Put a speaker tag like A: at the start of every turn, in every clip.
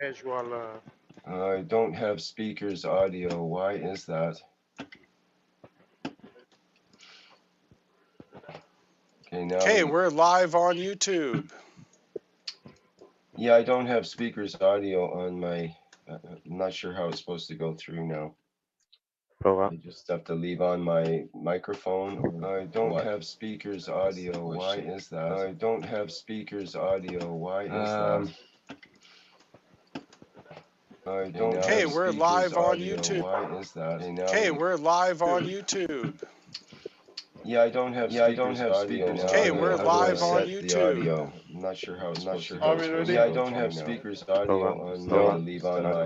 A: casual.
B: I don't have speakers audio. Why is that? Okay, now.
C: Okay, we're live on YouTube.
B: Yeah, I don't have speakers audio on my. I'm not sure how it's supposed to go through now. I just have to leave on my microphone. I don't have speakers audio. Why is that? I don't have speakers audio. Why is that? I don't
C: Okay,
B: have
C: we're
B: speakers
C: live on
B: audio.
C: YouTube.
B: Why is that?
C: Okay, we're live on YouTube.
B: Yeah, I don't have speakers audio.
C: Okay, we're
B: How do I
C: live on
B: set the
C: YouTube.
B: audio? I'm not sure how it's supposed to
A: Are
B: go
A: we
B: through.
A: ready?
B: Yeah, I don't have speakers audio on my leave on my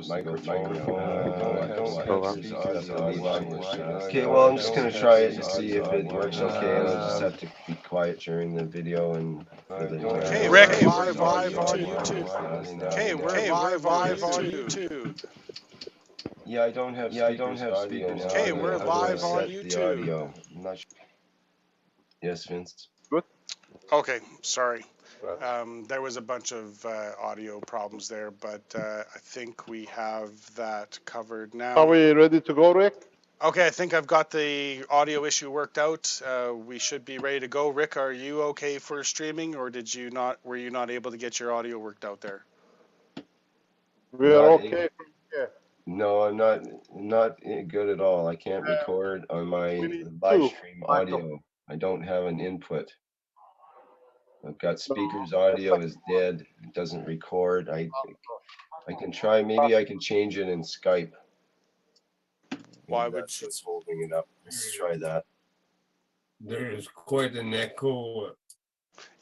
B: microphone. I don't have speakers audio. Okay, well, I'm just gonna try it and see if it works okay, and I'll just have to be quiet during the video and for the
C: Okay,
A: Rick,
C: we're live on YouTube. Okay, we're live on YouTube.
B: Yeah, I don't have speakers audio.
C: Okay, we're
B: How do I
C: live on
B: set the
C: YouTube.
B: audio? I'm not sure. Yes, Vince.
A: Good.
C: Okay, sorry. There was a bunch of audio problems there, but I think we have that covered now.
A: Are we ready to go, Rick?
C: Okay, I think I've got the audio issue worked out. We should be ready to go. Rick, are you okay for streaming, or were you not able to get your audio worked out there?
A: We are okay from here.
B: No, I'm not good at all. I can't record on my live stream audio. I don't have an input. I've got speakers audio is dead. It doesn't record. I can try. Maybe I can change it in Skype.
C: Why
B: Maybe
C: would
B: that's
C: you?
B: what's holding it up. Let's try that.
D: There is quite an echo.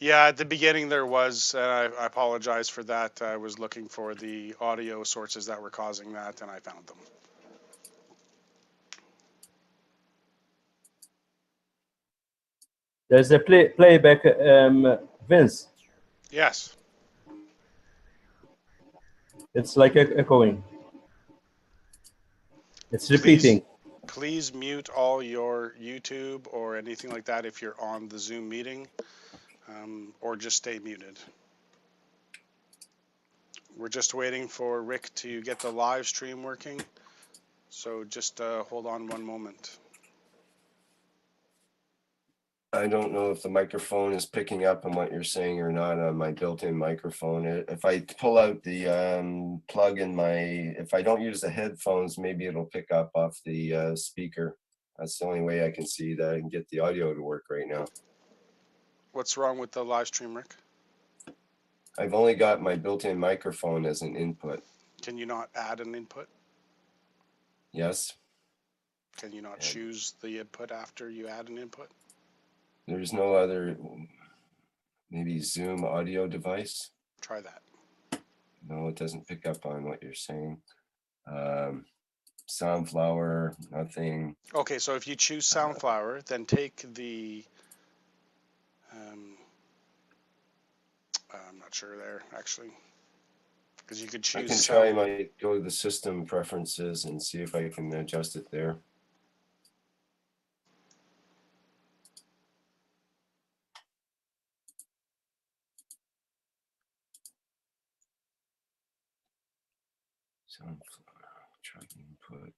C: Yeah, at the beginning there was. I apologize for that. I was looking for the audio sources that were causing that, and I found them.
E: There's a playback, Vince.
C: Yes.
E: It's like echoing. It's repeating.
C: Please mute all your YouTube or anything like that if you're on the Zoom meeting, or just stay muted. We're just waiting for Rick to get the live stream working, so just hold on one moment.
B: I don't know if the microphone is picking up on what you're saying or not on my built-in microphone. If I pull out the plug in if I don't use the headphones, maybe it'll pick up off the speaker. That's the only way I can see that I can get the audio to work right now.
C: What's wrong with the live stream, Rick?
B: I've only got my built-in microphone as an input.
C: Can you not add an input?
B: Yes.
C: Can you not choose the input after you add an input?
B: There's no other, maybe Zoom audio device?
C: Try that.
B: No, it doesn't pick up on what you're saying. Soundflower, nothing.
C: Okay, so if you choose Soundflower, then take the, I'm not sure there, actually. Because you could choose.
B: I can try, go to the system preferences and see if I can adjust it there. Sunflower, try input.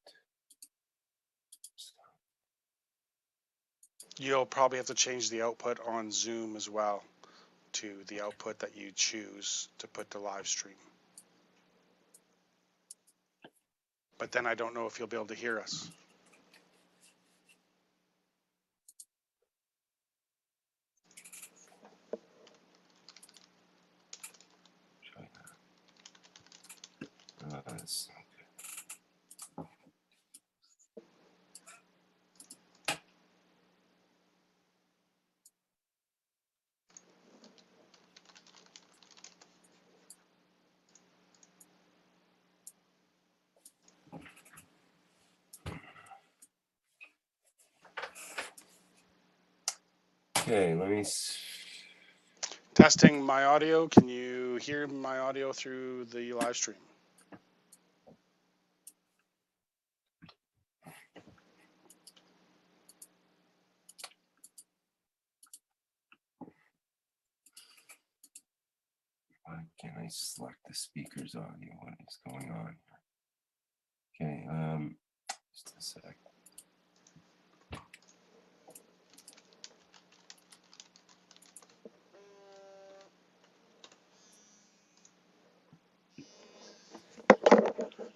C: You'll probably have to change the output on Zoom as well to the output that you choose to put the live stream. But then I don't know if you'll be able to hear us.
B: Try that. That's okay. Okay, let me.
C: Testing my audio. Can you hear my audio through the live stream?
B: can I select the speaker's audio? What is going on? Okay, just a sec.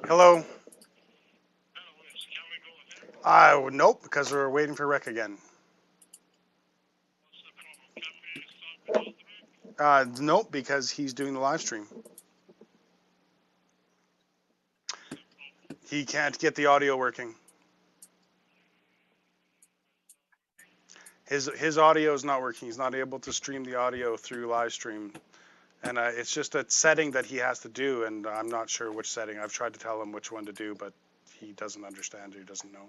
C: Hello. Nope, because we're waiting for Rick again. Nope, because he's doing the live stream. He can't get the audio working. His audio is not working. He's not able to stream the audio through live stream. And it's just a setting that he has to do, and I'm not sure which setting. I've tried to tell him which one to do, but he doesn't understand. He doesn't know.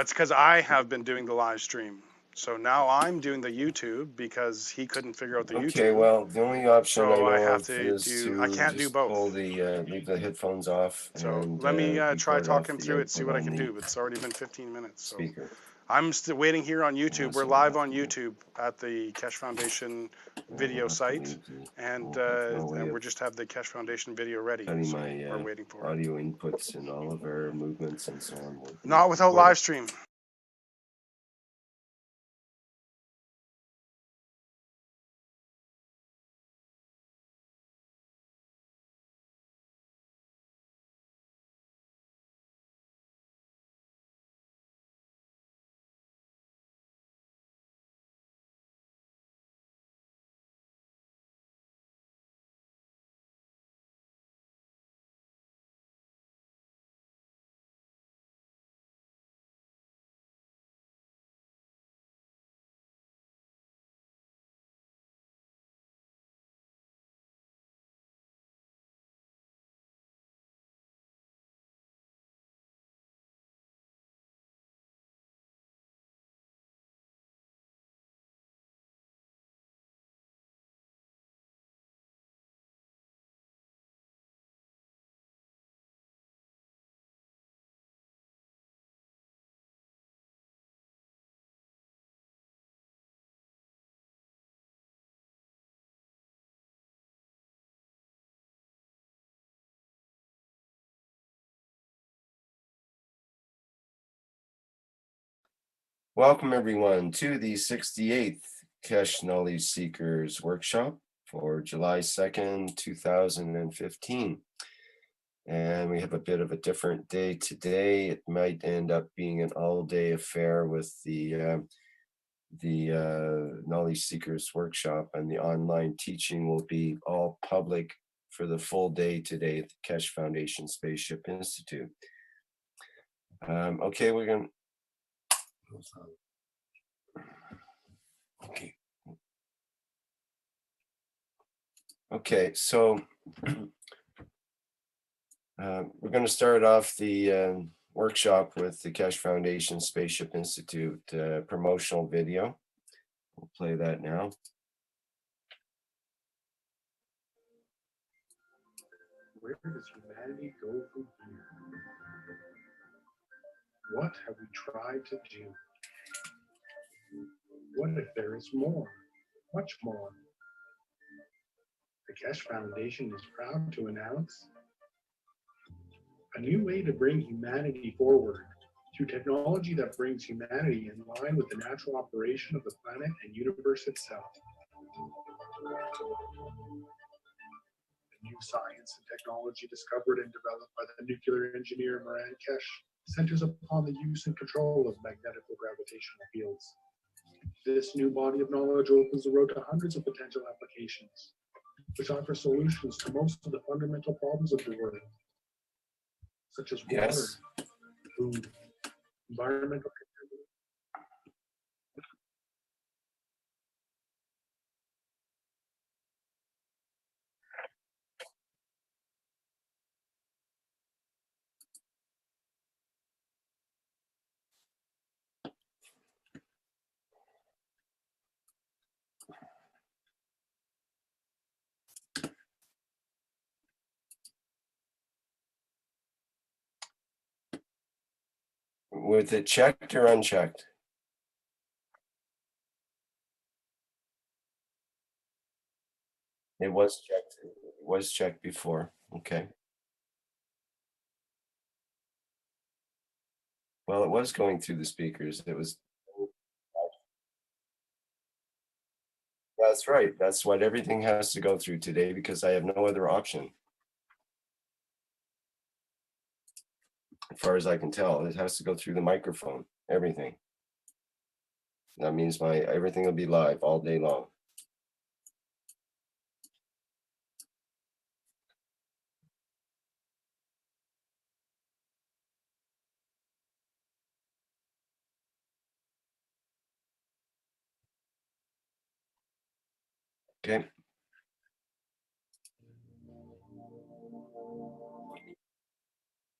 C: It's because I have been doing the live stream. So now I'm doing the YouTube because he couldn't figure out the YouTube.
B: Okay, well, the only option I
C: So I
B: know
C: have
B: of
C: to
B: is
C: do. I
B: to
C: can't do
B: just
C: both.
B: pull the leave the headphones off
C: So
B: and
C: let me try
B: record
C: talk
B: off
C: him
B: the
C: through it, see
B: output
C: what I
B: on
C: can
B: the
C: do. It's already been 15 minutes. So
B: speaker.
C: I'm still waiting here on YouTube. We're
B: So we'll
C: live
B: have
C: on
B: to do-
C: YouTube at the Keshe Foundation
B: we'll
C: video
B: have to
C: site,
B: leave the-
C: and
B: we'll have no way
C: we
B: of
C: just have the Keshe Foundation video ready.
B: cutting
C: So
B: my
C: we're waiting for it.
B: audio inputs and all of our movements and so on.
C: Not without
B: recorded.
C: live stream.
B: Welcome everyone to the 68th Keshe Knowledge Seekers Workshop for July 2nd, 2015. And we have a bit of a different day today. It might end up being an all-day affair with the Knowledge Seekers Workshop, and the online teaching will be all public for the full day today at the Keshe Foundation Spaceship Institute. Okay, we're going to... Okay, so we're going to start off the workshop with the Keshe Foundation Spaceship Institute promotional video. We'll play that now.
F: Where does humanity go from here? What have we tried to do? What if there is more, much more? The Keshe Foundation is proud to announce a new way to bring humanity forward through technology that brings humanity in line with the natural operation of the planet and universe itself. The new science and technology discovered and developed by the nuclear engineer Moran Keshe centers upon the use and control of magnetico-gravitational fields. This new body of knowledge opens the road to hundreds of potential applications, which offer solutions to most of the fundamental problems of the world, such as water,
B: Yes.
F: food, environmental
B: Was it checked or unchecked? It was checked. It was checked before. Okay. Well, it was going through the speakers. It was. That's right. That's what everything has to go through today because I have no other option. As far as I can tell, it has to go through the microphone, everything. That means my everything will be live all day long. Okay.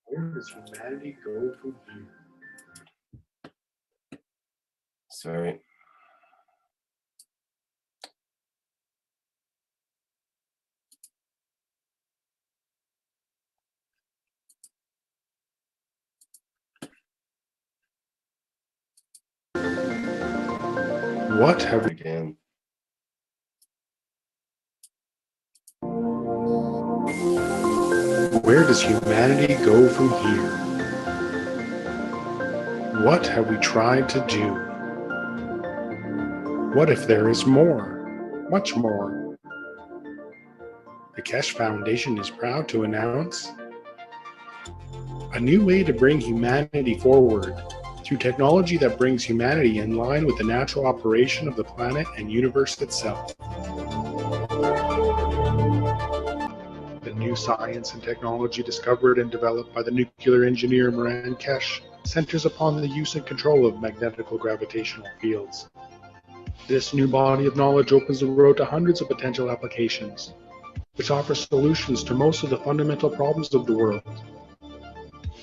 F: Where does humanity go from here?
B: Sorry.
F: What have we
B: Again.
F: Where does humanity go from here? What have we tried to do? What if there is more? Much more. The Keshe Foundation is proud to announce a new way to bring humanity forward through technology that brings humanity in line with the natural operation of the planet and universe itself. The new science and technology discovered and developed by the nuclear engineer Keshe centers upon the use and control of magnetical gravitational fields. This new body of knowledge opens the road to hundreds of potential applications, which offer solutions to most of the fundamental problems of the world,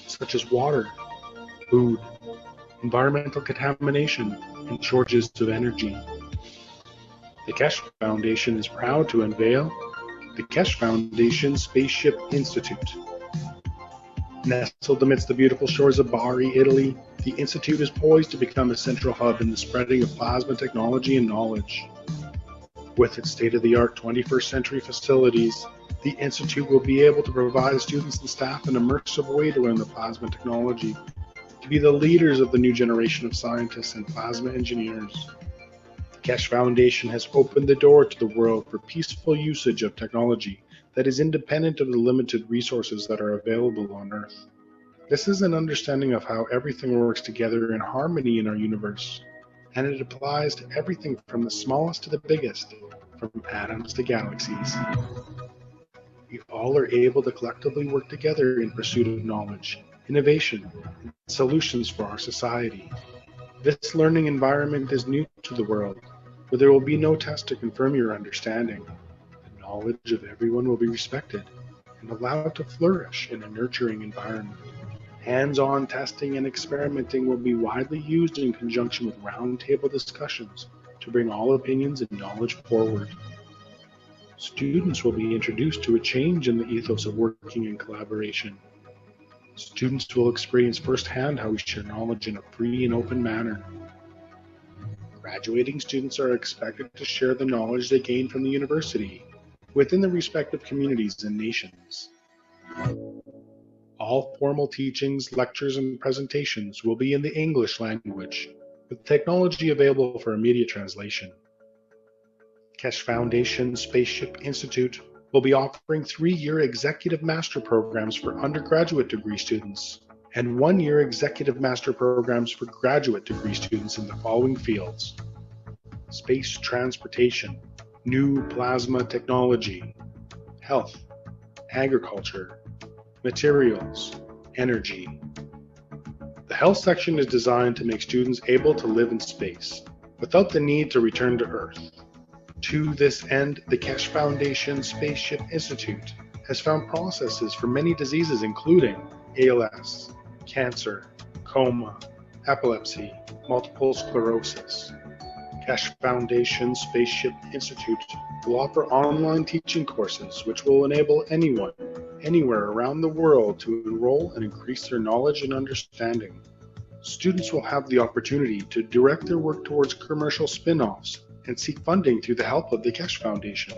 F: such as water, food, environmental contamination, and shortages of energy. The Keshe Foundation is proud to unveil the Keshe Foundation Spaceship Institute. Nestled amidst the beautiful shores of Bari, Italy, the Institute is poised to become a central hub in the spreading of plasma technology and knowledge. With its state-of-the-art 21st century facilities, the Institute will be able to provide students and staff an immersive way to learn the plasma technology, to be the leaders of the new generation of scientists and plasma engineers. The Keshe Foundation has opened the door to the world for peaceful usage of technology that is independent of the limited resources that are available on Earth. This is an understanding of how everything works together in harmony in our universe, and it applies to everything from the smallest to the biggest, from atoms to galaxies. We all are able to collectively work together in pursuit of knowledge, innovation, and solutions for our society. This learning environment is new to the world, where there will be no test to confirm your understanding. The knowledge of everyone will be respected and allowed to flourish in a nurturing environment. Hands-on testing and experimenting will be widely used in conjunction with roundtable discussions to bring all opinions and knowledge forward. Students will be introduced to a change in the ethos of working in collaboration. Students will experience firsthand how we share knowledge in a free and open manner. Graduating students are expected to share the knowledge they gain from the university within the respective communities and nations. All formal teachings, lectures, and presentations will be in the English language, with technology available for immediate translation. Keshe Foundation Spaceship Institute will be offering 3-year executive master programs for undergraduate degree students and 1-year executive master programs for graduate degree students in the following fields: space transportation, new plasma technology, health, agriculture, materials, energy. The health section is designed to make students able to live in space without the need to return to Earth. To this end, the Keshe Foundation Spaceship Institute has found processes for many diseases including ALS, cancer, coma, epilepsy, multiple sclerosis. Keshe Foundation Spaceship Institute will offer online teaching courses which will enable anyone, anywhere around the world to enroll and increase their knowledge and understanding. Students will have the opportunity to direct their work towards commercial spin-offs and seek funding through the help of the Keshe Foundation.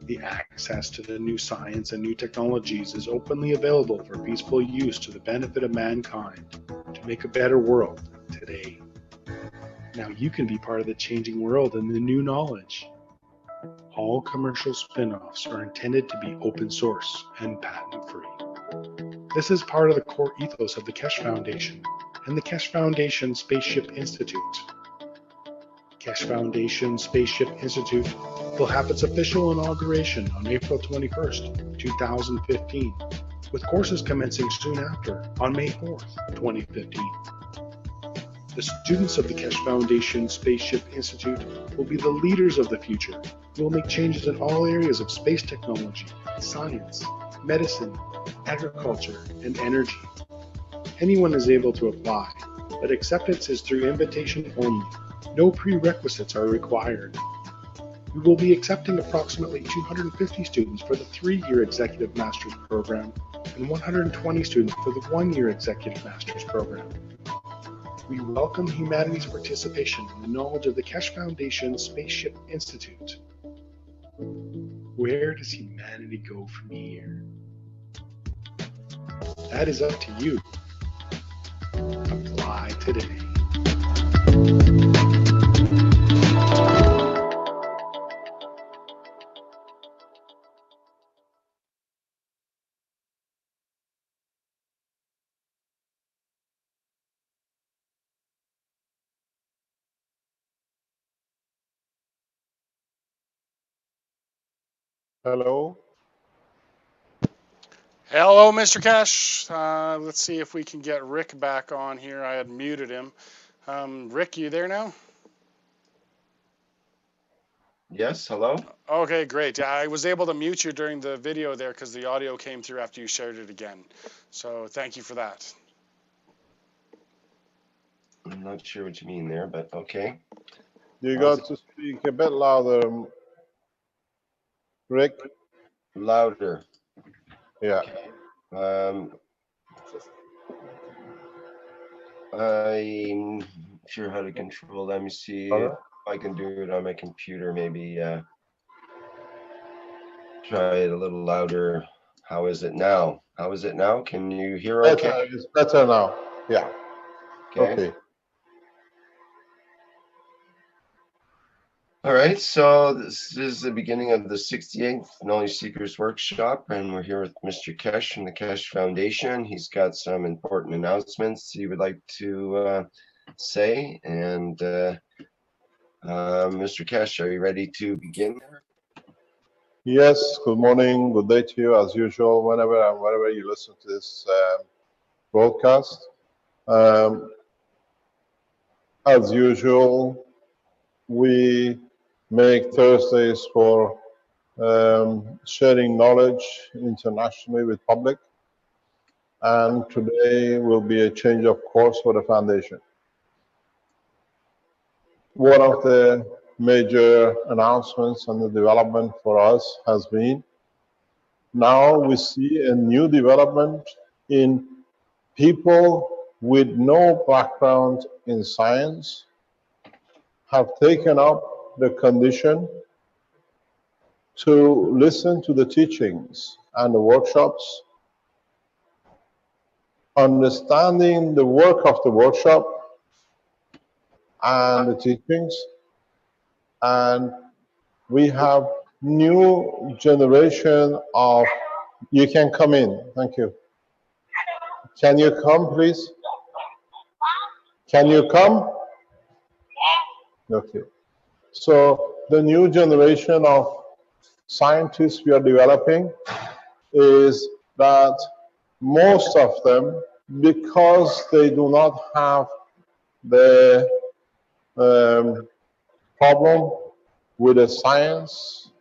F: The access to the new science and new technologies is openly available for peaceful use to the benefit of mankind to make a better world today. Now you can be part of the changing world and the new knowledge. All commercial spin-offs are intended to be open source and patent-free. This is part of the core ethos of the Keshe Foundation and the Keshe Foundation Spaceship Institute. Keshe Foundation Spaceship Institute will have its official inauguration on April 21st, 2015, with courses commencing soon after on May 4th, 2015. The students of the Keshe Foundation Spaceship Institute will be the leaders of the future who will make changes in all areas of space technology, science, medicine, agriculture, and energy. Anyone is able to apply, but acceptance is through invitation only. No prerequisites are required. We will be accepting approximately 250 students for the 3-year Executive Master's Program and 120 students for the 1-year Executive Master's Program. We welcome humanity's participation in the knowledge of the Keshe Foundation Spaceship Institute. Where does humanity go from here? That is up to you. Apply today.
A: Hello.
C: Hello, Mr. Keshe. Let's see if we can get Rick back on here. I had muted him. Rick, you there now?
B: Yes, hello?
C: Okay, great. Yeah, I was able to mute you during the video there because the audio came through after you shared it again. So thank you for that.
B: I'm not sure what you mean there, but okay.
A: You got to speak a bit louder, Rick.
B: Louder.
A: Yeah.
B: I'm sure how to control. Let me see if I can do it on my computer. Maybe try it a little louder. How is it now? How is it now? Can you hear okay?
A: Better, it's better now. Yeah. Okay.
B: All right, so this is the beginning of the 68th Knowledge Seekers Workshop, and we're here with Mr. Keshe from the Keshe Foundation. He's got some important announcements he would like to say, and Mr. Keshe, are you ready to begin?
A: Yes, good morning, good day to you as usual, whenever and wherever you listen to this broadcast. As usual, we make Thursdays for sharing knowledge internationally with public, and today will be a change of course for the foundation. One of the major announcements and the development for us has been now we see a new development in people with no background in science have taken up the condition to listen to the teachings and the workshops, understanding the work of the workshop and the teachings, and we have new generation of, you can come in, thank you. Can you come, please? Can you come? Okay. So the new generation of scientists we are developing is that most of them, because they do not have the problem with the science,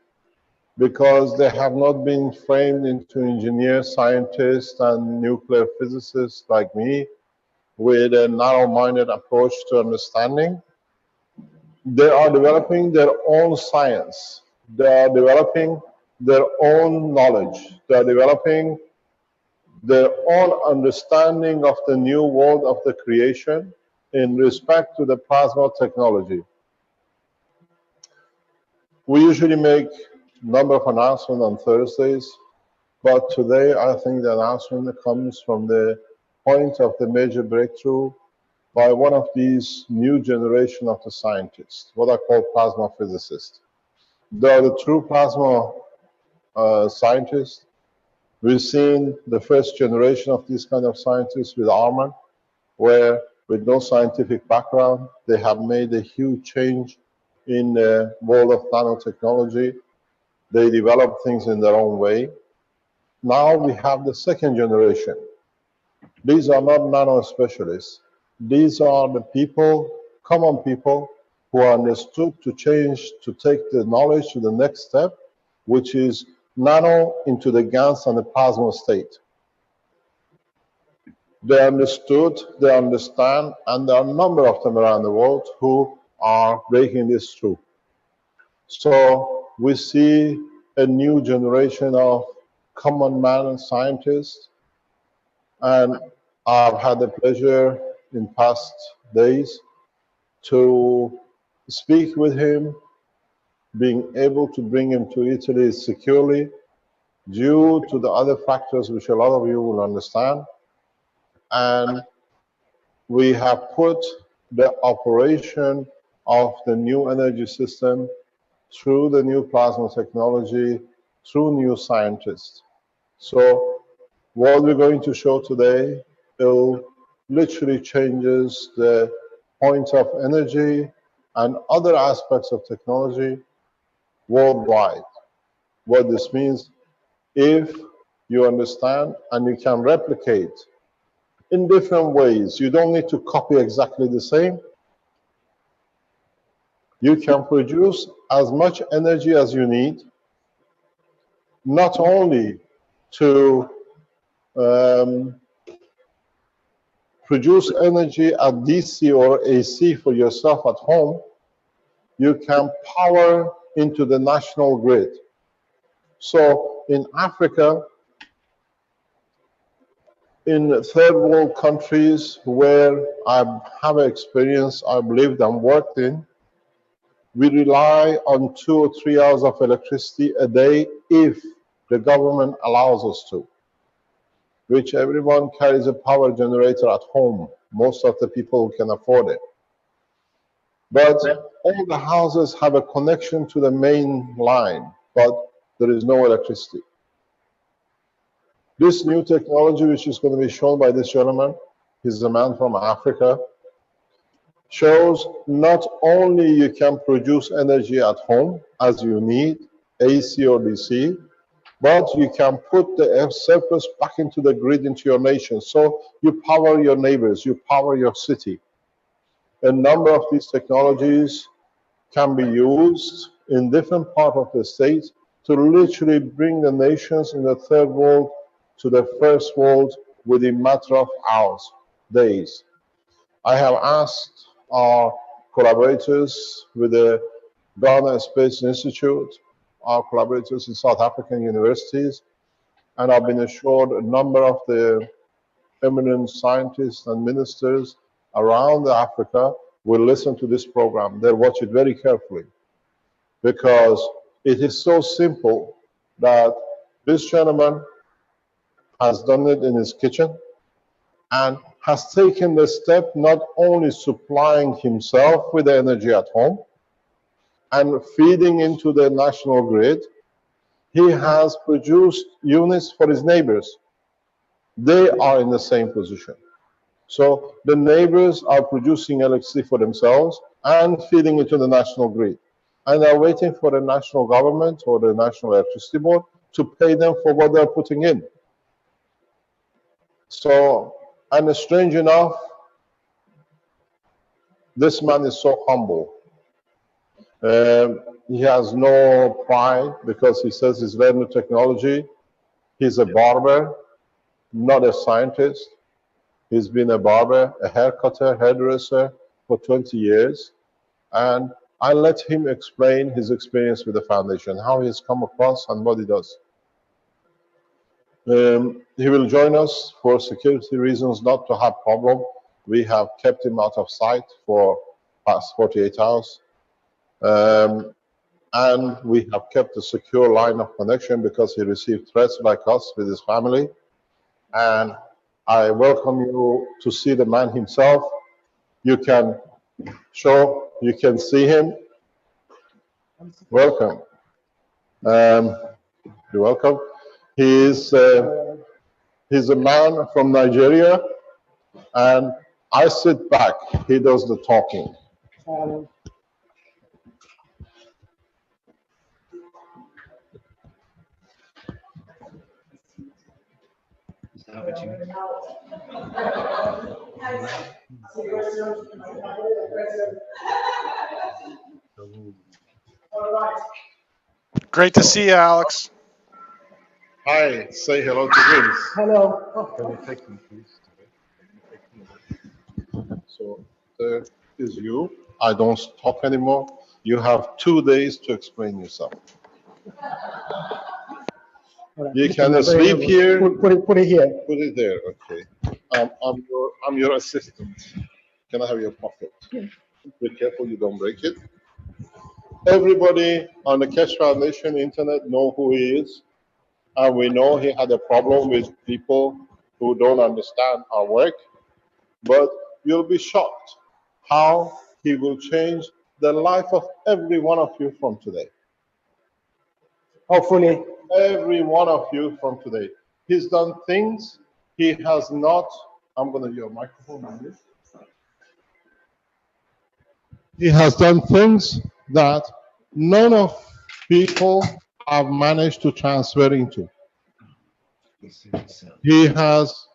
A: because they have not been framed into engineers, scientists, and nuclear physicists like me, with a narrow-minded approach to understanding, they are developing their own science. They are developing their own knowledge. They are developing their own understanding of the new world of the creation in respect to the plasma technology. We usually make number of announcements on Thursdays, but today I think the announcement comes from the point of the major breakthrough by one of these new generation of the scientists, what I call plasma physicists. They are the true plasma scientists. We've seen the first generation of these kind of scientists with Arman, where with no scientific background, they have made a huge change in the world of nanotechnology. They develop things in their own way. Now we have the second generation. These are not nano specialists. These are the people, common people, who are understood to change, to take the knowledge to the next step, which is nano into the GANs and the plasma state. They understood, they understand, and there are a number of them around the world who are breaking this through. So we see a new generation of common man scientists, and I've had the pleasure in past days to speak with him, being able to bring him to Italy securely due to the other factors which a lot of you will understand. And we have put the operation of the new energy system through the new plasma technology, through new scientists. So what we're going to show today will literally changes the point of energy and other aspects of technology worldwide. What this means, if you understand and you can replicate in different ways, you don't need to copy exactly the same. You can produce as much energy as you need, not only to produce energy at DC or AC for yourself at home, you can power into the national grid. So in Africa, in third world countries where I have experience, I've lived and worked in, we rely on 2 or 3 hours of electricity a day if the government allows us to, which everyone carries a power generator at home, most of the people who can afford it. But all the houses have a connection to the main line, but there is no electricity. This new technology, which is going to be shown by this gentleman, he's a man from Africa, shows not only you can produce energy at home as you need, AC or DC, but you can put the surplus back into the grid, into your nation. So you power your neighbors, you power your city. A number of these technologies can be used in different parts of the state to literally bring the nations in the third world to the first world within a matter of hours, days. I have asked our collaborators with the Ghana Space Institute, our collaborators in South African universities, and I've been assured a number of the eminent scientists and ministers around Africa will listen to this program. They'll watch it very carefully because it is so simple that this gentleman has done it in his kitchen and has taken the step not only supplying himself with the energy at home and feeding into the national grid, he has produced units for his neighbors. They are in the same position. So the neighbors are producing electricity for themselves and feeding into the national grid. And they're waiting for the national government or the National Electricity Board to pay them for what they're putting in. So, and strange enough, this man is so humble. He has no pride because he says he's learned technology. He's a barber, not a scientist. He's been a barber, a hair cutter, hairdresser for 20 years. And I let him explain his experience with the foundation, how he's come across and what he does. He will join us for security reasons, not to have problem. We have kept him out of sight for past 48 hours. and we have kept a secure line of connection because he received threats like us with his family. And I welcome you to see the man himself. You can see him. Welcome. You're welcome. He's a man from Nigeria, and I sit back. He does the talking.
C: Great to see you, Alex.
A: Hi, say hello to Vince.
G: Hello.
A: Can you take me, please? So there is you. I don't talk anymore. You have 2 days to explain yourself. You can sleep here.
G: Put it here.
A: Put it there. Okay. I'm your assistant. Can I have your pocket? Be careful you don't break it. Everybody on the Keshe Foundation internet know who he is, and we know he had a problem with people who don't understand our work. But you'll be shocked how he will change the life of every one of you from today.
G: Hopefully.
A: Every one of you from today. He's done things he has not. I'm going to use your microphone on this. He has done things that none of people have managed to transfer into. He has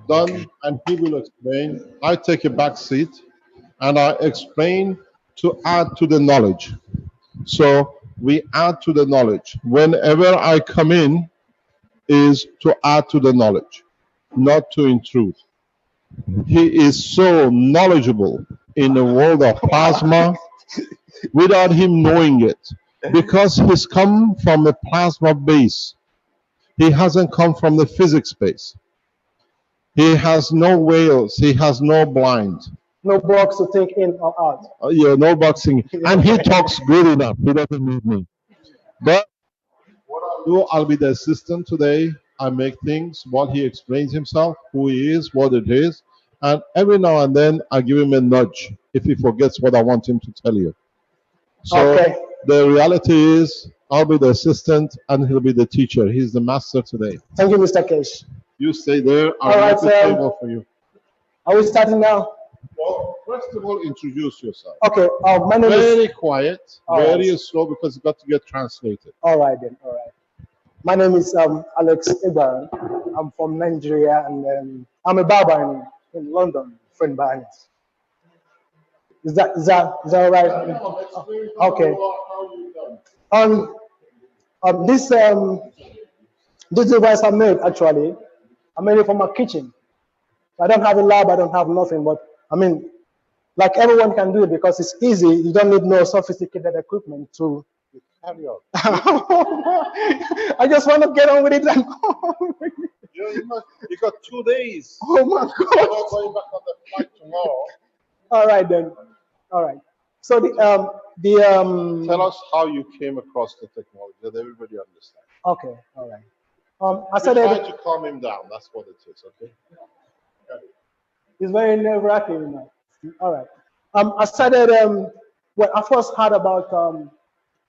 A: done, and he will explain. I take a back seat and I explain to add to the knowledge. So we add to the knowledge. Whenever I come in, is to add to the knowledge, not to intrude. He is so knowledgeable in the world of plasma without him knowing it, because he's come from the plasma base. He hasn't come from the physics base. He has no whales. He has no blind.
G: No box to take in or out.
A: Yeah, no boxing. And he talks good enough. He doesn't need me. But what I'll do, I'll be the assistant today. I make things while he explains himself, who he is, what it is. And every now and then, I give him a nudge if he forgets what I want him to tell you. So
G: Okay.
A: the reality is, I'll be the assistant and he'll be the teacher. He's the master today.
G: Thank you, Mr. Keshe.
A: You stay there.
G: All
A: I'll
G: right,
A: make the
G: sir.
A: table for you.
G: Are we starting now?
A: Well, first of all, introduce yourself.
G: Okay. My name is.
A: Very quiet,
G: All
A: very
G: right.
A: slow, because it's got to get translated.
G: All right then. All right. My name is Alexz Mr. I'm from Nigeria, and I'm a barber in London, friend Barnes. Is that all right? Okay. This device I made, actually, I made it from my kitchen. I don't have a lab, I don't have nothing, but I mean, like everyone can do it because it's easy. You don't need no sophisticated equipment to
A: Carry on.
G: I just want to get on with it.
A: You got 2 days.
G: Oh my
A: You're
G: God.
A: not going back on the flight tomorrow.
G: All right then. All right. So
A: Tell us how you came across the technology, that everybody understands.
G: okay. All right. I
A: Try
G: started.
A: to calm him down. That's what it is, okay?
G: It's very nerve-wracking now. All right. I started. Well, I first heard about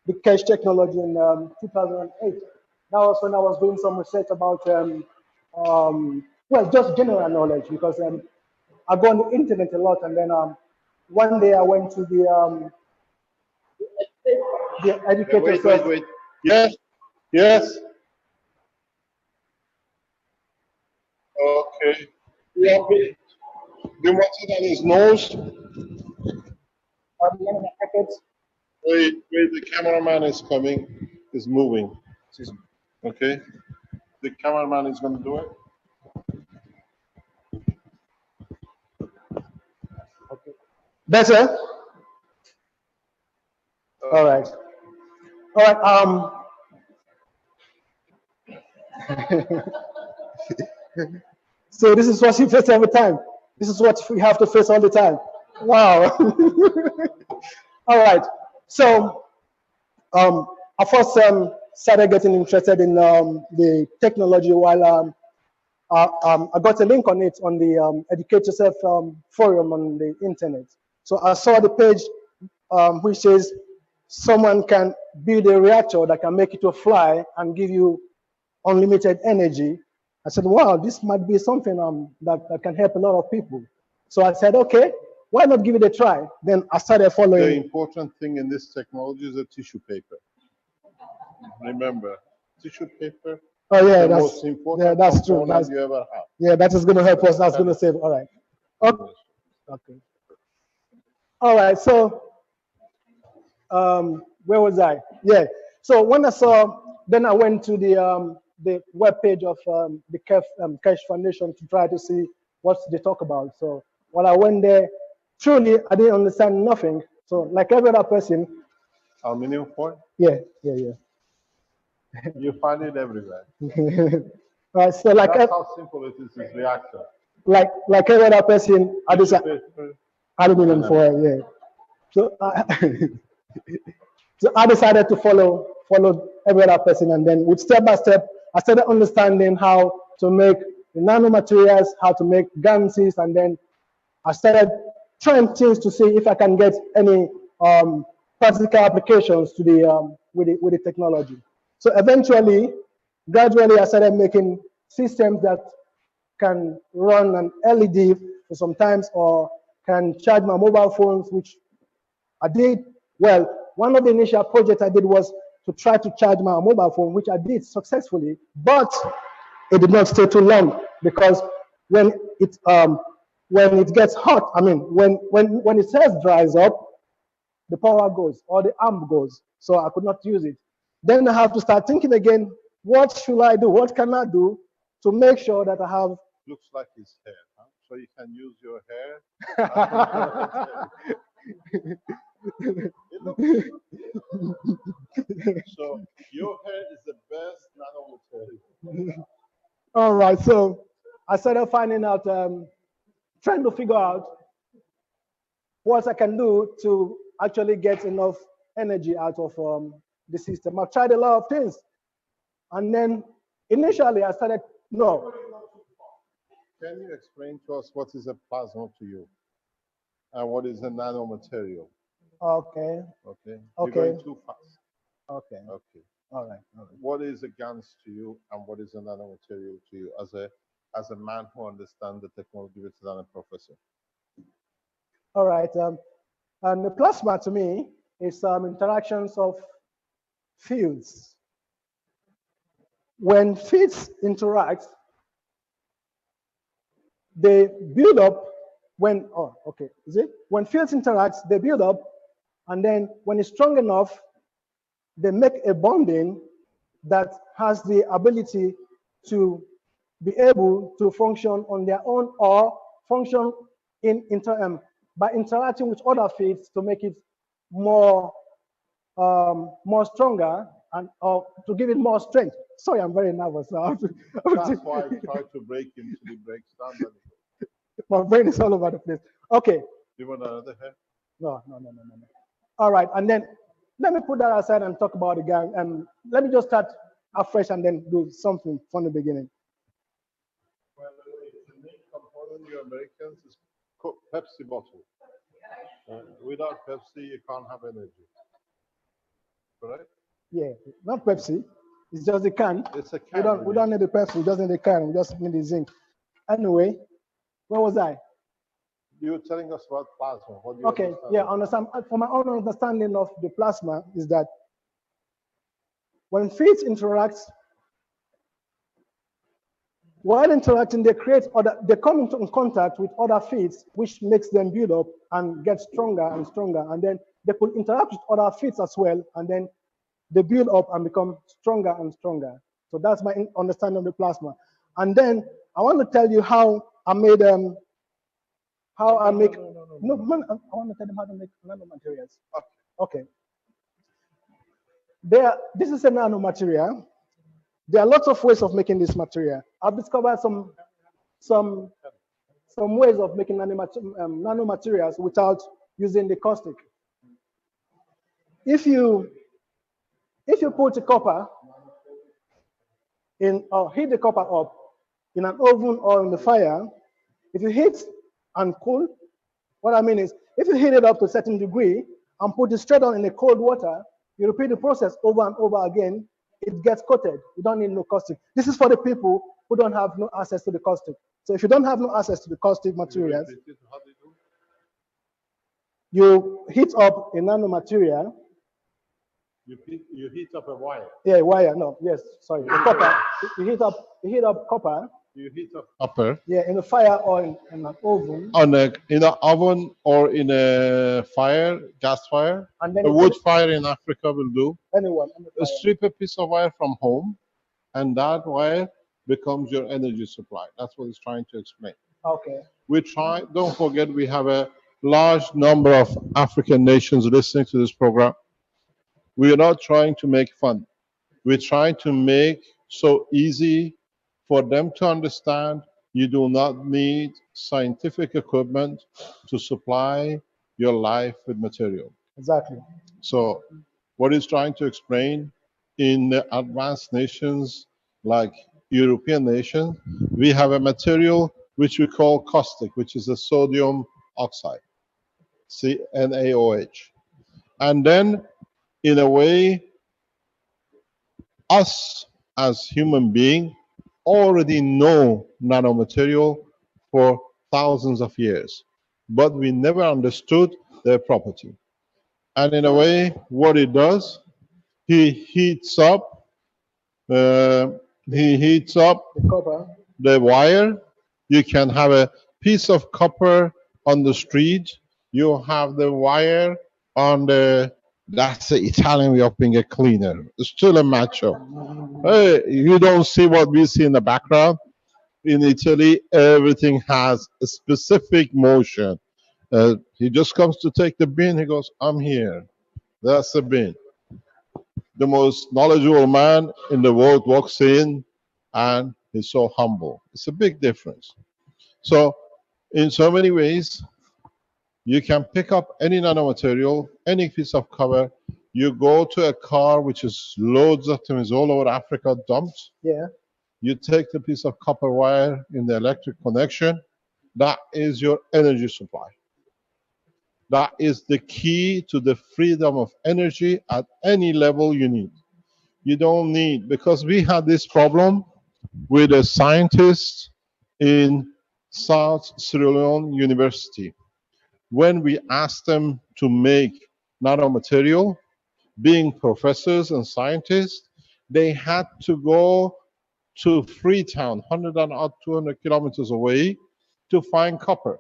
G: the Keshe technology in 2008. That was when I was doing some research about well, just general knowledge, because I go on the internet a lot, and then one day I went to the educator.
A: Wait. Yes. Okay. Yeah, do you want it on his nose? Wait, the cameraman is coming, is moving. Okay? The cameraman is going to do it.
G: Better? All right. All right. So this is what you face every time. This is what we have to face all the time. Wow. All right. So I first started getting interested in the technology while I got a link on it on the Educate Yourself forum on the internet. So I saw the page which says someone can build a reactor that can make it to fly and give you unlimited energy. I said, wow, this might be something that can help a lot of people. So I said, okay, why not give it a try? Then I started following.
A: The important thing in this technology is the tissue paper. Remember, tissue paper
G: Oh yeah,
A: the most important
G: that's true.
A: component you ever have.
G: Yeah, that is going to help us. That's going to save. All right. Okay. Okay. All right. So, where was I? Yeah. So when I saw, then I went to the web page of the Keshe Foundation to try to see what they talk about. So when I went there, truly I didn't understand nothing. So like every other person.
A: Aluminum foil?
G: Yeah.
A: You find it everywhere.
G: Right. So like
A: that's how simple it is. This reactor.
G: Like every other person, I just aluminum foil. Yeah. So so I decided to follow every other person, and then with step by step, I started understanding how to make the nanomaterials, how to make ganses, and then I started trying things to see if I can get any practical applications to the with the technology. So eventually, gradually, I started making systems that can run an LED for sometimes, or can charge my mobile phones, which I did. Well, one of the initial projects I did was to try to charge my mobile phone, which I did successfully, but it did not stay too long because when it gets hot, I mean, when the cells dries up, the power goes or the amp goes, so I could not use it. Then I have to start thinking again, what should I do? What can I do to make sure that I have...
A: Looks like his hair, huh? So you can use your hair. So your hair is the best nanomaterial.
G: All right, so I started finding out, trying to figure out what I can do to actually get enough energy out of the system. I've tried a lot of things, and then initially I started, no.
A: Can you explain to us what is a plasma to you, and what is a nanomaterial?
G: Okay.
A: Okay.
G: Okay.
A: You're going too fast.
G: Okay.
A: Okay.
G: All right.
A: What is a GANS to you, and what is a nanomaterial to you, as a man who understands the technology better than a professor?
G: All right. And the plasma to me is interactions of fields. When fields interact, they build up. When fields interact, they build up, and then when it's strong enough, they make a bonding that has the ability to be able to function on their own, or function by interacting with other fields to make it more stronger, and or to give it more strength. Sorry, I'm very nervous now.
A: That's why I try to break into the breaks down.
G: My brain is all over the place. Okay.
A: You want another hair?
G: No. All right, and then let me put that aside and talk about the gang. And let me just start afresh and then do something from the beginning.
A: Well, the main component you Americans is Pepsi bottle. Without Pepsi, you can't have energy. Correct?
G: Yeah, not Pepsi. It's just the can.
A: It's a can.
G: We don't need the Pepsi. We just need the can. We just need the zinc. Anyway, where was I?
A: You were telling us about plasma. What do you
G: Okay, yeah, understand. For my own understanding of the plasma is that when fields interact, while interacting, they come into contact with other fields, which makes them build up and get stronger and stronger. And then they could interact with other fields as well, and then they build up and become stronger and stronger. So that's my understanding of the plasma. And then I want to tell you how I made I want to tell them how to make nanomaterials. Okay. This is a nanomaterial. There are lots of ways of making this material. I've discovered some ways of making nanomaterials without using the caustic. If you If you put the copper in, or heat the copper up in an oven or in the fire, if you heat and cool, what I mean is, if you heat it up to a certain degree and put it straight on in the cold water, you repeat the process over and over again, it gets coated. You don't need no caustic. This is for the people who don't have no access to the caustic. So if you don't have no access to the caustic materials, you heat up a nanomaterial.
A: You heat up a wire.
G: Yeah, wire. No, yes, sorry, the copper. You heat up copper.
A: You heat up copper
G: Yeah, in a fire or in an oven.
A: in an oven or in a fire, gas fire.
G: And then
A: A wood fire in Africa will do.
G: anyone on the fire.
A: Strip a piece of wire from home, and that wire becomes your energy supply. That's what it's trying to explain.
G: Okay.
A: Don't forget, we have a large number of African nations listening to this program. We are not trying to make fun. We're trying to make so easy for them to understand. You do not need scientific equipment to supply your life with material.
G: Exactly.
A: So what he's trying to explain, in the advanced nations like European nations, we have a material which we call caustic, which is a sodium oxide, NaOH. And then, in a way, us as human beings already know nanomaterial for thousands of years, but we never understood their property. And in a way, what it does, he heats up the
G: copper.
A: The wire. You can have a piece of copper on the street. You have the wire on the, that's the Italian way of being a cleaner. It's still a macho. Hey, you don't see what we see in the background. In Italy, everything has a specific motion. He just comes to take the bin. He goes, I'm here. That's the bin. The most knowledgeable man in the world walks in and he's so humble. It's a big difference. So in so many ways, you can pick up any nanomaterial, any piece of cover. You go to a car, which is loads of times all over Africa dumped.
G: Yeah.
A: You take the piece of copper wire in the electric connection. That is your energy supply. That is the key to the freedom of energy at any level you need. You don't need, because we had this problem with a scientist in South Sierra Leone University. When we asked them to make nanomaterial, being professors and scientists, they had to go to Freetown, 100 and 200 kilometers away, to find copper.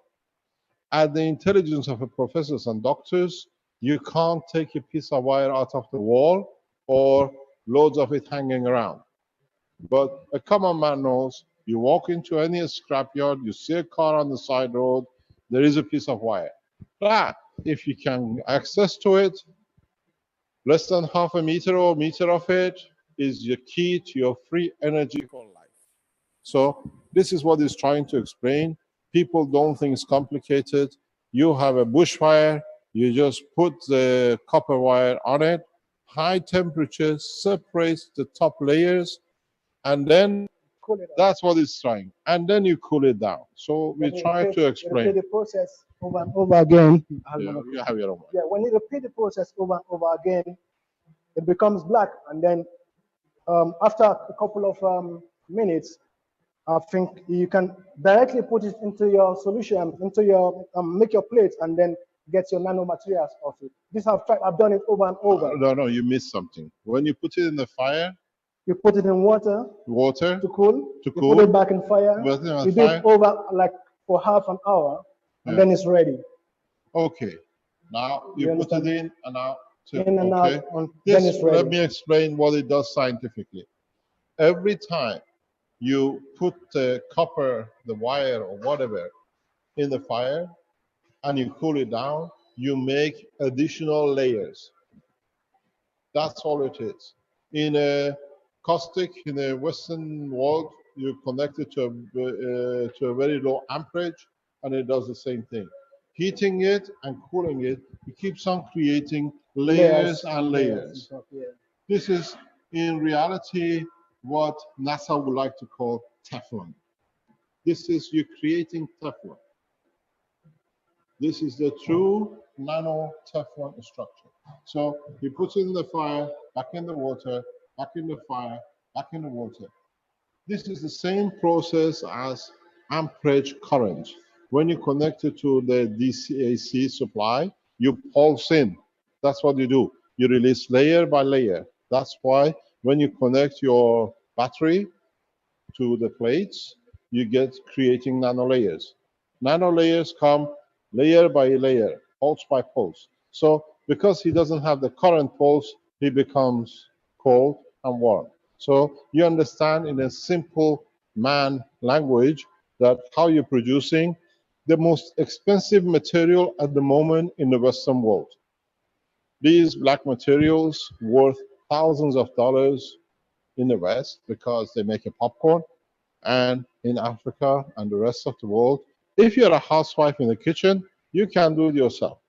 A: At the intelligence of the professors and doctors, you can't take a piece of wire out of the wall or loads of it hanging around. But a common man knows, you walk into any scrapyard, you see a car on the side road, there is a piece of wire. That, if you can access to it, less than half a meter or meter of it, is your key to your free energy for life. So this is what he's trying to explain. People don't think it's complicated. You have a bushfire, you just put the copper wire on it, high temperature separates the top layers, and then
G: Cool it
A: that's what it's trying. And then you cool it down. So we try to explain.
G: Repeat the process over and over again.
A: Yeah, you have your own.
G: Yeah, when you repeat the process over and over again, it becomes black. And then after a couple of minutes, I think you can directly put it into your solution, into your, make your plates, and then get your nanomaterials off it. This I've done it over and over.
A: No, you missed something. When you put it in the fire,
G: you put it in water to cool. You put it back in fire. You do it over like for half an hour, and then it's ready.
A: Okay. Now you put it in and out.
G: In and out, and then it's ready.
A: Let me explain what it does scientifically. Every time you put the copper, the wire, or whatever in the fire, and you cool it down, you make additional layers. That's all it is. In a caustic, in a Western world, you connect it to a very low amperage, and it does the same thing. Heating it and cooling it, it keeps on creating layers and layers. This is in reality what NASA would like to call Teflon. This is you creating Teflon. This is the true nano Teflon structure. So you put it in the fire, back in the water, back in the fire, back in the water. This is the same process as amperage current. When you connect it to the DC-AC supply, you pulse in. That's what you do. You release layer by layer. That's why when you connect your battery to the plates, you get creating nano layers. Nano layers come layer by layer, pulse by pulse. So because he doesn't have the current pulse, he becomes cold and warm. So you understand in a simple man language that how you're producing the most expensive material at the moment in the Western world. These black materials worth thousands of dollars in the West because they make a popcorn, and in Africa and the rest of the world. If you're a housewife in the kitchen, you can do it yourself.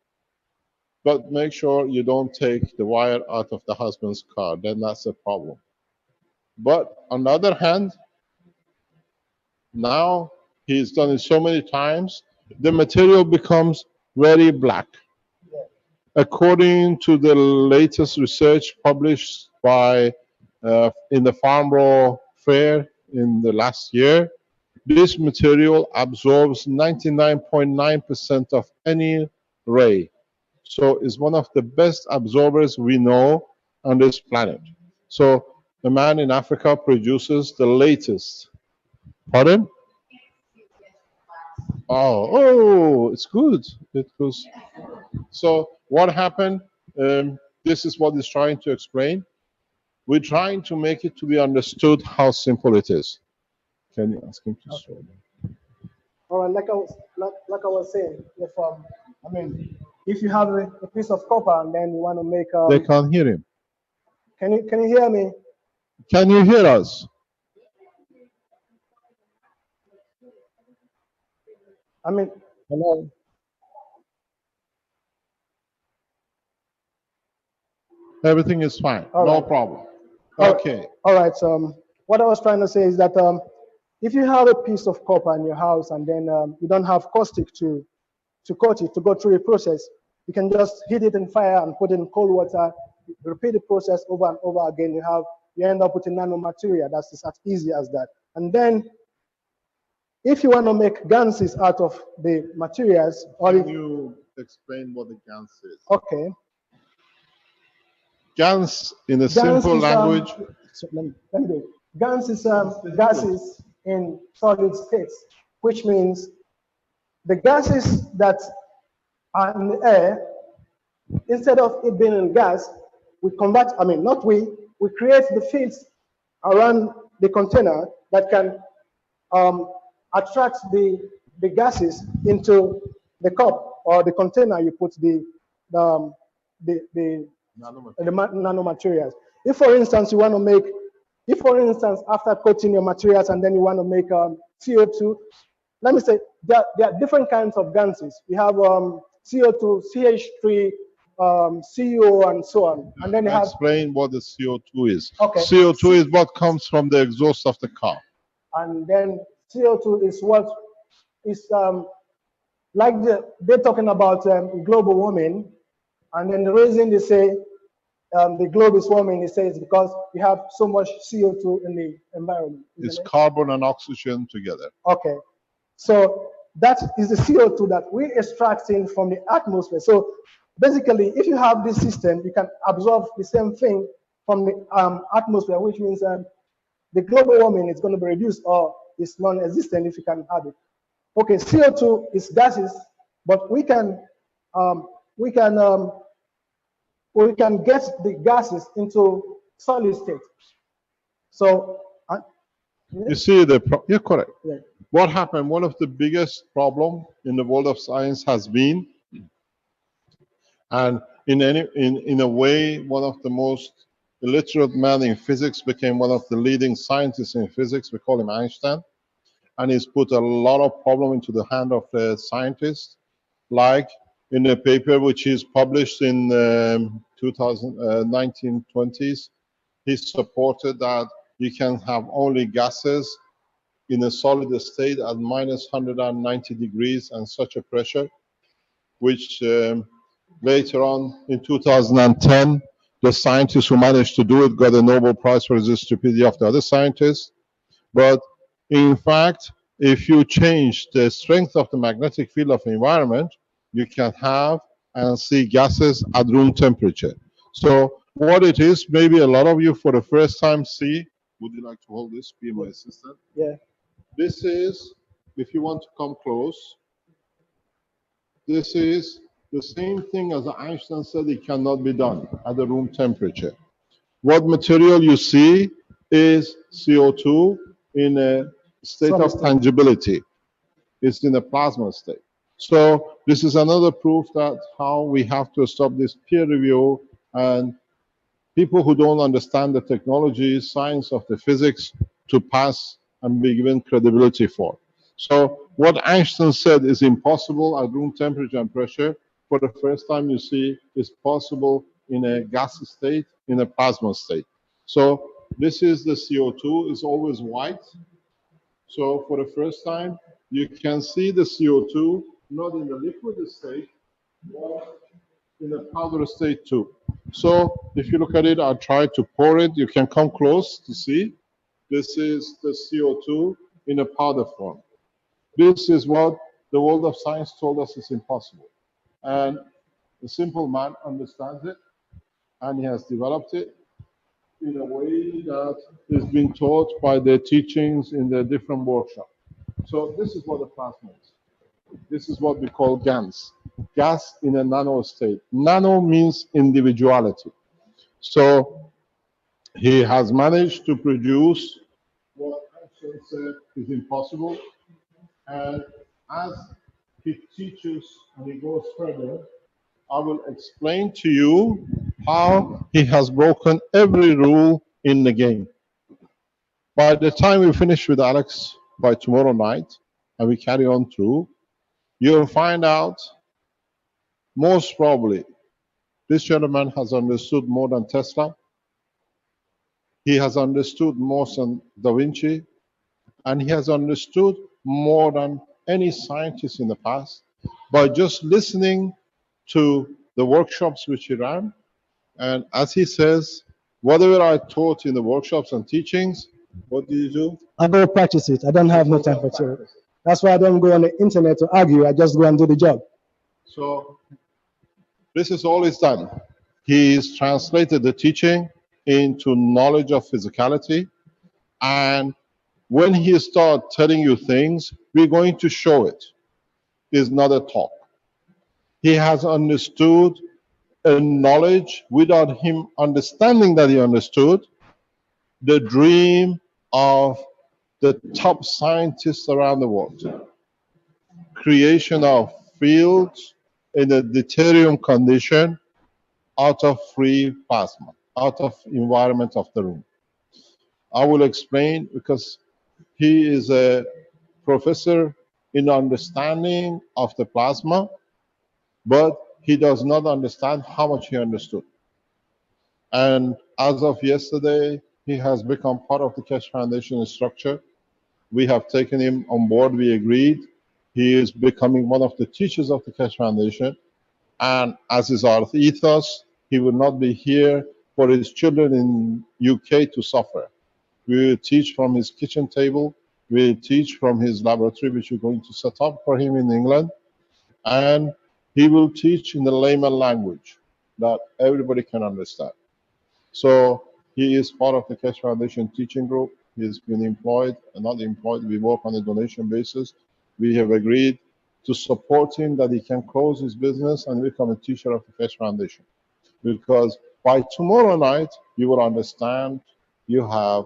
A: But make sure you don't take the wire out of the husband's car, then that's a problem. But on the other hand, now he's done it so many times, the material becomes very black. According to the latest research published by in the Farm Raw Fair in the last year, this material absorbs 99.9% of any ray. So it's one of the best absorbers we know on this planet. So the man in Africa produces the latest. Pardon? Oh, it's good. It was. So what happened? This is what he's trying to explain. We're trying to make it to be understood how simple it is. Can you ask him to show me?
G: All right, like I was saying, if I mean, if you have a piece of copper and then you want to make
A: They can't hear him.
G: can you hear me?
A: Can you hear us?
G: I mean,
A: Hello. Everything is fine.
G: All
A: No
G: right.
A: problem.
G: All-
A: Okay.
G: all right. So what I was trying to say is that if you have a piece of copper in your house and then you don't have caustic to coat it to go through the process, you can just heat it in fire and put it in cold water. Repeat the process over and over again. You end up with a nanomaterial. That's as easy as that. And then if you want to make ganses out of the materials, or
A: Can
G: if,
A: you explain what the GANS is?
G: okay,
A: GANS, in a
G: GANS
A: simple
G: is,
A: language,
G: so let me do it. GANS is gases in solid states, which means the gases that are in the air, instead of it being in gas, we convert, I mean, not we create the fields around the container that can attract the gases into the cup or the container you put the nanomaterials. If, for instance, you want to make, if, for instance, after coating your materials and then you want to make CO2, let me say there are different kinds of gases. We have CO2, CH3, CO, and so on. And then you have.
A: explain what the CO2 is.
G: Okay.
A: CO2 is what comes from the exhaust of the car.
G: And then CO2 is what is like they're talking about global warming, and then the reason they say the globe is warming, they say it's because we have so much CO2 in the environment.
A: It's carbon and oxygen together.
G: Okay, so that is the CO2 that we're extracting from the atmosphere. So basically, if you have this system, you can absorb the same thing from the atmosphere, which means the global warming is going to be reduced or is non-existent if you can have it. Okay, CO2 is gases, but we can get the gases into solid state. So
A: You see, you're correct.
G: yeah.
A: What happened? One of the biggest problem in the world of science has been, and in a way, one of the most illiterate men in physics became one of the leading scientists in physics. We call him Einstein, and he's put a lot of problem into the hand of the scientists, like in a paper which is published in 1920s he supported that you can have only gases in a solid state at minus 190 degrees and such a pressure, which later on in 2010, the scientists who managed to do it got a Nobel Prize for the stupidity of the other scientists. But in fact, if you change the strength of the magnetic field of the environment, you can have and see gases at room temperature. So what it is, maybe a lot of you for the first time see, would you like to hold this, be my assistant?
G: Yeah.
A: This is, if you want to come close, this is the same thing as Einstein said it cannot be done at the room temperature. What material you see is CO2 in a state
G: Solid
A: of
G: state.
A: tangibility. It's in a plasma state. So this is another proof that how we have to stop this peer review and people who don't understand the technology, science of the physics to pass and be given credibility for. So what Einstein said is impossible at room temperature and pressure. For the first time you see is possible in a gas state, in a plasma state. So this is the CO2, is always white. So for the first time, you can see the CO2 not in the liquid state, but in a powder state too. So if you look at it, I'll try to pour it. You can come close to see. This is the CO2 in a powder form. This is what the world of science told us is impossible. And the simple man understands it, and he has developed it in a way that is being taught by the teachings in the different workshops. So this is what the plasma is. This is what we call GANs, gas in a nano state. Nano means individuality. So he has managed to produce what Einstein said is impossible. And as he teaches and he goes further, I will explain to you how he has broken every rule in the game. By the time we finish with Alexz by tomorrow night, and we carry on through, you'll find out most probably this gentleman has understood more than Tesla. He has understood more than Da Vinci, and he has understood more than any scientist in the past by just listening to the workshops which he ran. And as he says, whatever I taught in the workshops and teachings, what do you do?
G: I go practice it. I don't have no time for it. That's why I don't go on the internet to argue. I just go and do the job.
A: So this is all he's done. He's translated the teaching into knowledge of physicality. And when he starts telling you things, we're going to show it. It's not a talk. He has understood a knowledge without him understanding that he understood the dream of the top scientists around the world. Creation of fields in a deuterium condition out of free plasma, out of environment of the room. I will explain because he is a professor in understanding of the plasma, but he does not understand how much he understood. And as of yesterday, he has become part of the Keshe Foundation structure. We have taken him on board, we agreed. He is becoming one of the teachers of the Keshe Foundation. And as is our ethos, he will not be here for his children in UK to suffer. We will teach from his kitchen table. We will teach from his laboratory, which we're going to set up for him in England. And he will teach in the layman language that everybody can understand. So he is part of the Keshe Foundation teaching group. He's been employed and not employed. We work on a donation basis. We have agreed to support him that he can close his business and become a teacher of the Keshe Foundation. Because by tomorrow night, you will understand you have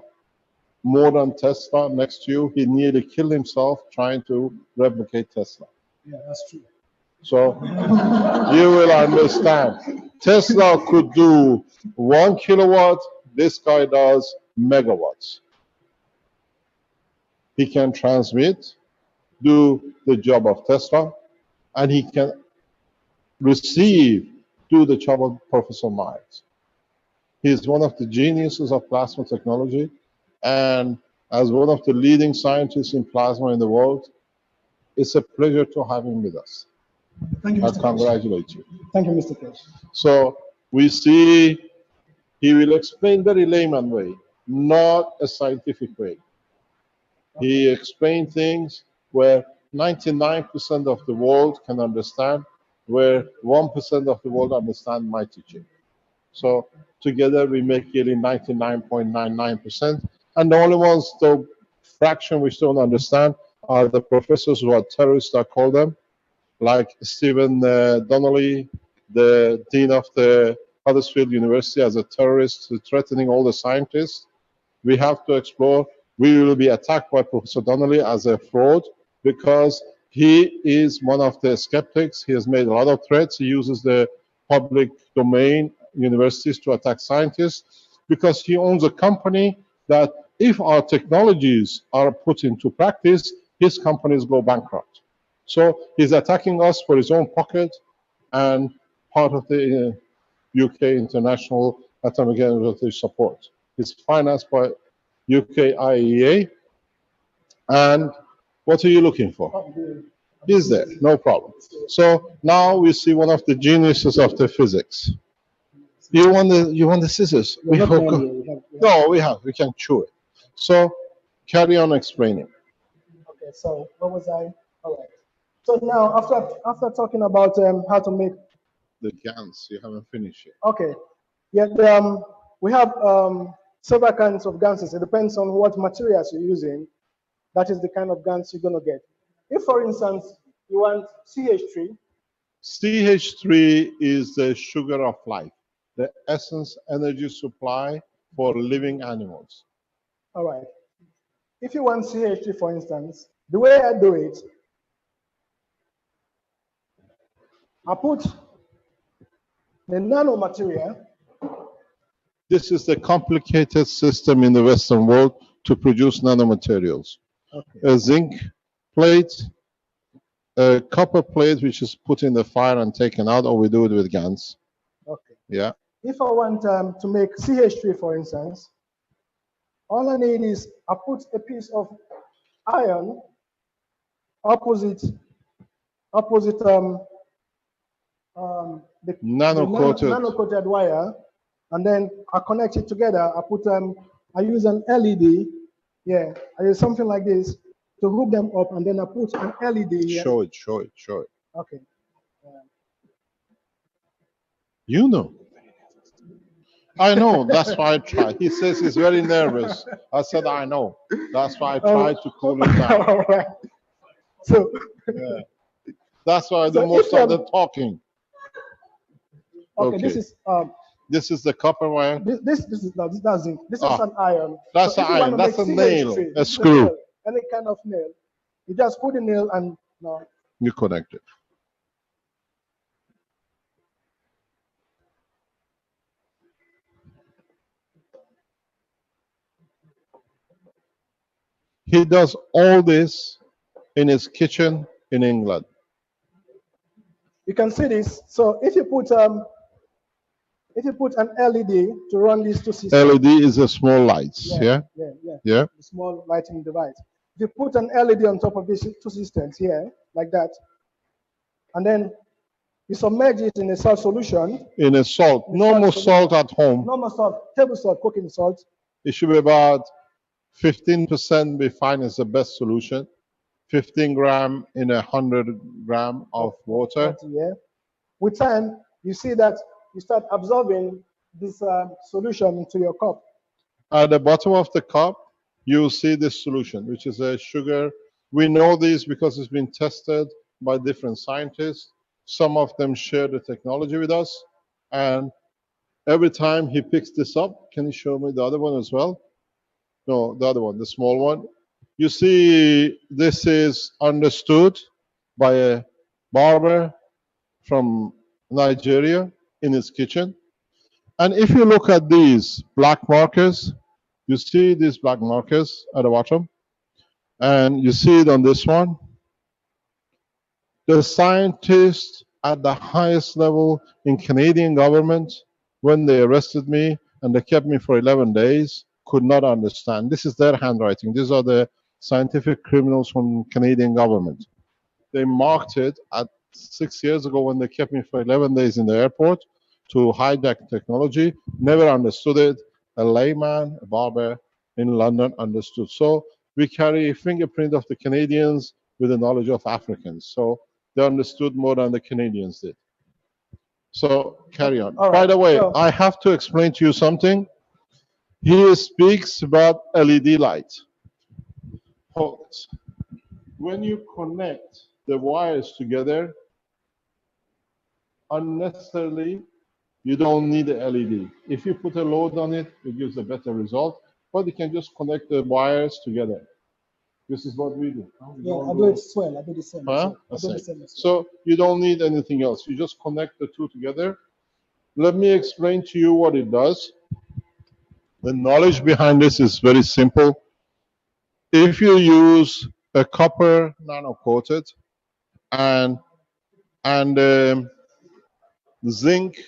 A: more than Tesla next to you. He nearly killed himself trying to replicate Tesla.
G: Yeah, that's true.
A: So you will understand. Tesla could do 1 kilowatt. This guy does megawatts. He can transmit, do the job of Tesla, and he can receive, do the job of Professor Myers. He's one of the geniuses of plasma technology. And as one of the leading scientists in plasma in the world, it's a pleasure to have him with us.
G: Thank you,
A: I
G: Mr. Keshe.
A: congratulate you.
G: Thank you, Mr. Keshe.
A: So we see he will explain very layman way, not a scientific way. He explained things where 99% of the world can understand, where 1% of the world understand my teaching. So together we make nearly 99.99%. And the only ones, the fraction which don't understand, are the professors who are terrorists, I call them, like Stephen Donnelly, the dean of the Huddersfield University, as a terrorist threatening all the scientists. We have to explore. We will be attacked by Professor Donnelly as a fraud because he is one of the skeptics. He has made a lot of threats. He uses the public domain universities to attack scientists because he owns a company that if our technologies are put into practice, his companies go bankrupt. So he's attacking us for his own pocket and part of the UK International Atomic Energy Support. It's financed by UK IAEA. And what are you looking for? Is there? No problem. So now we see one of the geniuses of the physics. You want the scissors? We
G: Not
A: hook.
G: done here. We have-
A: No, we have. We can chew it. So carry on explaining.
G: Okay, so what was I? All right. So now, after talking about how to make,
A: The GANs, you haven't finished yet.
G: okay, yeah, we have several kinds of ganses. It depends on what materials you're using. That is the kind of GANs you're gonna get. If, for instance, you want CH3,
A: CH3 is the sugar of life, the essence energy supply for living animals.
G: all right. If you want CH3, for instance, the way I do it, I put the nanomaterial.
A: This is the complicated system in the Western world to produce nanomaterials.
G: Okay.
A: A zinc plate, a copper plate, which is put in the fire and taken out, or we do it with GANs.
G: Okay.
A: Yeah.
G: If I want to make CH3, for instance, all I need is I put a piece of iron opposite the
A: Nano-coated.
G: nano-coated wire, and then I connect it together. I use an LED. Yeah, I use something like this to hook them up, and then I put an LED here.
A: Show it, show it, show it.
G: Okay.
A: You know. I know, that's why I tried. He says he's very nervous. I said, I know. That's why I tried to cool him down.
G: All right. So,
A: Yeah. That's why I do
G: So
A: most
G: if,
A: of the talking.
G: okay,
A: Okay.
G: this is
A: This is the copper wire.
G: this is that's zinc. This is
A: Ah,
G: an iron.
A: that's
G: So
A: an
G: if you want
A: iron.
G: to
A: That's
G: make
A: a nail,
G: CH3,
A: a
G: this is
A: screw.
G: nail, any kind of nail. You just put the nail and no.
A: You connect it. He does all this in his kitchen in England.
G: You can see this. So if you put an LED to run these two systems.
A: LED is the small lights, yeah?
G: The small lighting device. If you put an LED on top of these two systems here, like that, and then you submerge it in a salt solution.
A: In a salt. Normal salt at home.
G: Normal salt, table salt, cooking salt.
A: It should be about 15% be fine as the best solution. 15 gram in 100 gram of water.
G: Yeah. With time, you see that you start absorbing this solution into your cup.
A: At the bottom of the cup, you see this solution, which is a sugar. We know this because it's been tested by different scientists. Some of them share the technology with us. And every time he picks this up, can you show me the other one as well? No, the other one, the small one. You see, this is understood by a barber from Nigeria in his kitchen. And if you look at these black markers, you see these black markers at the bottom, and you see it on this one. The scientists at the highest level in Canadian government, when they arrested me and they kept me for 11 days, could not understand. This is their handwriting. These are the scientific criminals from Canadian government. They marked it at 6 years ago when they kept me for 11 days in the airport to hijack technology. Never understood it. A layman, a barber in London understood. So we carry a fingerprint of the Canadians with the knowledge of Africans. So they understood more than the Canadians did. So carry on.
G: All
A: By
G: right.
A: the way,
G: So,
A: I have to explain to you something. He speaks about LED light. Hold it. When you connect the wires together, unnecessarily, you don't need a LED. If you put a load on it, it gives a better result. But you can just connect the wires together. This is what we do. We
G: yeah,
A: don't
G: I do it
A: do,
G: as well. I do the same as
A: huh?
G: well. I do the same as well.
A: So you don't need anything else. You just connect the two together. Let me explain to you what it does. The knowledge behind this is very simple. If you use a copper nano coated and zinc,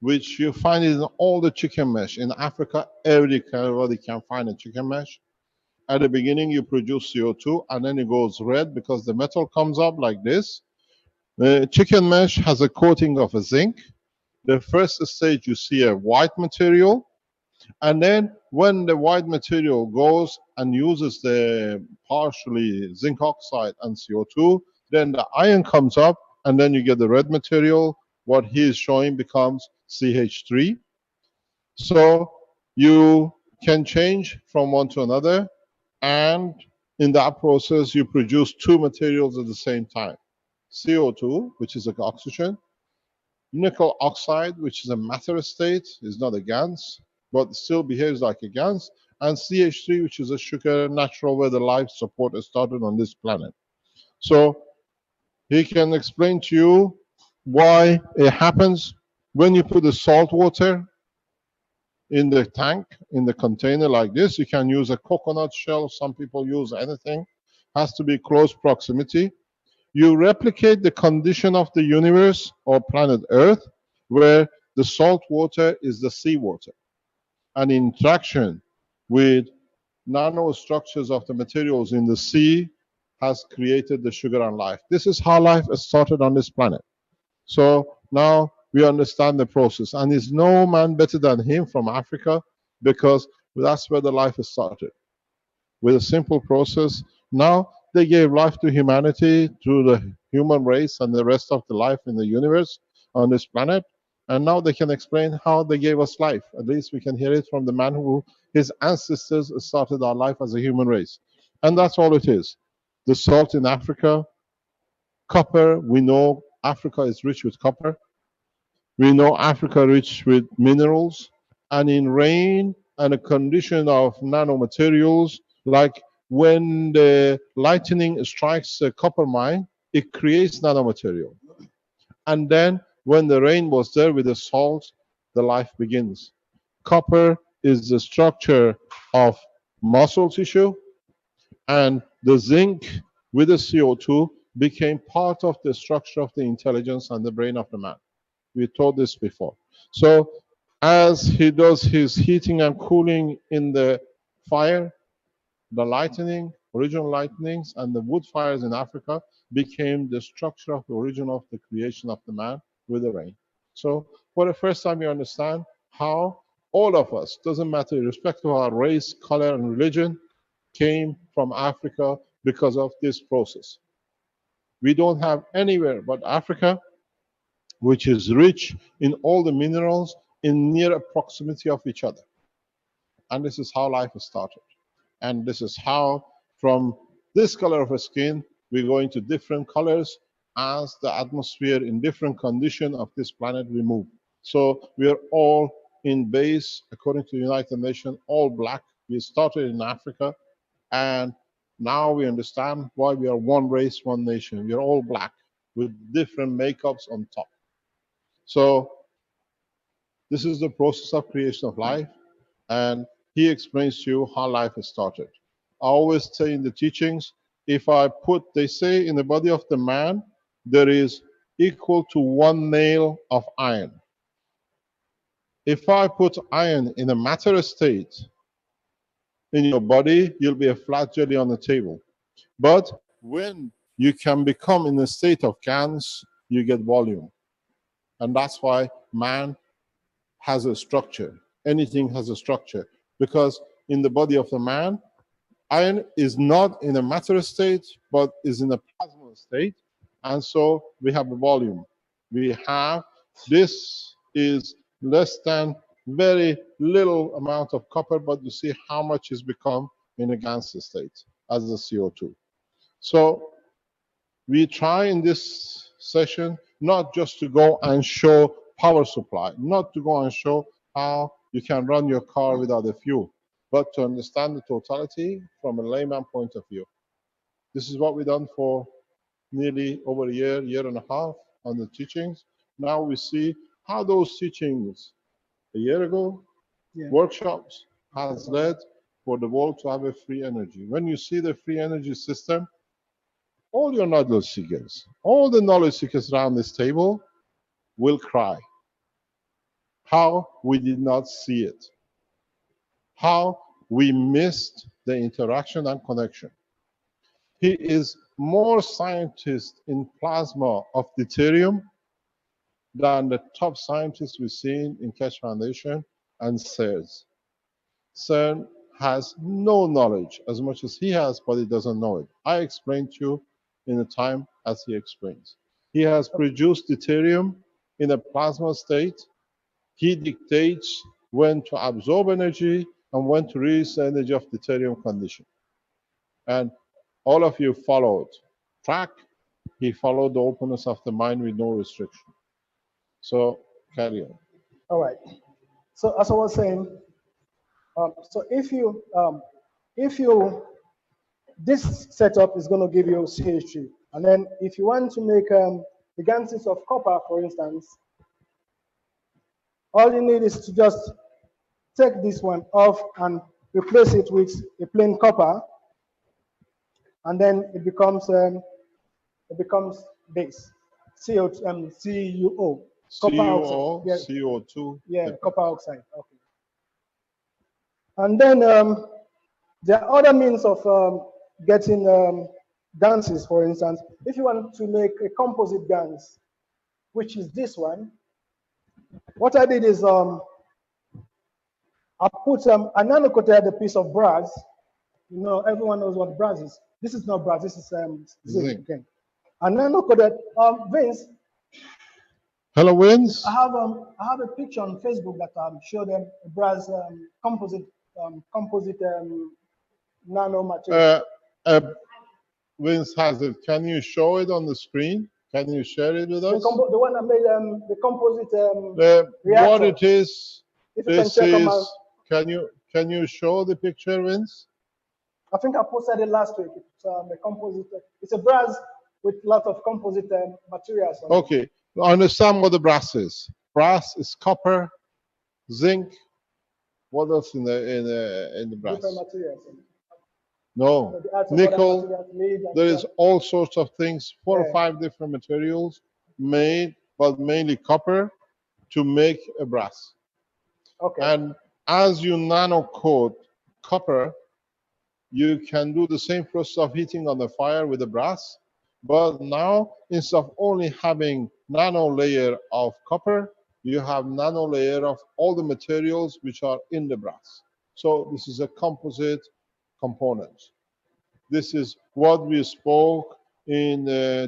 A: which you find in all the chicken mesh in Africa, everybody can find a chicken mesh. At the beginning, you produce CO2, and then it goes red because the metal comes up like this. The chicken mesh has a coating of a zinc. The first stage, you see a white material. And then when the white material goes and uses the partially zinc oxide and CO2, then the iron comes up, and then you get the red material. What he is showing becomes CH3. So you can change from one to another, and in that process, you produce two materials at the same time. CO2, which is like oxygen, nickel oxide, which is a matter state, is not a gas, but still behaves like a gas, and CH3, which is a sugar, natural, where the life support is started on this planet. So he can explain to you why it happens when you put the salt water in the tank, in the container like this. You can use a coconut shell. Some people use anything. Has to be close proximity. You replicate the condition of the universe or planet Earth, where the salt water is the seawater. And interaction with nanostructures of the materials in the sea has created the sugar and life. This is how life started on this planet. So now we understand the process, and there's no man better than him from Africa, because that's where the life started. With a simple process, now they gave life to humanity through the human race and the rest of the life in the universe on this planet. And now they can explain how they gave us life. At least we can hear it from the man who, his ancestors started our life as a human race. And that's all it is. The salt in Africa, copper, we know Africa is rich with copper. We know Africa rich with minerals, and in rain and a condition of nanomaterials, like when the lightning strikes a copper mine, it creates nanomaterial. And then when the rain was there with the salt, the life begins. Copper is the structure of muscle tissue, and the zinc with the CO2 became part of the structure of the intelligence and the brain of the man. We taught this before. So as he does his heating and cooling in the fire, the lightning, original lightnings, and the wood fires in Africa became the structure of the origin of the creation of the man with the rain. So for the first time, you understand how all of us, doesn't matter, irrespective of our race, color, and religion, came from Africa because of this process. We don't have anywhere but Africa, which is rich in all the minerals in near proximity of each other. And this is how life started. And this is how, from this color of a skin, we go into different colors as the atmosphere in different condition of this planet we move. So we are all in base, according to the United Nations, all black. We started in Africa, and now we understand why we are one race, one nation. We are all black with different makeups on top. So this is the process of creation of life, and he explains to you how life has started. I always say in the teachings, if I put, they say in the body of the man, there is equal to one nail of iron. If I put iron in a matter state in your body, you'll be a flat jelly on the table. But when you can become in a state of GANs, you get volume. And that's why man has a structure. Anything has a structure. Because in the body of the man, iron is not in a matter state, but is in a plasma state. And so we have a volume. We have, this is less than very little amount of copper, but you see how much is become in a GANs state as the CO2. So we try in this session not just to go and show power supply, not to go and show how you can run your car without a fuel, but to understand the totality from a layman point of view. This is what we've done for nearly over a year, year and a half on the teachings. Now we see how those teachings a year ago, workshops, has led for the world to have a free energy. When you see the free energy system, all your knowledge seekers, all the knowledge seekers around this table will cry. How we did not see it. How we missed the interaction and connection. He is more scientist in plasma of deuterium than the top scientists we've seen in Keshe Foundation and CERN. CERN has no knowledge as much as he has, but he doesn't know it. I explained to you in the time as he explains. He has produced deuterium in a plasma state. He dictates when to absorb energy and when to release the energy of deuterium condition. And all of you followed track. He followed the openness of the mind with no restriction. So carry on.
G: All right. So as I was saying, so if you, this setup is going to give you CH3. And then if you want to make the ganses of copper, for instance, all you need is to just take this one off and replace it with a plain copper, and then it becomes base, CuO, copper
A: CuO,
G: oxide. Yeah,
A: CO2.
G: yeah, copper oxide. Okay. And then there are other means of getting ganses. For instance, if you want to make a composite gans, which is this one, what I did is I put a nano-coated piece of brass. You know, everyone knows what brass is. This is not brass. This is zinc. Okay. A nano-coated Vince.
A: Hello, Wins.
G: I have a picture on Facebook that showed them a brass composite nano material.
A: Vince has it. Can you show it on the screen? Can you share it with us?
G: The one that made the composite
A: What
G: reactor.
A: it is,
G: If you can check on my,
A: can you show the picture, Vince?
G: I think I posted it last week. It's a composite. It's a brass with lots of composite materials. On
A: Okay, understand what the brass is. Brass is copper, zinc. What else in the brass?
G: different materials.
A: No,
G: The atoms, other
A: nickel.
G: materials, lead, and
A: There is
G: stuff.
A: all sorts of things, 4 or
G: Yeah.
A: 5 different materials made, but mainly copper, to make a brass.
G: Okay.
A: And as you nano coat copper, you can do the same process of heating on the fire with the brass, but now instead of only having nano layer of copper, you have nano layer of all the materials which are in the brass. So this is a composite component. This is what we spoke in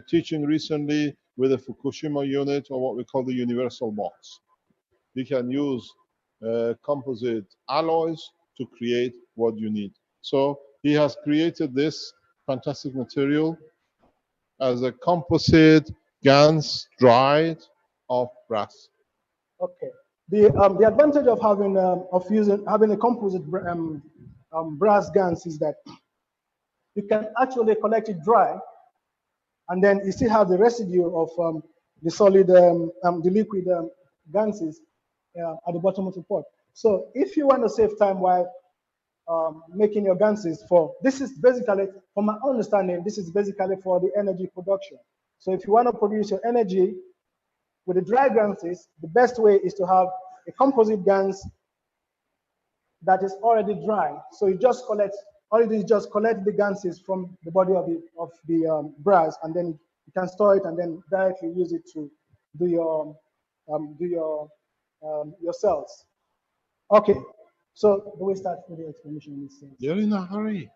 A: teaching recently with the Fukushima unit, or what we call the universal box. You can use composite alloys to create what you need. So he has created this fantastic material as a composite GANs dried of brass.
G: Okay. The advantage of having having a composite brass gans is that you can actually collect it dry, and then you still have the residue of the solid, the liquid ganses at the bottom of the pot. So if you want to save time while making your ganses this is basically, from my understanding, this is basically for the energy production. So if you want to produce your energy with the dry ganses, the best way is to have a composite GANs that is already dry. So you just collect, all you do is just collect the ganses from the body of the brass, and then you can store it and then directly use it to do your cells. Okay, so do we start with the explanation in this sense?
A: You're in a hurry.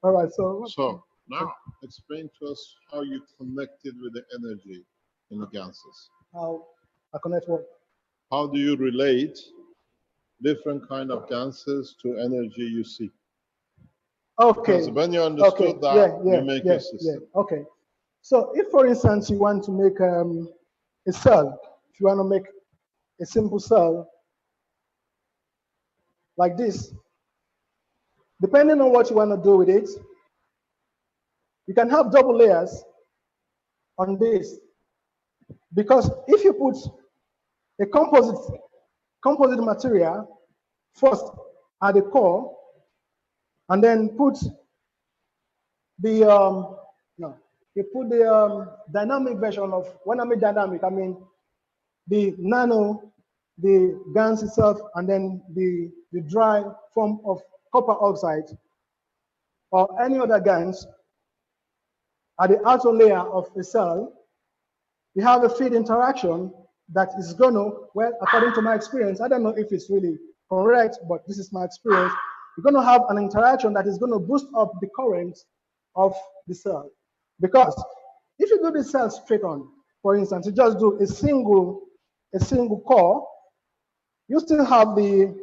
G: All right, so
A: So now explain to us how you connected with the energy in the gases.
G: how I connect what?
A: How do you relate different kind of gases to energy you see?
G: Okay.
A: Because when you understood that, you make your system.
G: Okay. So if, for instance, you want to make a cell, if you want to make a simple cell like this, depending on what you want to do with it, you can have double layers on this. Because if you put a composite material first at the core, and then put the you put the dynamic version of, when I mean dynamic, I mean the nano, the GANs itself, and then the dry form of copper oxide or any other GANs at the outer layer of a cell. You have a feed interaction that is going to, well, according to my experience, I don't know if it's really correct, but this is my experience. You're going to have an interaction that is going to boost up the current of the cell. Because if you do the cell straight on, for instance, you just do a single core, you still have the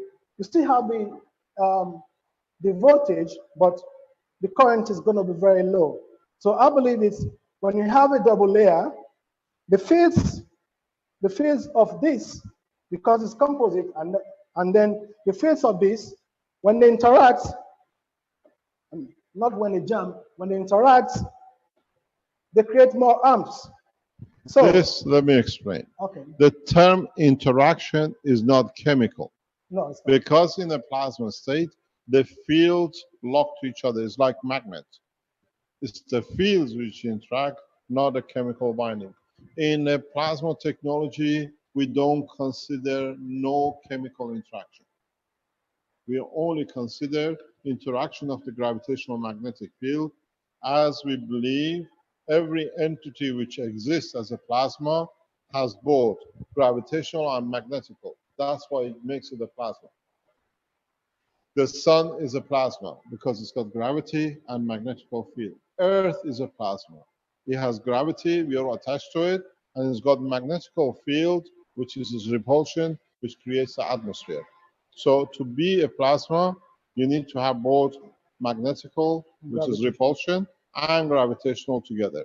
G: voltage, but the current is going to be very low. So I believe it's when you have a double layer, the fields of this, because it's composite, and then the fields of this, when they interact, not when they jam, when they interact, they create more amps. So
A: This, let me explain.
G: okay,
A: The term interaction is not chemical.
G: no, it's not.
A: Because in a plasma state, the fields lock to each other. It's like magnets. It's the fields which interact, not a chemical binding. In a plasma technology, we don't consider no chemical interaction. We only consider interaction of the gravitational magnetic field, as we believe every entity which exists as a plasma has both gravitational and magnetical. That's why it makes it a plasma. The sun is a plasma because it's got gravity and magnetical field. Earth is a plasma. It has gravity, we are attached to it, and it's got magnetical field, which is its repulsion, which creates the atmosphere. So to be a plasma, you need to have both magnetical, which is repulsion, and gravitational together.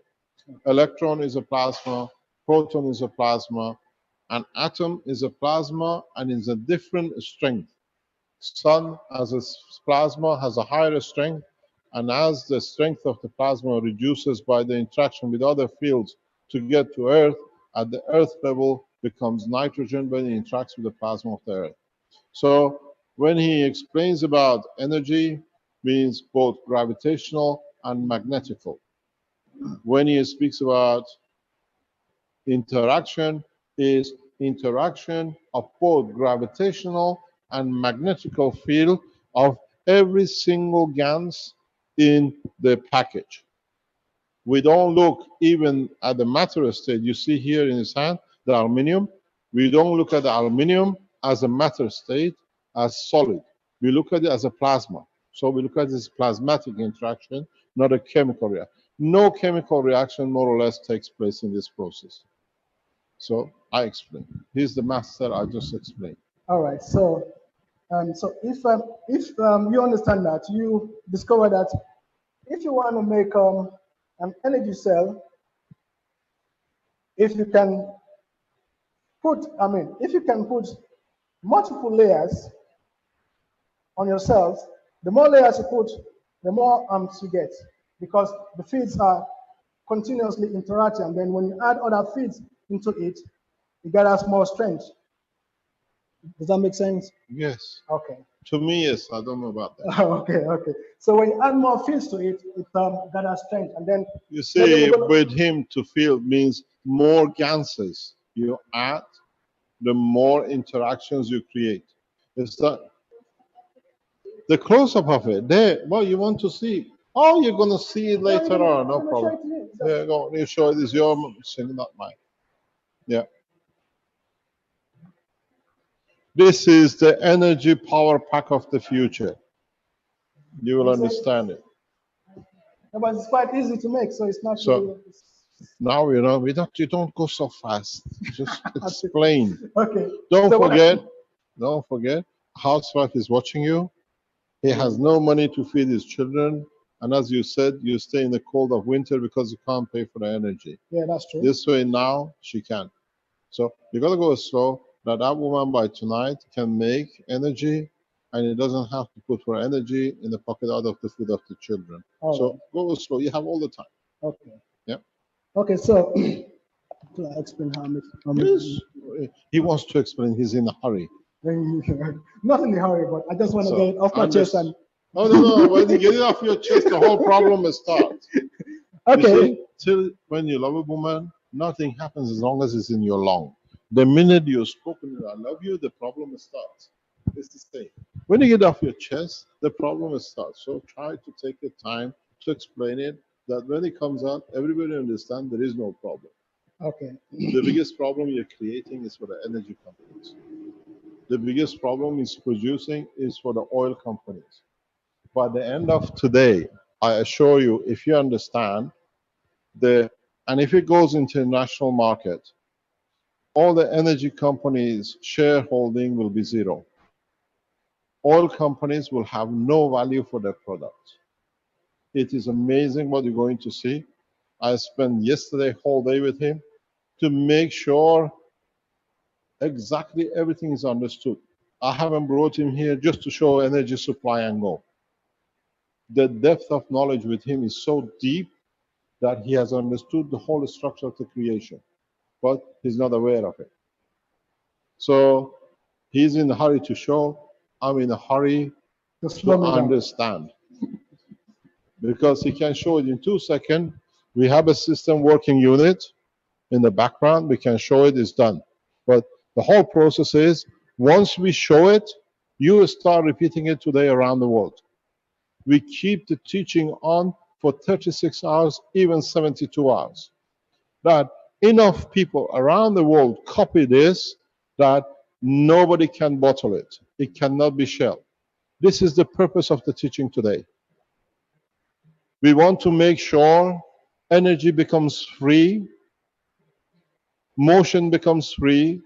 A: Electron is a plasma, proton is a plasma, an atom is a plasma, and is a different strength. Sun as a plasma has a higher strength, and as the strength of the plasma reduces by the interaction with other fields to get to Earth, at the Earth level becomes nitrogen when it interacts with the plasma of the Earth. So when he explains about energy, means both gravitational and magnetical. When he speaks about interaction, is interaction of both gravitational and magnetical field of every single GANs in the package. We don't look even at the matter state. You see here in his hand, the aluminum. We don't look at the aluminum as a matter state, as solid. We look at it as a plasma. So we look at this plasmatic interaction, not a chemical reaction. No chemical reaction, more or less, takes place in this process. So I explain. He's the master. I just explained.
G: All right. So if you understand that, you discover that if you want to make an energy cell, if you can put multiple layers on your cells, the more layers you put, the more amps you get, because the feeds are continuously interacting. And then when you add other feeds into it, it gathers more strength. Does that make sense?
A: Yes.
G: Okay.
A: To me, yes. I don't know about that.
G: Okay. So when you add more feeds to it, it gathers strength. And then
A: you see, with him to field means more ganses you add, the more interactions you create. It's the close-up of it. There, well, you want to see. Oh, you're going to see it later on. No problem. There you go. You show it is your machine, not mine. Yeah. This is the energy power pack of the future. You will understand it.
G: But it's quite easy to make, so it's not.
A: So
G: really,
A: now you don't go so fast. Just explain.
G: okay.
A: Don't
G: So
A: forget, housewife is watching you. He has no money to feed his children. And as you said, you stay in the cold of winter because you can't pay for the energy.
G: Yeah, that's true.
A: This way now she can. So you got to go slow that that woman by tonight can make energy and it doesn't have to put her energy in the pocket out of the food of the children.
G: All
A: So
G: right.
A: go slow. You have all the time.
G: Okay.
A: Yeah.
G: Okay, so to explain how much.
A: Yes. He wants to explain. He's in a hurry.
G: Not in a hurry, but I just want to
A: So,
G: get it off my chest and.
A: Oh no! When you get it off your chest, the whole problem will start.
G: Okay.
A: You see, till when you love a woman, nothing happens as long as it's in your lung. The minute you've spoken, I love you, the problem starts. It's the same. When you get off your chest, the problem starts. So try to take the time to explain it. That when it comes out, everybody understands there is no problem.
G: Okay.
A: The biggest problem you're creating is for the energy companies. The biggest problem is producing is for the oil companies. By the end of today, I assure you, if you understand and if it goes into the national market, all the energy companies' shareholding will be zero. Oil companies will have no value for their product. It is amazing what you're going to see. I spent yesterday whole day with him to make sure exactly everything is understood. I haven't brought him here just to show energy supply and go. The depth of knowledge with him is so deep that he has understood the whole structure of the creation, but he's not aware of it. So he's in a hurry to show, I'm in a hurry to understand. Because he can show it in 2 seconds. We have a system working unit in the background, we can show it is done. But the whole process is, once we show it, you start repeating it today around the world. We keep the teaching on for 36 hours, even 72 hours. That enough people around the world copy this, that nobody can bottle it. It cannot be shelved. This is the purpose of the teaching today. We want to make sure energy becomes free, motion becomes free,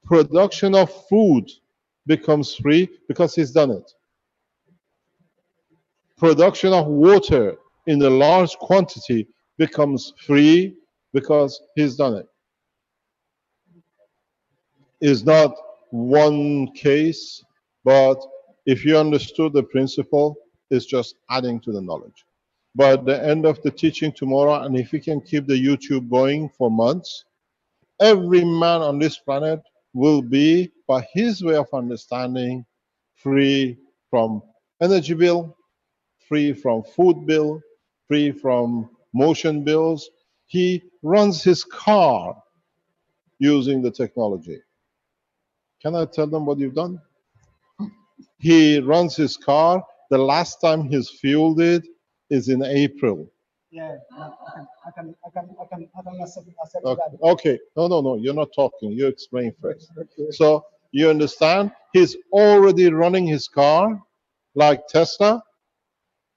A: production of food becomes free because he's done it. Production of water in a large quantity becomes free because he's done it. It's not one case, but if you understood the principle, it's just adding to the knowledge. But the end of the teaching tomorrow, and if we can keep the YouTube going for months, every man on this planet will be, by his way of understanding, free from energy bill, free from food bill, free from motion bills. He runs his car using the technology. Can I tell them what you've done? He runs his car. The last time he's fueled it is in April.
G: Yeah, I can accept
A: Okay.
G: that.
A: Okay. No. You're not talking. You explain first. Okay. So you understand? He's already running his car like Tesla.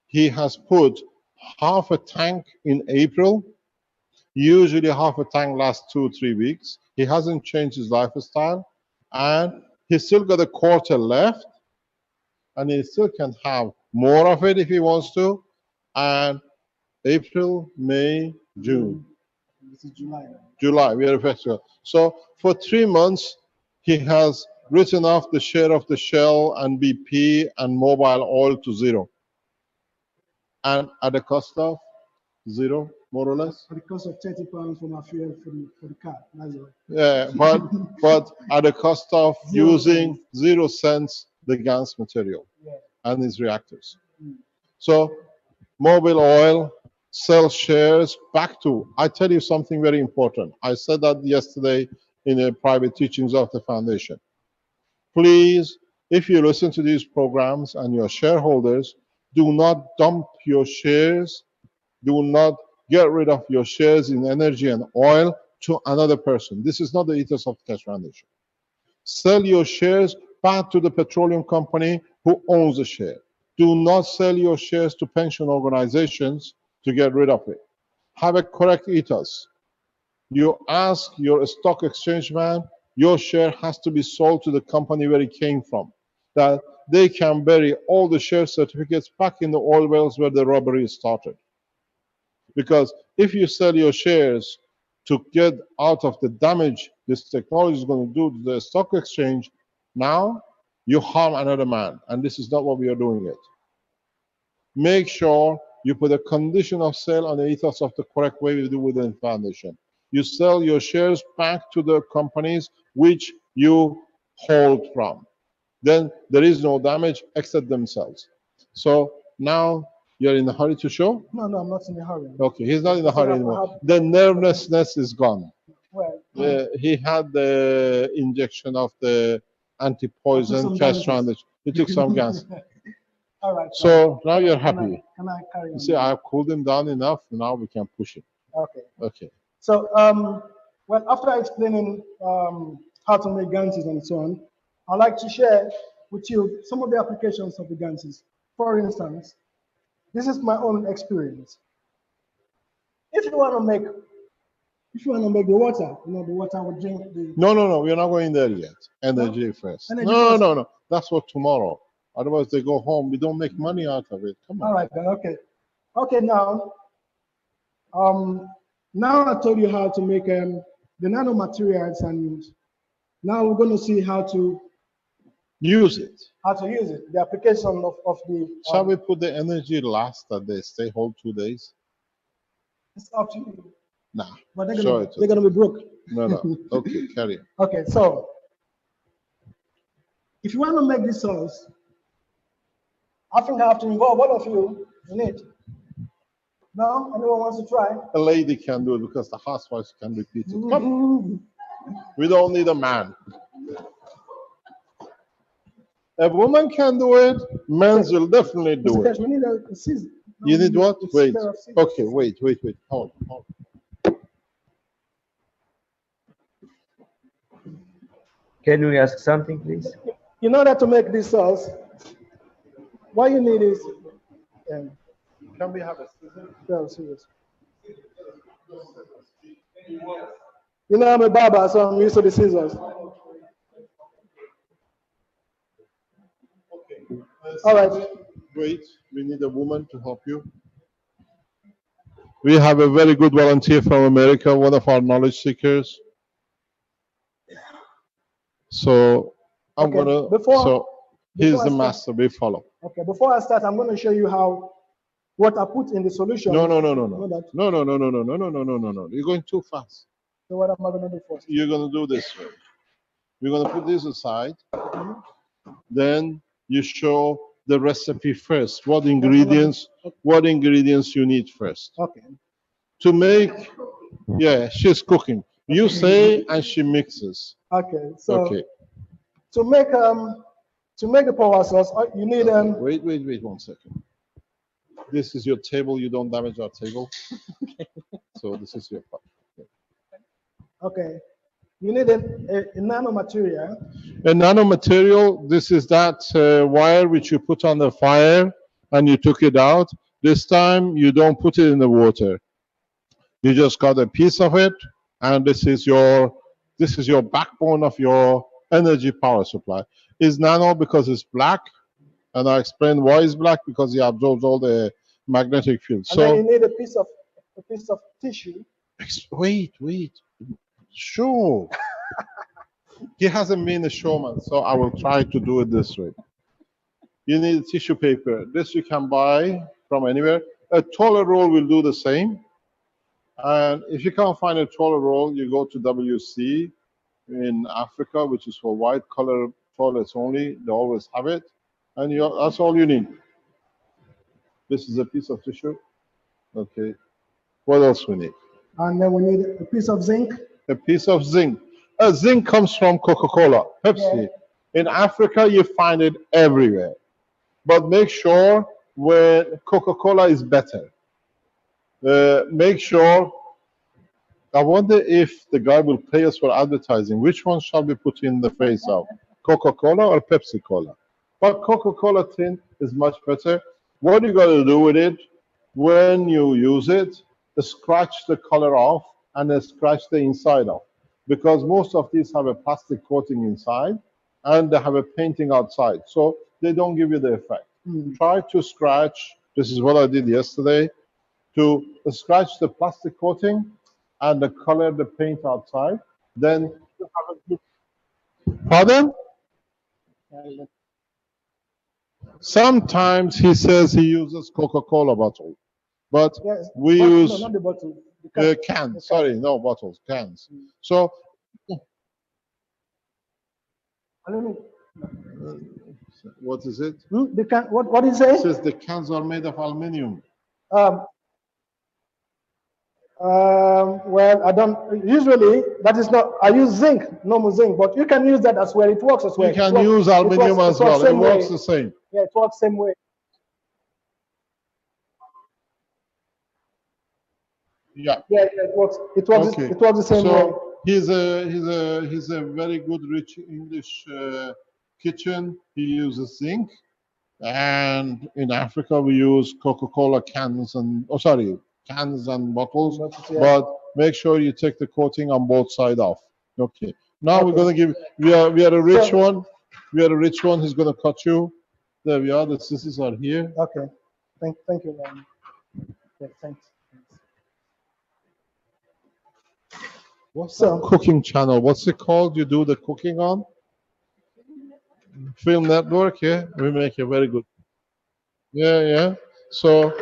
A: He has put half a tank in April. Usually half a tank lasts 2 or 3 weeks. He hasn't changed his lifestyle. And he's still got a quarter left. And he still can have more of it if he wants to. And April, May, June.
G: This is July.
A: July, we are a festival. So for 3 months, he has written off the share of the Shell and BP and mobile oil to zero. And at the cost of zero, more or less?
G: For the cost of £30 for my fuel for the car. That's all.
A: Yeah, but at the cost of using 0 cents the gas material and its reactors. So mobile oil, sell shares back to, I tell you something very important. I said that yesterday in the private teachings of the foundation. Please, if you listen to these programs and you're shareholders, do not dump your shares, do not get rid of your shares in energy and oil to another person. This is not the ethos of the Keshe Foundation. Sell your shares back to the petroleum company who owns the share. Do not sell your shares to pension organizations to get rid of it. Have a correct ethos. You ask your stock exchange man, your share has to be sold to the company where it came from, that they can bury all the share certificates back in the oil wells where the robbery started. Because if you sell your shares to get out of the damage this technology is going to do to the stock exchange, now you harm another man, and this is not what we are doing yet. Make sure you put a condition of sale on the ethos of the correct way we do within the foundation. You sell your shares back to the companies which you hold from. Then there is no damage except themselves. So now you're in a hurry to show?
G: No, no, I'm not in a hurry.
A: Okay, he's not in a
G: So
A: hurry
G: I
A: anymore.
G: have-
A: The nervousness is gone.
G: Well,
A: He had the injection of the anti-poison
G: some
A: Keshe
G: Gans's.
A: Foundation. He took some gas.
G: all right.
A: So now you're
G: can I-
A: happy.
G: Can I carry
A: You
G: on?
A: see, I've cooled him down enough. Now we can push it.
G: Okay.
A: Okay.
G: So, well, after explaining how to make Ganses and so on, I'd like to share with you some of the applications of the Ganses. For instance, this is my own experience. If you want to make the water, you know, the water would drink the.
A: No, no, no. We're not going there yet. Energy first.
G: Energy
A: No,
G: first.
A: no, no. That's for tomorrow. Otherwise, they go home. We don't make money out of it. Come on.
G: All right then. Okay. Okay. Now, now I told you how to make the nanomaterials, and now we're going to see how to
A: Use it.
G: use it. The application of the.
A: Shall we put the energy last that they stay whole 2 days?
G: It's up to you.
A: Nah.
G: But
A: Show it to
G: they're
A: them.
G: gonna be broke.
A: No, no. Okay, carry on.
G: Okay, so if you want to make this sauce, I think I have to involve all of you in it. No? Anyone wants to try?
A: A lady can do it because the housewives can repeat it. Come. We don't need a man. A woman can do it. Men will definitely do
G: Mr.
A: it.
G: Keshe, we need a scissors.
A: You need what?
G: A
A: Wait.
G: pair of scissors.
A: Okay, wait. Hold on.
E: Can we ask something, please?
G: In order to make this sauce, what you need is
A: Can we have a scissor?
G: pair of scissors. You know, I'm a barber, so I'm used to the scissors. All right.
A: Wait, we need a woman to help you. We have a very good volunteer from America, one of our knowledge seekers. So I'm
G: Okay,
A: gonna.
G: before
A: He's
G: I
A: the
G: start-
A: master. We follow.
G: Okay, before I start, I'm going to show you what I put in the solution.
A: No.
G: Know that.
A: No. You're going too fast.
G: So what am I going to do first?
A: You're gonna do this way. We're gonna put this aside. Then you show the recipe first. What ingredients you need first.
G: Okay.
A: To make, yeah, she's cooking. You say and she mixes.
G: Okay. So
A: Okay.
G: to make the power sauce, you need
A: Wait 1 second. This is your table. You don't damage our table. So this is your pot.
G: okay. You need a nanomaterial.
A: A nanomaterial. This is that wire which you put on the fire and you took it out. This time you don't put it in the water. You just got a piece of it, and this is your backbone of your energy power supply. It's nano because it's black, and I explained why it's black, because it absorbs all the magnetic field.
G: And then you
A: So
G: need a piece of tissue.
A: wait. Sure. He hasn't been a showman, so I will try to do it this way. You need tissue paper. This you can buy from anywhere. A toilet roll will do the same. And if you can't find a toilet roll, you go to WC in Africa, which is for white collar toilets only. They always have it. And that's all you need. This is a piece of tissue. Okay. What else we need?
G: And then we need a piece of zinc.
A: A piece of zinc. zinc comes from Coca-Cola, Pepsi. In Africa, you find it everywhere. But make sure when Coca-Cola is better. Make sure. I wonder if the guy will pay us for advertising. Which one shall we put in the face of? Coca-Cola or Pepsi-Cola? But Coca-Cola tin is much better. What you got to do with it when you use it, scratch the color off and then scratch the inside off. Because most of these have a plastic coating inside and they have a painting outside. So they don't give you the effect. Try to scratch. This is what I did yesterday. To scratch the plastic coating and the color the paint outside, then you have a good. Pardon? Sometimes he says he uses Coca-Cola bottle, but
G: Yes,
A: we
G: but,
A: use
G: no, not the bottle. The can.
A: cans. Sorry, no bottles, cans. So
G: I don't
A: uh, what is it?
G: The can. What did you say?
A: It says the cans are made of aluminium.
G: Um, well, I don't. Usually, that is not. I use zinc, normal zinc, but you can use that as well. It works as well.
A: You can use aluminium as well. It works the same.
G: Yeah, it works same way.
A: Yeah.
G: Yeah, it works. It works.
A: Okay.
G: It works the same way.
A: So he's a very good rich English kitchen. He uses zinc, and in Africa we use Coca-Cola cans and cans and bottles.
G: Yeah.
A: But make sure you take the coating on both sides off. Okay. Now we're
G: Okay.
A: gonna give. We are a rich one. We are a rich one. He's gonna cut you. There we are. The scissors are here.
G: Okay. Thank you. Yeah, thanks.
A: What's the cooking channel? What's it called? You do the cooking on? Film Network, yeah. We make a very good. Yeah, yeah. So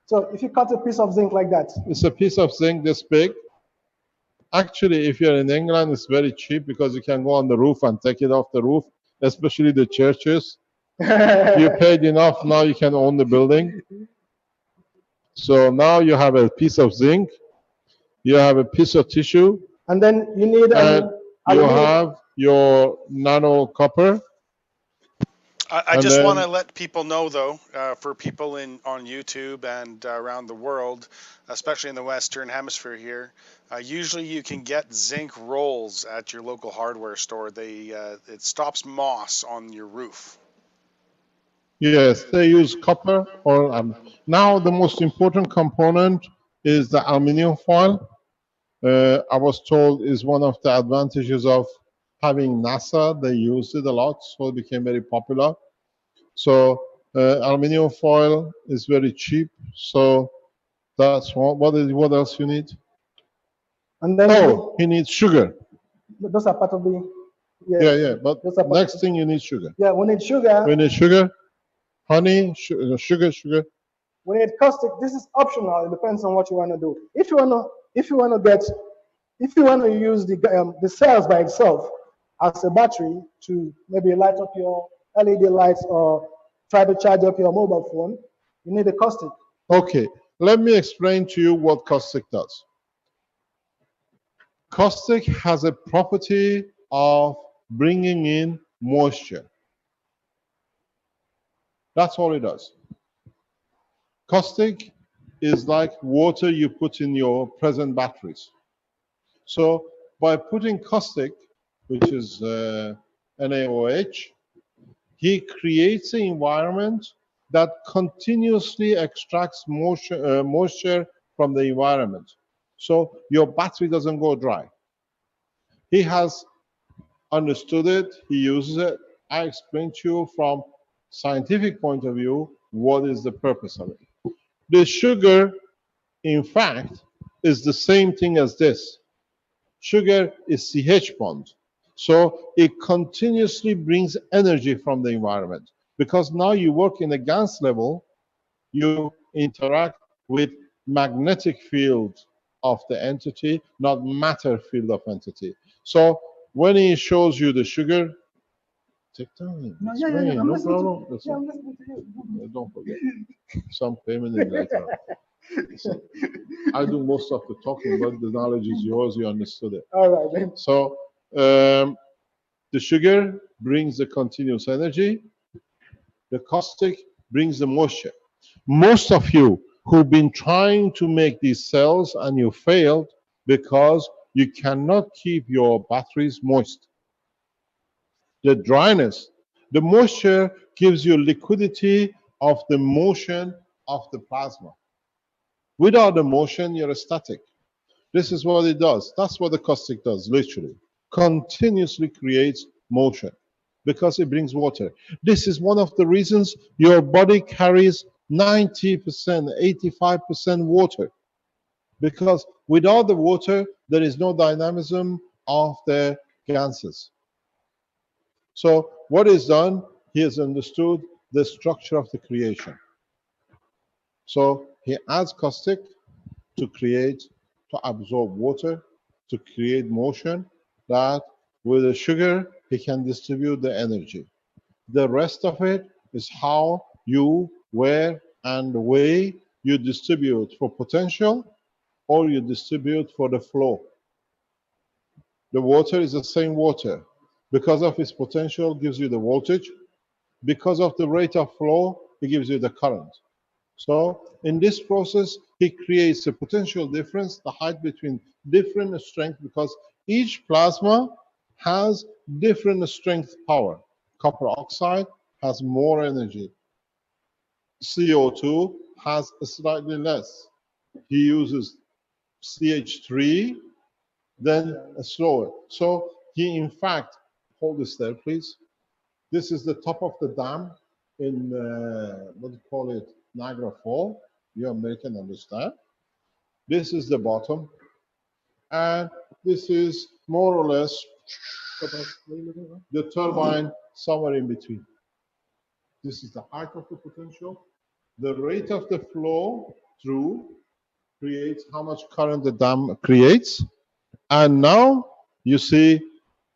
G: So if you cut a piece of zinc like that,
A: it's a piece of zinc this big. Actually, if you're in England, it's very cheap because you can go on the roof and take it off the roof, especially the churches. You paid enough, now you can own the building. So now you have a piece of zinc, you have a piece of tissue,
G: and then you need
A: and you have your nano copper.
C: I just want to let people know, though, for people on YouTube and around the world, especially in the Western Hemisphere here, usually you can get zinc rolls at your local hardware store. It stops moss on your roof.
A: Yes, they use copper or now the most important component is the aluminum foil. I was told is one of the advantages of having NASA. They used it a lot, so it became very popular. So aluminum foil is very cheap. So that's what else you need?
G: And then
A: he needs sugar.
G: Those are part of the.
A: Yeah. But next thing you need sugar.
G: Yeah, we need sugar.
A: We need sugar, honey, sugar.
G: We need caustic. This is optional. It depends on what you want to do. If you want to use the cells by itself as a battery to maybe light up your LED lights or try to charge up your mobile phone, you need a caustic.
A: Okay, let me explain to you what caustic does. Caustic has a property of bringing in moisture. That's all it does. Caustic is like water you put in your present batteries. So by putting caustic, which is NaOH, he creates an environment that continuously extracts moisture from the environment. So your battery doesn't go dry. He has understood it, he uses it. I explained to you from scientific point of view what is the purpose of it. The sugar, in fact, is the same thing as this. Sugar is CH bond. So it continuously brings energy from the environment. Because now you work in a gas level, you interact with magnetic field of the entity, not matter field of entity. So when he shows you the sugar, take time. No problem.
G: I'm listening to you.
A: Don't forget. Some payment in later. I do most of the talking, but the knowledge is yours. You understood it.
G: All right, then.
A: So The sugar brings the continuous energy. The caustic brings the moisture. Most of you who've been trying to make these cells and you failed because you cannot keep your batteries moist. The dryness, the moisture gives you liquidity of the motion of the plasma. Without the motion, you're static. This is what it does. That's what the caustic does, literally. Continuously creates motion because it brings water. This is one of the reasons your body carries 90%, 85% water. Because without the water, there is no dynamism of the gases. So what is done? He has understood the structure of the creation. So he adds caustic to create, to absorb water, to create motion, that with the sugar, he can distribute the energy. The rest of it is how you, where, and the way you distribute for potential or you distribute for the flow. The water is the same water. Because of its potential, gives you the voltage. Because of the rate of flow, it gives you the current. So in this process, he creates a potential difference, the height between different strength, because each plasma has different strength power. Copper oxide has more energy. CO2 has slightly less. He uses CH3, then slower. So he, in fact, hold this there, please. This is the top of the dam in, what do you call it, Niagara Falls. You American understand. This is the bottom. And this is more or less the turbine somewhere in between. This is the height of the potential. The rate of the flow through creates how much current the dam creates. And now you see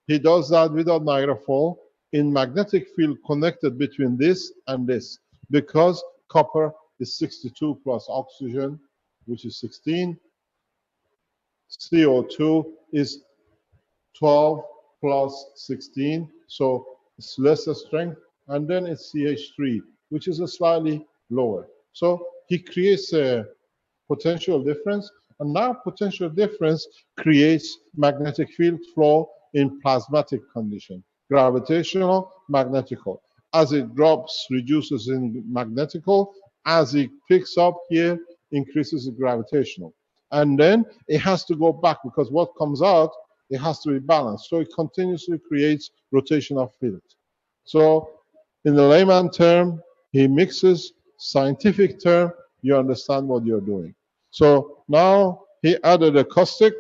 A: he does that without Niagara Falls in magnetic field connected between this and this, because copper is 62 plus oxygen, which is 16. CO2 is 12 plus 16, so it's lesser strength. And then it's CH3, which is a slightly lower. So he creates a potential difference, and that potential difference creates magnetic field flow in plasmatic condition, gravitational, magnetical. As it drops, reduces in magnetical. As it picks up here, increases in gravitational. And then it has to go back, because what comes out, it has to be balanced. So it continuously creates rotational field. So in the layman term, he mixes. Scientific term, you understand what you're doing. So now he added a caustic.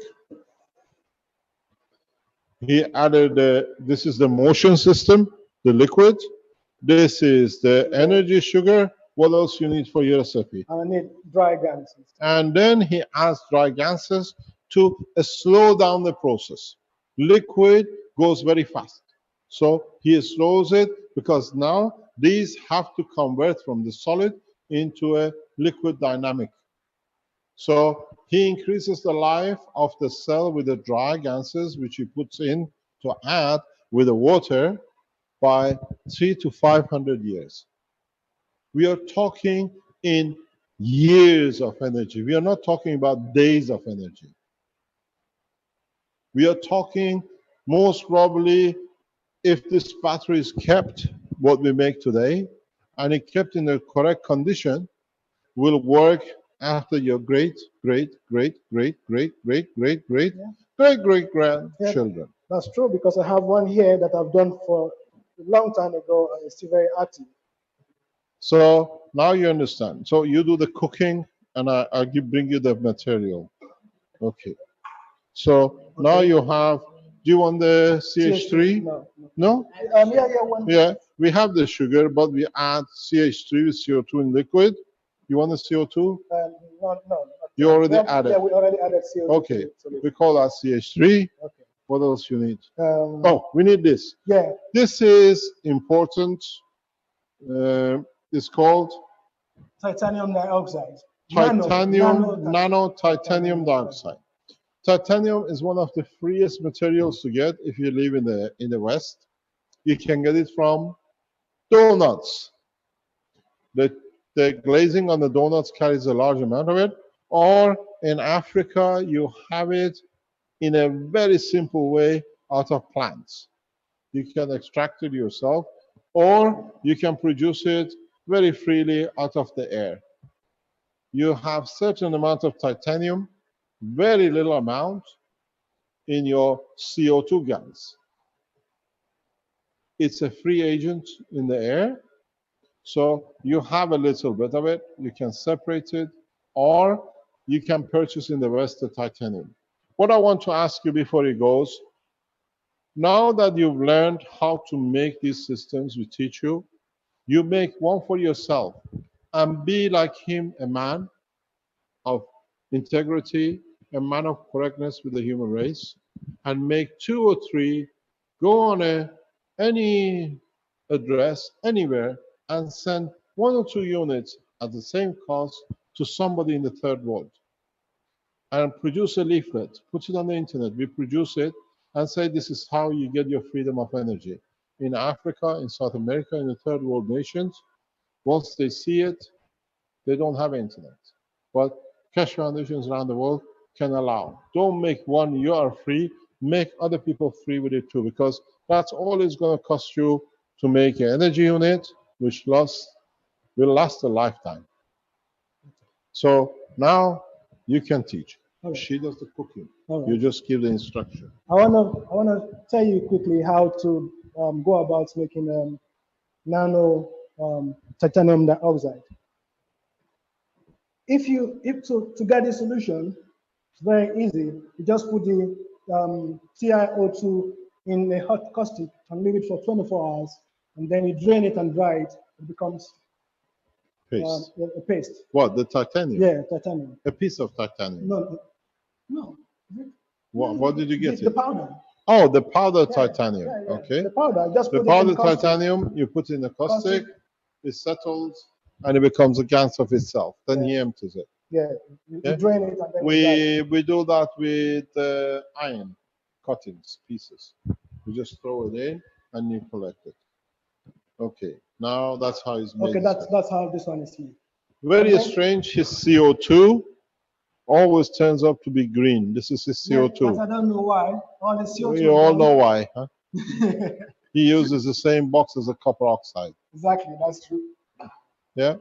A: He added this is the motion system, the liquid. This is the energy sugar. What else you need for your recipe?
G: I need dry gases.
A: And then he adds dry gases to slow down the process. Liquid goes very fast. So he slows it because now these have to convert from the solid into a liquid dynamic. So he increases the life of the cell with the dry gases, which he puts in to add with the water by 300 to 500 years. We are talking in years of energy. We are not talking about days of energy. We are talking most probably, if this battery is kept, what we make today, and it kept in the correct condition, will work after your great, great, great, great, great, great, great, great, great, great grandchildren.
G: That's true, because I have one here that I've done for a long time ago, and it's still very active.
A: So now you understand. So you do the cooking, and I'll bring you the material. Okay. So now you have. Do you want the CH3?
G: No.
A: No? Yeah, we have the sugar, but we add CH3 with CO2 in liquid. You want the CO2?
G: No.
A: You already added.
G: Yeah, we already added CO2.
A: Okay, we call that CH3.
G: Okay.
A: What else you need? Oh, we need this.
G: Yeah.
A: This is important. It's called
G: Titanium dioxide.
A: nano titanium dioxide. Titanium is one of the freest materials to get if you live in the West. You can get it from donuts. The glazing on the donuts carries a large amount of it. Or in Africa, you have it in a very simple way out of plants. You can extract it yourself, or you can produce it very freely out of the air. You have certain amount of titanium, very little amount in your CO2 gas. It's a free agent in the air, so you have a little bit of it. You can separate it, or you can purchase in the West the titanium. What I want to ask you before it goes, now that you've learned how to make these systems we teach you, you make one for yourself and be like him, a man of integrity, a man of correctness with the human race, and make 2 or 3, go on any address anywhere and send 1 or 2 units at the same cost to somebody in the third world, and produce a leaflet, put it on the internet, we produce it, and say this is how you get your freedom of energy. In Africa, in South America, in the third world nations, once they see it, they don't have internet. But Keshe Foundations around the world can allow. Don't make one you are free, make other people free with it too, because that's all it's going to cost you to make an energy unit, which will last a lifetime. So now you can teach.
G: Okay.
A: She does the cooking.
G: All right.
A: You just give the instruction.
G: I wanna tell you quickly how to go about making nano titanium dioxide. To get the solution, it's very easy. You just put the TiO2 in a hot caustic and leave it for 24 hours, and then you drain it and dry it. It becomes
A: Paste.
G: a paste.
A: What, the titanium?
G: Yeah, titanium.
A: A piece of titanium.
G: No.
A: What did you get?
G: The powder.
A: Oh, the powder
G: Yeah,
A: titanium.
G: yeah.
A: Okay.
G: The powder. Just
A: The
G: put it in
A: powder
G: caustic.
A: titanium, you put in the caustic,
G: Caustic.
A: it settles, and it becomes a gas of itself. Then
G: Yeah.
A: he empties it.
G: Yeah, you
A: Yeah.
G: drain it and then you dry it.
A: We do that with iron cuttings, pieces. You just throw it in and you collect it. Okay, now that's how it's made.
G: Okay, that's how this one is made.
A: Very
G: Okay.
A: strange, his CO2 always turns up to be green. This is his CO2.
G: Yeah, but I don't know why. All the CO2.
A: We all know why, huh? He uses the same box as a copper oxide.
G: Exactly, that's true.
A: Yeah?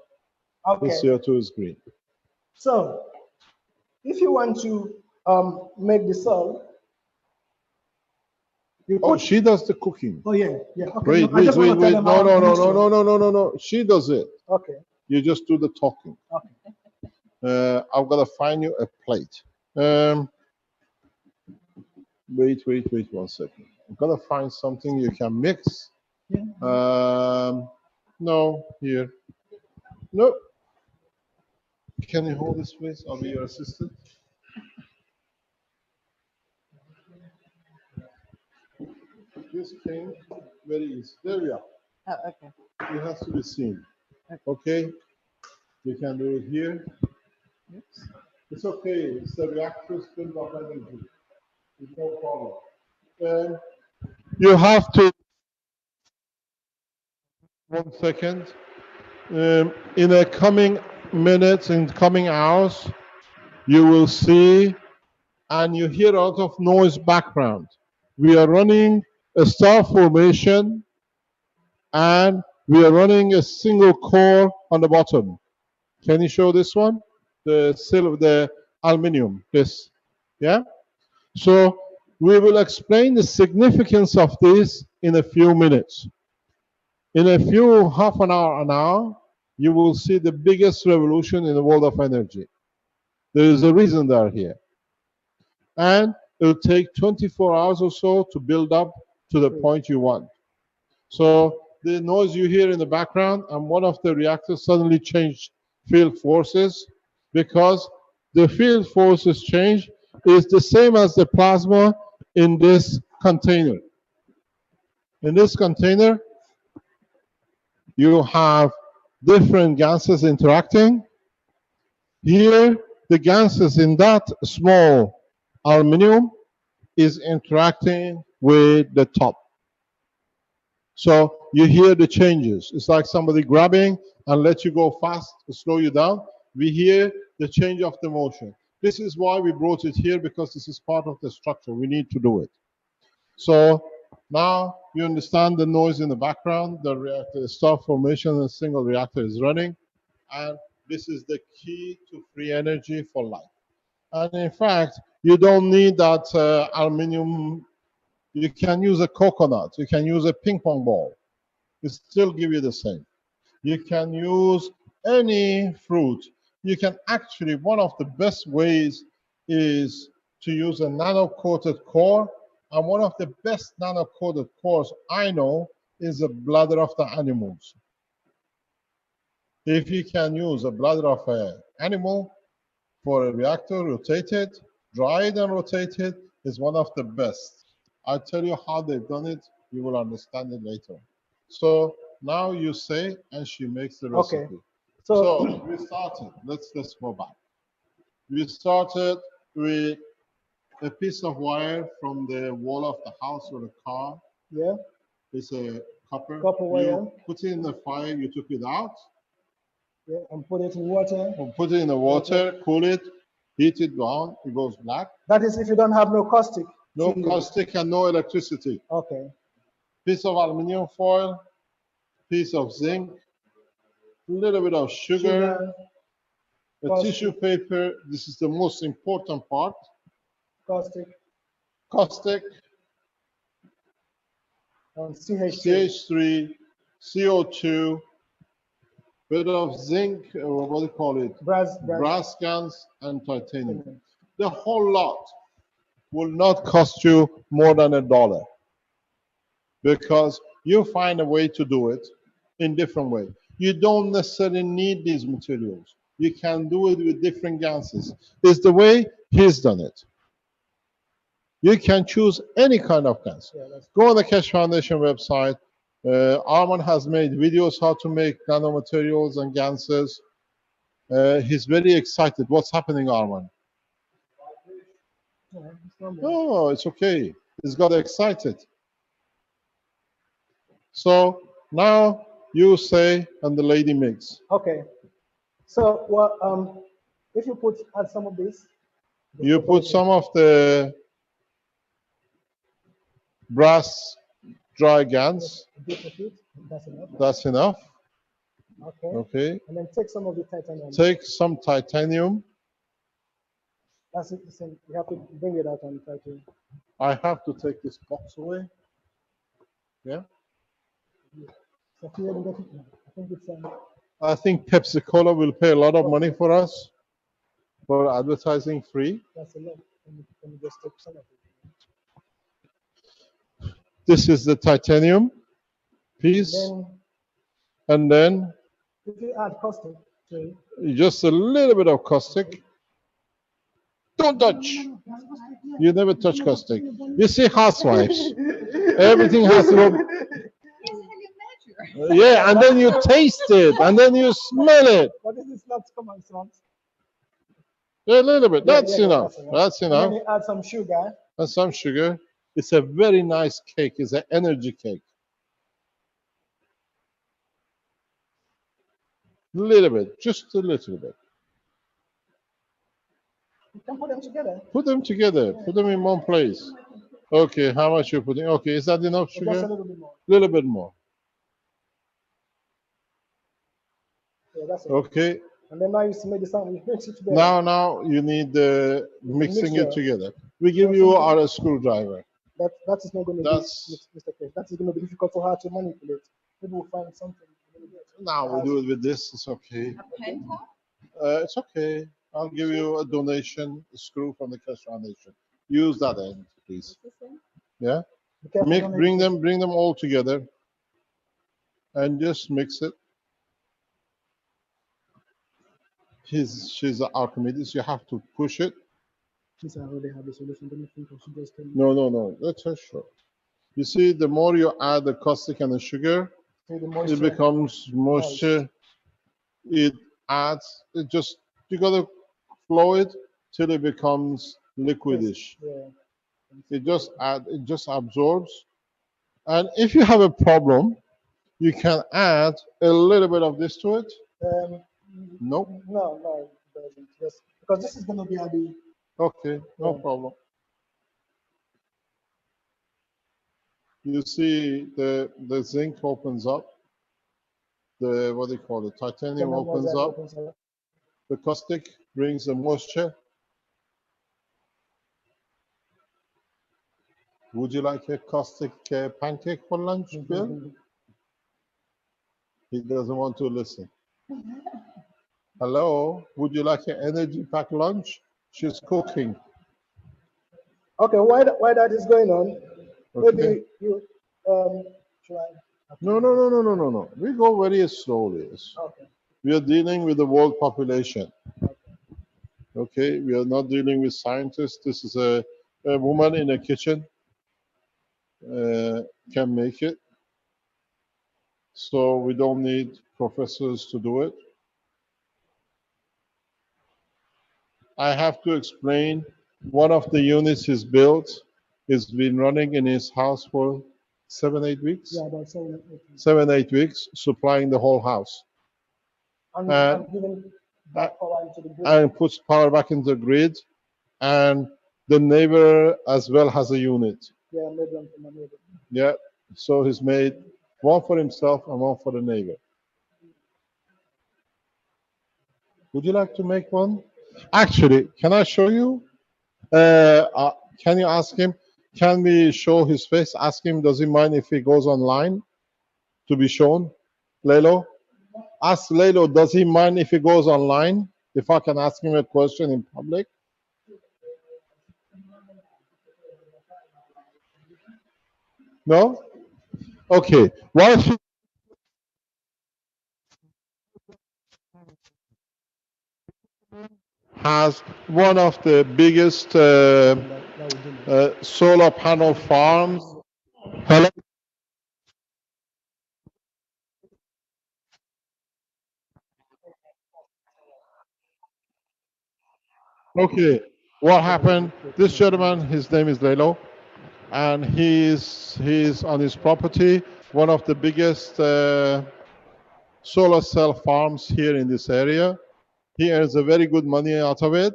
A: The
G: Okay,
A: CO2 is green.
G: so if you want to make the cell, you
A: Oh,
G: put.
A: she does the cooking.
G: Oh yeah. Okay.
A: Wait,
G: I just want to tell them how to mix it.
A: no. She does it.
G: Okay.
A: You just do the talking.
G: Okay.
A: I've got to find you a plate. Wait 1 second. I've got to find something you can mix.
G: Yeah.
A: No, here. No. Can you hold this, please? I'll be your assistant. This thing, very easy. There we are.
H: Oh, okay.
A: It has to be seen. Okay? You can do it here. It's okay. It's the reactor's filled of energy. It's no problem. You have to. 1 second. In the coming minutes, in coming hours, you will see and you hear a lot of noise background. We are running a star formation and we are running a single core on the bottom. Can you show this one? The silver, the aluminum, this. Yeah? So we will explain the significance of this in a few minutes. In a few half an hour, you will see the biggest revolution in the world of energy. There is a reason they are here. And it will take 24 hours or so to build up to the point you want. So the noise you hear in the background and one of the reactors suddenly changed field forces because the field forces change is the same as the plasma in this container. In this container, you have different gases interacting. Here, the gases in that small Aluminum is interacting with the top. So you hear the changes. It's like somebody grabbing and let you go fast to slow you down. We hear the change of the motion. This is why we brought it here, because this is part of the structure. We need to do it. So now you understand the noise in the background. The reactor star formation and single reactor is running. And this is the key to free energy for life. And in fact, you don't need that aluminum. You can use a coconut. You can use a ping pong ball. It still give you the same. You can use any fruit. You can actually, one of the best ways is to use a nano-coated core. And one of the best nano-coated cores I know is the bladder of the animals. If you can use a bladder of an animal for a reactor, rotate it, dry it and rotate it, is one of the best. I'll tell you how they've done it. You will understand it later. So now you say, and she makes the recipe.
G: Okay.
A: So we started. Let's go back. We started with a piece of wire from the wall of the house or the car.
G: Yeah.
A: It's a copper.
G: Copper wire.
A: You put it in the fire. You took it out.
G: Yeah. And put it in water.
A: Put it in the water. Cool it. Heat it down. It goes black.
G: That is if you don't have no caustic.
A: No caustic and no electricity.
G: Okay.
A: Piece of aluminum foil. Piece of zinc. A little bit of sugar. A
G: Caustic.
A: tissue paper. This is the most important part.
G: Caustic.
A: Caustic.
G: And CH3.
A: CH3, CO2, bit of zinc, or what do you call it? Brass cans and titanium. The whole lot will not cost you more than $1, because you find a way to do it in different way. You don't necessarily need these materials. You can do it with different gases. It's the way he's done it. You can choose any kind of gas. Yeah, go on the Keshe Foundation website. Arman has made videos how to make nanomaterials and gases. He's very excited. What's happening, Arman? Oh, it's okay. He's got excited. So now you say, and the lady makes.
G: Okay. So, well, if you add some of this.
A: You put some of the brass dry GANs. That's enough.
G: Okay.
A: Okay.
G: And then take some of the titanium.
A: Take some titanium.
G: That's it. You have to bring it out and try to.
A: I have to take this box away. Yeah. I think Pepsi Cola will pay a lot of money for us for advertising free.
G: That's a lot. Can you just take some of it?
A: This is the titanium piece. And then
G: if you add caustic,
A: just a little bit of caustic. Don't touch. You never touch caustic. You see housewives. Everything has to go. Yeah, and then you taste it, and then you smell it.
G: What is this not common sense?
A: Yeah, a little bit. That's enough. That's enough.
G: And then you add some sugar.
A: And some sugar. It's a very nice cake. It's an energy cake. A little bit, just a little bit.
G: You can put them together.
A: Put them together. Put them in one place. Okay, how much you're putting? Okay, is that enough sugar?
G: Just a little bit more.
A: Little bit more.
G: Yeah, that's it.
A: Okay.
G: And then now you made the sound. You mix it together.
A: Now you need the mixing it together. We give you our screwdriver.
G: That is not going to be, Mr. Keshe. That is going to be difficult for her to manipulate. Maybe we'll find something.
A: Now we do it with this. It's okay.
H: A pen top?
A: It's okay. I'll give you a donation, a screw from the Keshe Foundation. Use that end, please. Yeah. Bring them all together, and just mix it. She's an Archimedes. You have to push it.
G: Since I already have the solution, don't you think I should just tell you?
A: No. Let her show. You see, the more you add the caustic and the sugar, it becomes moisture. It adds. You gotta flow it till it becomes liquidish.
G: Yeah.
A: It just absorbs. And if you have a problem, you can add a little bit of this to it.
G: Um,
A: Nope.
G: no, it doesn't. Just because this is going to be at the.
A: Okay, no
G: Yeah.
A: problem. You see the zinc opens up. The, what do you call it? Titanium opens up. The caustic brings the moisture. Would you like a caustic pancake for lunch, Bill? He doesn't want to listen. Hello, would you like an energy pack lunch? She's cooking.
G: Okay, why that is going on?
A: Okay.
G: Maybe you try.
A: No. We go very slowly.
G: Okay.
A: We are dealing with the world population. Okay, we are not dealing with scientists. This is a woman in a kitchen can make it. So we don't need professors to do it. I have to explain one of the units he's built has been running in his house for 7-8 weeks.
G: Yeah, about 7-8.
A: 7-8 weeks, supplying the whole house.
G: And giving back power into the grid.
A: And puts power back into the grid. And the neighbor as well has a unit.
G: Yeah, maybe I'm from my neighbor.
A: Yeah, so he's made one for himself and one for the neighbor. Would you like to make one? Actually, can I show you? Can you ask him? Can we show his face? Ask him, does he mind if he goes online to be shown? Lelo? Ask Lelo, does he mind if he goes online? If I can ask him a question in public? No? Okay. Why should has one of the biggest solar panel farms. Hello? Okay, what happened? This gentleman, his name is Lelo, and he's on his property, one of the biggest solar cell farms here in this area. He earns a very good money out of it.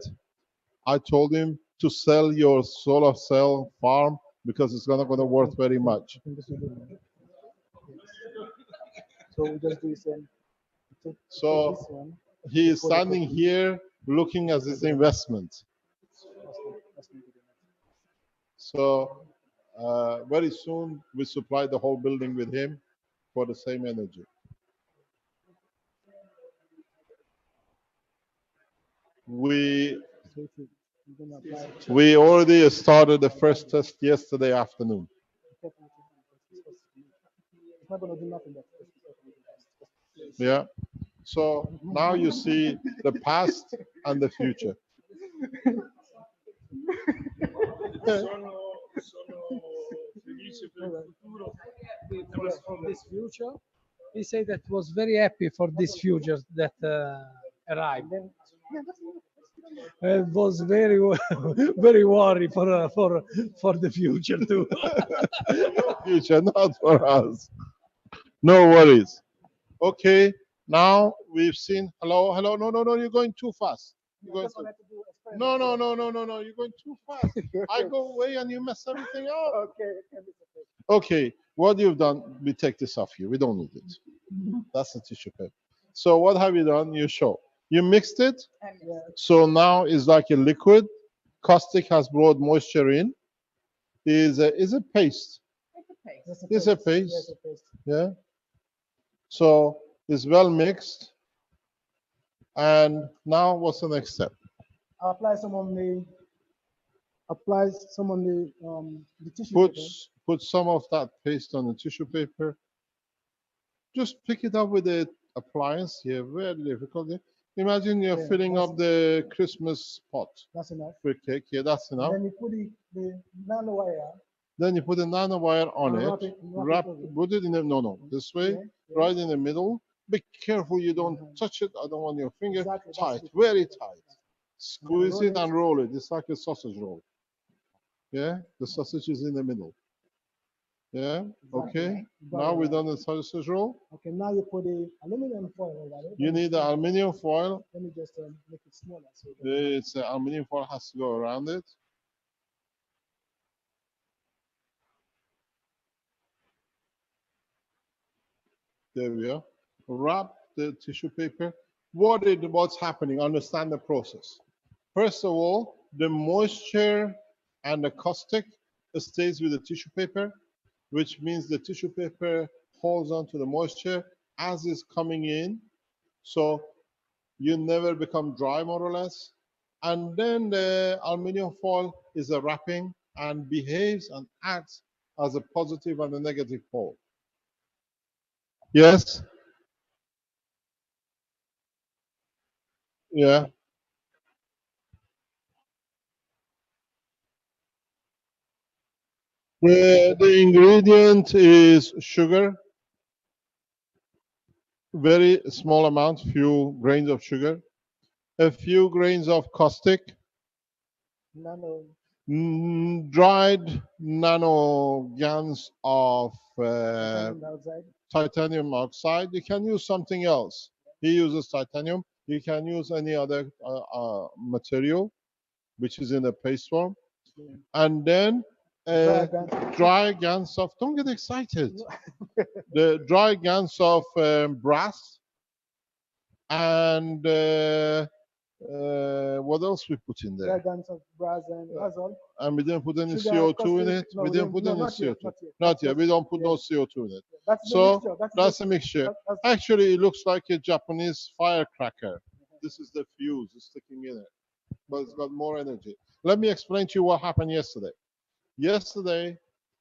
A: I told him to sell your solar cell farm because it's not going to worth very much.
G: So we just do this one.
A: So he is standing here looking at his investment. So very soon we supply the whole building with him for the same energy. We already started the first test yesterday afternoon. Yeah. So now you see the past and the future.
H: For this future, he said that was very happy for this future that arrived. It was very very worried for the future too.
A: Future, not for us. No worries. Okay, now we've seen. Hello. No, you're going too fast. You're going too, no, you're going too fast. I go away and you mess everything up. Okay, what you've done, we take this off you. We don't need it. That's a tissue paper. So what have you done? You show. You mixed it. So now it's like a liquid. Caustic has brought moisture in. Is a paste. It's a paste. Yeah. So it's well mixed. And now what's the next step?
G: Apply some on the tissue paper.
A: Put some of that paste on the tissue paper. Just pick it up with the appliance here. Very difficult. Imagine you're filling up the Christmas pot.
G: That's enough.
A: For cake. Yeah, that's enough.
G: And then you put the nano wire.
A: Then you put a nanowire on it. Put it in the this way, right in the middle. Be careful you don't touch it. I don't want your finger tight, very tight. Squeeze it and roll it. It's like a sausage roll. Yeah, the sausage is in the middle. Yeah, okay. Now we've done the sausage roll.
G: Okay, now you put the aluminum foil over it.
A: You need the aluminum foil.
G: Let me just make it smaller. So
A: It's aluminum foil has to go around it. There we are. Wrap the tissue paper. What's happening? Understand the process. First of all, the moisture and the caustic stays with the tissue paper, which means the tissue paper holds on to the moisture as it's coming in. So you never become dry, more or less. And then the aluminum foil is a wrapping and behaves and acts as a positive and a negative pole. Yes? Yeah. The ingredient is sugar, very small amount, few grains of sugar, a few grains of caustic,
G: nano.
A: dried nanograms of
G: Titanium dioxide.
A: titanium oxide. You can use something else. He uses titanium. You can use any other material, which is in a paste form.
G: Yeah.
A: And then dry gans of, don't get excited. The dry gans of brass. And what else we put in there?
G: Dry gans of brass and that's all.
A: And we didn't put any
G: Sugar,
A: CO2 in
G: caustic.
A: it.
G: No,
A: We didn't put any
G: not
A: CO2.
G: Yet.
A: Not yet. We don't put
G: yeah.
A: no CO2 in it.
G: That's the
A: So
G: mixture.
A: that's a mixture. Actually, it looks like a Japanese firecracker. This is the fuse sticking in it, but it's got more energy. Let me explain to you what happened yesterday. Yesterday,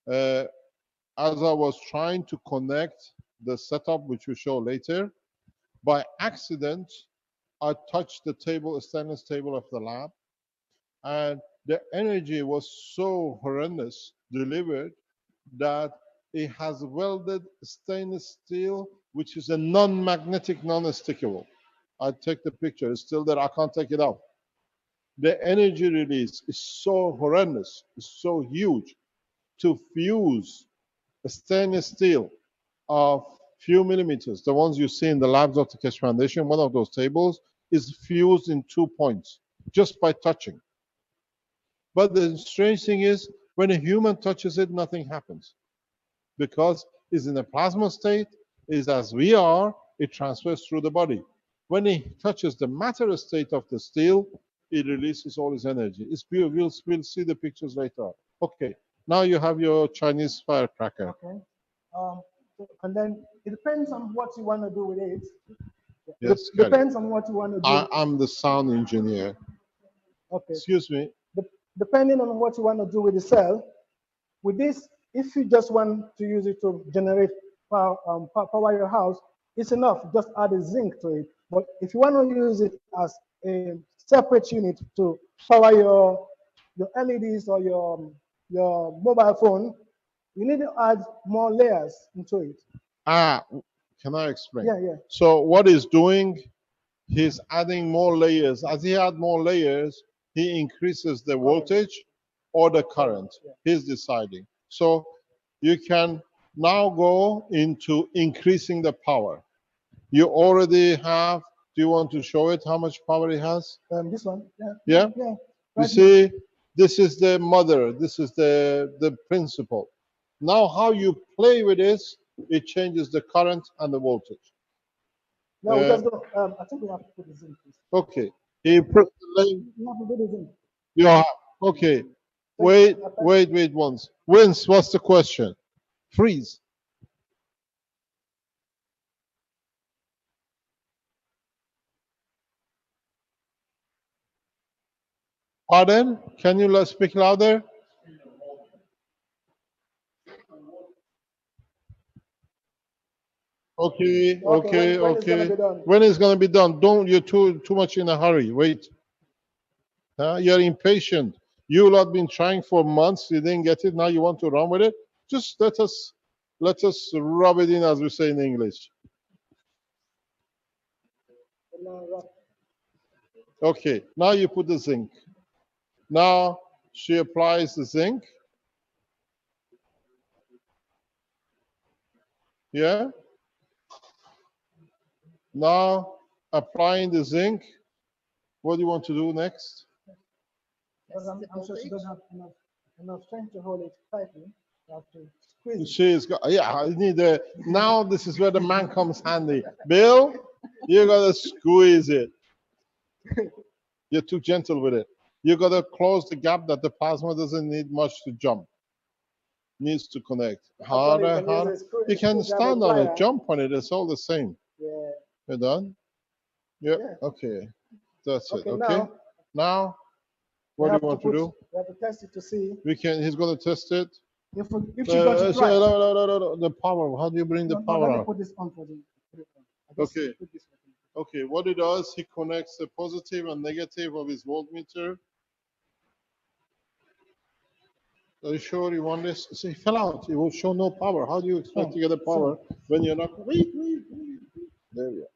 A: as I was trying to connect the setup, which we show later, by accident, I touched the table, stainless table of the lab, and the energy was so horrendous delivered that it has welded stainless steel, which is a non-magnetic, non-stickable. I take the picture, it's still there, I can't take it off. The energy release is so horrendous, it's so huge. To fuse a stainless steel of few millimeters, the ones you see in the labs of the Keshe Foundation, one of those tables is fused in 2 points, just by touching. But the strange thing is, when a human touches it, nothing happens. Because it's in a plasma state, is as we are, it transfers through the body. When it touches the matter state of the steel, it releases all its energy. It's beautiful. We'll see the pictures later on. Okay, now you have your Chinese firecracker.
G: Okay. And then it depends on what you want to do with it.
A: Yes,
G: it depends on what you want to do.
A: I'm the sound engineer.
G: Okay.
A: Excuse me.
G: Depending on what you want to do with the cell, with this, if you just want to use it to generate power, power your house, it's enough. Just add a zinc to it. But if you want to use it as a separate unit to power your LEDs or your mobile phone, you need to add more layers into it.
A: Can I explain?
G: Yeah.
A: So what he's doing, he's adding more layers. As he adds more layers, he increases the voltage or the current. He's deciding. So you can now go into increasing the power. You already have, do you want to show it how much power it has?
G: This one?
A: Yeah?
G: Yeah.
A: You see, this is the mother, this is the principle. Now how you play with this, it changes the current and the voltage.
G: No, we just go, I think we have to put the zinc.
A: Okay. He put the link.
G: You have to do the zinc.
A: Yeah. Okay. Wait once. Vince, what's the question? Freeze. Pardon? Can you speak louder? Okay. When is going to be done? Don't, you're too much in a hurry. Wait. You're impatient. You lot been trying for months. You didn't get it. Now you want to run with it. Just let us rub it in, as we say in English. Okay, now you put the zinc. Now she applies the zinc. Yeah. Now applying the zinc. What do you want to do next?
G: Because I'm sure she doesn't have enough strength to hold it tightly. You have to squeeze it.
A: She's got, yeah, I need a, now this is where the man comes handy. Bill, you gotta squeeze it. You're too gentle with it. You gotta close the gap that the plasma doesn't need much to jump. Needs to connect.
G: Actually,
A: Harder,
G: you can use
A: harder.
G: a screw-
A: You can
G: screwdriver
A: stand on it,
G: plier.
A: jump on it, it's all the same.
G: Yeah.
A: You're done? Yep,
G: Yeah.
A: okay. That's it,
G: Okay,
A: okay? Now,
G: we
A: what do
G: have
A: you want
G: to
A: to
G: put,
A: do?
G: we have to test it to see
A: he's gonna test it.
G: if she got it
A: So,
G: right.
A: no, the power, how do you bring the
G: No,
A: power
G: let me
A: out?
G: put this on for you. Put it on. I just
A: Okay.
G: put this on.
A: Okay, what it does, he connects the positive and negative of his voltmeter. Are you sure you want this? See, it fell out. It will show no power. How do you expect to get the power when you're not? Wait. There we are.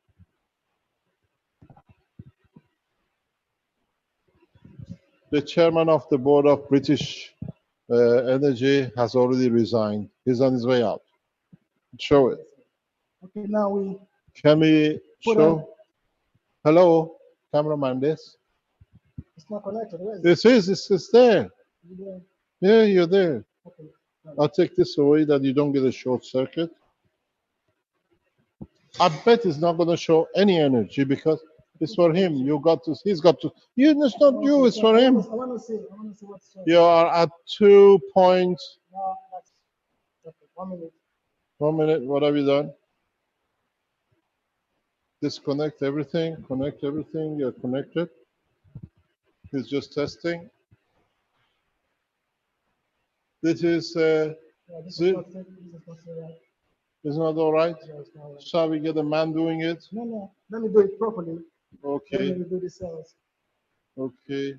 A: The chairman of the board of British Energy has already resigned. He's on his way out. Show it.
G: Okay, now we
A: Can we
G: put
A: show?
G: on.
A: Hello, cameraman. This.
G: It's not connected. Where is it?
A: This is. It's there.
G: You there?
A: Yeah, you're there.
G: Okay.
A: I'll take this away that you don't get a short circuit. I bet it's not going to show any energy because it's for him. You got to. He's got to. You. It's not you. It's for him.
G: I want to see. I want to see what's showing.
A: You are at 2 point.
G: No, that's okay. 1 minute.
A: 1 minute. What have you done? Disconnect everything. Connect everything. You're connected. He's just testing. This is.
G: Yeah, this is
A: Zip.
G: not safe. This is not safe, right?
A: It's not all right.
G: Yeah, it's not right.
A: Shall we get a man doing it?
G: No. Let me do it properly. Then
A: Okay.
G: we do the cells.
A: Okay.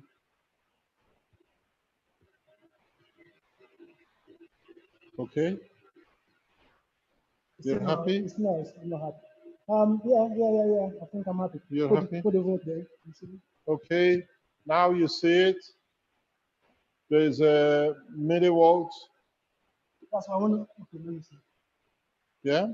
A: Okay. You're happy?
G: It's nice. I'm not happy. Yeah. I think I'm happy.
A: You're
G: put,
A: happy?
G: Put the vote there. You see?
A: Okay. Now you see it. There's a millivolt.
G: That's what I want to. Okay, let me see.
A: Yeah.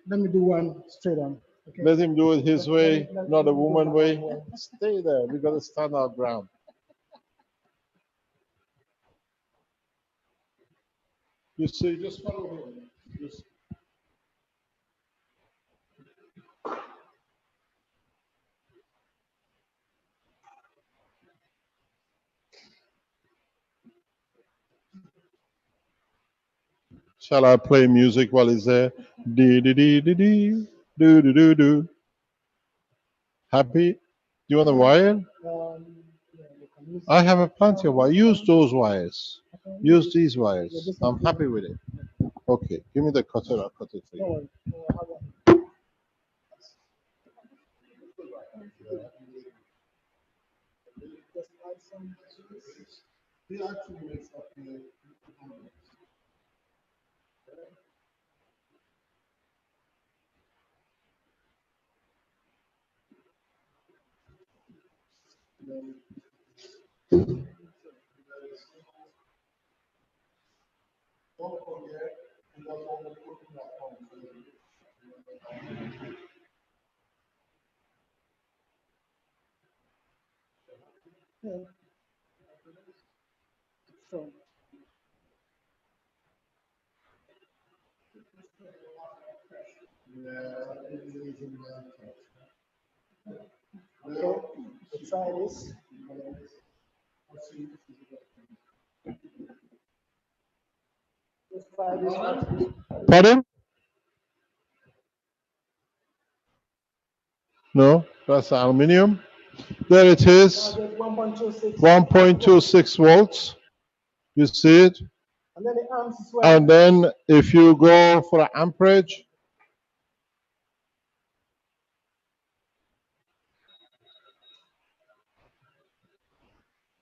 G: Let me do one straight on. Okay.
A: Let him do it his way,
G: let
A: not a
G: me do
A: woman
G: my
A: way.
G: own way.
A: Stay there. We got to stand our ground. You see, just follow him. Just. Shall I play music while he's there? Dee dee dee dee dee. Do do do do. Happy? Do you want a wire?
G: Yeah, you can use
A: I have a plenty of wires. Use those wires.
G: okay.
A: Use these
G: Yeah,
A: wires.
G: this
A: I'm
G: one.
A: happy with it. Okay, give me the cutter. I'll cut it for
G: Don't
A: you.
G: worry. Don't worry, I have one. Just add some cheese.
A: He actually makes up the. Don't forget, he does all the cooking at home.
G: Yeah. So, okay, let's try this. Let's try this one.
A: Pardon? No, that's aluminium. There it is.
G: 1.26.
A: 1.26 volts. You see it?
G: And then the arms as well.
A: And then if you go for amperage,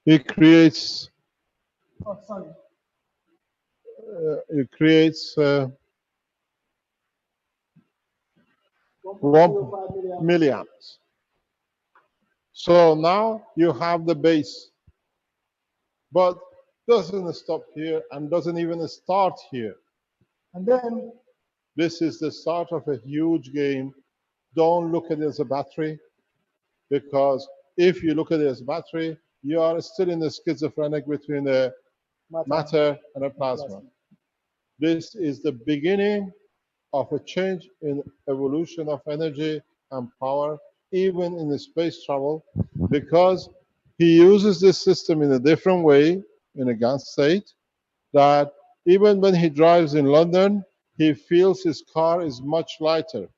A: it creates
G: Oh, sorry.
A: it creates
G: 1.05 milliamps.
A: milliamps. So now you have the base, but doesn't stop here and doesn't even start here.
G: And then,
A: This is the start of a huge game. Don't look at it as a battery, because if you look at it as a battery, you are still in the schizophrenic between the matter and a plasma. This is the beginning of a change in evolution of energy and power, even in the space travel, because he uses this system in a different way, in a gas state, that even when he drives in London, he feels his car is much lighter,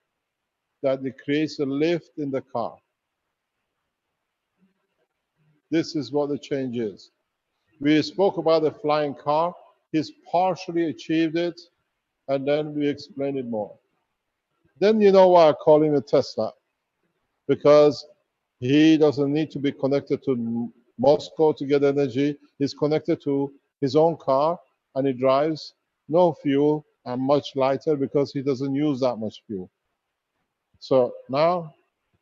A: that it creates a lift in the car. This is what the change is. We spoke about the flying car. He's partially achieved it, and then we explain it more. Then you know why I call him a Tesla, because he doesn't need to be connected to Moscow to get energy. He's connected to his own car, and he drives no fuel and much lighter because he doesn't use that much fuel. So now,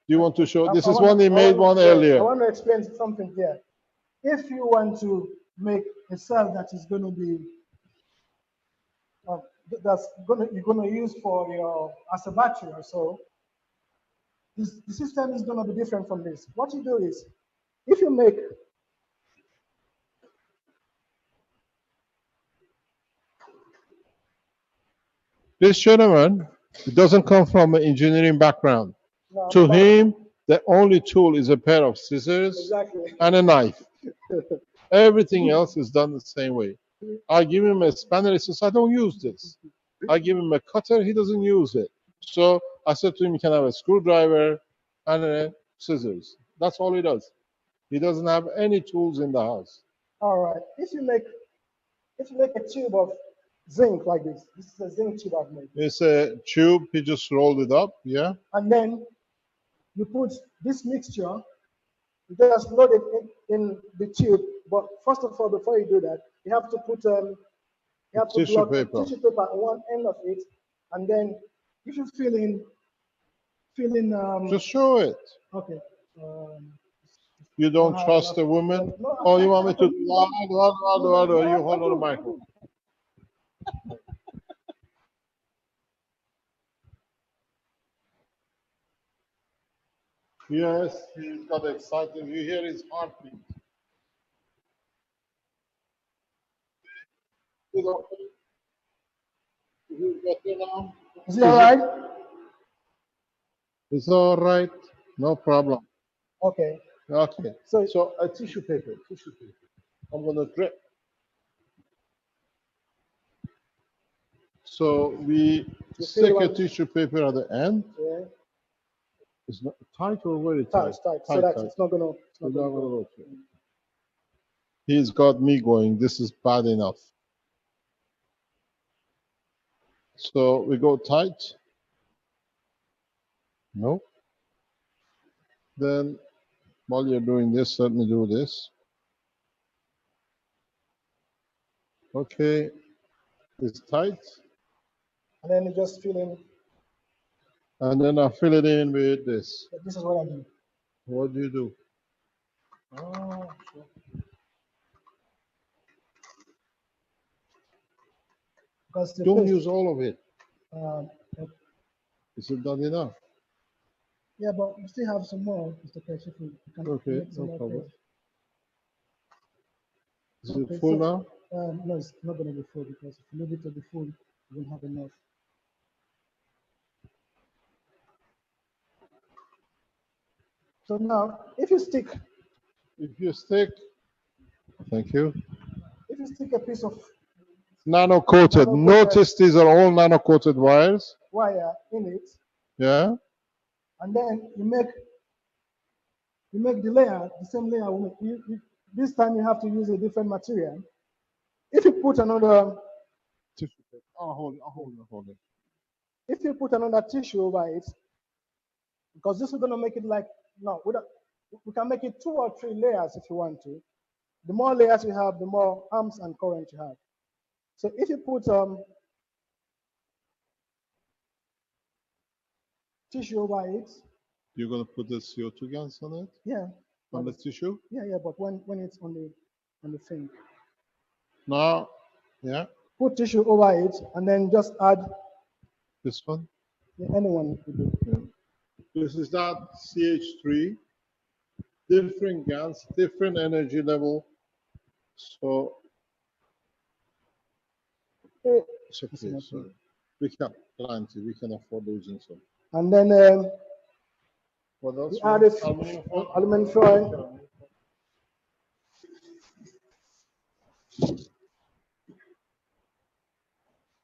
A: do you want to show? This is one he made one
G: I
A: earlier.
G: want to explain something here. If you want to make a cell that is going to be you're going to use for your as a battery or so, the system is going to be different from this. What you do is, if you make
A: This gentleman doesn't come from an engineering background. To him, the only tool is a pair of scissors
G: exactly,
A: and a knife. Everything else is done the same way. I give him a spanner, he says, I don't use this. I give him a cutter, he doesn't use it. So I said to him, you can have a screwdriver and a scissors. That's all he does. He doesn't have any tools in the house.
G: all right. If you make a tube of zinc like this is a zinc tube I've made,
A: It's a tube, he just rolled it up, yeah?
G: and then you put this mixture. You just load it in the tube. But first of all, before you do that, you have to put
A: Tissue
G: block
A: paper.
G: tissue paper on one end of it, and then if you fill in
A: Just show it.
G: okay.
A: You don't
G: have
A: trust
G: enough.
A: a woman?
G: No,
A: Oh, you want me to? You hold on the microphone. Yes, he got excited. You hear his heartbeat. Is it better now?
G: Is it all right?
A: It's all right. No problem.
G: Okay.
A: Okay.
G: So
A: So a tissue paper. I'm gonna drip. So we stick a tissue paper at the end.
G: yeah,
A: It's not tight or very tight?
G: tight, so that it's not gonna
A: go through. He's got me going. This is bad enough. So we go tight. No. Then while you're doing this, let me do this. Okay. It's tight.
G: And then you just fill in.
A: And then I fill it in with this.
G: This is what I do.
A: What do you do?
G: Oh, sure. Because
A: Don't use all of it.
G: Um,
A: Is it not enough?
G: yeah, but we still have some more, Mr. Keshe. You can
A: Okay,
G: make some
A: no
G: more
A: problem.
G: paste.
A: Is
G: Okay,
A: it full
G: so,
A: now?
G: No, it's not going to be full, because if you leave it to be full, you won't have enough. So now, if you stick,
A: Thank you.
G: if you stick a piece of
A: Nano coated.
G: Nano-coated.
A: Notice these are all nano coated wires.
G: wire in it,
A: Yeah.
G: and then you make the layer, the same layer. This time you have to use a different material. If you put another,
A: Hold it.
G: if you put another tissue over it, because this is going to make it like, no, we can make it 2 or 3 layers if you want to. The more layers you have, the more amps and current you have. So if you put tissue over it.
A: You're going to put the CO2 gas on it,
G: Yeah,
A: on the tissue.
G: yeah, but when it's on the thing,
A: Now, yeah,
G: put tissue over it, and then just add
A: this one.
G: anyone you do.
A: Yeah. This is that CH3, different gas, different energy level. So it's okay. Sorry, we can plenty. We can afford losing some.
G: And then
A: What else?
G: we add aluminum foil.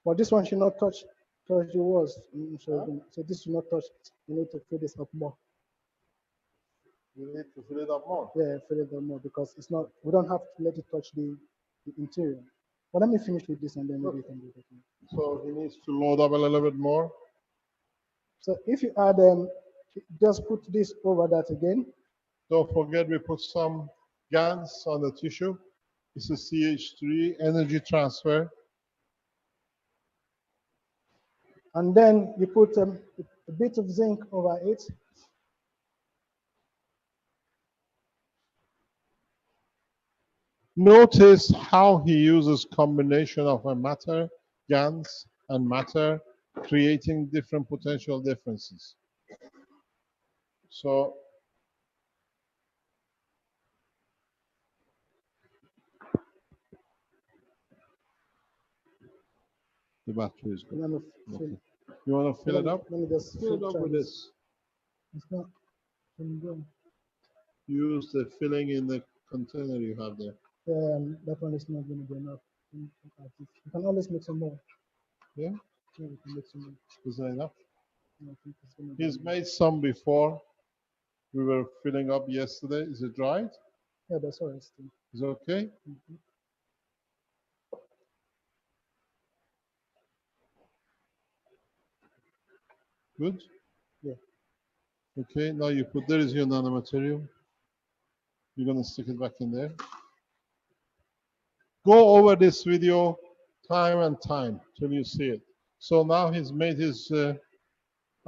G: But this one should not touch the walls. So this should not touch. You need to fill this up more.
A: You need to fill it up more.
G: Yeah, fill it up more because it's not. We don't have to let it touch the interior. But let me finish with this and then maybe you can do it.
A: So he needs to load up a little bit more.
G: So if you add just put this over that again.
A: Don't forget we put some GaNs on the tissue. This is CH3 energy transfer.
G: And then you put a bit of zinc over it.
A: Notice how he uses combination of a matter, GaNs, and matter, creating different potential differences. So the battery is good. Okay. You want to fill it up?
G: Let me just
A: fill it up with this.
G: It's not.
A: Use the filling in the container you have there.
G: That one is not going to be enough. You can always make some more.
A: Yeah?
G: Yeah, we can make some more.
A: Is that enough?
G: Yeah, I think it's gonna be
A: He's
G: enough.
A: made some before. We were filling up yesterday. Is it dried?
G: Yeah, that's all right. Still.
A: Is it okay? Good?
G: Yeah.
A: Okay, now you put, there is your nanomaterial. You're going to stick it back in there. Go over this video time and time till you see it. So now he's made his
G: I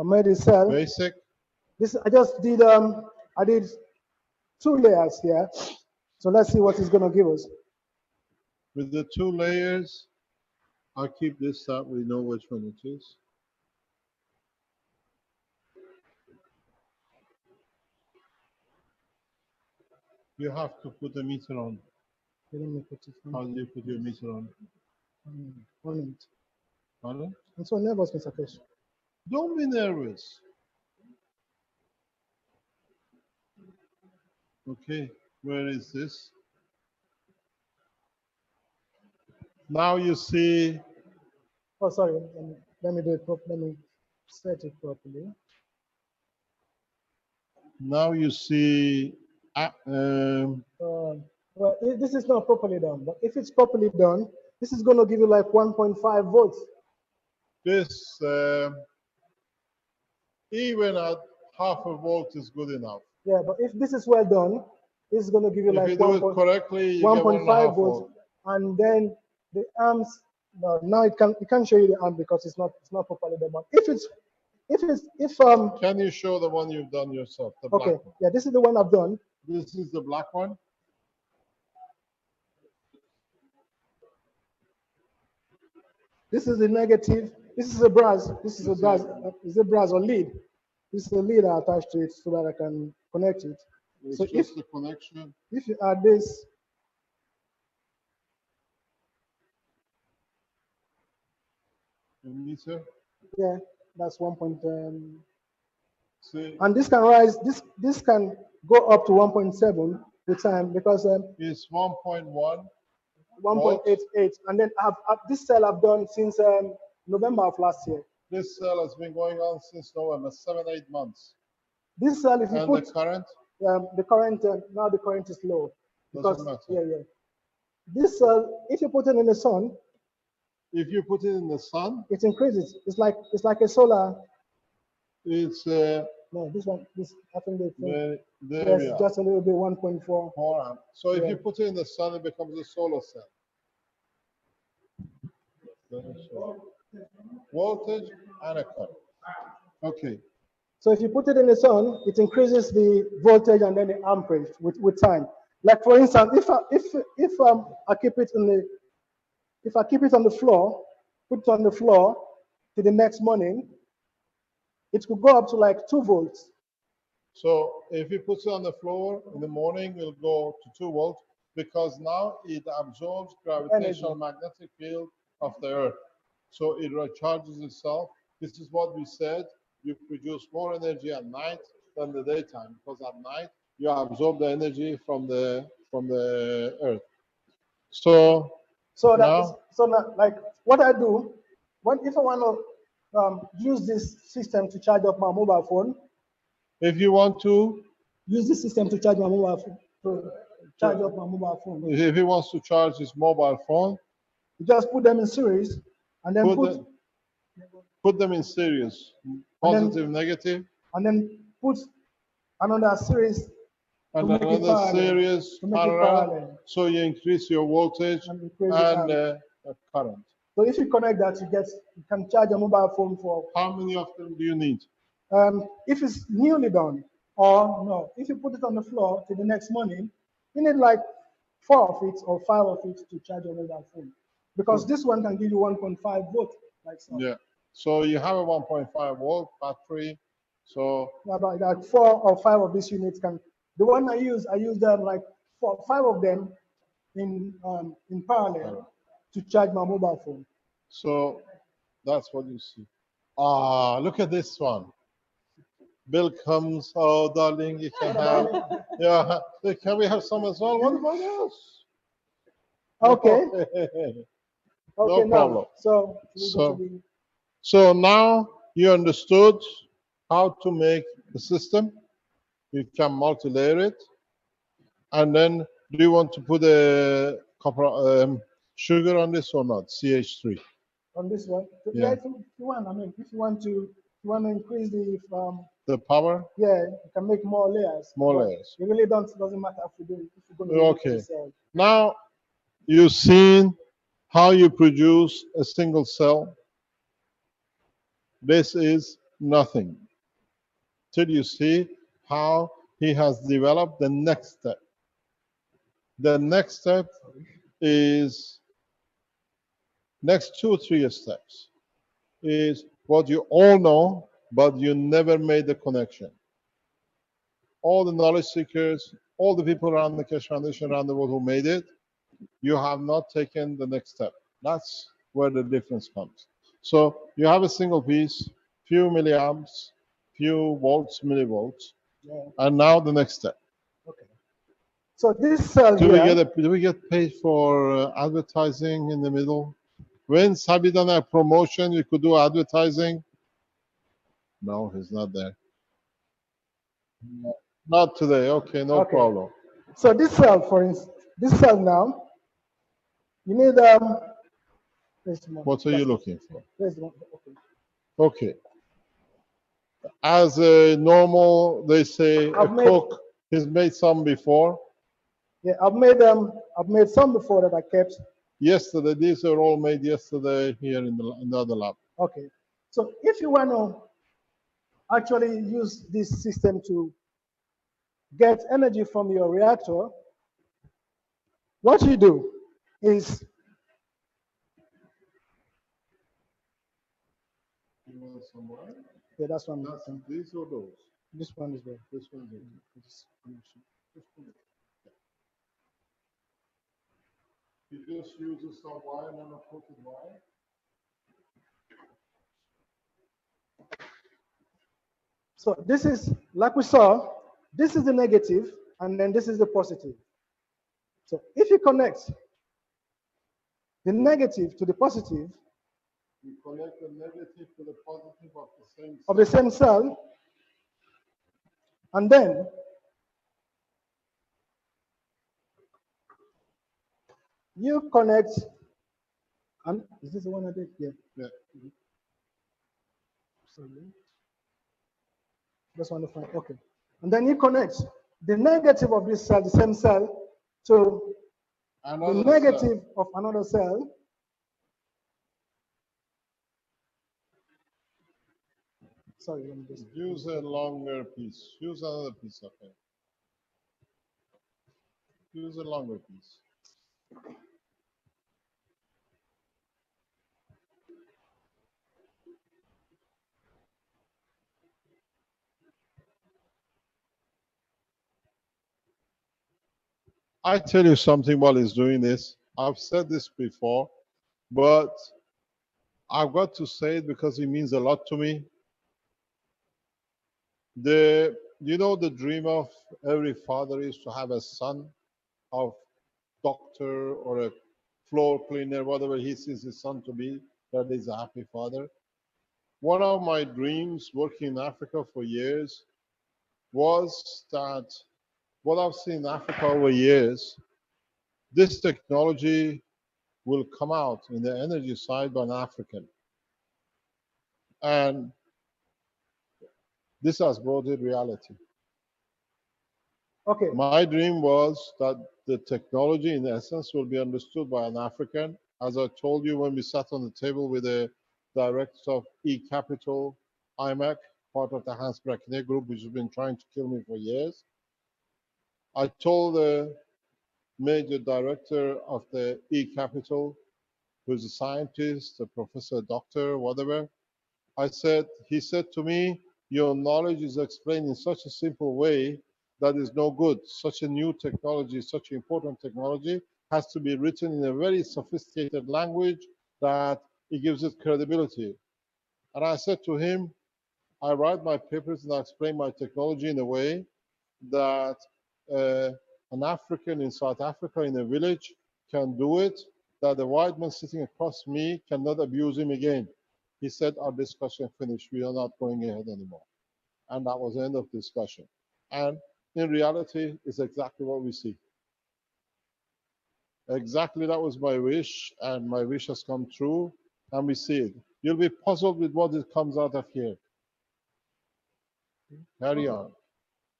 G: made a cell.
A: basic.
G: This I just did. I did 2 layers here. So let's see what it's going to give us.
A: With the 2 layers, I'll keep this up. We know which one it is. You have to put the meter on.
G: Let me put it
A: How do you put your meter on?
G: on it.
A: On it?
G: I'm so nervous, Mr. Keshe.
A: Don't be nervous. Okay, where is this? Now you see.
G: Oh, sorry. Let me do it properly. Let me set it properly.
A: Now you see.
G: Well, this is not properly done, but if it's properly done, this is going to give you like 1.5 volts.
A: This even at half a volt is good enough.
G: Yeah, but if this is well done, this is going to give you
A: If
G: like
A: you do it correctly, you get
G: 1.5
A: 1.5
G: volts,
A: volt.
G: and then the amps. No, now it can't show you the amp because it's not properly done. But if
A: Can you show the one you've done yourself? The
G: okay,
A: black one.
G: yeah, this is the one I've done.
A: This is the black one.
G: This is the negative. This is a brass. This is a brass. Is a brass or lead? This is a lead I attached to it so that I can connect it.
A: It's
G: So
A: just the connection.
G: if you add this,
A: A meter.
G: yeah, that's 1.
A: See,
G: And this can rise. This can go up to 1.7 with time because
A: it's 1.1.
G: 1.88. And then this cell I've done since November of last year.
A: This cell has been going on since November, 7-8 months.
G: This cell, if you
A: And
G: put
A: the current
G: the current, now the current is low because
A: doesn't matter.
G: yeah. This cell, if you put it in the sun,
A: If you put it in the sun,
G: it increases. It's like a solar.
A: it's
G: No, this one, this I think they think,
A: there we
G: yes,
A: are.
G: just a little bit 1.4.
A: 4 amp. So if
G: Yeah.
A: you put it in the sun, it becomes a solar cell. Voltage and a current. Okay.
G: So if you put it in the sun, it increases the voltage and then the amperage with time. Like for instance, if I keep it in the if I keep it on the floor, put it on the floor to the next morning, it could go up to like 2 volts.
A: So if you put it on the floor in the morning, it'll go to 2 volts because now it absorbs gravitational magnetic field of the Earth. So it recharges itself. This is what we said. You produce more energy at night than the daytime because at night you absorb the energy from the Earth. So now,
G: like what I do, if I want to use this system to charge up my mobile phone,
A: if you want to,
G: use this system to charge my mobile phone,
A: if he wants to charge his mobile phone,
G: you just put them in series and then
A: put them in series, positive, negative,
G: and then put another series
A: and
G: to make it
A: another
G: parallel,
A: series parallel. So you increase your voltage and current.
G: So if you connect that, you can charge a mobile phone for.
A: How many of them do you need?
G: If it's newly done, or no, if you put it on the floor till the next morning, you need like 4 of it or 5 of it to charge your mobile phone, because this one can give you 1.5 volt, like so.
A: Yeah. So you have a 1.5 volt battery. So
G: about like 4 or 5 of these units can. The one I use them like 4, 5 of them in parallel to charge my mobile phone.
A: So that's what you see. Ah, look at this one. Bill comes. Oh, darling, you can have. Yeah, can we have some as well? What about us?
G: Okay.
A: No problem.
G: So
A: so now you understood how to make the system. You can multi-layer it, and then do you want to put a copper sugar on this or not? CH3.
G: On this one,
A: Yeah.
G: if you want, I mean, if you want to increase
A: the power.
G: Yeah, you can make more layers.
A: More layers.
G: It really doesn't matter if you're going to
A: Okay. Now you've seen how you produce a single cell. This is nothing till you see how he has developed the next step. The next step is next 2 or 3 steps is what you all know, but you never made the connection. All the knowledge seekers, all the people around the Keshe Foundation around the world who made it, you have not taken the next step. That's where the difference comes. So you have a single piece, few milliamps, few volts, millivolts, and now the next step.
G: Okay. So this cell
A: do
G: here.
A: Do we get paid for advertising in the middle? Vince, have you done a promotion? You could do advertising. No, he's not there. Not today. Okay, no problem.
G: So this cell, for instance, this cell now, you need
A: what are you looking for?
G: Okay.
A: Okay. As a normal, they say a cook has made some before.
G: Yeah, I've made some before that I kept.
A: Yesterday, these are all made yesterday here in the other lab.
G: Okay. So if you want to actually use this system to get energy from your reactor, what you do is yeah, that's one.
A: These or those?
G: This one is there.
A: This one is you just use some wire and a coated wire.
G: So this is, like we saw, this is the negative, and then this is the positive. So if you connect the negative to the positive,
A: you connect the negative to the positive
G: of the same cell, and then you connect, and is this the one I did? Yeah.
A: Yeah.
G: Sorry. That's wonderful. Okay. And then you connect the negative of this cell, the same cell, to the negative of another cell. sorry, let me just.
A: Use a longer piece. Use another piece of it. Use a longer piece. I tell you something while he's doing this. I've said this before, but I've got to say it because it means a lot to me. You know, the dream of every father is to have a son of doctor or a floor cleaner, whatever he sees his son to be, that is a happy father. One of my dreams working in Africa for years was that what I've seen in Africa over years, this technology will come out in the energy side by an African. And this has brought it reality.
G: Okay.
A: My dream was that the technology in essence will be understood by an African. As I told you when we sat on the table with the director of E-Capital, IMEC, part of the Hans Brackney group, which has been trying to kill me for years. I told the major director of the E-Capital, who's a scientist, a professor, doctor, whatever, he said to me, your knowledge is explained in such a simple way that is no good. Such a new technology, such important technology has to be written in a very sophisticated language that it gives it credibility. And I said to him, I write my papers and I explain my technology in a way that an African in South Africa in a village can do it, that the white man sitting across me cannot abuse him again. He said, our discussion finished. We are not going ahead anymore. And that was the end of discussion. And in reality, it's exactly what we see. Exactly that was my wish, and my wish has come true, and we see it. You'll be puzzled with what it comes out of here. Carry on.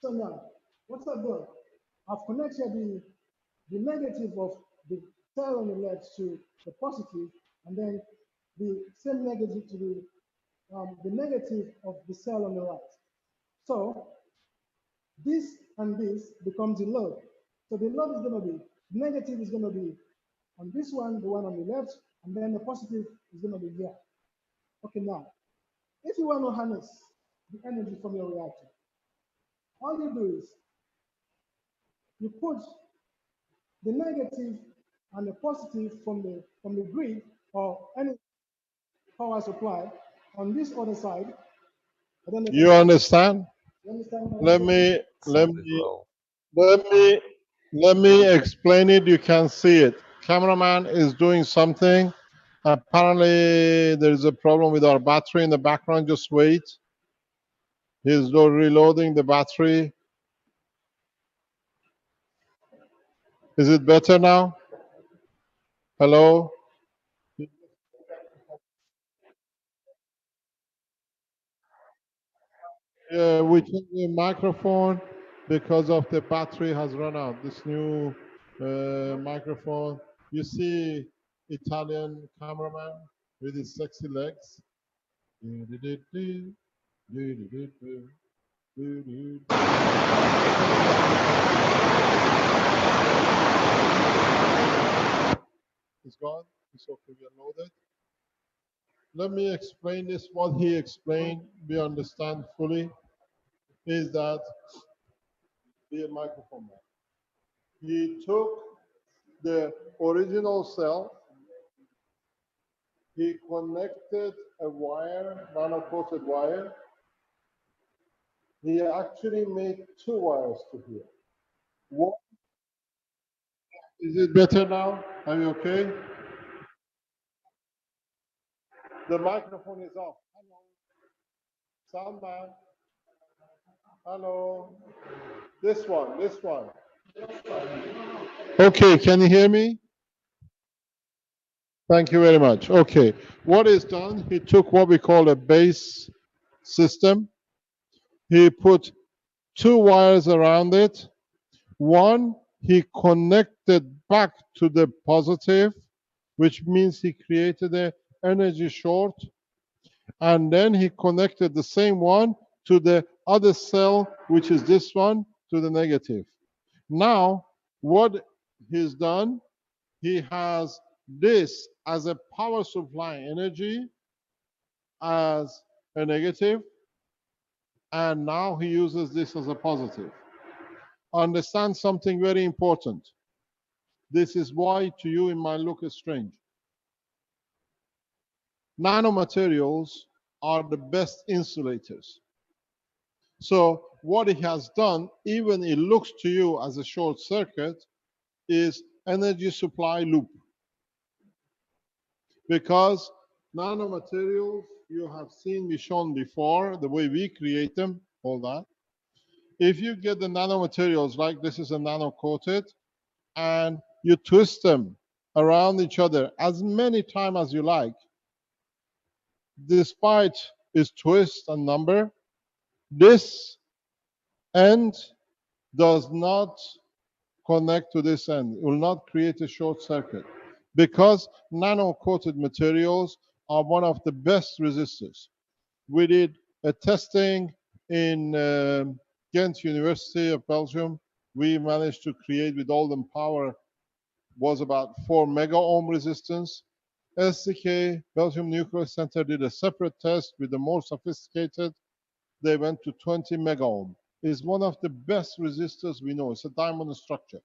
G: So now, what's I've done? I've connected the negative of the cell on the left to the positive, and then the same negative to the negative of the cell on the right. So this and this becomes the load. So the load is going to be, negative is going to be on this one, the one on the left, and then the positive is going to be here. Okay, now, if you want to harness the energy from your reactor, all you do is you put the negative and the positive from the grid or any power supply on this other side. I don't know
A: You understand?
G: you understand what I'm
A: Let
G: saying?
A: me let
E: Something
A: me
E: wrong.
A: let me explain it. You can see it. Cameraman is doing something. Apparently, there is a problem with our battery in the background. Just wait. He's reloading the battery. Is it better now? Hello? Yeah, we changed the microphone because of the battery has run out. This new microphone. You see Italian cameraman with his sexy legs. It's gone. It's okay. We are loaded. Let me explain this. What he explained, we understand fully, is that the microphone. He took the original cell, he connected a wire, nano-coated wire. He actually made two wires to here. One, is it better now? Are you okay? The microphone is off. Hello. Soundman. Hello. This one, this one. Okay, can you hear me? Thank you very much. Okay, what is done? He took what we call a base system. He put two wires around it. One, he connected back to the positive, which means he created an energy short. And then he connected the same one to the other cell, which is this one, to the negative. Now, what he's done, he has this as a power supply energy as a negative, and now he uses this as a positive. Understand something very important. This is why to you it might look strange. Nanomaterials are the best insulators. So what he has done, even it looks to you as a short circuit, is energy supply loop. Because nanomaterials, you have seen me shown before, the way we create them, all that. If you get the nanomaterials, like this is a nano coated, and you twist them around each other as many times as you like, despite its twist and number, this end does not connect to this end. It will not create a short circuit because nano-coated materials are one of the best resistors. We did a testing in Ghent University of Belgium. We managed to create with all the power was about 4 mega ohm resistance. SDK, Belgium Nuclear Center, did a separate test with the more sophisticated. They went to 20 mega ohm. It's one of the best resistors we know. It's a diamond structure.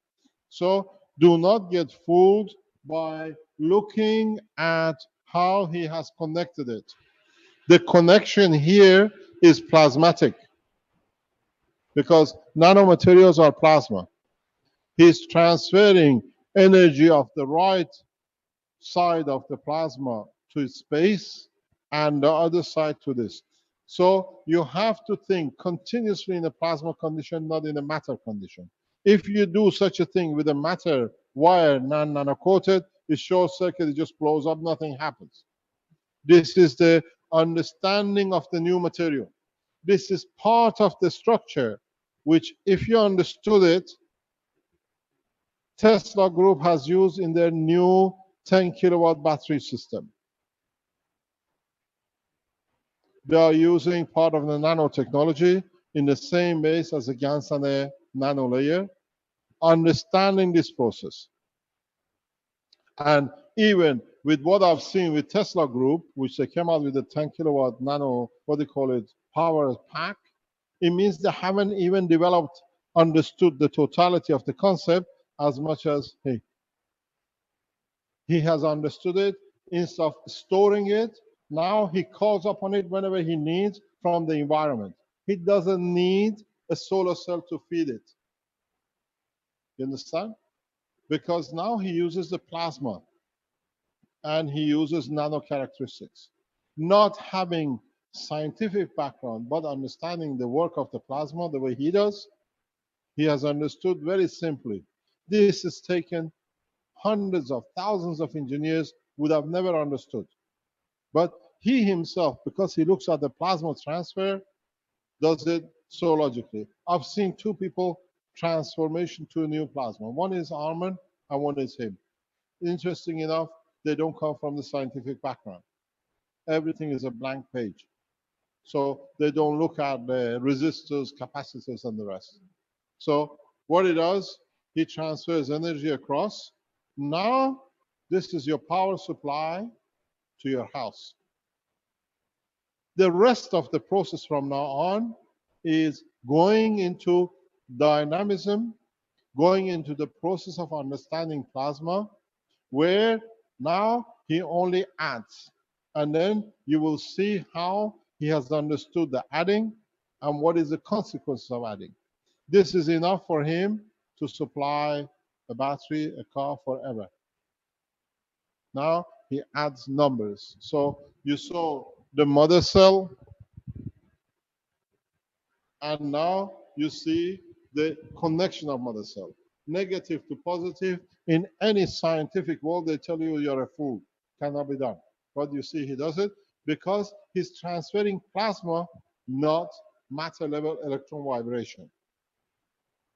A: So do not get fooled by looking at how he has connected it. The connection here is plasmatic because nanomaterials are plasma. He's transferring energy of the right side of the plasma to its space and the other side to this. So you have to think continuously in a plasma condition, not in a matter condition. If you do such a thing with a matter wire, non-nano-coated, it's short circuit, it just blows up, nothing happens. This is the understanding of the new material. This is part of the structure, which if you understood it, Tesla Group has used in their new 10 kilowatt battery system. They are using part of the nanotechnology in the same base as a GaN and a nano layer, understanding this process. And even with what I've seen with Tesla Group, which they came out with a 10 kilowatt nano, what they call it, power pack, it means they haven't even developed, understood the totality of the concept as much as, hey, he has understood it. Instead of storing it, now he calls upon it whenever he needs from the environment. He doesn't need a solar cell to feed it. You understand? Because now he uses the plasma and he uses nano characteristics. Not having scientific background, but understanding the work of the plasma the way he does, he has understood very simply. This has taken hundreds of thousands of engineers would have never understood. But he himself, because he looks at the plasma transfer, does it so logically. I've seen two people transformation to a new plasma. One is Arman and one is him. Interesting enough, they don't come from the scientific background. Everything is a blank page. So they don't look at the resistors, capacitors, and the rest. So what he does, he transfers energy across. Now, this is your power supply to your house. The rest of the process from now on is going into dynamism, going into the process of understanding plasma, where now he only adds. And then you will see how he has understood the adding and what is the consequence of adding. This is enough for him to supply a battery, a car forever. Now he adds numbers. So you saw the mother cell, and now you see the connection of mother cell. Negative to positive. In any scientific world, they tell you you're a fool. Cannot be done. But you see he does it because he's transferring plasma, not matter level electron vibration.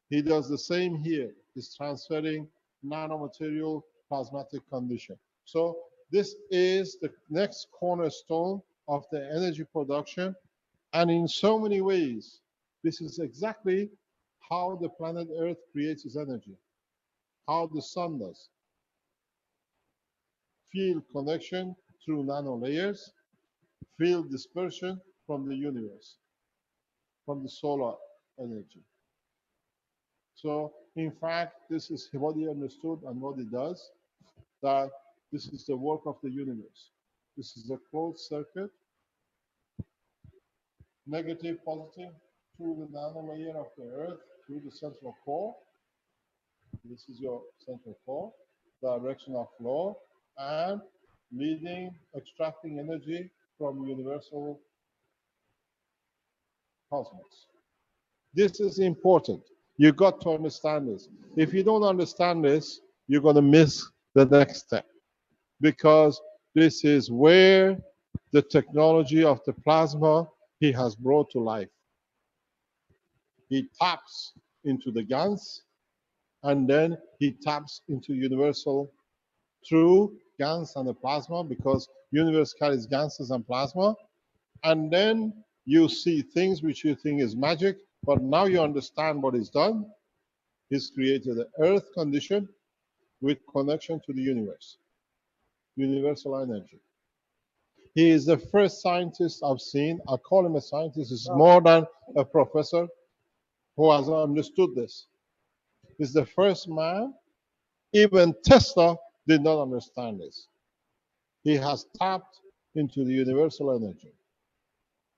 A: He does the same here. He's transferring nanomaterial plasmatic condition. So this is the next cornerstone of the energy production. And in so many ways, this is exactly how the planet Earth creates its energy, how the sun does. Field connection through nano layers, field dispersion from the universe, from the solar energy. So, in fact, this is what he understood and what he does, that this is the work of the universe. This is a closed circuit, negative, positive, through the nano layer of the Earth, through the central core. This is your central core, direction of flow, and leading, extracting energy from universal cosmos. This is important. You got to understand this. If you don't understand this, you're going to miss the next step, because this is where the technology of the plasma he has brought to life. He taps into the GANs, and then he taps into universal through GANs and the plasma, because universe carries GANs and plasma. And then you see things which you think is magic, but now you understand what he's done. He's created an earth condition with connection to the universe, universal energy. He is the first scientist I've seen. I call him a scientist. He's more than a professor who has understood this. He's the first man. Even Tesla did not understand this. He has tapped into the universal energy.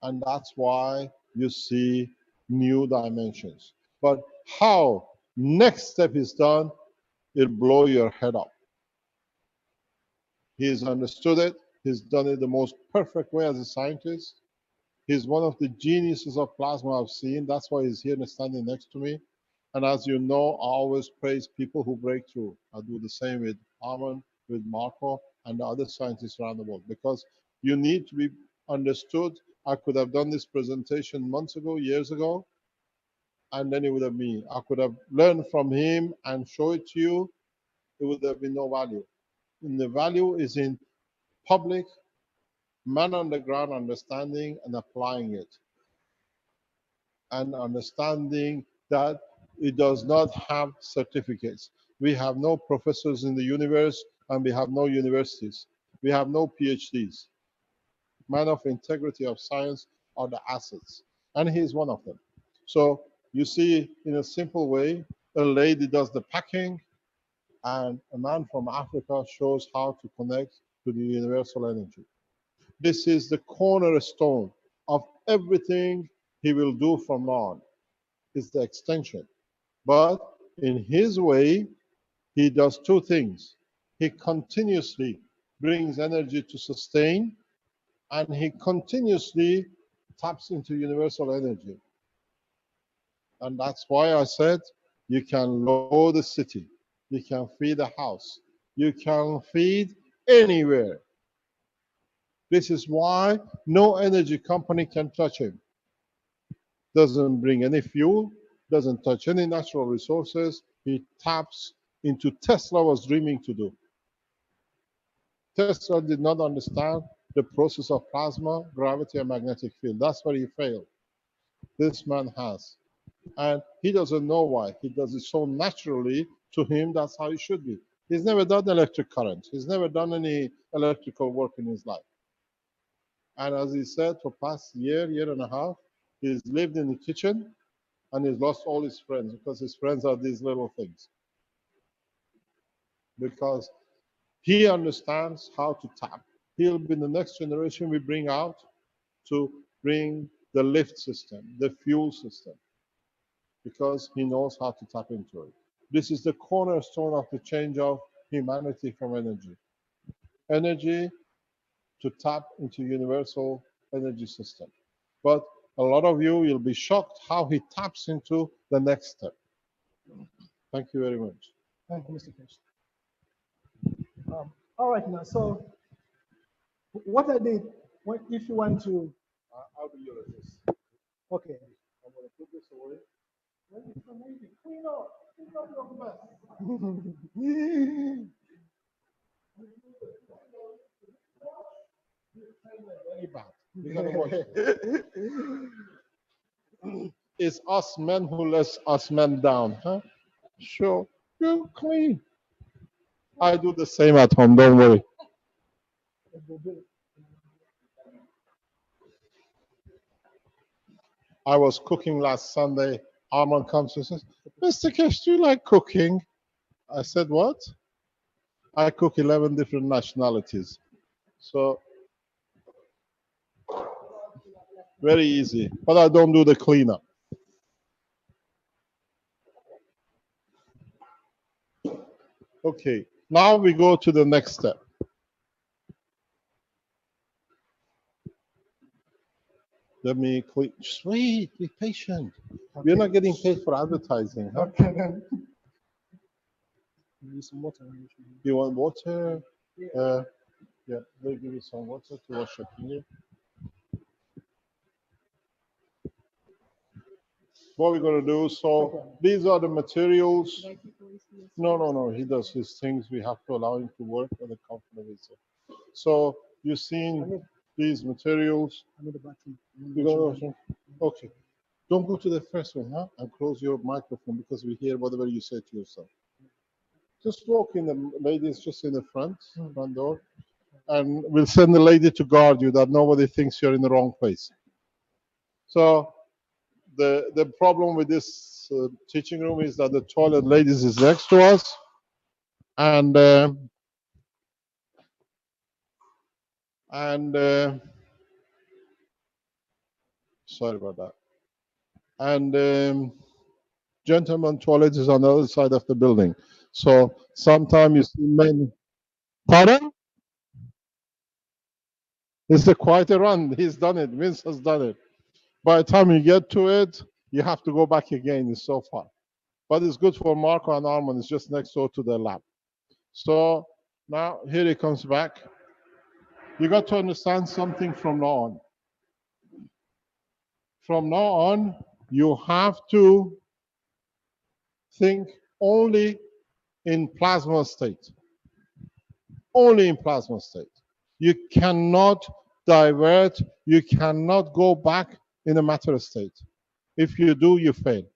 A: And that's why you see new dimensions. But how next step is done, it'll blow your head up. He's understood it. He's done it the most perfect way as a scientist. He's one of the geniuses of plasma I've seen. That's why he's here and standing next to me. And as you know, I always praise people who break through. I do the same with Arman, with Marco, and the other scientists around the world, because you need to be understood. I could have done this presentation months ago, years ago, and then it would have been, I could have learned from him and show it to you. It would have been no value. And the value is in public, man on the ground understanding and applying it, and understanding that it does not have certificates. We have no professors in the universe, and we have no universities. We have no PhDs. Man of integrity of science are the assets, and he is one of them. So you see, in a simple way, a lady does the packing, and a man from Africa shows how to connect to the universal energy. This is the cornerstone of everything he will do from now on. It's the extension. But in his way, he does two things. He continuously brings energy to sustain, and he continuously taps into universal energy. And that's why I said you can load a city, you can feed a house, you can feed anywhere. This is why no energy company can touch him. Doesn't bring any fuel, doesn't touch any natural resources. He taps into Tesla was dreaming to do. Tesla did not understand the process of plasma, gravity, and magnetic field. That's where he failed. This man has. And he doesn't know why. He does it so naturally. To him, that's how it should be. He's never done electric current. He's never done any electrical work in his life. And as he said, for past year, year and a half, he's lived in the kitchen, and he's lost all his friends, because his friends are these little things. Because he understands how to tap. He'll be the next generation we bring out to bring the lift system, the fuel system, because he knows how to tap into it. This is the cornerstone of the change of humanity from energy. Energy to tap into universal energy system. But a lot of you will be shocked how he taps into the next step. Thank you very much.
G: Thank you, Mr. Keshe. All right, now, so what I did, if you want to,
A: I'll be your assist.
G: okay.
A: I'm going to put this away. Clean up your mess. Very bad. You gotta watch it. It's us men who let us men down, huh? Sure. You're clean. I do the same at home, don't worry. I was cooking last Sunday. Armand comes and says, Mr. Kesh, do you like cooking? I said, what? I cook 11 different nationalities. So, very easy. But I don't do the cleanup. Okay, now we go to the next step. Let me clean. Just wait, be patient. We're not getting paid for advertising, huh?
G: Okay, then. Need some water.
A: You want water? Yeah, they'll give you some water to wash your finger. What we're going to do, so these are the materials. No, he does his things. We have to allow him to work at the comfortable. So you've seen these materials.
G: I need a bathroom.
A: You go, okay. Don't go to the first one, huh? And close your microphone because we hear whatever you say to yourself. Just walk in, the ladies just in the front door. And we'll send the lady to guard you that nobody thinks you're in the wrong place. So the problem with this teaching room is that the toilet ladies is next to us. And sorry about that. And gentleman toilet is on the other side of the building. So sometimes you see men. Pardon? It's a quite a run. He's done it. Vince has done it. By the time you get to it, you have to go back again. It's so far. But it's good for Marco and Armand. It's just next door to the lab. So now here he comes back. You got to understand something from now on. From now on, you have to think only in plasma state. Only in plasma state. You cannot divert, you cannot go back in a matter state. If you do, you fail.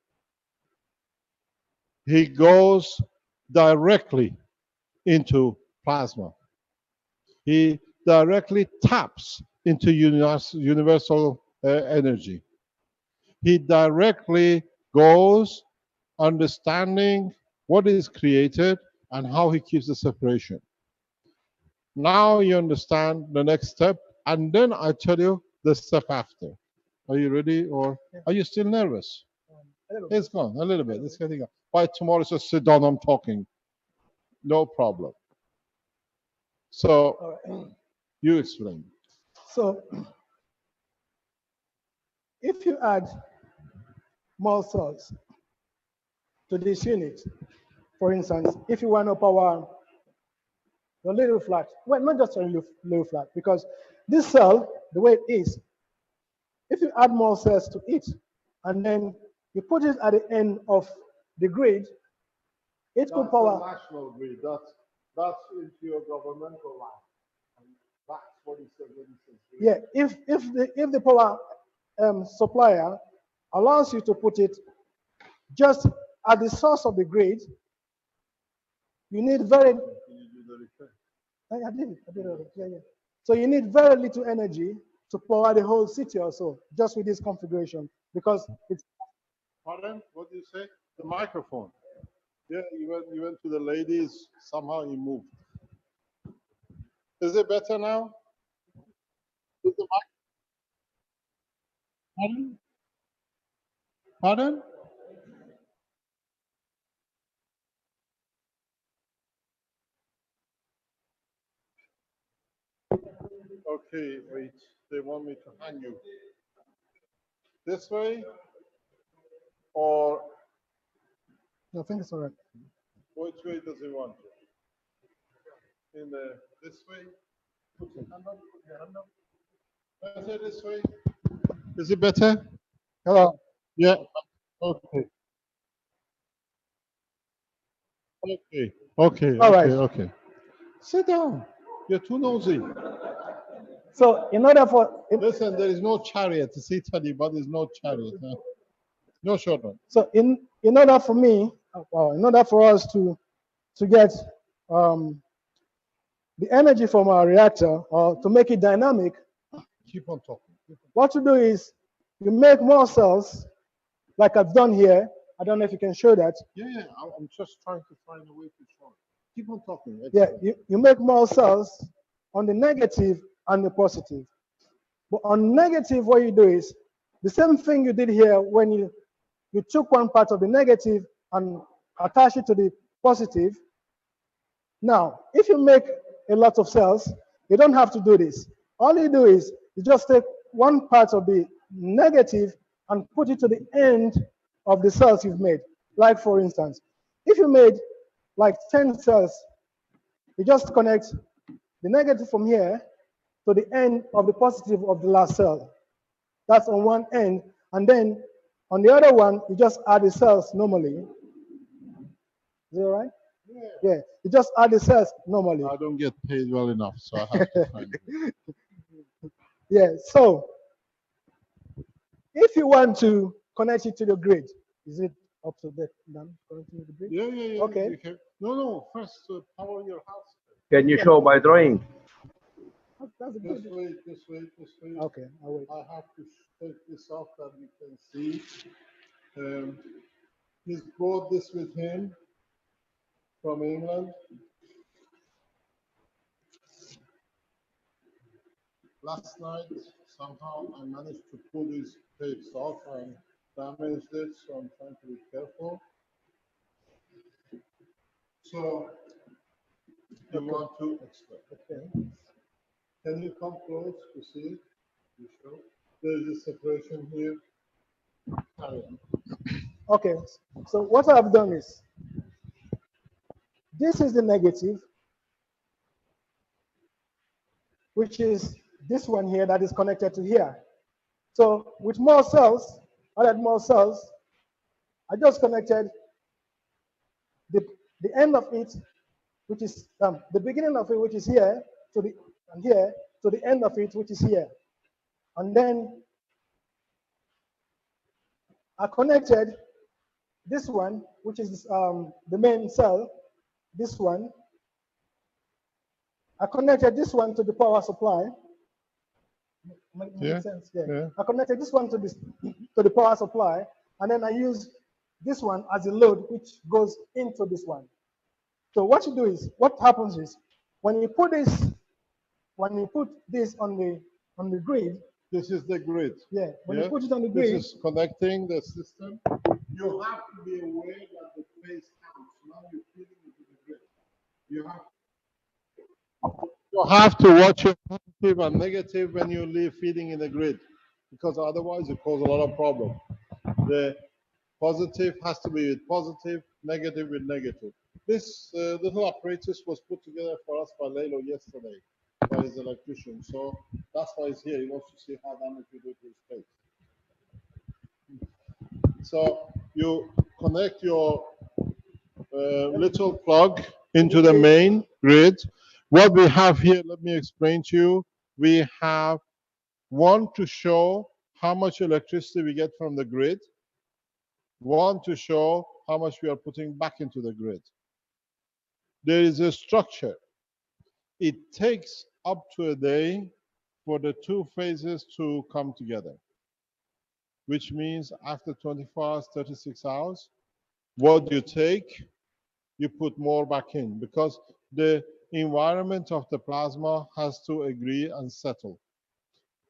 A: He goes directly into plasma. He directly taps into universal energy. He directly goes understanding what is created and how he keeps the separation. Now you understand the next step, and then I tell you the step after. Are you ready, or are you still nervous? It's gone a little bit. It's getting up. By tomorrow, just sit down. I'm talking. No problem. So you explain.
G: So if you add more cells to this unit, for instance, if you want to power your little flat, well, not just a little flat, because this cell, the way it is, if you add more cells to it, and then you put it at the end of the grid, it could power.
A: National grid. That's into your governmental line. And that's what he said when he says.
G: Yeah, if the power supplier allows you to put it just at the source of the grid, you need very. I did it. Yeah. So you need very little energy to power the whole city or so, just with this configuration, because it's.
A: Pardon? What do you say? The microphone. Yeah, you went to the ladies. Somehow you moved. Is it better now? Is the mic? Pardon? Pardon? Okay, wait. They want me to hang you. This way? Or
G: I think it's all right.
A: which way does he want you? In the this way? Put your hand up, put your hand up. Better this way? Is it better?
G: Hello.
A: Yeah. Okay. Okay.
G: All right.
A: Okay. Sit down. You're too nosy.
G: So in order for
A: Listen, there is no chariot. It's Italy, but there's no chariot. Huh? No short one.
G: so in order for me, in order for us to get the energy from our reactor or to make it dynamic,
A: Keep on talking.
G: what you do is you make more cells, like I've done here. I don't know if you can show that.
A: Yeah. I'm just trying to find a way to show it. Keep on talking.
G: Yeah, you make more cells on the negative and the positive. But on negative, what you do is the same thing you did here when you took one part of the negative and attached it to the positive. Now, if you make a lot of cells, you don't have to do this. All you do is you just take one part of the negative and put it to the end of the cells you've made. Like for instance, if you made like 10 cells, you just connect the negative from here to the end of the positive of the last cell. That's on one end. And then on the other one, you just add the cells normally. Is that right? Yeah. You just add the cells normally.
A: I don't get paid well enough, so I have to find it.
G: Yeah. So if you want to connect it to the grid, is it up to that? Done? Connecting to the grid?
A: Yeah.
G: Okay.
A: You can, no. First, power your house.
E: Can you show by drawing?
G: That's a
A: Just
G: good.
A: wait.
G: Okay, I'll wait.
A: I have to take this off that you can see. He's brought this with him from England. Last night, somehow I managed to pull these tapes off and damaged it, so I'm trying to be careful. So, you want to explain?
G: Okay.
A: Can you come close to see it? You sure? There's a separation here. Carry on.
G: Okay. So what I've done is this is the negative, which is this one here that is connected to here. So with more cells, added more cells, I just connected the end of it, which is the beginning of it, which is here, to the and here to the end of it, which is here, and then I connected this one, which is the main cell. This one, I connected this one to the power supply. Makes sense? Yeah. I connected this one to the power supply, and then I use this one as a load, which goes into this one. So what you do is, what happens is, when you put this on the grid.
A: This is the grid.
G: Yeah. When you put it on the grid.
A: This is connecting the system. You have to be aware that the phase counts. Now you're feeding into the grid. You have to watch your positive and negative when you leave feeding in the grid, because otherwise it causes a lot of problem. The positive has to be with positive, negative with negative. This little apparatus was put together for us by Lalo yesterday by his electrician. So that's why he's here. He wants to see how damage we do to his face. So you connect your little plug into the main grid. What we have here, let me explain to you. We have one to show how much electricity we get from the grid, one to show how much we are putting back into the grid. There is a structure. It takes up to a day for the two phases to come together, which means after 24 hours, 36 hours, what you take, you put more back in, because the environment of the plasma has to agree and settle.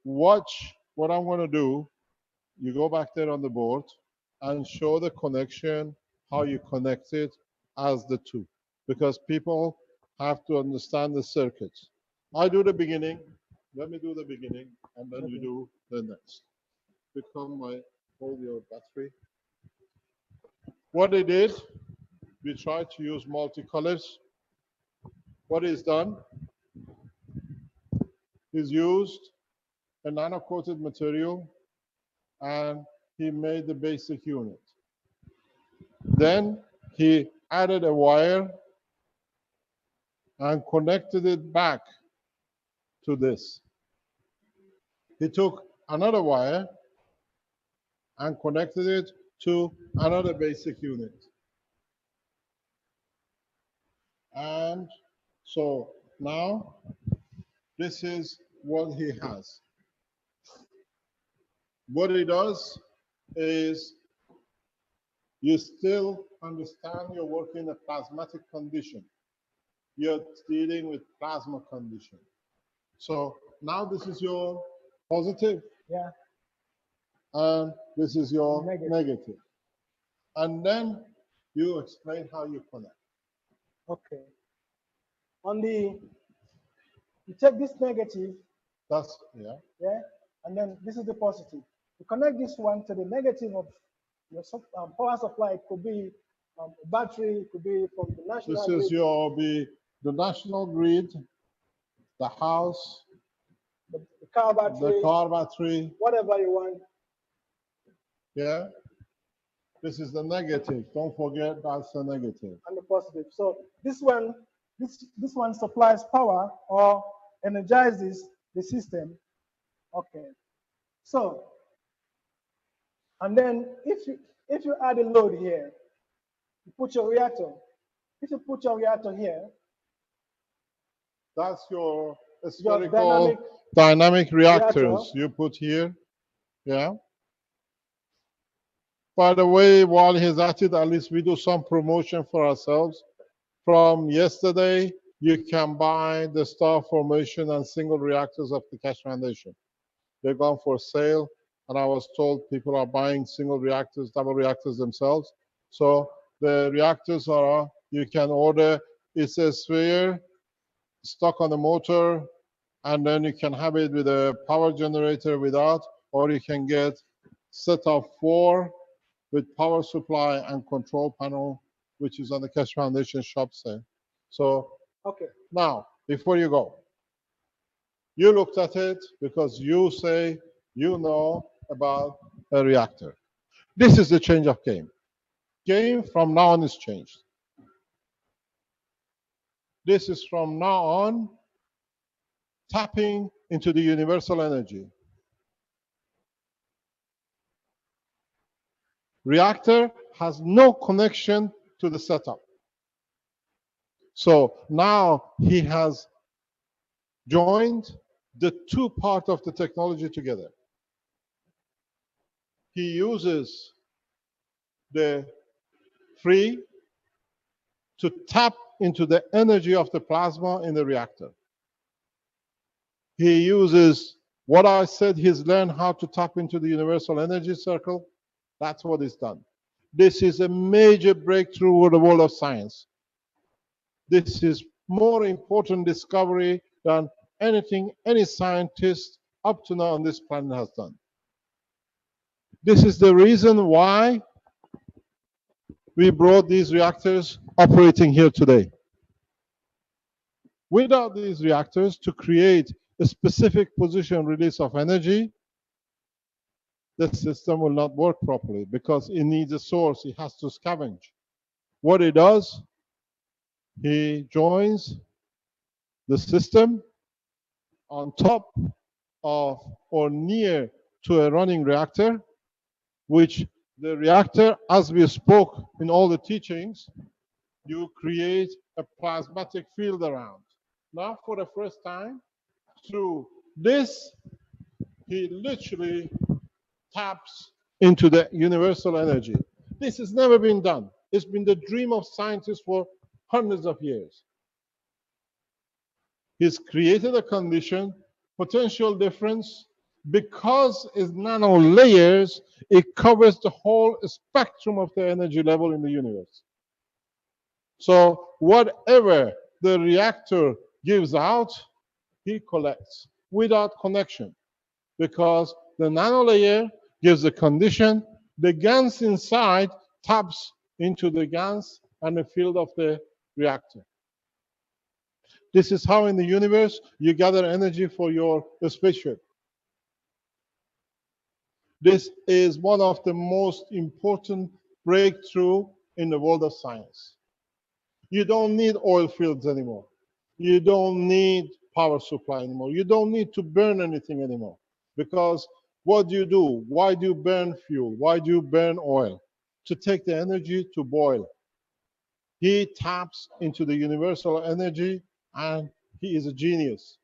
A: Watch what I'm going to do. You go back there on the board and show the connection, how you connect it as the two, because people have to understand the circuits. I do the beginning. Let me do the beginning, and then you do the next. Become hold your battery. What they did, we tried to use multicolors. What is done is used a nano-coated material, and he made the basic unit. Then he added a wire and connected it back to this. He took another wire and connected it to another basic unit. And so now this is what he has. What he does is you still understand you're working in a plasmatic condition. You're dealing with plasma condition. So now this is your positive,
G: Yeah.
A: and this is your
G: Negative.
A: negative. And then you explain how you connect.
G: Okay. On the, you take this negative,
A: That's, yeah.
G: yeah, and then this is the positive. You connect this one to the negative of your power supply. It could be a battery, it could be from the national
A: This
G: grid,
A: is the national grid, the house,
G: the car battery,
A: the car battery,
G: whatever you want.
A: yeah. This is the negative. Don't forget that's the negative.
G: And the positive. So this one supplies power or energizes the system. Okay. So, and then if you add a load here, you put your reactor. If you put your reactor here,
A: That's your spherical
G: dynamic
A: dynamic reactors
G: reactor.
A: you put here. Yeah. By the way, while he's at it, at least we do some promotion for ourselves. From yesterday, you can buy the star formation and single reactors of the Keshe Foundation. They've gone for sale, and I was told people are buying single reactors, double reactors themselves. So the reactors are, you can order, it's a sphere stuck on the motor, and then you can have it with a power generator without, or you can get set of 4 with power supply and control panel, which is on the Keshe Foundation shop sale. So
G: Okay.
A: now, before you go, you looked at it because you say you know about a reactor. This is the change of game. Game from now on is changed. This is from now on tapping into the universal energy. Reactor has no connection to the setup. So now he has joined the 2 parts of the technology together. He uses the free to tap into the energy of the plasma in the reactor. He uses what I said, he's learned how to tap into the universal energy circle. That's what he's done. This is a major breakthrough in the world of science. This is more important discovery than anything any scientist up to now on this planet has done. This is the reason why we brought these reactors operating here today. Without these reactors, to create a specific position release of energy, the system will not work properly because it needs a source. It has to scavenge. What it does, he joins the system on top of or near to a running reactor, which the reactor, as we spoke in all the teachings, you create a plasmatic field around. Now, for the first time, through this, he literally taps into the universal energy. This has never been done. It's been the dream of scientists for hundreds of years. He's created a condition, potential difference, because it's nano layers, it covers the whole spectrum of the energy level in the universe. So whatever the reactor gives out, he collects without connection, because the nanolayer gives the condition, the GANs inside taps into the GANs and the field of the reactor. This is how in the universe you gather energy for your spaceship. This is one of the most important breakthrough in the world of science. You don't need oil fields anymore. You don't need power supply anymore. You don't need to burn anything anymore. Because what do you do? Why do you burn fuel? Why do you burn oil? To take the energy to boil. He taps into the universal energy and he is a genius.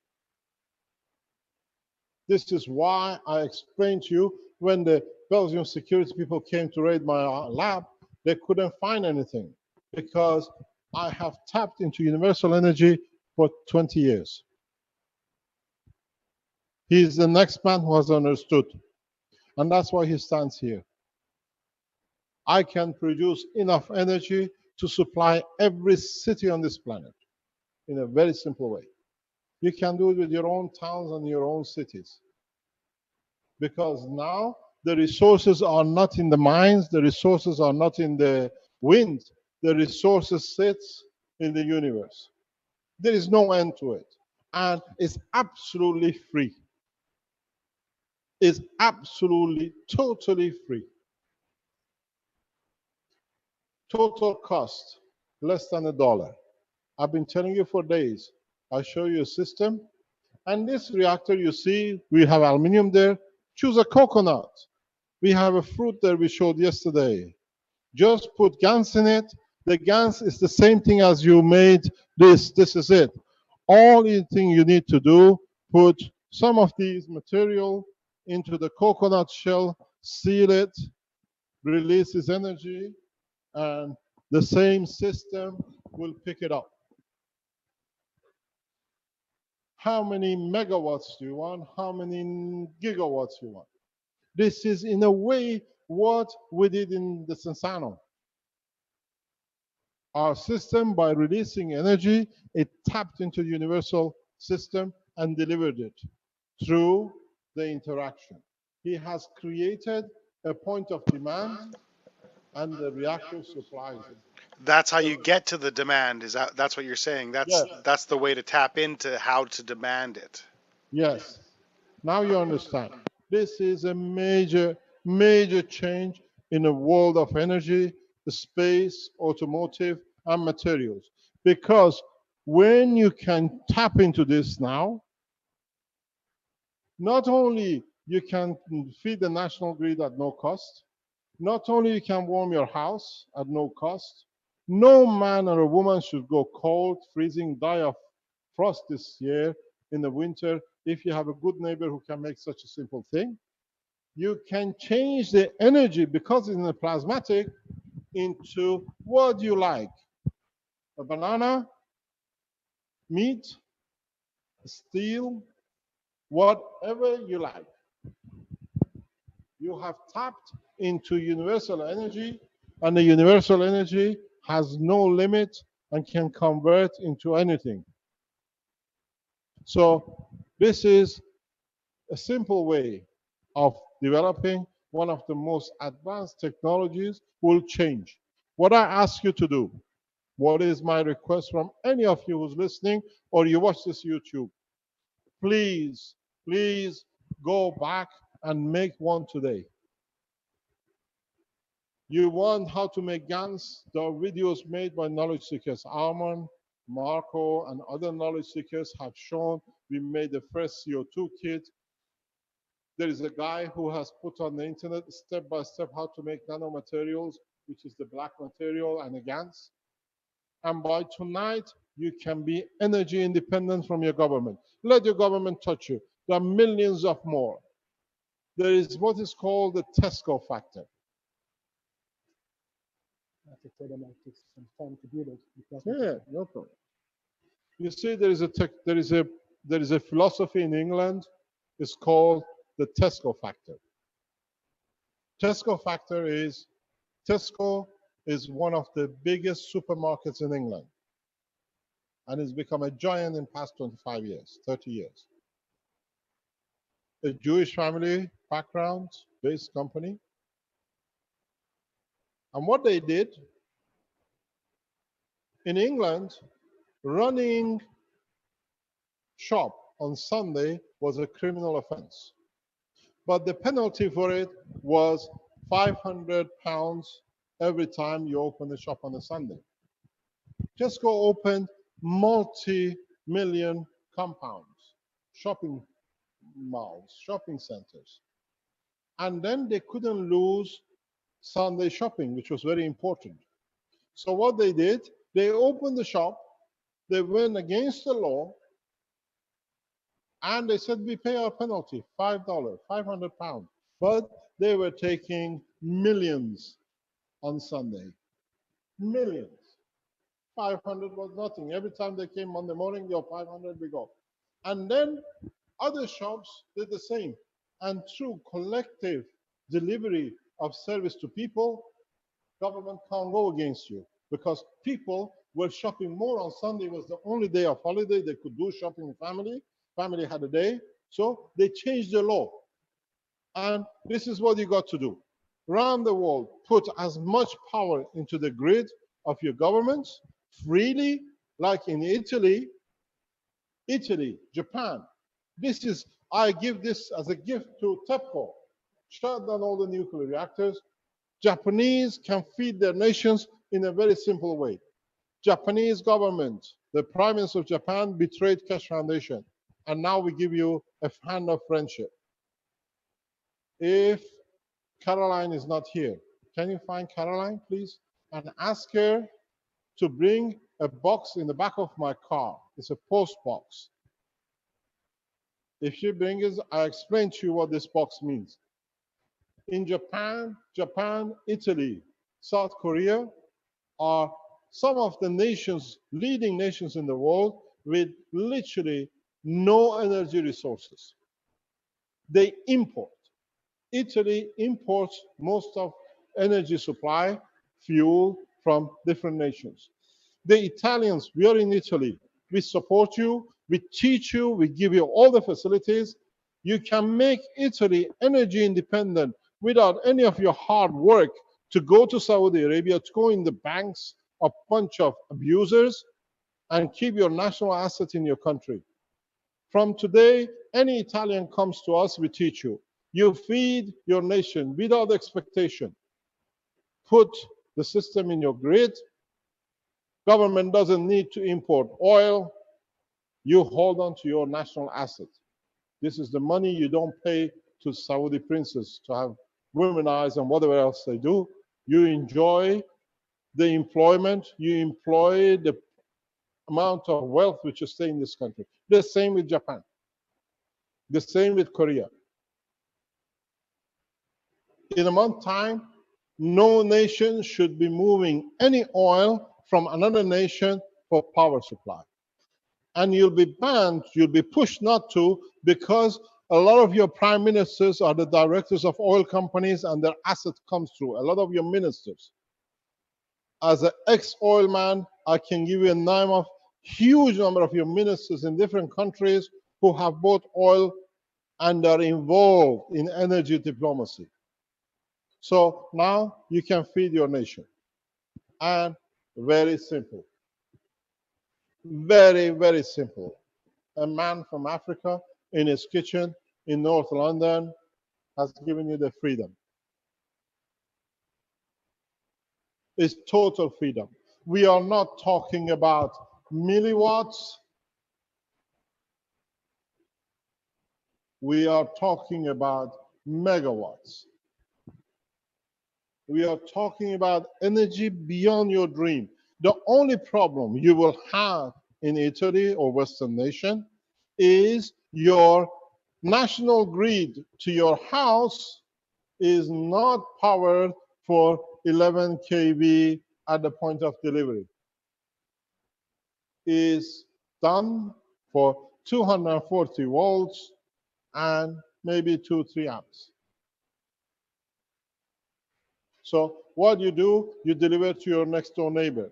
A: This is why I explained to you when the Belgian security people came to raid my lab, they couldn't find anything because I have tapped into universal energy for 20 years. He is the next man who has understood, and that's why he stands here. I can produce enough energy to supply every city on this planet in a very simple way. You can do it with your own towns and your own cities. Because now the resources are not in the mines, the resources are not in the wind, the resources sits in the universe. There is no end to it. And it's absolutely free. It's absolutely, totally free. Total cost, less than $1. I've been telling you for days. I show you a system. And this reactor, you see, we have aluminum there. Choose a coconut. We have a fruit there we showed yesterday. Just put GANS in it. The GANS is the same thing as you made this. This is it. All the thing you need to do, put some of these material into the coconut shell, seal it, release its energy, and the same system will pick it up. How many megawatts do you want? How many gigawatts you want? This is in a way what we did in the Sensano. Our system, by releasing energy, it tapped into the universal system and delivered it through the interaction. He has created a point of demand and the reactor supplies it.
C: That's how you get to the demand. That's what you're saying?
A: Yes.
C: That's the way to tap into how to demand it.
A: Yes. Now you understand. This is a major, major change in the world of energy, the space, automotive, and materials. Because when you can tap into this now, not only you can feed the national grid at no cost, not only you can warm your house at no cost, no man or a woman should go cold, freezing, die of frost this year in the winter if you have a good neighbor who can make such a simple thing. You can change the energy because it's in a plasmatic into what you like. A banana, meat, steel, whatever you like. You have tapped into universal energy, and the universal energy has no limit and can convert into anything. So this is a simple way of developing one of the most advanced technologies will change. What I ask you to do, what is my request from any of you who's listening or you watch this YouTube, please, please go back and make one today. You want how to make GANs? There are videos made by knowledge seekers. Arman, Marco, and other knowledge seekers have shown we made the first CO2 kit. There is a guy who has put on the internet step by step how to make nanomaterials, which is the black material and the GANs. And by tonight, you can be energy independent from your government. Let your government touch you. There are millions of more. There is what is called the Tesco factor.
G: I have to tell them it takes some time to build it.
A: Yeah, no problem. You see, there is a philosophy in England. It's called the Tesco factor. Tesco is one of the biggest supermarkets in England, and it's become a giant in past 25 years, 30 years. A Jewish family background based company. And what they did in England, running shop on Sunday was a criminal offense. But the penalty for it was £500 every time you open the shop on a Sunday. Tesco opened multi-million compounds, shopping malls, shopping centers. And then they couldn't lose Sunday shopping, which was very important. So what they did, they opened the shop, they went against the law, and they said, we pay our penalty, $5, 500 pounds. But they were taking millions on Sunday. Millions. 500 was nothing. Every time they came Monday morning, your 500 we go. And then other shops did the same. And through collective delivery of service to people, government can't go against you because people were shopping more on Sunday. It was the only day of holiday they could do shopping with family. Family had a day. So they changed the law. And this is what you got to do. Around the world, put as much power into the grid of your governments freely, like in Italy, Japan. This is, I give this as a gift to TEPCO. Shut down all the nuclear reactors. Japanese can feed their nations in a very simple way. Japanese government, the Prime Minister of Japan betrayed Keshe Foundation. And now we give you a hand of friendship. If Caroline is not here, can you find Caroline, please? And ask her to bring a box in the back of my car. It's a post box. If she brings it, I explain to you what this box means. In Japan, Italy, South Korea are some of the nations, leading nations in the world with literally no energy resources. They import. Italy imports most of energy supply, fuel from different nations. The Italians, we are in Italy. We support you, we teach you, we give you all the facilities. You can make Italy energy independent without any of your hard work to go to Saudi Arabia, to go in the banks of a bunch of abusers and keep your national asset in your country. From today, any Italian comes to us, we teach you. You feed your nation without expectation. Put the system in your grid. Government doesn't need to import oil. You hold on to your national asset. This is the money you don't pay to Saudi princes to have womenized and whatever else they do. You enjoy the employment, you employ the amount of wealth which you stay in this country. The same with Japan. The same with Korea. In a month's time, no nation should be moving any oil from another nation for power supply. And you'll be banned, you'll be pushed not to, because a lot of your prime ministers are the directors of oil companies and their asset comes through. A lot of your ministers. As an ex-oil man, I can give you a name of huge number of your ministers in different countries who have bought oil and are involved in energy diplomacy. So now you can feed your nation. And very simple. Very, very simple. A man from Africa in his kitchen in North London has given you the freedom. It's total freedom. We are not talking about milliwatts. We are talking about megawatts. We are talking about energy beyond your dream. The only problem you will have in Italy or Western nation is your national grid to your house is not powered for 11 kV at the point of delivery. Is done for 240 volts and maybe 2-3 amps. So what you do, you deliver to your next door neighbor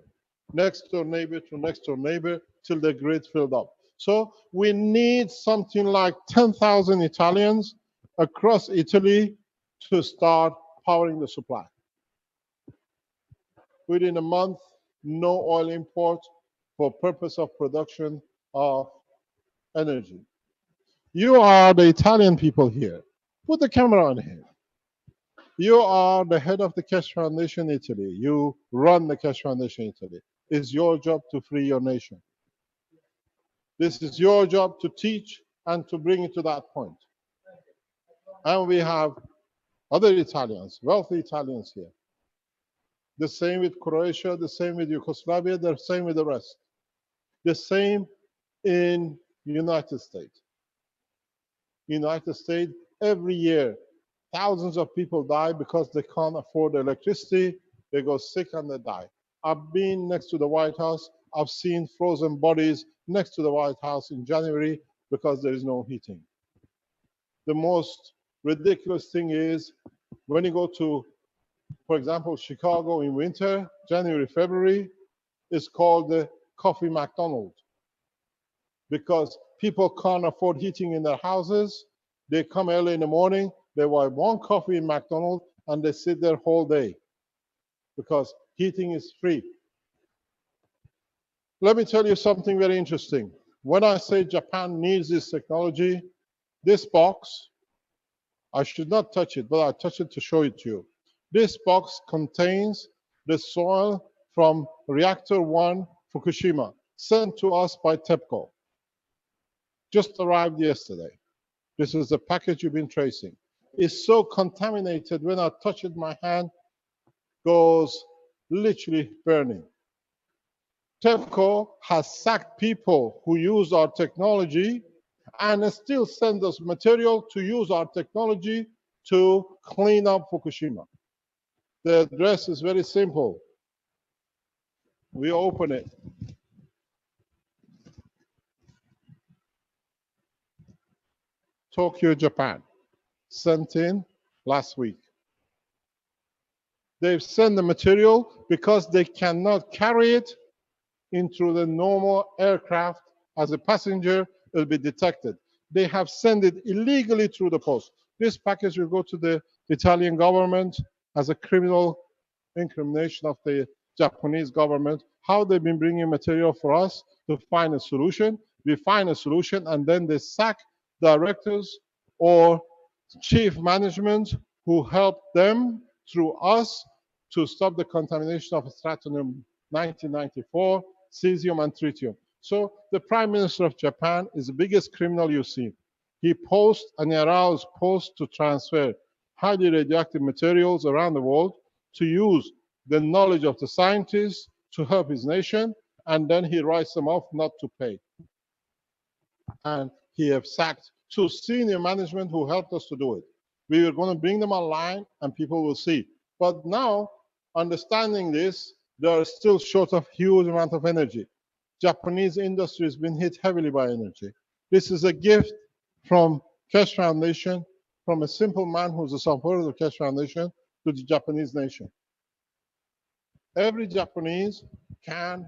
A: to next door neighbor till the grid filled up. So we need something like 10,000 Italians across Italy to start powering the supply. Within a month, no oil import for purpose of production of energy. You are the Italian people here. Put the camera on here. You are the head of the Keshe Foundation Italy. You run the Keshe Foundation Italy. It's your job to free your nation. This is your job to teach and to bring it to that point. And we have other Italians, wealthy Italians here. The same with Croatia, the same with Yugoslavia, the same with the rest. The same in United States. United States, every year, thousands of people die because they can't afford electricity. They go sick and they die. I've been next to the White House. I've seen frozen bodies next to the White House in January because there is no heating. The most ridiculous thing is when you go to, for example, Chicago in winter, January, February, it's called the Coffee McDonald's because people can't afford heating in their houses. They come early in the morning, they buy one coffee in McDonald's, and they sit there whole day because heating is free. Let me tell you something very interesting. When I say Japan needs this technology, this box, I should not touch it, but I'll touch it to show it to you. This box contains the soil from Reactor 1 Fukushima, sent to us by TEPCO. Just arrived yesterday. This is the package you've been tracing. It's so contaminated when I touch it, my hand goes literally burning. TEPCO has sacked people who use our technology and still send us material to use our technology to clean up Fukushima. The address is very simple. We open it. Tokyo, Japan. Sent in last week. They've sent the material because they cannot carry it into the normal aircraft as a passenger. It will be detected. They have sent it illegally through the post. This package will go to the Italian government as a criminal incrimination of the Japanese government. How they've been bringing material for us to find a solution. We find a solution and then they sack directors or chief management who help them through us to stop the contamination of strontium 1994, cesium, and tritium. So the Prime Minister of Japan is the biggest criminal you've seen. He posts and allows posts to transfer highly radioactive materials around the world to use the knowledge of the scientists to help his nation, and then he writes them off not to pay. And he has sacked two senior management who helped us to do it. We were going to bring them online and people will see. But now, understanding this, they are still short of huge amount of energy. Japanese industry has been hit heavily by energy. This is a gift from Keshe Foundation, from a simple man who's a supporter of the Keshe Foundation to the Japanese nation. Every Japanese can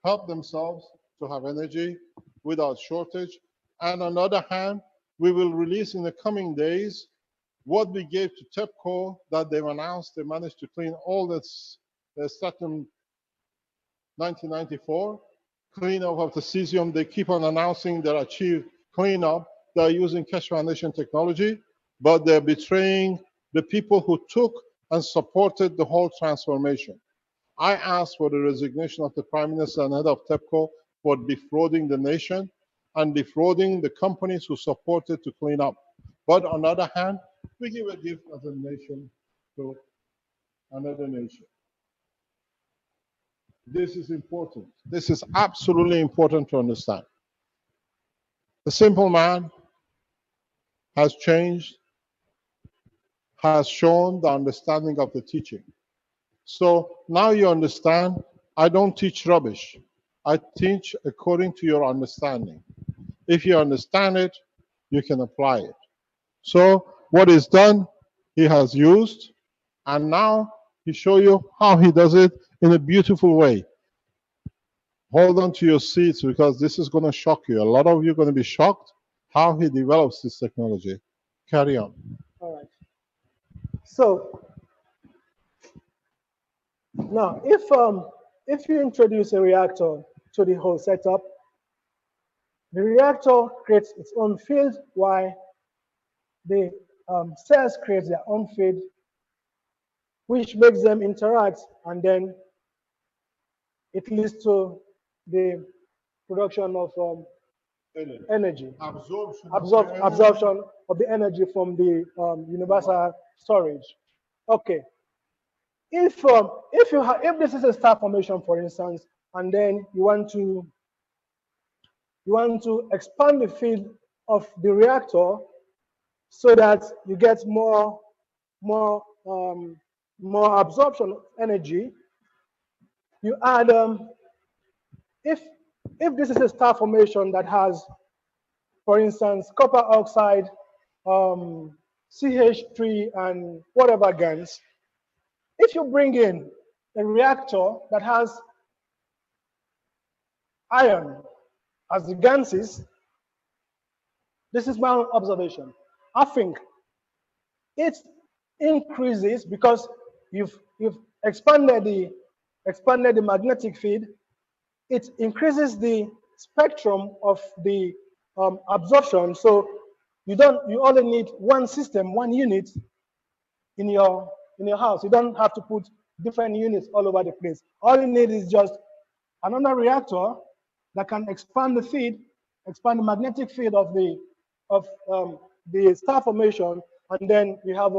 A: help themselves to have energy without shortage. And on the other hand, we will release in the coming days what we gave to TEPCO that they've announced they managed to clean all this strontium 1994, cleanup of the cesium. They keep on announcing they achieved cleanup. They're using Keshe Foundation technology, but they're betraying the people who took and supported the whole transformation. I asked for the resignation of the Prime Minister and head of TEPCO for defrauding the nation and defrauding the companies who supported to clean up. But on the other hand, we give a gift as a nation to another nation. This is important. This is absolutely important to understand. The simple man has changed, has shown the understanding of the teaching. So now you understand, I don't teach rubbish. I teach according to your understanding. If you understand it, you can apply it. So what is done, he has used, and now he show you how he does it in a beautiful way. Hold on to your seats because this is going to shock you. A lot of you are going to be shocked how he develops this technology. Carry on.
G: All right. So now, if you introduce a reactor to the whole setup, the reactor creates its own field while the cells create their own field, which makes them interact, and then it leads to the production of energy,
A: Absorption.
G: absorption of the energy from the universal storage. Okay. If this is a star formation, for instance, and then you want to expand the field of the reactor so that you get more absorption of energy, you add if this is a star formation that has, for instance, copper oxide, CH3 and whatever GaNs, if you bring in a reactor that has iron as the GaNs, this is my observation. I think it increases because you've expanded the magnetic field. It increases the spectrum of the absorption. So you only need one system, one unit in your house. You don't have to put different units all over the place. All you need is just another reactor that can expand the field, expand the magnetic field of the star formation, and then you have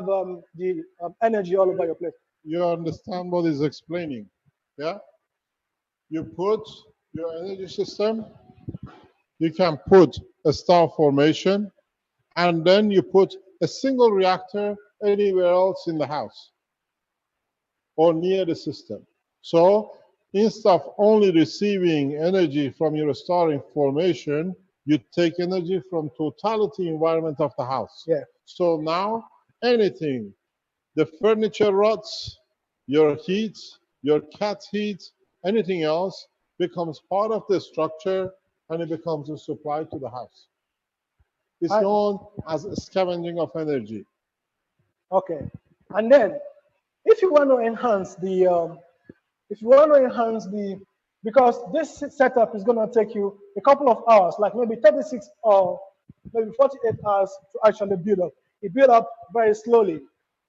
G: the energy all over your place.
A: You understand what he's explaining? Yeah? You put your energy system, you can put a star formation, and then you put a single reactor anywhere else in the house or near the system. So instead of only receiving energy from your star formation, you take energy from totality environment of the house.
G: Yeah.
A: So now anything, the furniture rots, your heat, your cat heat, anything else becomes part of the structure and it becomes a supply to the house. It's known as scavenging of energy.
G: Okay, and then if you want to enhance because this setup is going to take you a couple of hours, like maybe 36 or maybe 48 hours to actually build up. It built up very slowly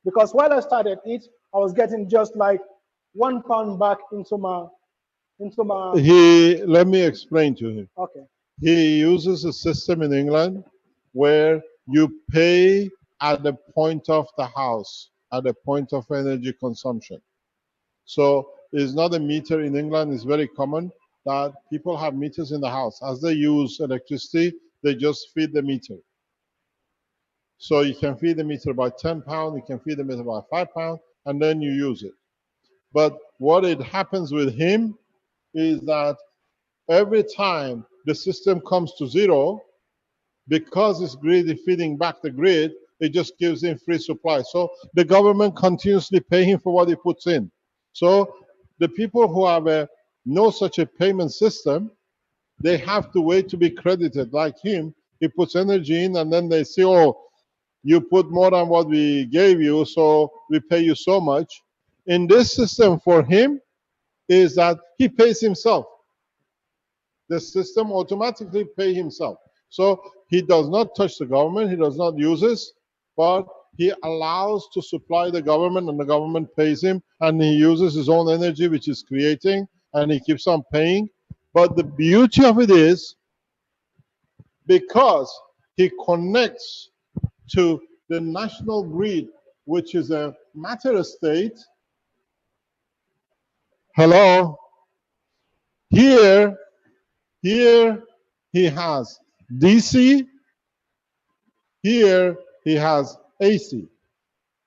G: because when I started it, I was getting just like £1 back into my.
A: Let me explain to him.
G: Okay.
A: He uses a system in England where you pay at the point of the house, at the point of energy consumption. So it's not a meter in England. It's very common that people have meters in the house. As they use electricity, they just feed the meter. So you can feed the meter by £10, you can feed the meter by £5, and then you use it. But what it happens with him is that every time the system comes to zero, because it's grid feeding back the grid, it just gives him free supply. So the government continuously pay him for what he puts in. So the people who have no such a payment system, they have to wait to be credited. Like him, he puts energy in and then they say, oh, you put more than what we gave you, so we pay you so much. In this system for him is that he pays himself. The system automatically pays himself. So he does not touch the government, he does not use this, but he allows to supply the government and the government pays him and he uses his own energy which is creating and he keeps on paying. But the beauty of it is because he connects to the national grid, which is a matter state. Hello? Here he has DC, here he has AC.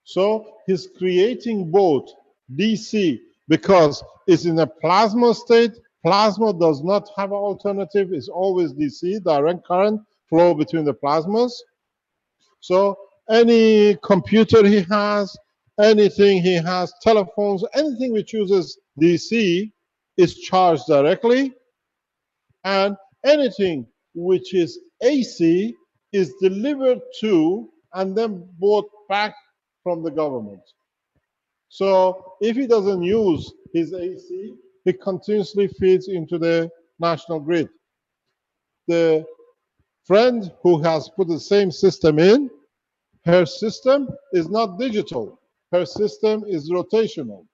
A: So he's creating both DC because it's in a plasma state. Plasma does not have an alternative. It's always DC, direct current flow between the plasmas. So any computer he has, anything he has, telephones, anything which uses DC is charged directly. And anything which is AC is delivered to and then bought back from the government. So if he doesn't use his AC, he continuously feeds into the national grid. The friend who has put the same system in, her system is not digital. Her system is rotational,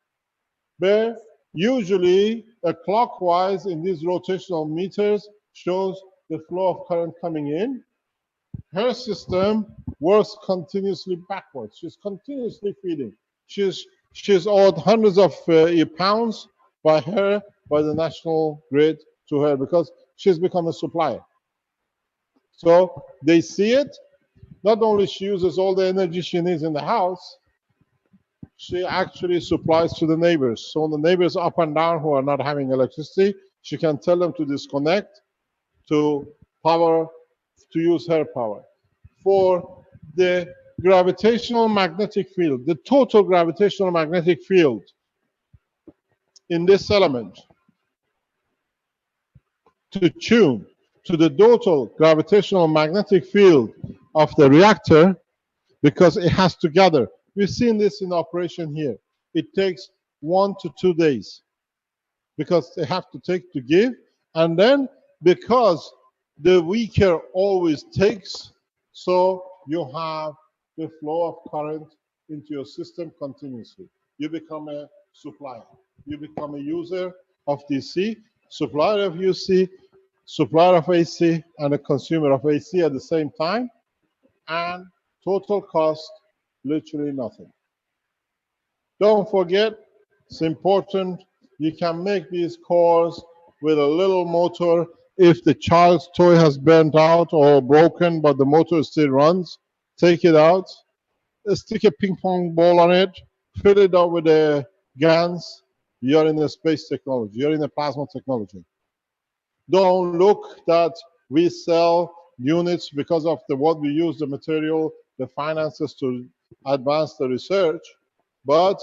A: where usually a clockwise in these rotational meters shows the flow of current coming in, her system works continuously backwards. She's continuously feeding. She's owed hundreds of pounds by the national grid to her because she's become a supplier. So they see it. Not only she uses all the energy she needs in the house, she actually supplies to the neighbors. So the neighbors up and down who are not having electricity, she can tell them to disconnect, to power, to use her power. For the gravitational magnetic field, the total gravitational magnetic field in this element, to tune to the total gravitational magnetic field of the reactor, because it has to gather. We've seen this in operation here. It takes 1 to 2 days because they have to take to give, and then because the weaker always takes, so you have the flow of current into your system continuously. You become a supplier. You become a user of DC, supplier of UC, supplier of AC, and a consumer of AC at the same time, and total cost, literally nothing. Don't forget, it's important, you can make these cores with a little motor. If the child's toy has burnt out or broken, but the motor still runs, take it out, stick a ping pong ball on it, fill it up with the GANs. You're in the space technology, you're in the plasma technology. Don't look that we sell units because of what we use, the material, the finances to advance the research, but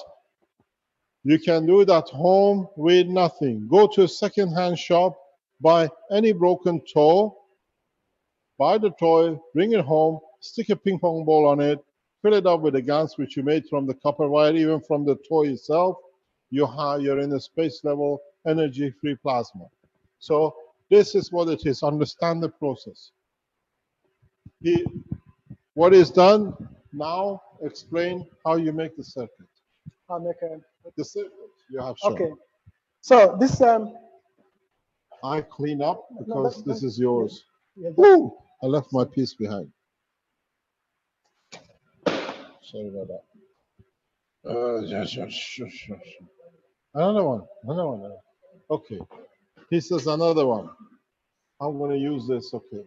A: you can do it at home with nothing. Go to a second-hand shop, buy any broken toy, buy the toy, bring it home, stick a ping pong ball on it, fill it up with the GANs which you made from the copper wire, even from the toy itself. You're in a space level energy-free plasma. So this is what it is. Understand the process. What is done now? Explain how you make the circuit.
G: I'll make a.
A: The circuit you have shown.
G: Okay. So this
A: I clean up because this is yours.
G: yeah,
A: Ooh, I left my piece behind. Sorry about that. Another one. Okay. He says another one. I'm going to use this. Okay.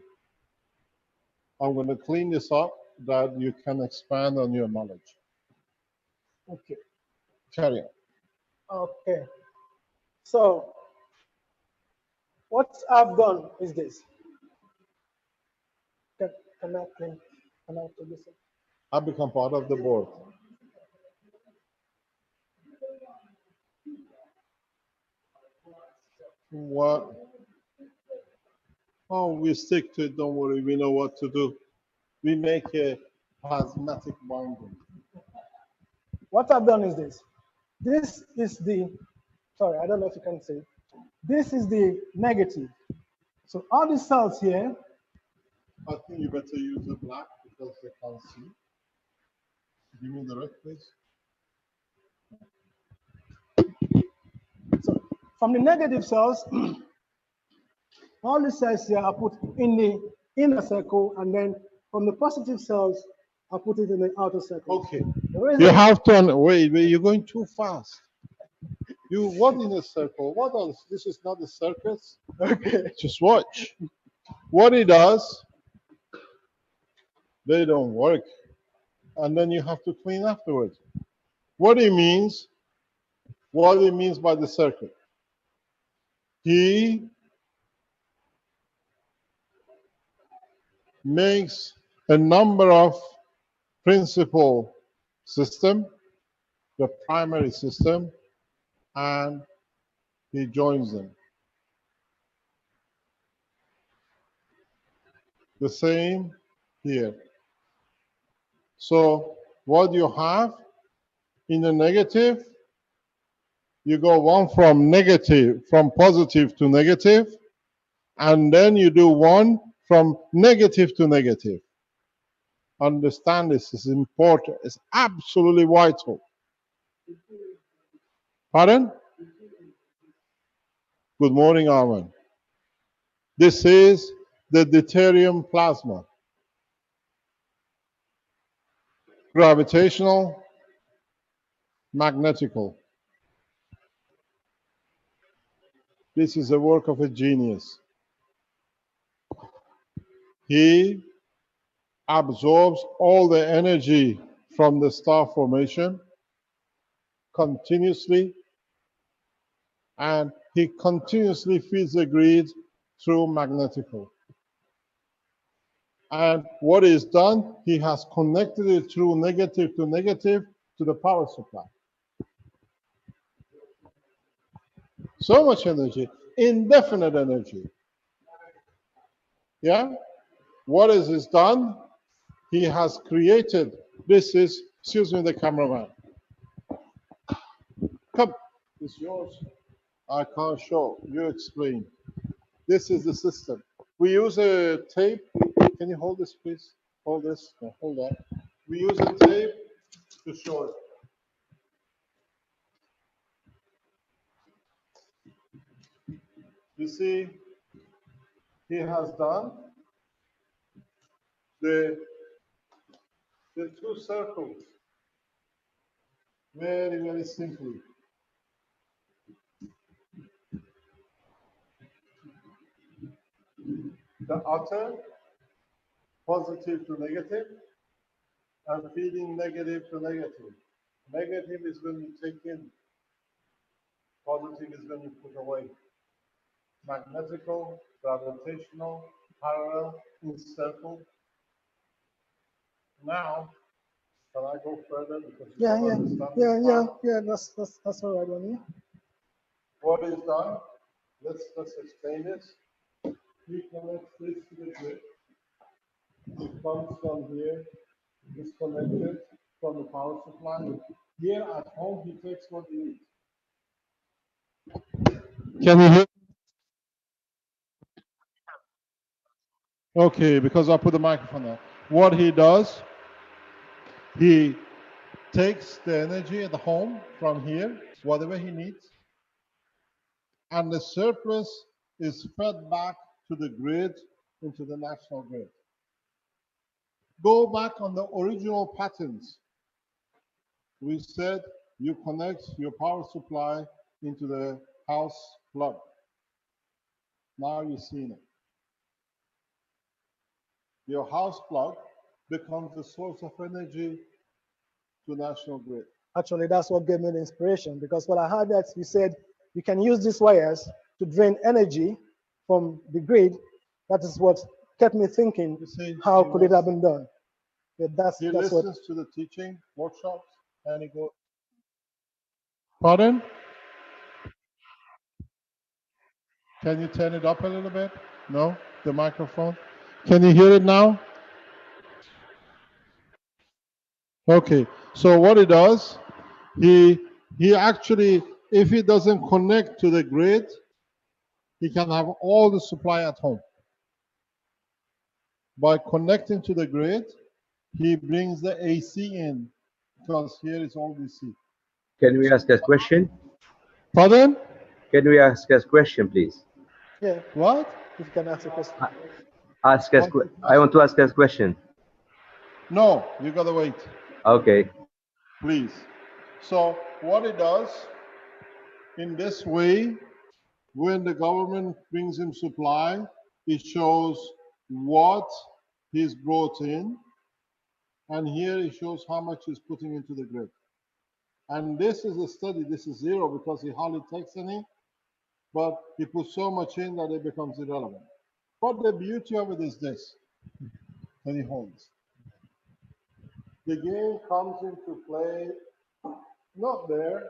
A: I'm going to clean this up that you can expand on your knowledge.
G: okay.
A: Carry on.
G: Okay. So what I've done is this. Can I do this?
A: I become part of the board. What? Oh, we stick to it. Don't worry. We know what to do. We make a plasmatic binding.
G: What I've done is this. This is the, sorry, I don't know if you can see. This is the negative. So all these cells here,
A: I think you better use the black because they can't see. Give me the red, please.
G: so from the negative cells, all the cells here are put in the inner circle, and then from the positive cells, I put it in the outer circle.
A: Okay.
G: The reason-
A: You have to wait. You're going too fast. You what in a circle? What else? This is not a circus.
G: Okay.
A: Just watch. What it does, they don't work, and then you have to clean afterwards. What it means by the circuit. He makes a number of principal system, the primary system, and he joins them. The same here. So what you have in the negative, you go one from positive to negative, and then you do one from negative to negative. Understand this is important. It's absolutely vital. Pardon? Good morning, Arman. This is the deuterium plasma. Gravitational, magnetical. This is the work of a genius. He absorbs all the energy from the star formation continuously, and he continuously feeds the grid through magnetical. And what is done, he has connected it through negative to the power supply. So much energy, indefinite energy. Yeah? What is this done? He has created, this is, excuse me, the cameraman. Come, it's yours. I can't show, you explain. This is the system. We use a tape. Can you hold this, please? Hold this, no, hold that. We use a tape to show it. You see, he has done the two circles very, very simply. The outer, positive to negative, and feeding negative to negative. Negative is when you take in, positive is when you put away. Magnetical, gravitational, parallel, in circle. Now, can I go further because you don't understand this part?
G: That's all right, Ronnie.
A: What is done? Let's explain this. He connects this to the grid. It comes from here, disconnected from the power supply. Here at home, he takes what he needs. Can you hear? Okay, because I put the microphone on. What he does, he takes the energy at the home from here, whatever he needs, and the surplus is fed back to the grid, into the national grid. Go back on the original patterns. We said you connect your power supply into the house plug. Now you've seen it. Your house plug becomes the source of energy to national grid.
G: Actually, that's what gave me the inspiration, because when I heard that you said you can use these wires to drain energy from the grid, that is what kept me thinking,
A: You see,
G: how could it have been done? Yeah,
A: he
G: that's what.
A: listens to the teaching workshops and he goes, pardon? Can you turn it up a little bit? No, the microphone. Can you hear it now? Okay, so what he does, he actually, if he doesn't connect to the grid, he can have all the supply at home. By connecting to the grid, he brings the AC in, because here is all DC.
E: Can we ask a question?
A: Pardon?
E: Can we ask a question, please?
G: Yeah,
A: What?
G: if you can ask a question.
E: I want to ask a question.
A: No, you gotta wait,
E: Okay.
A: please. So what it does, in this way, when the government brings him supply, it shows what he's brought in, and here it shows how much he's putting into the grid. And this is a study, this is zero because he hardly takes any, but he puts so much in that it becomes irrelevant. But the beauty of it is this, and he holds. The game comes into play, not there,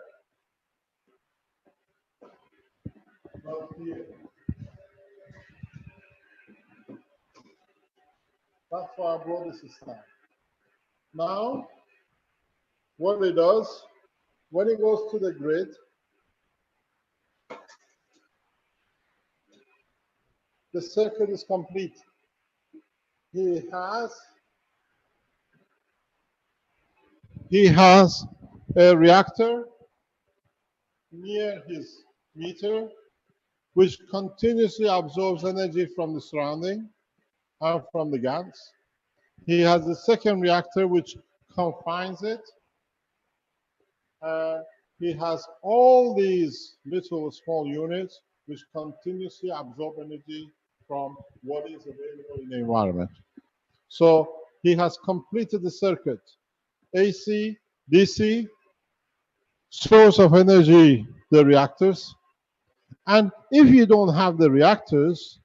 A: but here. That's why I brought this aside. Now, what it does, when it goes to the grid, the circuit is complete. He has a reactor near his meter, which continuously absorbs energy from the surrounding. and from the GANs. He has the second reactor which confines it. He has all these little small units which continuously absorb energy from what is available in the environment. So he has completed the circuit. AC, DC, source of energy, the reactors. And if you don't have the reactors,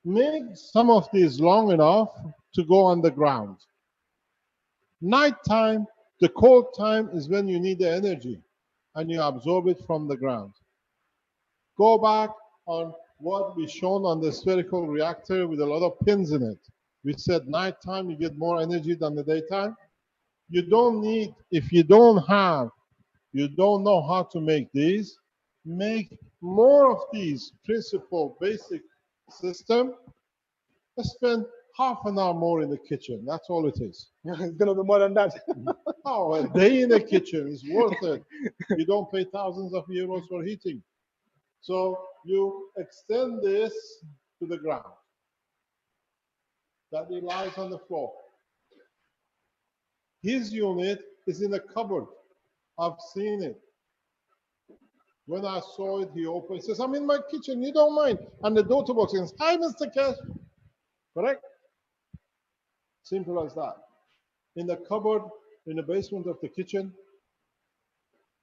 A: make some of these long enough to go underground. Nighttime, the cold time is when you need the energy and you absorb it from the ground. Go back on what we shown on the spherical reactor with a lot of pins in it. We said nighttime you get more energy than the daytime. You don't need, if you don't have, you don't know how to make these, make more of these principal basic system. Spend half an hour more in the kitchen. That's all it is.
G: It's gonna be more than that.
A: Oh, a day in the kitchen is worth it. You don't pay thousands of euros for heating. So you extend this to the ground. That it lies on the floor. His unit is in a cupboard. I've seen it. When I saw it, he opened. He says, "I'm in my kitchen. You don't mind?" And the daughter walks in. "Hi, Mr. Keshe." Correct? Simple as that. In the cupboard, in the basement of the kitchen,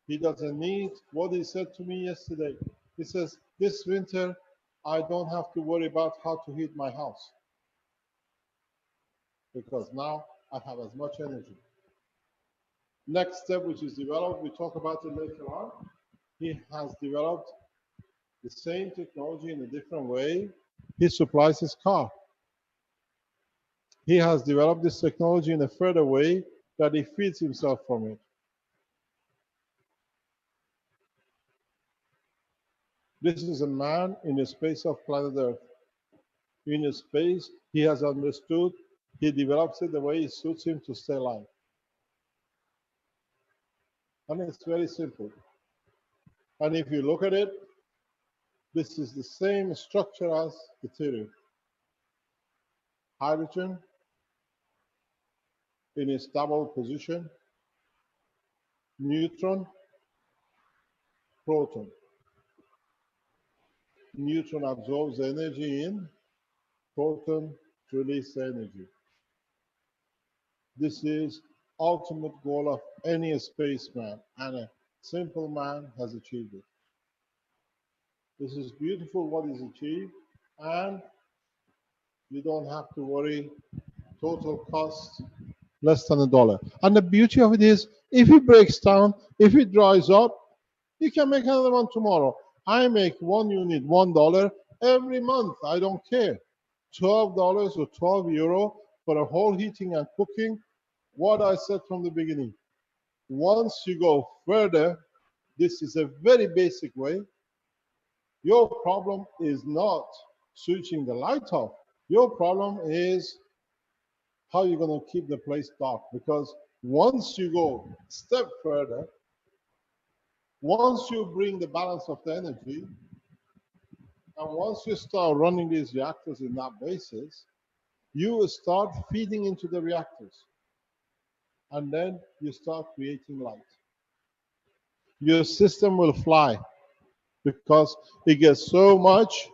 A: he doesn't need what he said to me yesterday. He says, "This winter, I don't have to worry about how to heat my house because now I have as much energy." Next step, which is developed, we talk about it later on. He has developed the same technology in a different way. He supplies his car. He has developed this technology in a further way that he feeds himself from it. This is a man in the space of planet Earth. In a space he has understood, he develops it the way it suits him to stay alive. And it's very simple. And if you look at it, this is the same structure as deuterium. Hydrogen in its double position, neutron, proton. Neutron absorbs the energy in, proton release energy. This is ultimate goal of any spaceman, and a simple man has achieved it. This is beautiful what is achieved, and you don't have to worry. Total cost less than $1. And the beauty of it is, if it breaks down, if it dries up, you can make another one tomorrow. I make one unit $1 every month. I don't care. $12 or 12 euro for a whole heating and cooking. What I said from the beginning. Once you go further, this is a very basic way. Your problem is not switching the light off. Your problem is how you're going to keep the place dark. Because once you go a step further, once you bring the balance of the energy, and once you start running these reactors in that basis, you will start feeding into the reactors. And then you start creating light. Your system will fly because it gets so much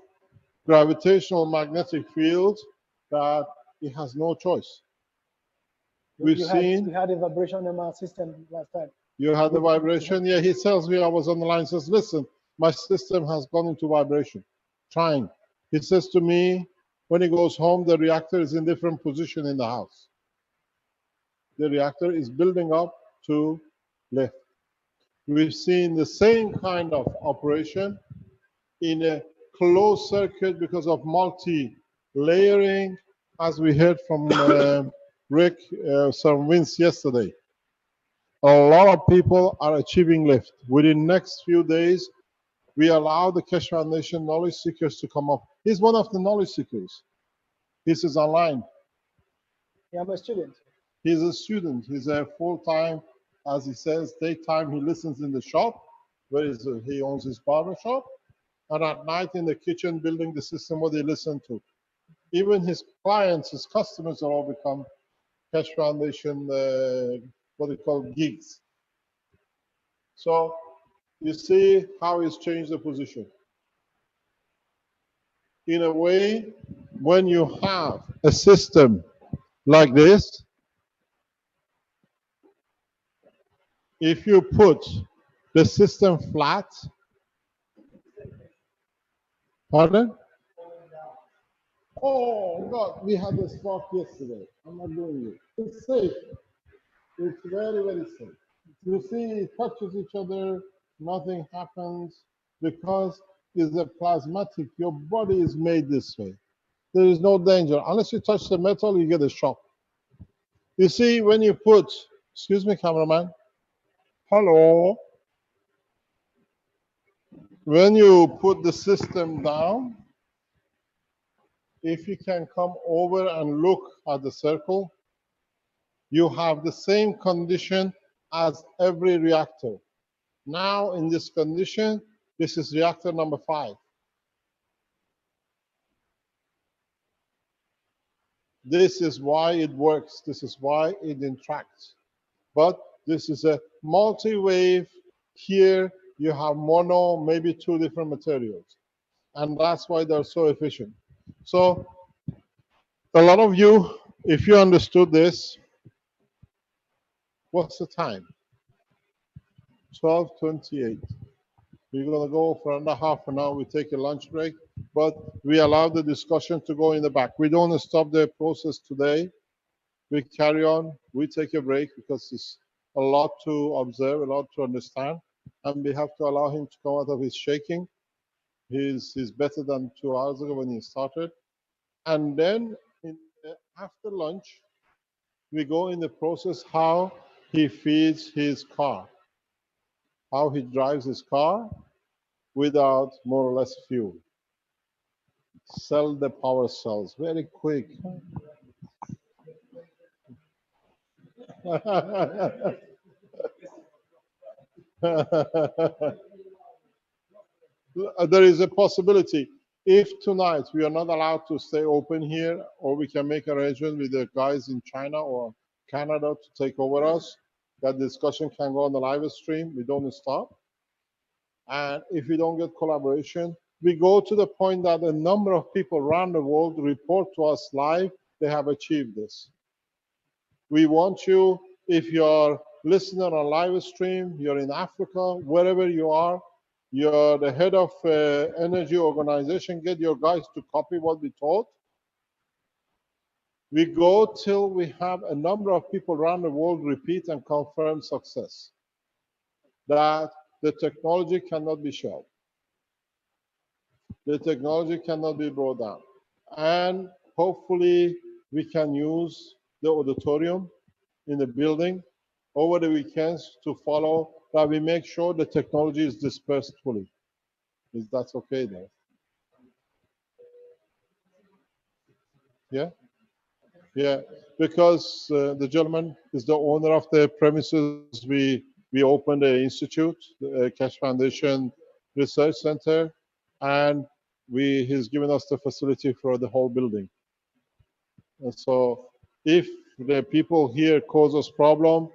A: gravitational magnetic field that it has no choice.
G: We had a vibration in our system last time.
A: You had the vibration. Yeah, he tells me, I was on the line, says, "Listen, my system has gone into vibration." Trying. He says to me, when he goes home, the reactor is in different position in the house. The reactor is building up to lift. We've seen the same kind of operation in a closed circuit because of multi-layering, as we heard from Rick, Vince yesterday. A lot of people are achieving lift. Within next few days, we allow the Keshe Foundation knowledge seekers to come up. He's one of the knowledge seekers. This is online.
G: Yeah, I'm a student.
A: He's a student. He's a full-time, as he says, daytime he listens in the shop, where he owns his barber shop, and at night in the kitchen building the system what they listen to. Even his clients, his customers are all become Keshe Foundation, what they call geeks. So you see how he's changed the position. In a way, when you have a system like this, if you put the system flat, pardon? Oh God, we had this talk yesterday. I'm not doing it. It's safe. It's very, very safe. You see, it touches each other, nothing happens because it's a plasmatic. Your body is made this way. There is no danger. Unless you touch the metal, you get a shock. You see, when you put, excuse me, cameraman. Hello. When you put the system down, if you can come over and look at the circle, you have the same condition as every reactor. Now, in this condition, this is reactor number 5. This is why it works. This is why it interacts. But this is a multi-wave. Here you have mono, maybe 2 different materials. And that's why they're so efficient. So a lot of you, if you understood this, what's the time? 12:28. We're going to go for another half an hour. We take a lunch break, but we allow the discussion to go in the back. We don't stop the process today. We carry on. We take a break because it's a lot to observe, a lot to understand, and we have to allow him to come out of his shaking. He's better than 2 hours ago when he started. And then after lunch, we go in the process how he feeds his car, how he drives his car without more or less fuel. Sell the power cells very quick. There is a possibility. If tonight we are not allowed to stay open here, or we can make arrangement with the guys in China or Canada to take over us, that discussion can go on the live stream. We don't stop. And if we don't get collaboration, we go to the point that a number of people around the world report to us live, they have achieved this. We want you, if you're listening on a live stream, you're in Africa, wherever you are, you're the head of energy organization, get your guys to copy what we taught. We go till we have a number of people around the world repeat and confirm success, that the technology cannot be shelved. The technology cannot be brought down. And hopefully we can use the auditorium in the building over the weekends to follow that we make sure the technology is dispersed fully. Is that okay there? Yeah? Yeah, because the gentleman is the owner of the premises. We opened the institute, the Keshe Foundation Research Center, and he's given us the facility for the whole building. And so if the people here cause us problem,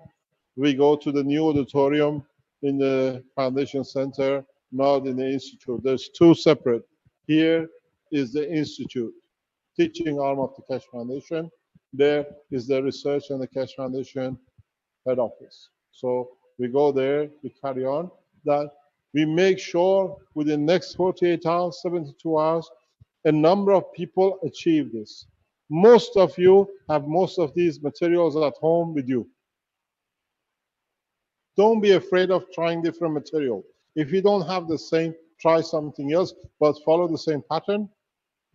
A: we go to the new auditorium in the Foundation Center, not in the Institute. There's 2 separate. Here is the Institute, teaching arm of the Keshe Foundation. There is the research and the Keshe Foundation head office. So we go there, we carry on, that we make sure within the next 48 hours, 72 hours, a number of people achieve this. Most of you have most of these materials at home with you. Don't be afraid of trying different material. If you don't have the same, try something else, but follow the same pattern.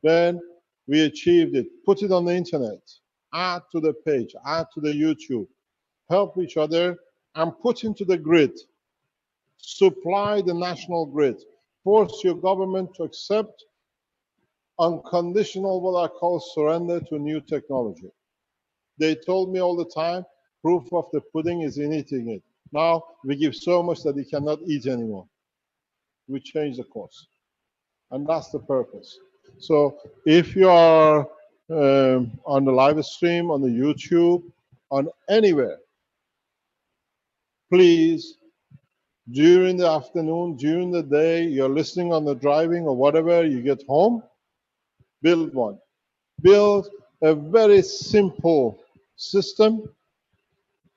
A: Then we achieved it. Put it on the internet, add to the page, add to the YouTube, help each other, and put into the grid. Supply the national grid. Force your government to accept unconditional, what I call surrender to new technology. They told me all the time, proof of the pudding is in eating it. Now we give so much that we cannot eat anymore. We change the course. And that's the purpose. So if you are on the live stream, on the YouTube, on anywhere. Please, during the afternoon, during the day, you're listening on the driving or whatever, you get home, build one. Build a very simple system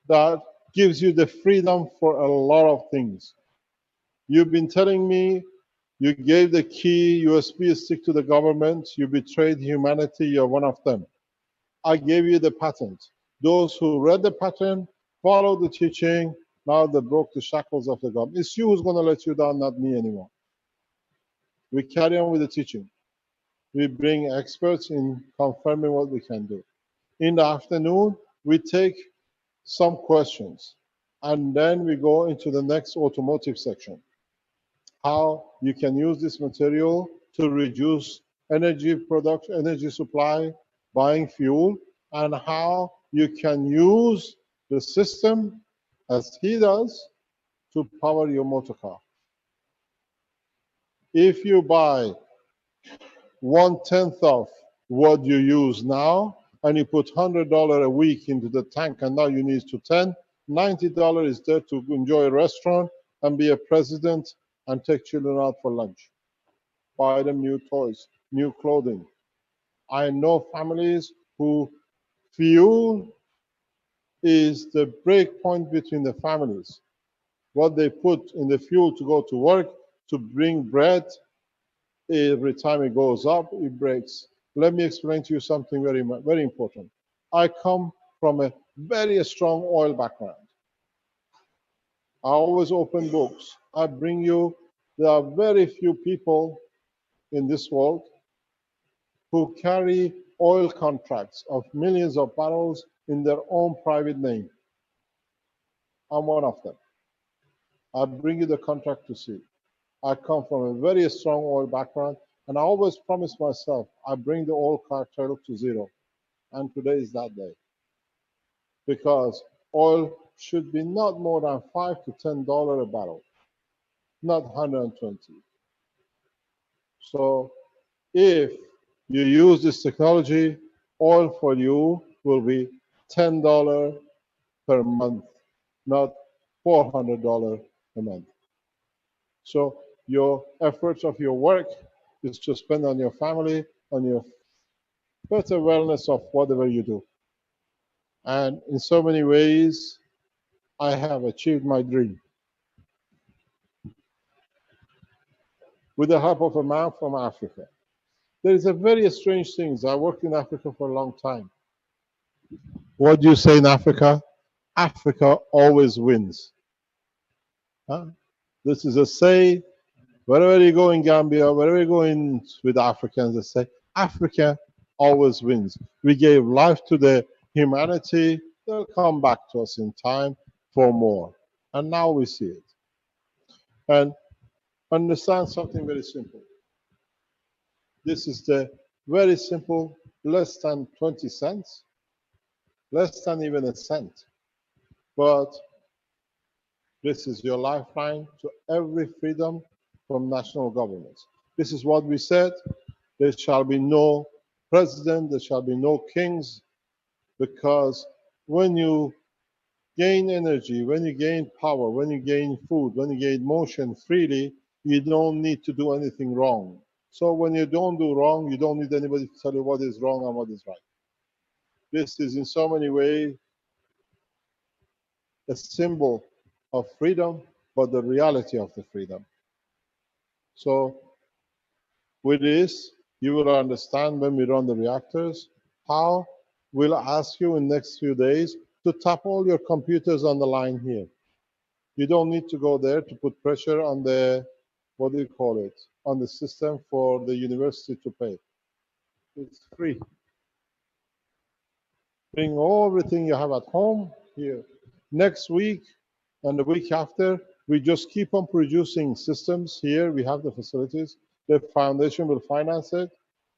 A: that gives you the freedom for a lot of things. You've been telling me you gave the key USB stick to the government, you betrayed humanity, you're one of them. I gave you the patent. Those who read the patent, followed the teaching, now they broke the shackles of the government. It's you who's going to let you down, not me anymore. We carry on with the teaching. We bring experts in confirming what we can do. In the afternoon, we take some questions, and then we go into the next automotive section. How you can use this material to reduce energy production, energy supply, buying fuel, and how you can use the system as he does to power your motor car. If you buy 1/10 of what you use now, and you put $100 a week into the tank, and now you need to $90 is there to enjoy a restaurant and be a president and take children out for lunch. Buy them new toys, new clothing. I know families who fuel is the break point between the families. What they put in the fuel to go to work, to bring bread, every time it goes up, it breaks. Let me explain to you something very, very important. I come from a very strong oil background. I always open books. I bring you, there are very few people in this world who carry oil contracts of millions of barrels in their own private name. I'm one of them. I bring you the contract to see. I come from a very strong oil background, and I always promise myself I bring the oil cartel to zero. And today is that day. Because oil should be not more than $5 to $10 a barrel, not 120. So if you use this technology, oil for you will be $10 per month, not $400 a month. So your efforts of your work is to spend on your family, on your better wellness of whatever you do. And in so many ways, I have achieved my dream. With the help of a man from Africa. There is a very strange thing. I worked in Africa for a long time. What do you say in Africa? Africa always wins. Huh? This is a say, wherever you go in Gambia, wherever you go in with Africans, they say, Africa always wins. We gave life to the humanity, they'll come back to us in time for more. And now we see it. And understand something very simple. This is the very simple, less than 20 cents, less than even a cent. But this is your lifeline to every freedom from national governments. This is what we said. There shall be no president, there shall be no kings, because when you gain energy, when you gain power, when you gain food, when you gain motion freely, you don't need to do anything wrong. So when you don't do wrong, you don't need anybody to tell you what is wrong and what is right. This is in so many ways a symbol of freedom, but the reality of the freedom. So with this, you will understand when we run the reactors, how we'll ask you in the next few days to tap all your computers on the line here. You don't need to go there to put pressure on the, what do you call it, on the system for the university to pay. It's free. Bring everything you have at home here. Next week and the week after, we just keep on producing systems here. We have the facilities. The foundation will finance it.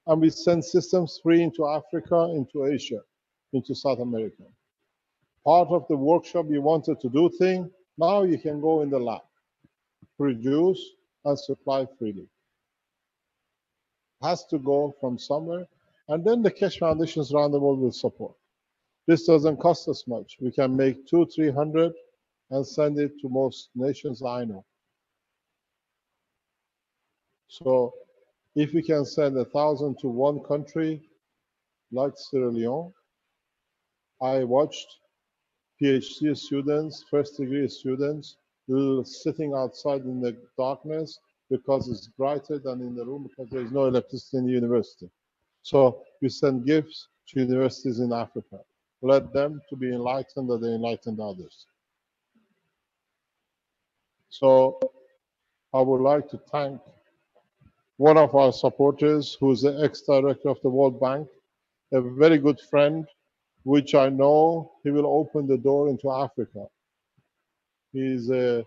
A: And we send systems free into Africa, into Asia, into South America. Part of the workshop you wanted to do thing, now you can go in the lab, produce and supply freely. It has to go from somewhere. And then the Keshe Foundations around the world will support. This doesn't cost us much. We can make 200, 300 and send it to most nations I know. So if we can send 1,000 to one country like Sierra Leone, I watched PhD students, first degree students, sitting outside in the darkness because it's brighter than in the room because there is no electricity in the university. So we send gifts to universities in Africa. Let them to be enlightened that they enlighten others. So I would like to thank one of our supporters who's the ex-director of the World Bank, a very good friend, which I know he will open the door into Africa. He's a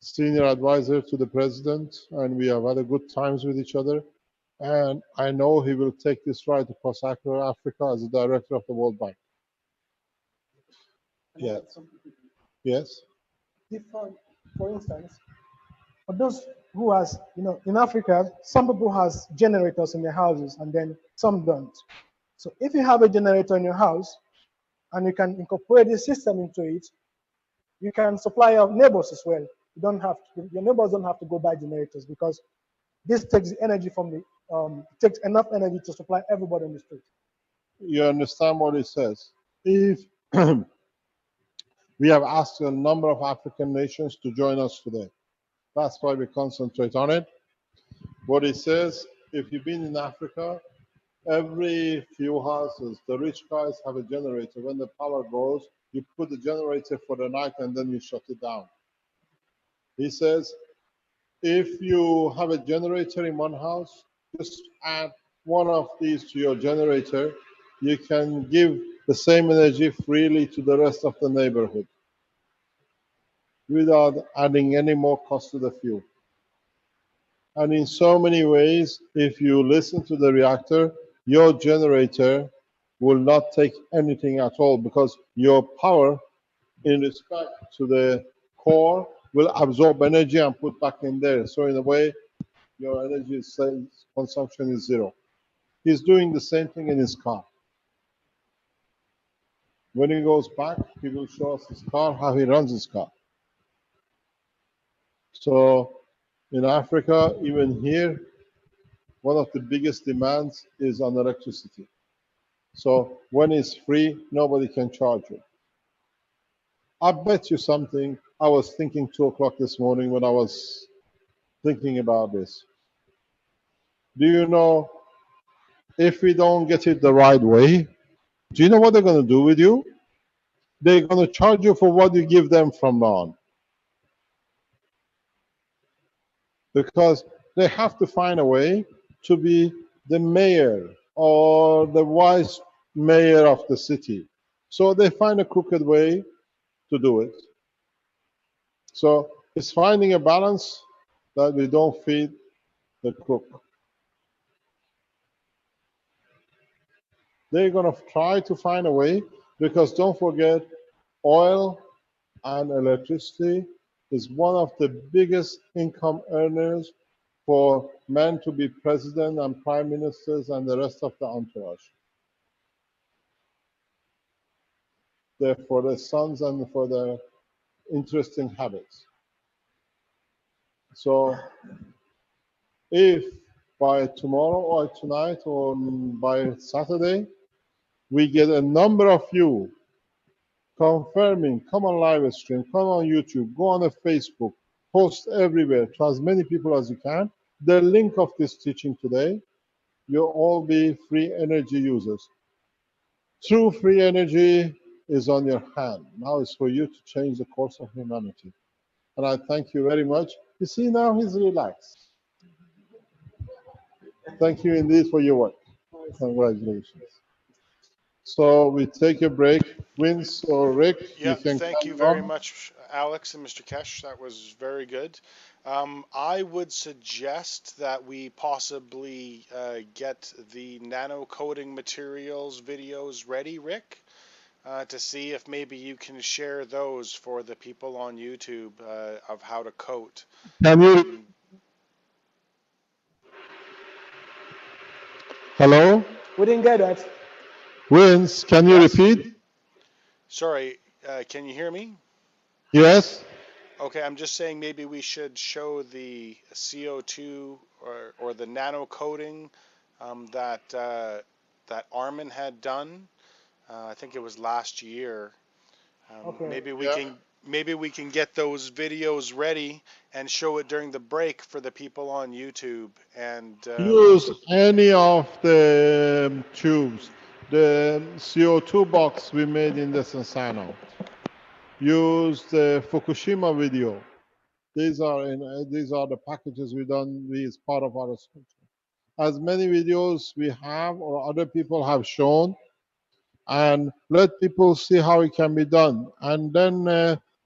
A: senior advisor to the president, and we have had a good times with each other. And I know he will take this right across Africa as the director of the World Bank. Yes. Yes.
G: Different, for instance, for those who has, in Africa, some people has generators in their houses and then some don't. So if you have a generator in your house and you can incorporate this system into it, you can supply your neighbors as well. You don't have to, your neighbors don't have to go buy generators because this takes the energy from the, takes enough energy to supply everybody on the street.
A: You understand what it says? If we have asked a number of African nations to join us today, that's why we concentrate on it. What it says, if you've been in Africa, every few houses, the rich guys have a generator. When the power goes, you put the generator for the night and then you shut it down. He says, if you have a generator in one house, just add one of these to your generator. You can give the same energy freely to the rest of the neighborhood without adding any more cost to the fuel. And in so many ways, if you listen to the reactor, your generator will not take anything at all because your power in respect to the core will absorb energy and put back in there. So in a way, your energy consumption is zero. He's doing the same thing in his car. When he goes back, he will show us his car, how he runs his car. So in Africa, even here, one of the biggest demands is on electricity. So when it's free, nobody can charge you. I bet you something. I was thinking 2 o'clock this morning when I was thinking about this. Do you know, if we don't get it the right way, do you know what they're going to do with you? They're going to charge you for what you give them from now on. Because they have to find a way to be the mayor or the vice mayor of the city. So they find a crooked way to do it. So it's finding a balance that we don't feed the crook. They're going to try to find a way because don't forget, oil and electricity is one of the biggest income earners for men to be president and prime ministers and the rest of the entourage. They're for their sons and for their interesting habits. So if by tomorrow or tonight or by Saturday, we get a number of you confirming, come on live stream, come on YouTube, go on a Facebook, post everywhere to as many people as you can, the link of this teaching today, you'll all be free energy users. True free energy is on your hand. Now it's for you to change the course of humanity. And I thank you very much. You see, now he's relaxed. Thank you indeed for your work. Congratulations. So we take a break. Vince or Rick, you
C: Yeah,
A: can
C: thank you
A: carry
C: very
A: on.
C: much, Alex and Mr. Keshe. That was very good. I would suggest that we possibly get the nano coating materials videos ready, Rick, to see if maybe you can share those for the people on YouTube of how to coat.
A: Can you? Hello?
G: We didn't get that.
A: Vince, can you
C: Yes.
A: repeat?
C: Sorry, can you hear me?
A: Yes.
C: Okay, I'm just saying maybe we should show the CO2 or the nano coating that Armin had done. I think it was last year.
G: Okay.
C: Maybe we can get those videos ready and show it during the break for the people on YouTube. And
A: Use any of the tubes. The CO2 box we made in the Sensano. Use the Fukushima video. These are the packages we done as part of our structure. As many videos we have or other people have shown, and let people see how it can be done. And then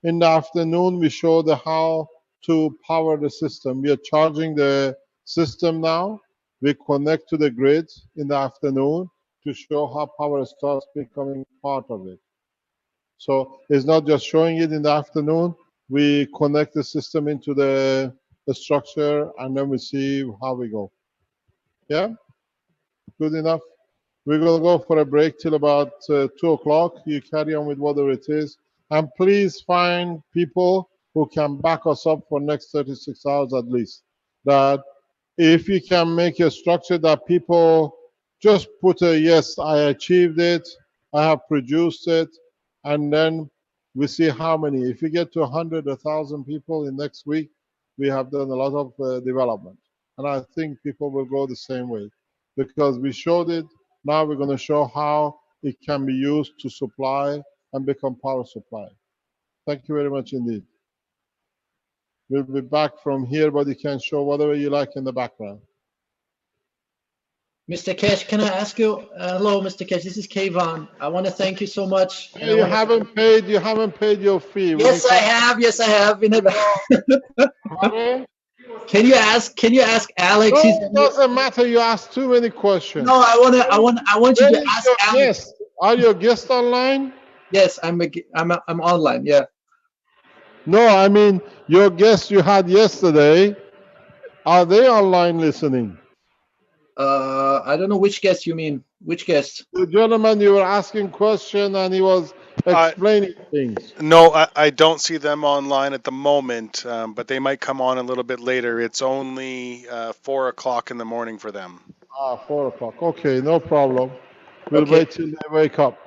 A: in the afternoon, we show the how to power the system. We are charging the system now. We connect to the grid in the afternoon to show how power starts becoming part of it. So it's not just showing it in the afternoon. We connect the system into the structure, and then we see how we go. Yeah? Good enough? We're going to go for a break till about 2 o'clock. You carry on with whatever it is. And please find people who can back us up for next 36 hours at least. That if you can make a structure that people just put a yes, I achieved it, I have produced it, and then we see how many. If you get to 100, 1,000 people in next week, we have done a lot of development. And I think people will go the same way because we showed it. Now we're going to show how it can be used to supply and become power supply. Thank you very much indeed. We'll be back from here, but you can show whatever you like in the background.
I: Mr. Keshe, can I ask you? Hello, Mr. Keshe. This is Kayvon. I want to thank you so much. And
A: You haven't paid your fee.
I: Yes, I have. Yes, I have. Can you ask Alex?
A: No, it doesn't matter. You ask too many questions.
I: No, I want you to ask Alex.
A: Guest? Are your guests online?
I: Yes, I'm online. Yeah.
A: No, I mean your guests you had yesterday. Are they online listening?
I: I don't know which guest you mean. Which guest?
A: The gentleman you were asking question and he was explaining things.
C: no, I don't see them online at the moment, but they might come on a little bit later. It's only 4 o'clock in the morning for them.
A: 4 o'clock. Okay, no problem. We'll
I: Okay.
A: wait till they wake up.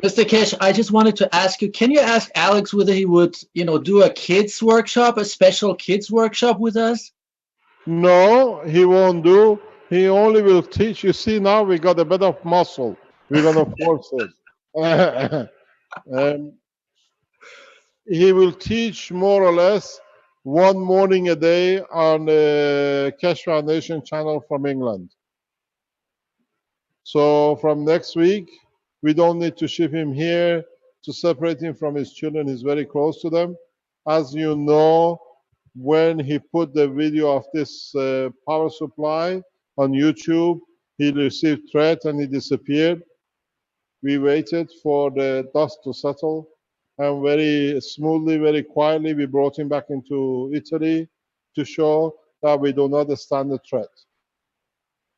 I: Mr. Keshe, I just wanted to ask you, can you ask Alex whether he would, do a kids workshop, a special kids workshop with us?
A: No, he won't do. He only will teach. You see, now we got a bit of muscle. We're going to force it. He will teach more or less one morning a day on the Keshe Foundation channel from England. So from next week, we don't need to ship him here to separate him from his children. He's very close to them. As you know, when he put the video of this power supply on YouTube, he received threat and he disappeared. We waited for the dust to settle, and very smoothly, very quietly, we brought him back into Italy to show that we do not stand the threat.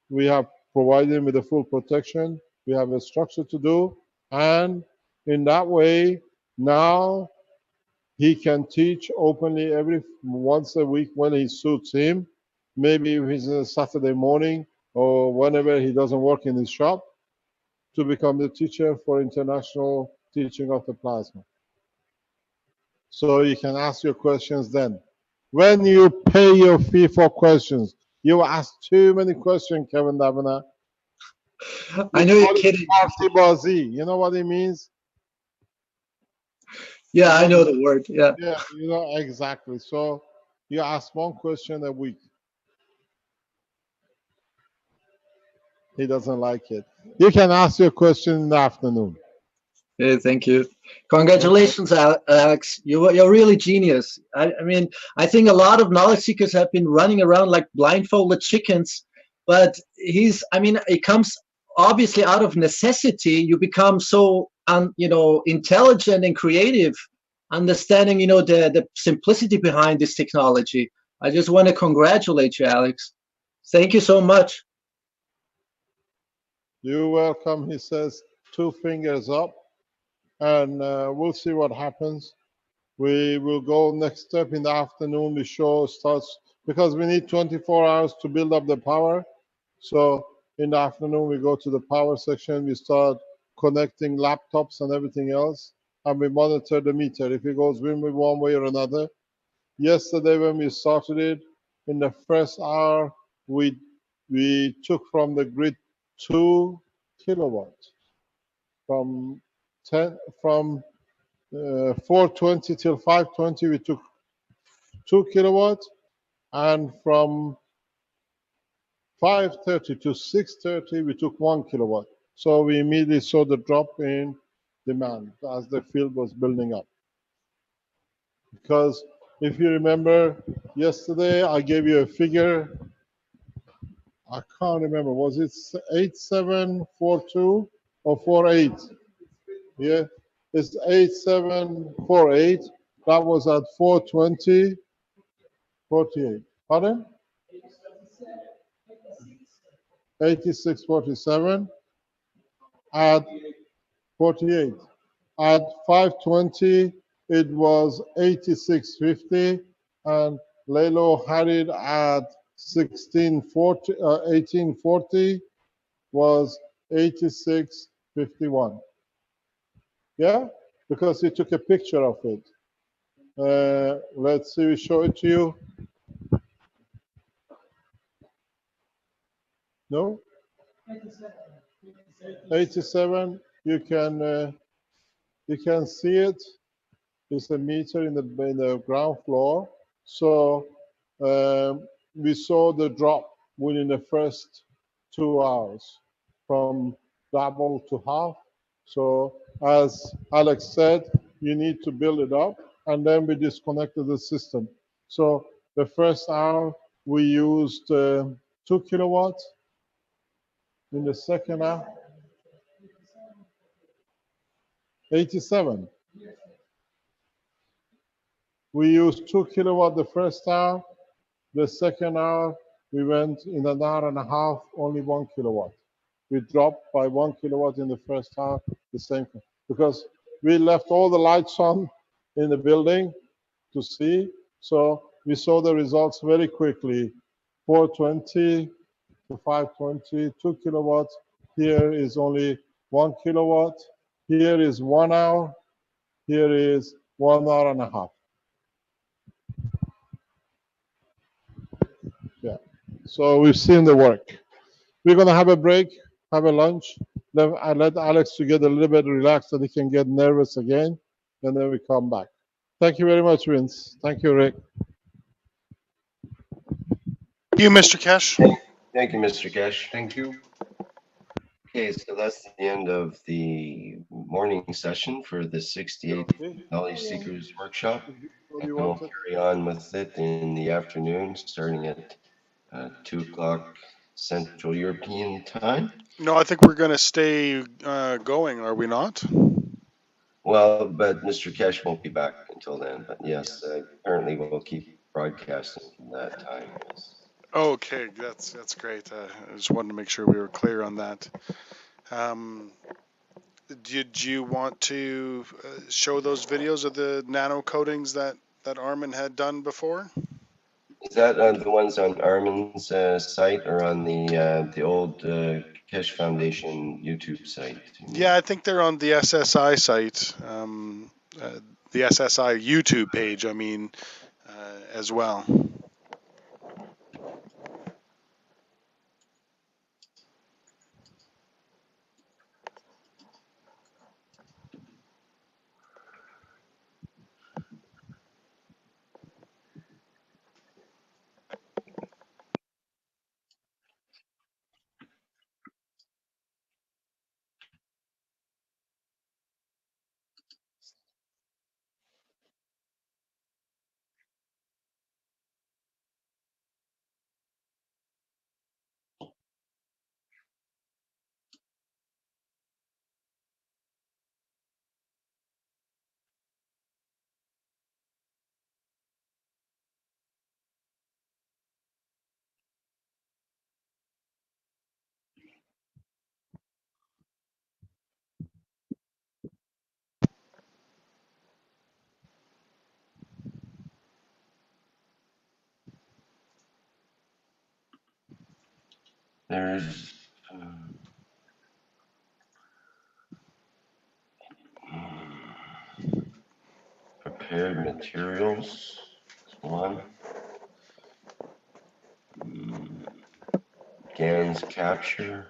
A: We have provided him with the full protection. We have a structure to do, and in that way, now he can teach openly every once a week when it suits him. Maybe if it's a Saturday morning or whenever he doesn't work in his shop, to become the teacher for international teaching of the plasma. So you can ask your questions then. When you pay your fee for questions, you ask too many questions, Kevin Davina.
I: I know you're kidding.
A: You know what it means?
I: Yeah, I know the word. Yeah.
A: Yeah, you know exactly. So you ask one question a week. He doesn't like it. You can ask your question in the afternoon.
I: Yeah, thank you. Congratulations, Alex. You're really genius. I mean, I think a lot of knowledge seekers have been running around like blindfolded chickens, but it comes obviously out of necessity. You become so, intelligent and creative, understanding, the simplicity behind this technology. I just want to congratulate you, Alex. Thank you so much.
A: You're welcome, he says, 2 fingers up, and we'll see what happens. We will go next step in the afternoon. The show starts because we need 24 hours to build up the power. So in the afternoon, we go to the power section. We start connecting laptops and everything else, and we monitor the meter if it goes one way or another. Yesterday, when we started it, in the first hour, we took from the grid 2 kilowatts from 4:20 till 5:20. We took 2 kilowatts, and from 5:30 to 6:30, we took 1 kilowatt. So we immediately saw the drop in demand as the field was building up. Because if you remember, yesterday I gave you a figure. I can't remember. Was it 8742 or 48? Yeah, it's 8748. That was at 4:20, 48. Pardon? 8647 at 48. At 5:20, it was 8650, and Lalo had it at 1840 was 8651. Yeah, because he took a picture of it. Let's see, we show it to you. No? 87. You can see it. It's a meter in the ground floor. So we saw the drop within the first 2 hours from double to half. So as Alex said, you need to build it up, and then we disconnected the system. So the first hour we used 2 kilowatts. In the second hour, 87. We used 2 kilowatt the first hour. The second hour, we went in an hour and a half, only 1 kilowatt. We dropped by 1 kilowatt in the first hour, the same, because we left all the lights on in the building to see. So we saw the results very quickly. 420 to 520, 2 kilowatts. Here is only 1 kilowatt. Here is 1 hour. Here is 1 hour and a half. Yeah. So we've seen the work. We're going to have a break, have a lunch. Then I let Alex to get a little bit relaxed so he can get nervous again. And then we come back. Thank you very much, Vince. Thank you, Rick.
C: You, Mr. Keshe.
B: Thank you, Mr. Keshe.
D: Thank you.
B: Okay, so that's the end of the morning session for the 68th
A: Okay.
B: Knowledge Seekers Workshop.
A: What do
B: And
A: you
B: we'll
A: want?
B: carry on with it in the afternoon, starting at 2 o'clock Central European Time.
C: No, I think we're going to stay going, are we not?
B: Well, but Mr. Keshe won't be back until then. But yes, apparently we'll keep broadcasting from that time. Yes.
C: Okay, that's great. I just wanted to make sure we were clear on that. Did you want to show those videos of the nano coatings that Armin had done before?
B: Is that the ones on Armin's site or on the old Keshe Foundation YouTube site?
C: Yeah, I think they're on the SSI site, the SSI YouTube page, I mean, as well.
B: There's prepared materials. That's one. GANs capture.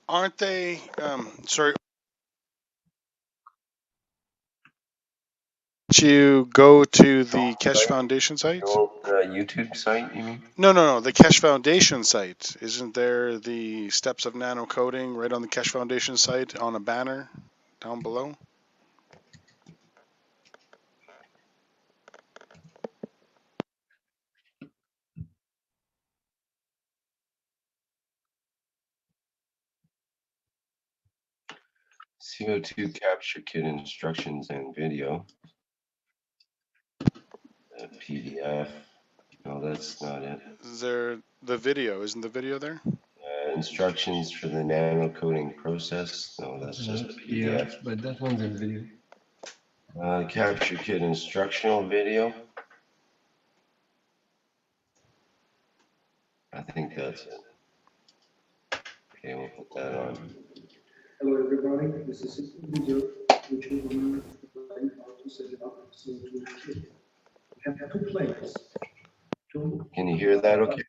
C: Aren't they? Sorry. You go to the Keshe Foundation site?
B: The old YouTube site, you mean?
C: No. The Keshe Foundation site. Isn't there the steps of nano coating right on the Keshe Foundation site on a banner down below?
B: CO2 capture kit instructions and video. PDF. No, that's not it.
C: Is there the video? Isn't the video there?
B: Instructions for the nano coating process. No, that's just a PDF.
D: but that one's in video.
B: Capture kit instructional video. I think that's it. Okay, we'll put that on.
F: Hello everybody, this is System User, which will explain how to set it up so to kit. We have two plates.
B: Can you hear that okay?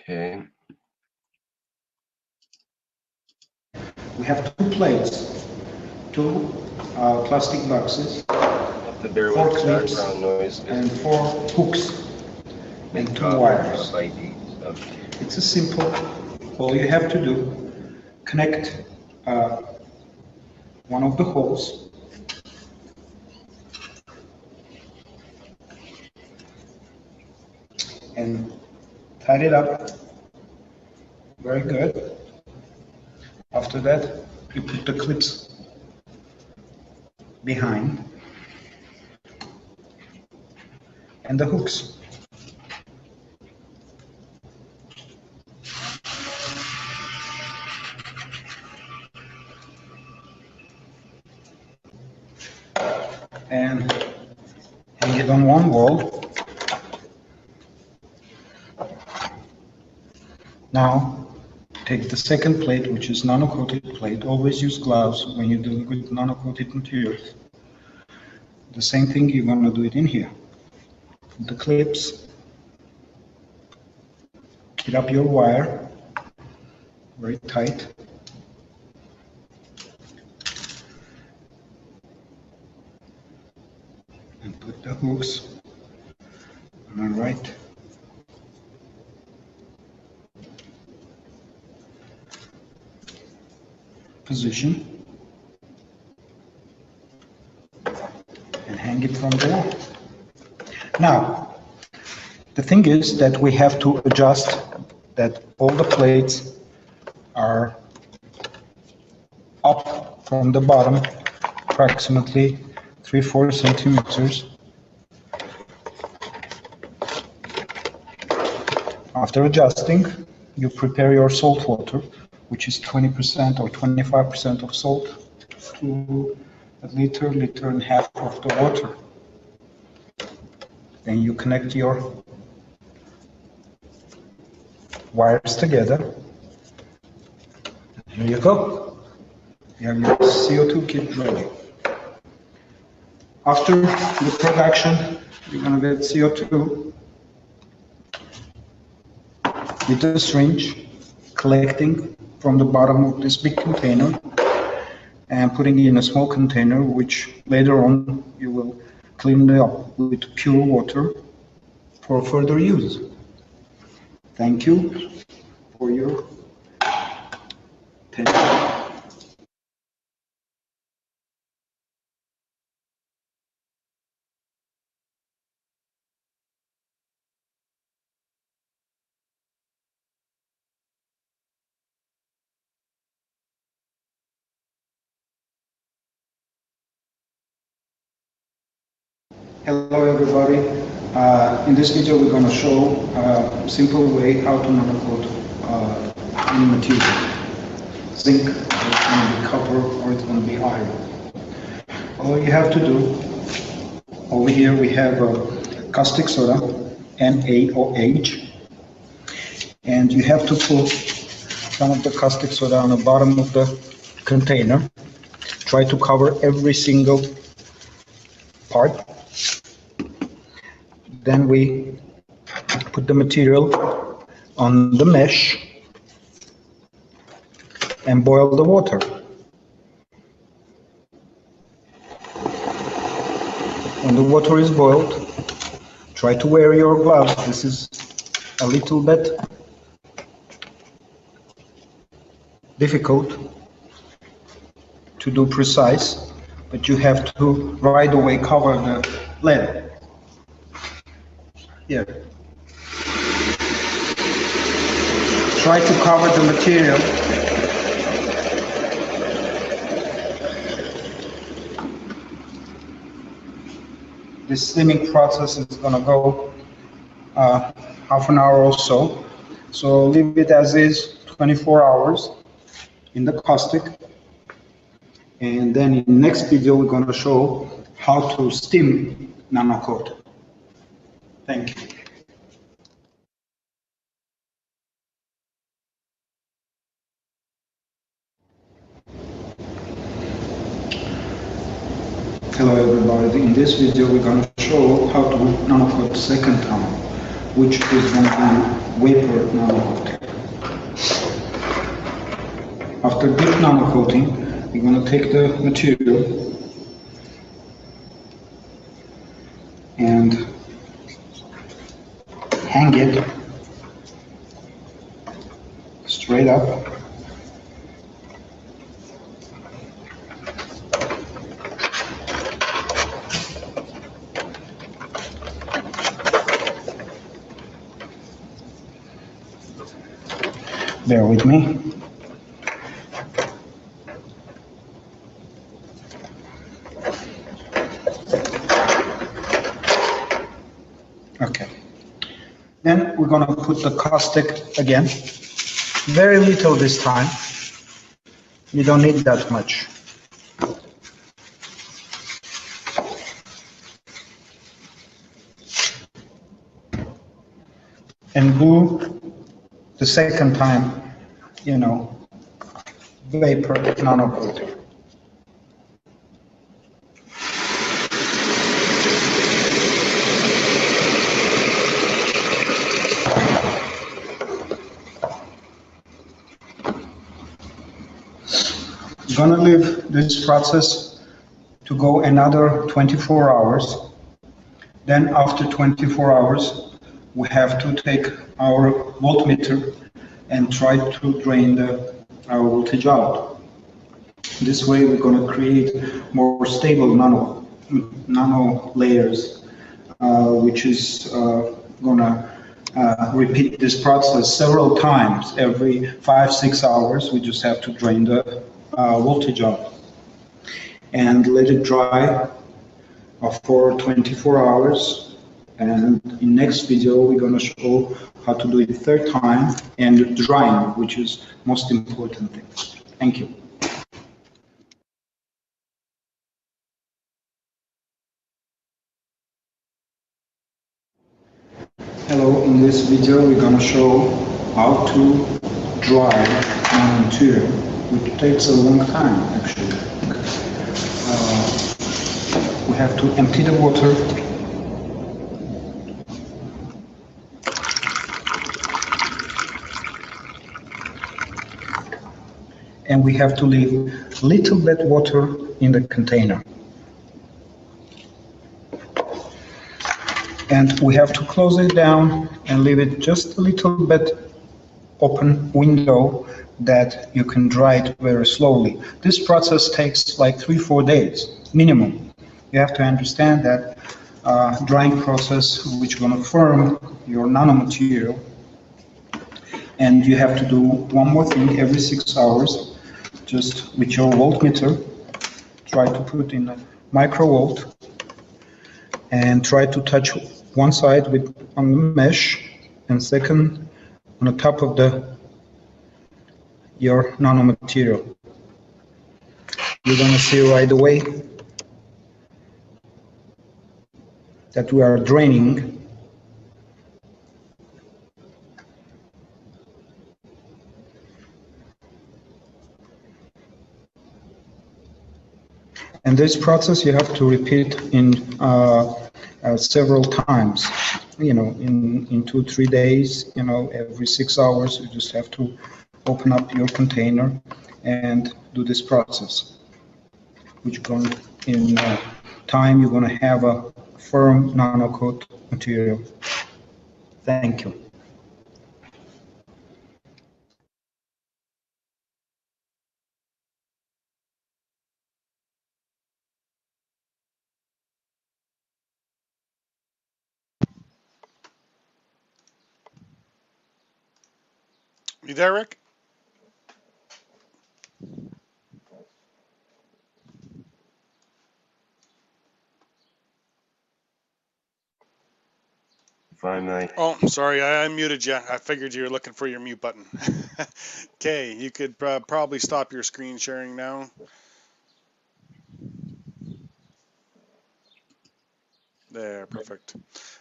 B: Okay.
F: We have two plates, two plastic boxes,
B: Have to bear
F: four
B: with the
F: clips,
B: background noise.
F: and four hooks, and two wires. It's a simple, all you have to do, connect one of the holes and tied it up very good. After that, you put the clips behind and the hooks. And hang it on one wall. Now, take the second plate, which is nano-coated plate. Always use gloves when you're dealing with nano-coated materials. The same thing, you're going to do it in here. Put the clips, get up your wire, very tight. And put the hooks on the right position and hang it from the wall. Now, the thing is that we have to adjust that all the plates are up from the bottom, approximately 3-4 centimeters. After adjusting, you prepare your salt water, which is 20% or 25% of salt to a liter and a half of the water. Then you connect your wires together. Here you go. You have your CO2 kit ready. After the production, you're going to get CO2 with a syringe, collecting from the bottom of this big container and putting it in a small container, which later on you will clean it up with pure water for further use. Thank you for your attention.
J: Hello everybody. In this video we're going to show a simple way how to nanocoat any material. Zinc, or it's going to be copper, or it's going to be iron. All you have to do, over here we have caustic soda, NaOH, and you have to put some of the caustic soda on the bottom of the container. Try to cover every single part. Then we put the material on the mesh and boil the water. When the water is boiled, try to wear your gloves. This is a little bit difficult to do precise, but you have to right away cover the lid. Here. Try to cover the material. This steaming process is going to go half an hour or so. So leave it as is 24 hours in the caustic. And then in the next video, we're going to show how to steam nanocoat. Thank you. Hello everybody. In this video, we're going to show how to nanocoat second time, which is going to be vapor nanocoating. After deep nanocoating, we're going to take the material and hang it straight up. Bear with me. Okay. Then we're going to put the caustic again. Very little this time. You don't need that much. And do the second time, vapor nanocoating. I'm gonna leave this process to go another 24 hours. Then after 24 hours, we have to take our voltmeter and try to drain our voltage out. This way we're going to create more stable nano layers, which is going to repeat this process several times. Every 5-6 hours, we just have to drain the voltage out and let it dry for 24 hours. And in next video, we're going to show how to do it third time and drying, which is most important thing. Thank you. Hello, in this video, we're going to show how to dry an material, which takes a long time, actually. We have to empty the water. And we have to leave a little bit water in the container. And we have to close it down and leave it just a little bit open window that you can dry it very slowly. This process takes like 3-4 days minimum. You have to understand that drying process which is going to firm your nanomaterial. And you have to do one more thing every 6 hours, just with your voltmeter, try to put in a microvolt and try to touch one side with on the mesh, and second on the top of your nanomaterial. You're gonna see right away that we are draining. And this process you have to repeat in several times. In 2-3 days, every 6 hours, you just have to open up your container and do this process, which going in time, you're going to have a firm nanocoat material. Thank you.
C: You there, Rick?
B: If I may.
C: Oh, sorry, I unmuted you. I figured you were looking for your mute button. Okay, you could probably stop your screen sharing now. There, perfect.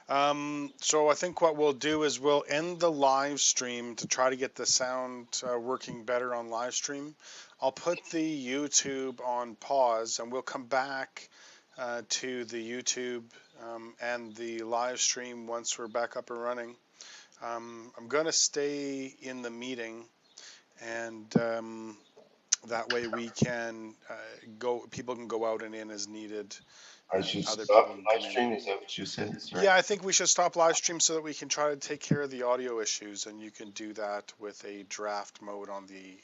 C: So I think what we'll do is we'll end the live stream to try to get the sound working better on live stream. I'll put the YouTube on pause and we'll come back to the YouTube and the live stream once we're back up and running. I'm going to stay in the meeting, and that way we can people can go out and in as needed.
B: I should
C: Other
B: stop
C: people
B: the
C: can
B: live
C: come in.
B: stream. Is that what you said? Sorry.
C: Yeah, I think we should stop live stream so that we can try to take care of the audio issues, and you can do that with a draft mode on the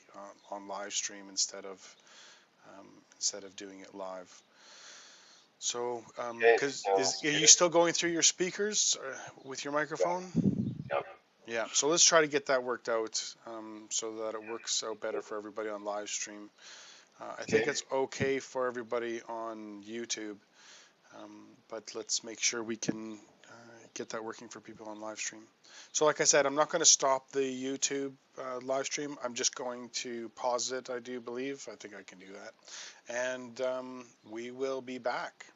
C: on live stream instead of doing it live. So, because are you still going through your speakers with your microphone?
B: Yep.
C: Yeah. So let's try to get that worked out so that it works out better for everybody on live stream. I think it's okay for everybody on YouTube. But let's make sure we can get that working for people on live stream. So like I said, I'm not going to stop the YouTube live stream. I'm just going to pause it, I do believe. I think I can do that. And we will be back.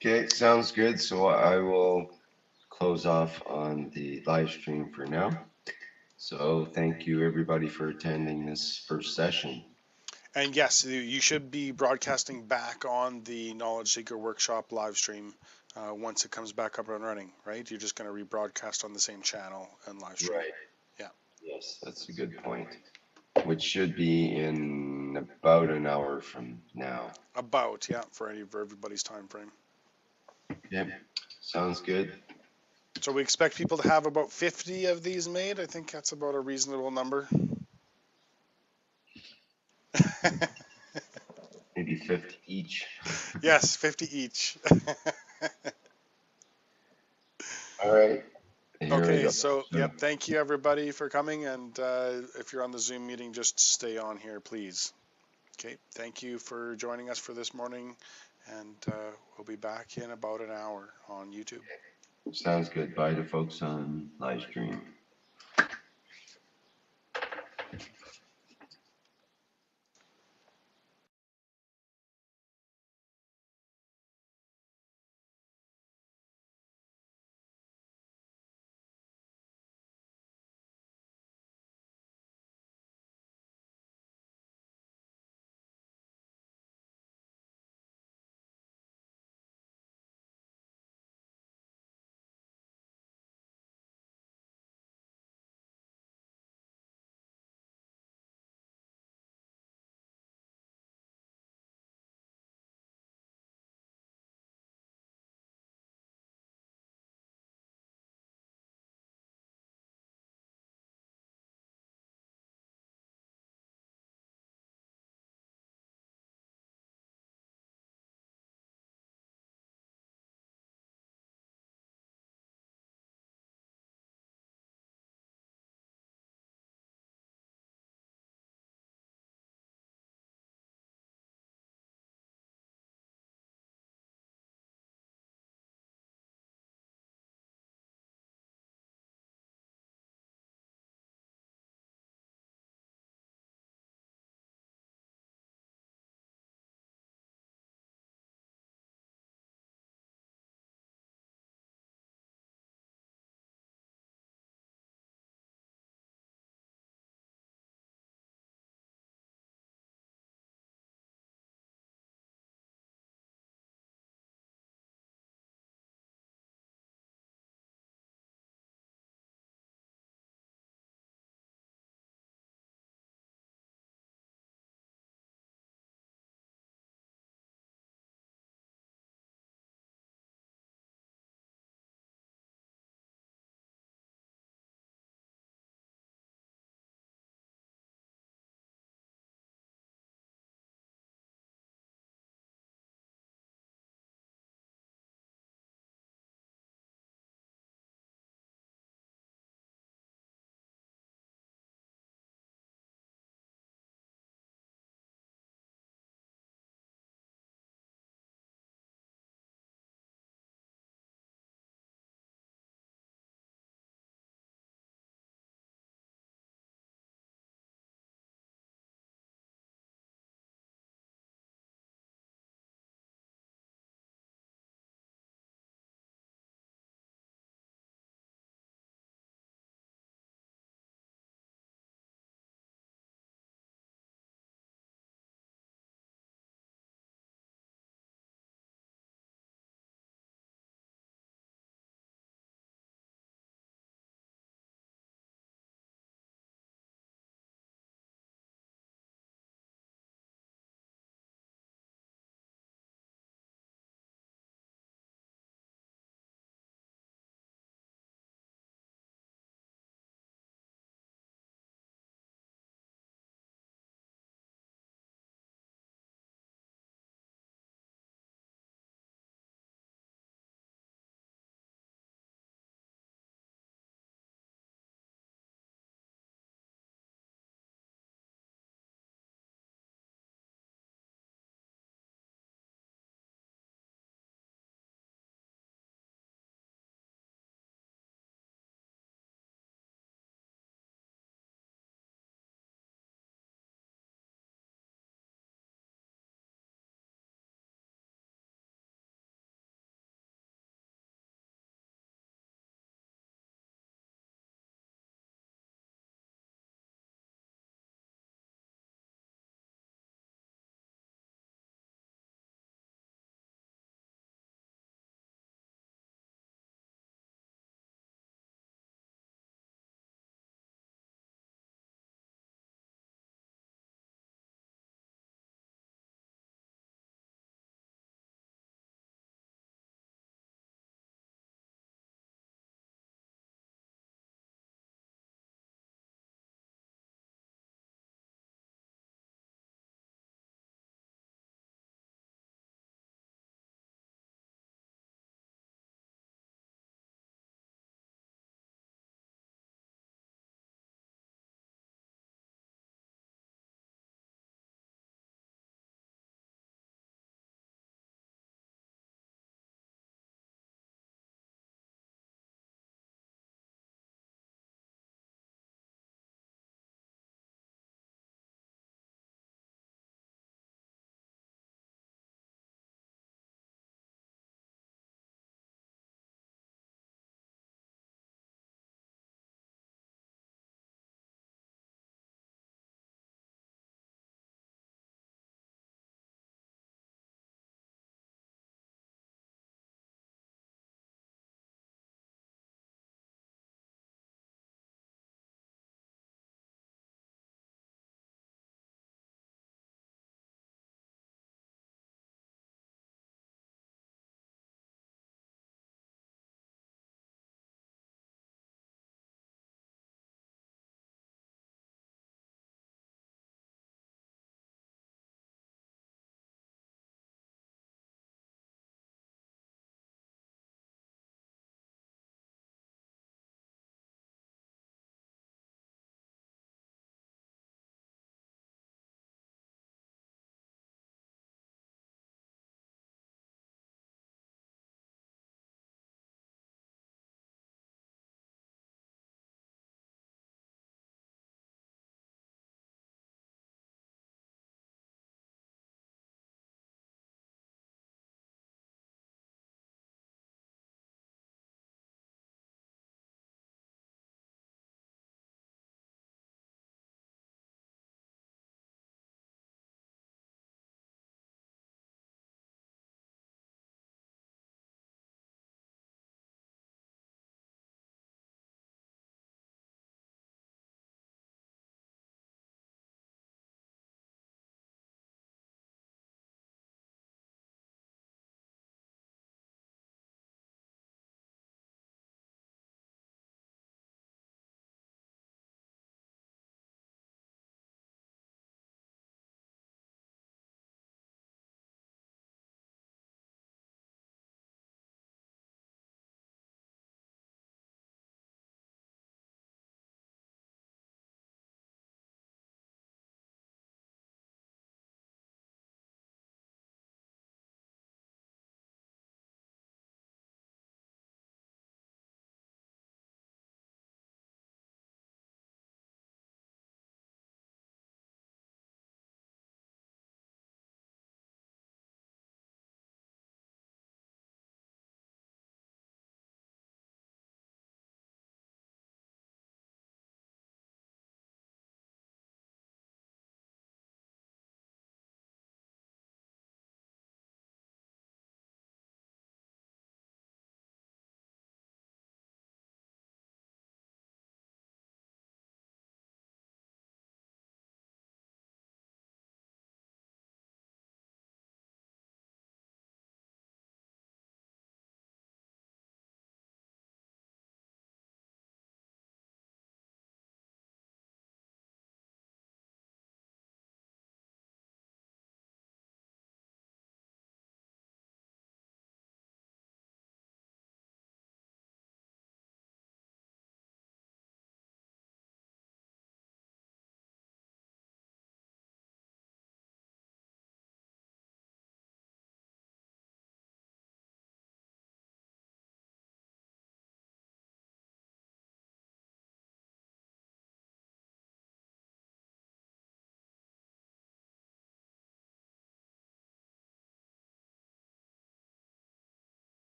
B: Okay, sounds good. So I will close off on the live stream for now. So thank you everybody for attending this first session.
C: And yes, you should be broadcasting back on the Knowledge Seeker Workshop live stream once it comes back up and running, right? You're just going to rebroadcast on the same channel and live stream.
B: Right.
C: Yeah.
B: Yes, that's a good point. Which should be in about an hour from now.
C: About, yeah, for everybody's time frame.
B: Yep, sounds good.
C: So we expect people to have about 50 of these made. I think that's about a reasonable number.
B: Maybe 50 each.
C: Yes, 50 each.
B: All right. Here we
C: Okay,
B: go.
C: so yep, thank you everybody for coming, and if you're on the Zoom meeting, just stay on here, please. Okay, thank you for joining us for this morning, and we'll be back in about an hour on YouTube.
B: Sounds good. Bye to folks on live stream.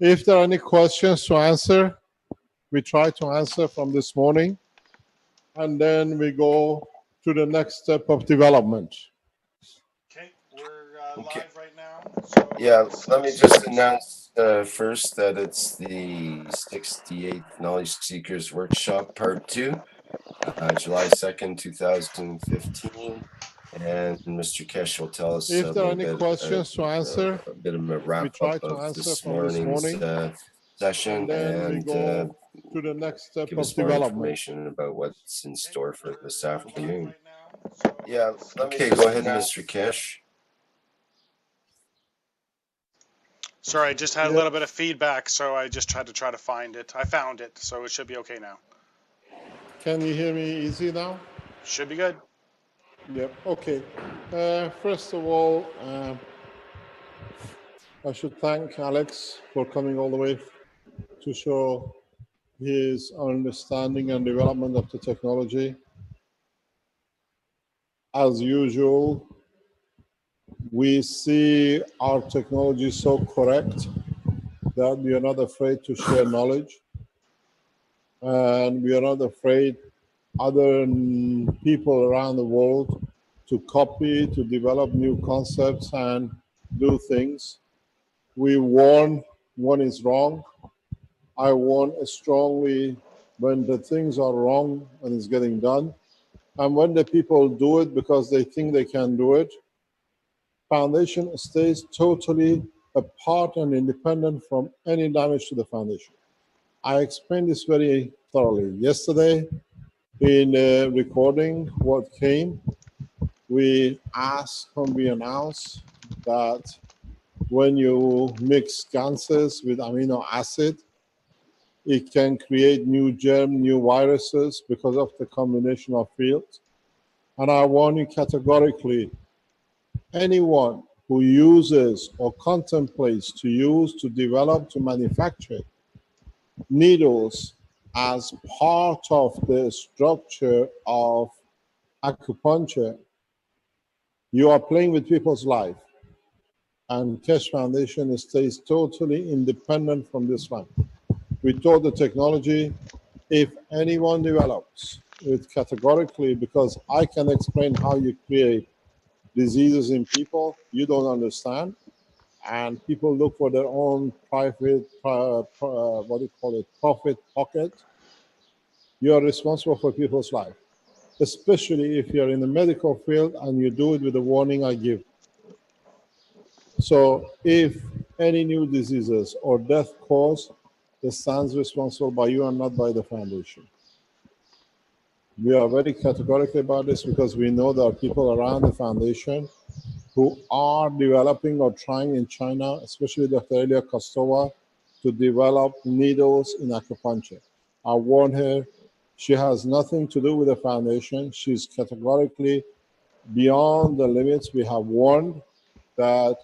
A: If there are any questions to answer, we try to answer from this morning, and then we go to the next step of development.
C: Okay, we're
B: Okay.
C: live right now. So
B: Yeah, let me just announce first that it's the 68th Knowledge Seekers Workshop Part 2, July 2nd, 2015. And Mr. Keshe will tell us
A: If
B: a
A: there are
B: little
A: any
B: bit,
A: questions to answer,
B: a bit of a
A: we
B: wrap
A: try
B: up
A: to
B: of
A: answer
B: this
A: from this
B: morning's
A: morning,
B: session
A: and then we
B: and
A: go to the next step
B: give
A: of
B: us more
A: development.
B: information about what's in store for this afternoon.
C: right now. So
B: Yeah, okay, go ahead, Mr. Keshe.
C: sorry, I just had a
A: Yeah.
C: little bit of feedback, so I just tried to find it. I found it, so it should be okay now.
A: Can you hear me easy now?
C: Should be good.
A: Yep. Okay. First of all, I should thank Alexz for coming all the way to show his understanding and development of the technology. As usual, we see our technology so correct that we are not afraid to share knowledge, and we are not afraid other people around the world to copy, to develop new concepts and do things. We warn when it's wrong. I warn strongly when the things are wrong and it's getting done. And when the people do it because they think they can do it, foundation stays totally apart and independent from any damage to the foundation. I explained this very thoroughly yesterday in recording what came. We asked when we announced that when you mix gases with amino acid, it can create new germ, new viruses because of the combination of fields. And I warn you categorically, anyone who uses or contemplates to use, to develop, to manufacture needles as part of the structure of acupuncture, you are playing with people's life. And Keshe Foundation stays totally independent from this one. We told the technology, if anyone develops it categorically, because I can explain how you create diseases in people you don't understand, and people look for their own private, what do you call it, profit pocket, you are responsible for people's life, especially if you're in the medical field and you do it with the warning I give. So if any new diseases or death cause, it stands responsible by you and not by the foundation. We are very categorical about this because we know there are people around the foundation who are developing or trying in China, especially Dr. Elia Kostova, to develop needles in acupuncture. I warn her, she has nothing to do with the foundation. She's categorically beyond the limits. We have warned that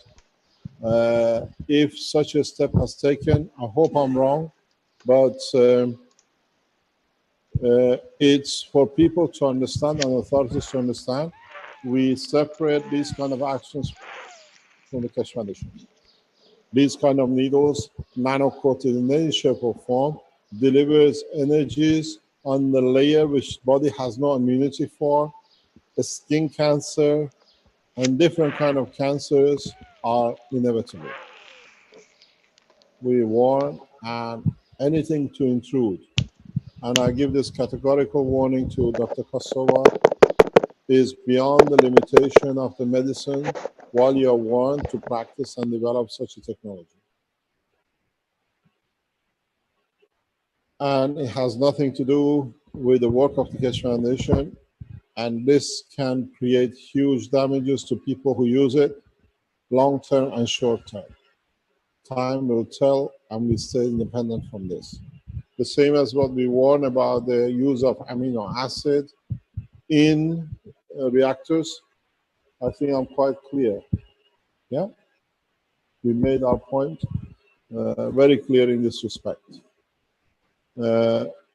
A: if such a step has taken, I hope I'm wrong, but it's for people to understand and authorities to understand. We separate these kind of actions from the Keshe Foundation. These kind of needles, nano-coated in any shape or form, delivers energies on the layer which body has no immunity for. The skin cancer and different kind of cancers are inevitable. We warn, and anything to intrude, and I give this categorical warning to Dr. Kostova, is beyond the limitation of the medicine while you are warned to practice and develop such a technology. And it has nothing to do with the work of the Keshe Foundation, and this can create huge damages to people who use it, long term and short term. Time will tell, and we stay independent from this. The same as what we warn about the use of amino acid in reactors. I think I'm quite clear. Yeah, we made our point very clear in this respect.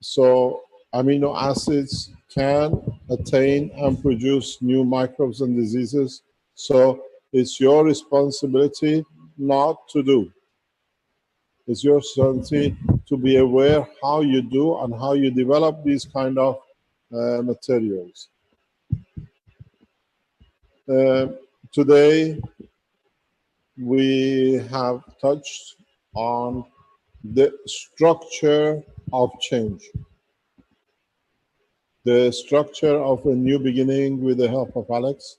A: So amino acids can attain and produce new microbes and diseases. So it's your responsibility not to do. It's your responsibility to be aware how you do and how you develop these kind of materials. Today, we have touched on the structure of change, the structure of a new beginning with the help of Alexz,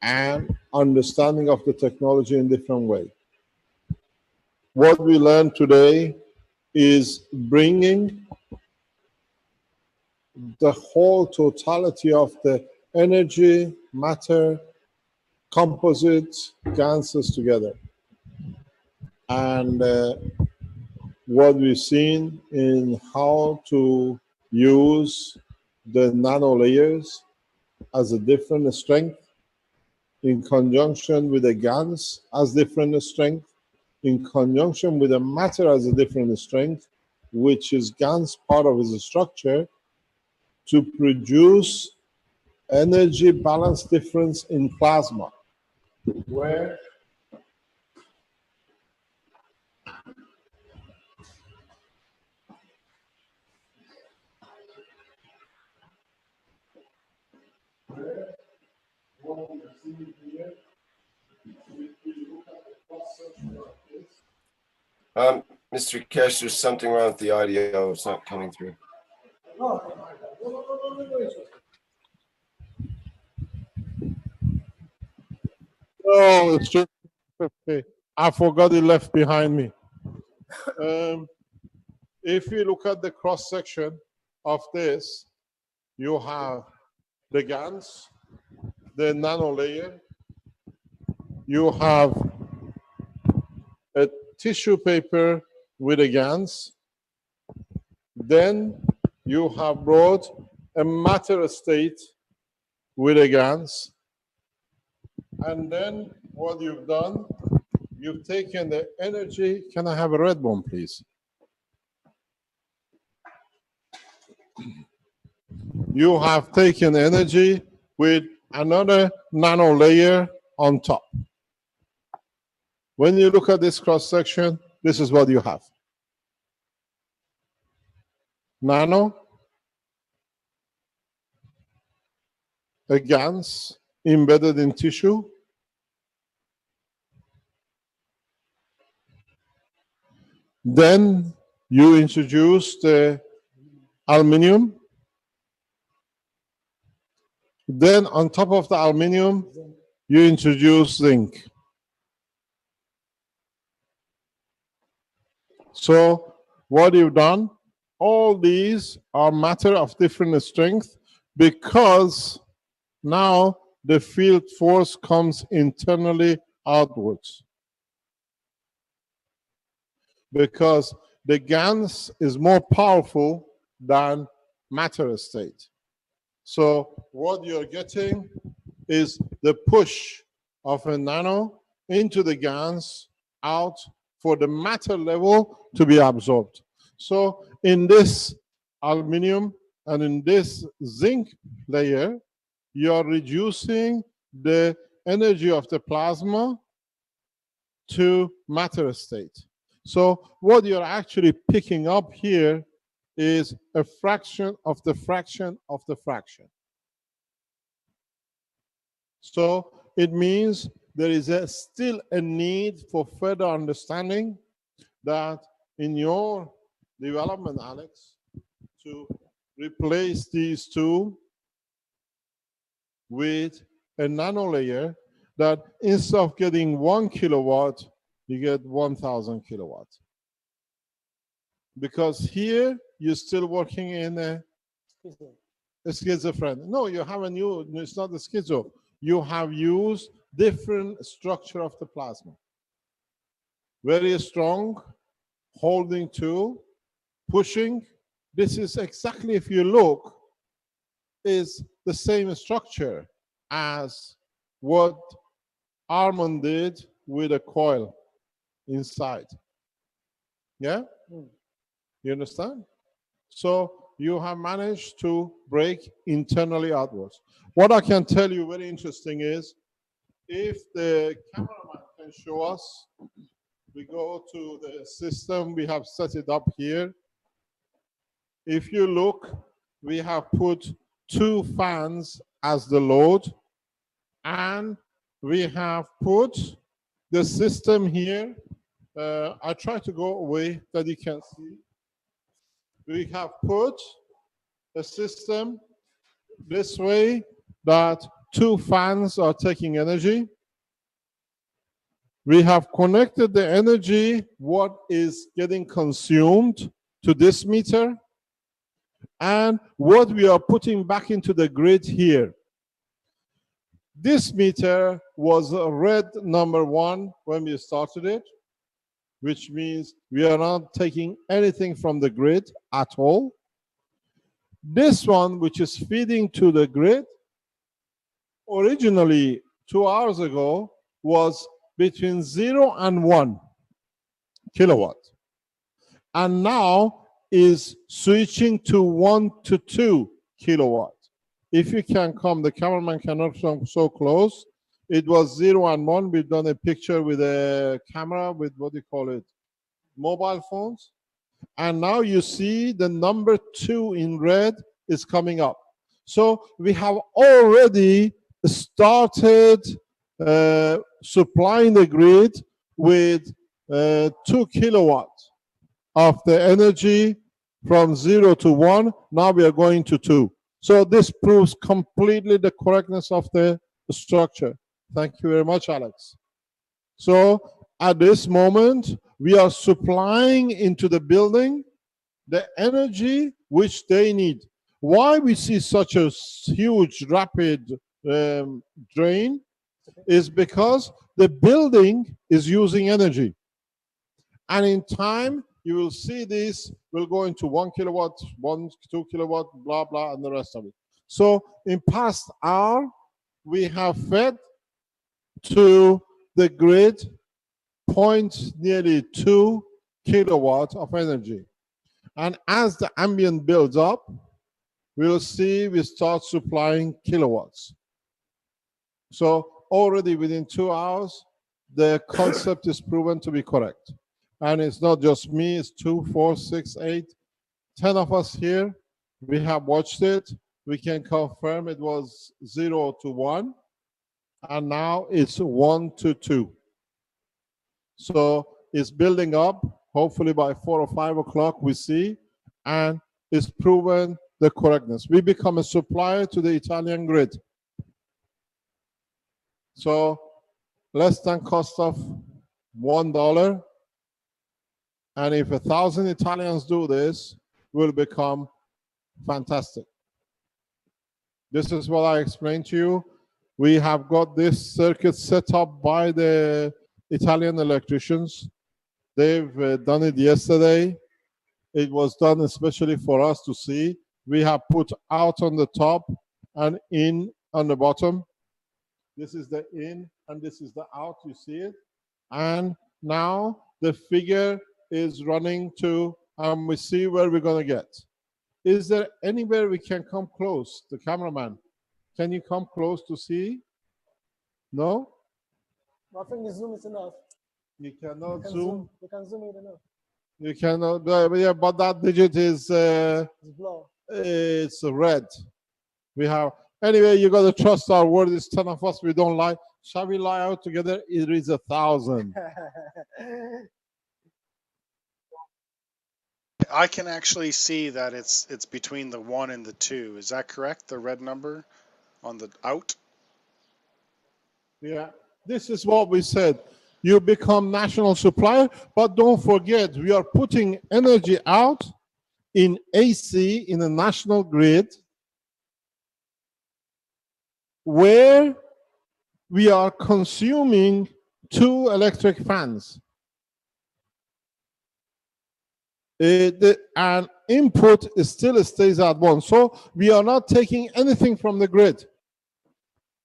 A: and understanding of the technology in different way. What we learned today is bringing the whole totality of the energy, matter, composite gases together. And what we've seen in how to use the nano layers as a different strength in conjunction with the GANs as different strength, in conjunction with the matter as a different strength, which is GANs part of its structure, to produce energy balance difference in plasma, where what we see here, if we look at the cross-section of this.
B: Mr. Keshe, there's something wrong with the audio. It's not coming through.
A: No, it's just okay. I forgot it left behind me. If you look at the cross section of this, you have the GANs, the nano layer, you have a tissue paper with the GANs, then you have brought a matter state with the GANs, and then what you've done, you've taken the energy. Can I have a red one, please? You have taken energy with another nano layer on top. When you look at this cross section, this is what you have. Nano, a GANs embedded in tissue, then you introduce the aluminum, then on top of the aluminum, you introduce zinc. So what you've done, all these are matter of different strength because now the field force comes internally outwards. Because the GANs is more powerful than matter state. So what you're getting is the push of a nano into the GANs out for the matter level to be absorbed. So in this aluminum and in this zinc layer, you're reducing the energy of the plasma to matter state. So what you're actually picking up here is a fraction of the fraction of the fraction. So it means there is still a need for further understanding that in your development, Alexz, to replace these two with a nano layer that instead of getting 1 kilowatt, you get 1,000 kilowatts. Because here you're still working in a schizophrenic. No, you have a new, it's not a schizo. You have used different structure of the plasma. Very strong, holding to, pushing. This is exactly, if you look, is the same structure as what Armand did with a coil inside. Yeah? You understand? So you have managed to break internally outwards. What I can tell you very interesting is, if the cameraman can show us we go to the system. We have set it up here. If you look, we have put 2 fans as the load, and we have put the system here. I try to go away that you can see. We have put the system this way that 2 fans are taking energy. We have connected the energy, what is getting consumed, to this meter, and what we are putting back into the grid here. This meter was red number 1 when we started it, which means we are not taking anything from the grid at all. This one, which is feeding to the grid, originally 2 hours ago was between 0 and 1 kilowatt, and now is switching to 1 to 2 kilowatt. If you can come, the cameraman cannot come so close. It was 0 and 1. We've done a picture with a camera with, what do you call it, mobile phones. And now you see the number 2 in red is coming up. So we have already started supplying the grid with 2 kilowatt of the energy from 0 to 1. Now we are going to 2. So this proves completely the correctness of the structure. Thank you very much, Alex. So at this moment, we are supplying into the building the energy which they need. Why we see such a huge, rapid drain is because the building is using energy. And in time, you will see this will go into 1 kilowatt, 2 kilowatt, blah, blah, and the rest of it. So in past hour, we have fed to the grid nearly 2 kilowatt of energy. And as the ambient builds up, we'll see we start supplying kilowatts. So already within 2 hours, the concept is proven to be correct. And it's not just me, it's 2, 4, 6, 8, 10 of us here. We have watched it. We can confirm it was 0 to 1, and now it's 1 to 2. So it's building up. Hopefully by 4 or 5 o'clock we see, and it's proven the correctness. We become a supplier to the Italian grid. So less than cost of $1. And if 1,000 Italians do this, will become fantastic. This is what I explained to you. We have got this circuit set up by the Italian electricians. They've done it yesterday. It was done especially for us to see. We have put out on the top and in on the bottom. This is the in and this is the out, you see it. And now the figure is running to, we see where we're going to get. Is there anywhere we can come close? The cameraman, can you come close to see? No?
G: I think the zoom is enough.
A: You cannot zoom?
G: You can zoom it enough.
A: You cannot, yeah, but that digit is,
G: It's blue.
A: it's red. We have, anyway, you got to trust our word. It's 10 of us, we don't lie. Shall we lie out together? It is 1,000.
C: I can actually see that it's between the 1 and the 2. Is that correct? The red number on the out?
A: Yeah, this is what we said. You become national supplier, but don't forget, we are putting energy out in AC, in a national grid, where we are consuming 2 electric fans. And input still stays at 1. So we are not taking anything from the grid.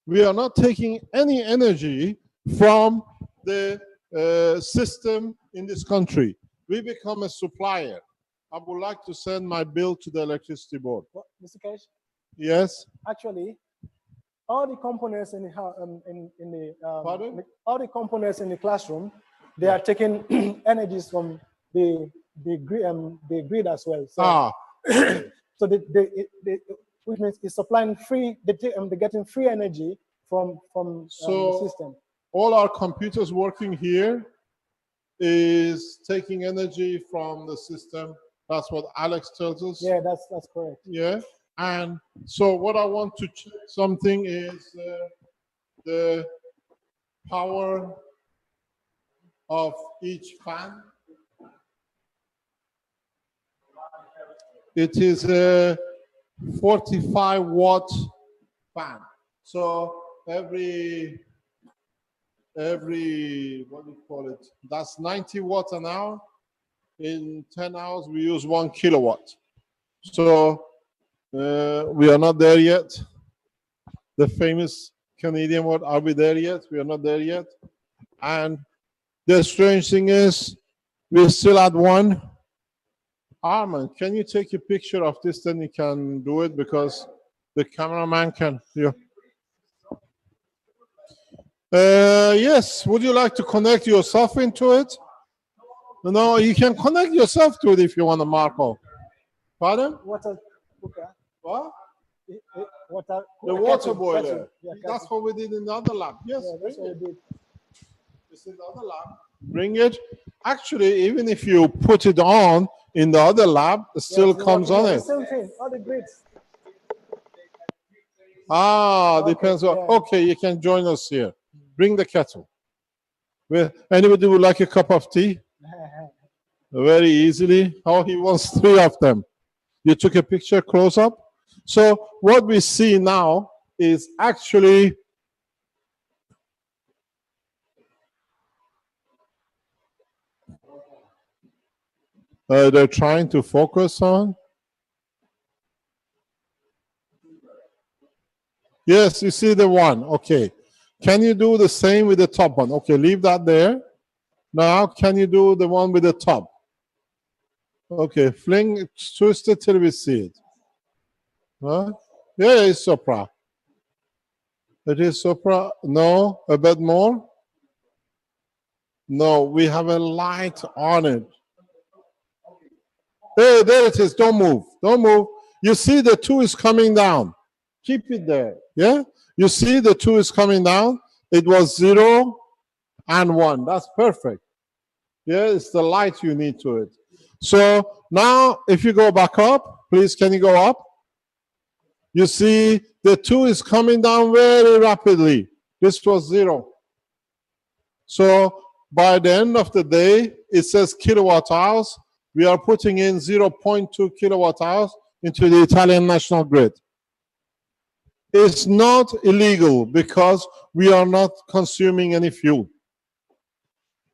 A: We are not taking any energy from the system in this country. We become a supplier. I would like to send my bill to the electricity board.
G: What, Mr. Keshe?
A: Yes?
G: Actually, all the components in the
A: Pardon?
G: all the components in the classroom, they are taking energies from the grid as well. So, so which means it's supplying free. They're getting free energy from the system.
A: All our computers working here is taking energy from the system. That's what Alex tells us.
G: Yeah, that's correct.
A: Yeah, and so what I want to check something is the power of each fan. It is a 45-watt fan. So every what do you call it? That's 90 watts an hour. In 10 hours, we use 1 kilowatt. So we are not there yet. The famous Canadian word, are we there yet? We are not there yet. And the strange thing is, we're still at 1. Armand, can you take a picture of this? Then you can do it because the cameraman can. Yeah. Yes, would you like to connect yourself into it? No, you can connect yourself to it if you want to, Marco. Pardon?
G: Okay.
A: What?
G: Water,
A: the water boiler.
G: Kettle. Yeah,
A: that's what we did in the other lab. Yes,
G: yeah, that's what we did.
A: It's in the other lab. Bring it. Actually, even if you put it on in the other lab, it still comes on it.
G: Same thing, all the grids.
A: Okay, depends on. Yeah. Okay, you can join us here. Bring the kettle. Well, anybody would like a cup of tea? Very easily. Oh, he wants 3 of them. You took a picture close up. So what we see now is actually they're trying to focus on. Yes, you see the one. Okay. Can you do the same with the top one? Okay, leave that there. Now, can you do the one with the top? Okay, fling, twist it till we see it. Huh? Yeah, it's sopra. It is sopra. No, a bit more. No, we have a light on it. Hey, there it is. Don't move. Don't move. You see the 2 is coming down. Keep it there. Yeah? You see the 2 is coming down. It was 0 and 1. That's perfect. Yeah, it's the light you need to it. So now, if you go back up, please, can you go up? You see the 2 is coming down very rapidly. This was 0. So by the end of the day, it says kilowatt hours. We are putting in 0.2 kilowatt hours into the Italian national grid. It's not illegal because we are not consuming any fuel.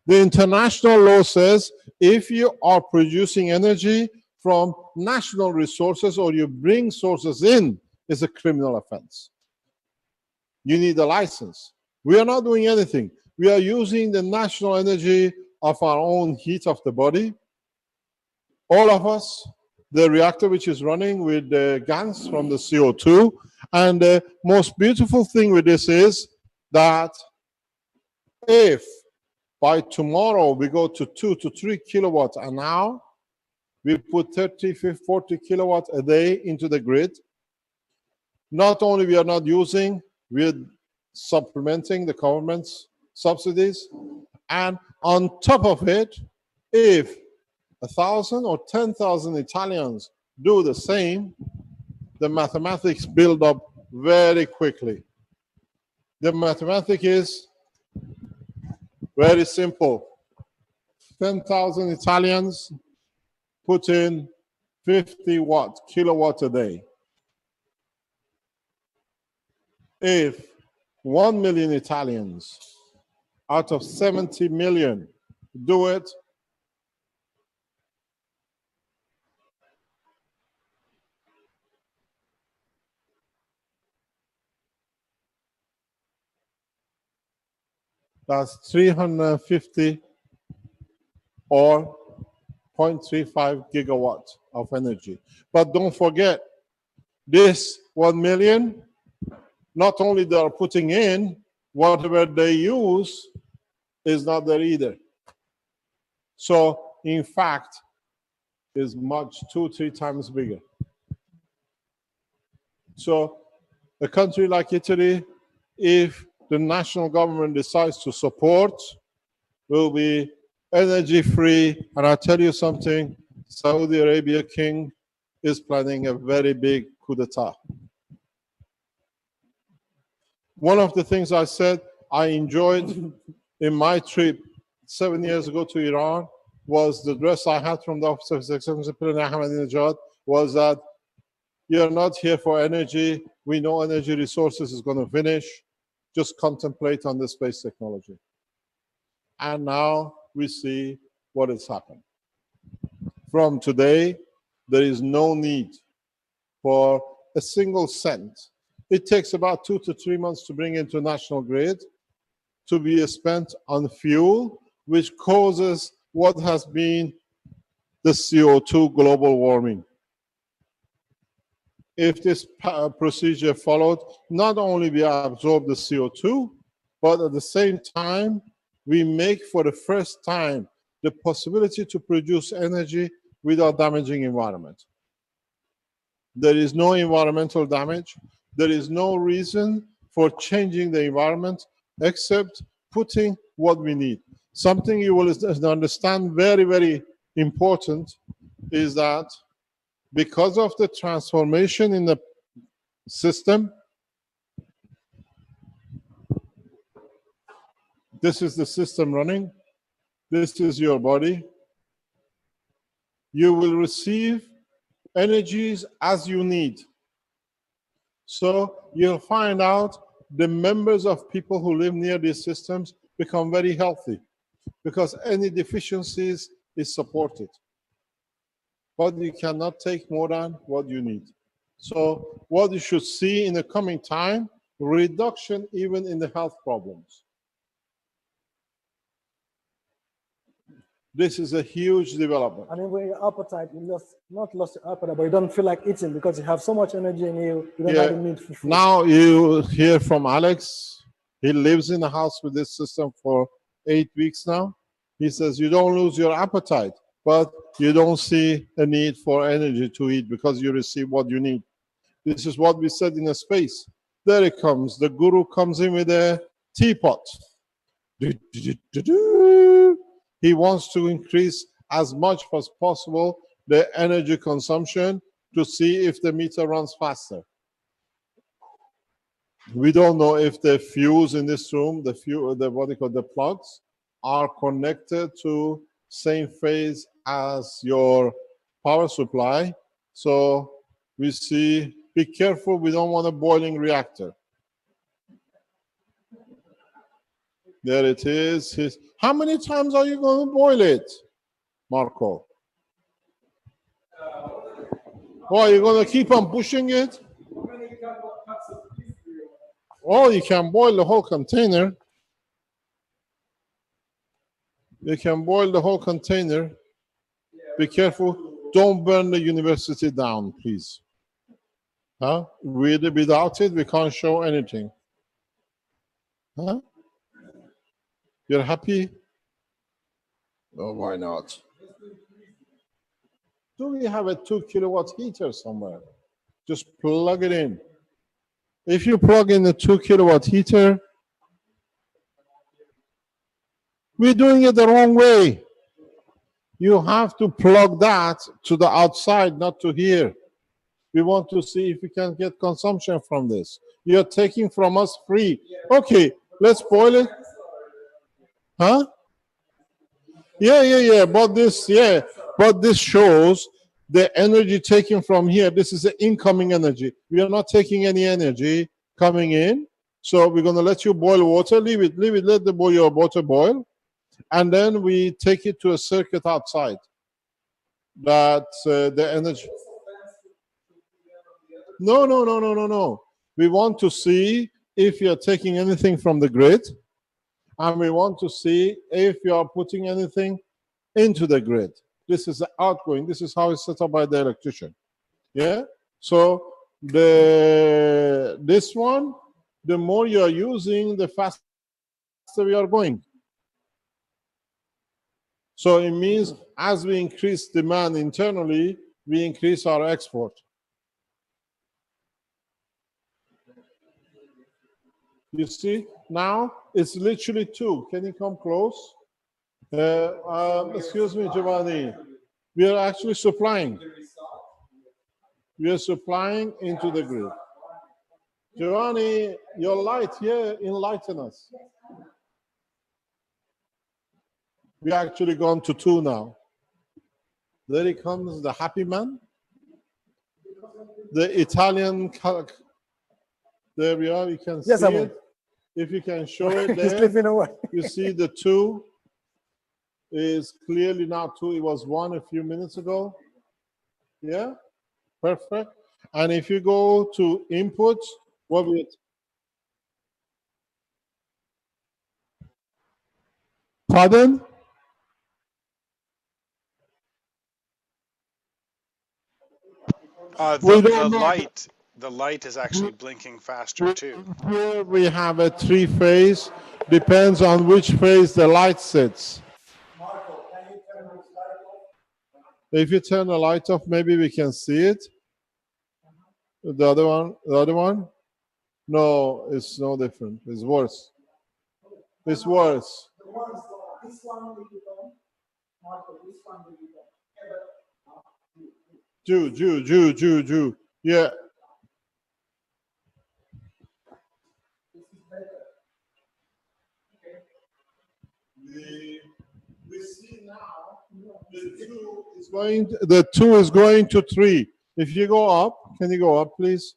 A: The international law says if you are producing energy from national resources or you bring sources in, it's a criminal offense. You need a license. We are not doing anything. We are using the national energy of our own heat of the body. All of us, the reactor which is running with the gas from the CO2. And the most beautiful thing with this is that if by tomorrow we go to 2 to 3 kilowatts an hour, we put 30, 50, 40 kilowatts a day into the grid. Not only we are not using, we are supplementing the government's subsidies. And on top of it, if 1,000 or 10,000 Italians do the same, the mathematics build up very quickly. The mathematics is very simple. 10,000 Italians put in 50 kilowatts a day. If 1 million Italians out of 70 million do it, that's 350 or 0.35 gigawatts of energy. But don't forget, this 1 million, not only they are putting in, whatever they use is not there either. So in fact, is much 2-3 times bigger. So a country like Italy, if the national government decides to support, will be energy free. And I'll tell you something, Saudi Arabia king is planning a very big coup d'etat. One of the things I said I enjoyed in my trip 7 years ago to Iran was the dress I had from the office of His Excellency President Ahmadinejad was that you're not here for energy. We know energy resources is going to finish. Just contemplate on the space technology. And now we see what has happened. From today, there is no need for a single cent. It takes about 2 to 3 months to bring into national grid to be spent on fuel, which causes what has been the CO2 global warming. If this procedure followed, not only we absorb the CO2, but at the same time, we make for the first time the possibility to produce energy without damaging environment. There is no environmental damage. There is no reason for changing the environment except putting what we need. Something you will understand very, very important is that because of the transformation in the system, this is the system running, this is your body, you will receive energies as you need. So you'll find out the members of people who live near these systems become very healthy because any deficiencies is supported. But you cannot take more than what you need. So what you should see in the coming time, reduction even in the health problems. This is a huge development.
G: I mean, when your appetite, you not lost your appetite, but you don't feel like eating because you have so much energy in you, you don't have the need for food.
A: Now you hear from Alexz. He lives in a house with this system for 8 weeks now. He says you don't lose your appetite, but you don't see a need for energy to eat because you receive what you need. This is what we said in a space. There it comes. The guru comes in with a teapot. He wants to increase as much as possible the energy consumption to see if the meter runs faster. We don't know if the fuse in this room, the what they call the plugs, are connected to same phase as your power supply. So we see, be careful, we don't want a boiling reactor. There it is. How many times are you going to boil it, Marco? Oh, are you going to keep on pushing it? Oh, you can boil the whole container. You can boil the whole container. Be careful. Don't burn the university down, please. Huh? Without it, we can't show anything. Huh? You're happy? Oh, why not? Do we have a 2 kilowatt heater somewhere? Just plug it in. If you plug in a 2 kilowatt heater, we're doing it the wrong way. You have to plug that to the outside, not to here. We want to see if we can get consumption from this. You're taking from us free. Okay, let's boil it. Huh? Yeah. But this shows the energy taken from here. This is the incoming energy. We are not taking any energy coming in. So we're going to let you boil water. Leave it. Let your water boil. And then we take it to a circuit outside. That's the energy. No. We want to see if you're taking anything from the grid. And we want to see if you are putting anything into the grid. This is the outgoing. This is how it's set up by the electrician. Yeah? So this one, the more you are using, the faster we are going. So it means as we increase demand internally, we increase our export. You see, now it's literally 2. Can you come close? Excuse me, Giovanni. We are actually supplying. We are supplying into the grid. Giovanni, your light here, enlighten us. We actually gone to 2 now. There he comes, the happy man. The Italian, there we are, you can see it. If you can show it
G: He's
A: there,
G: slipping away.
A: you see the 2 is clearly now 2. It was 1 a few minutes ago. Yeah, perfect. And if you go to input, what we pardon? We don't know.
C: The light is actually blinking faster too.
A: Here we have a 3-phase. Depends on which phase the light sits. If you turn the light off, maybe we can see it. The other one? No, it's no different. It's worse. It's worse. Jew. Yeah. We see now the 2 is going to 3. If you go up, can you go up, please?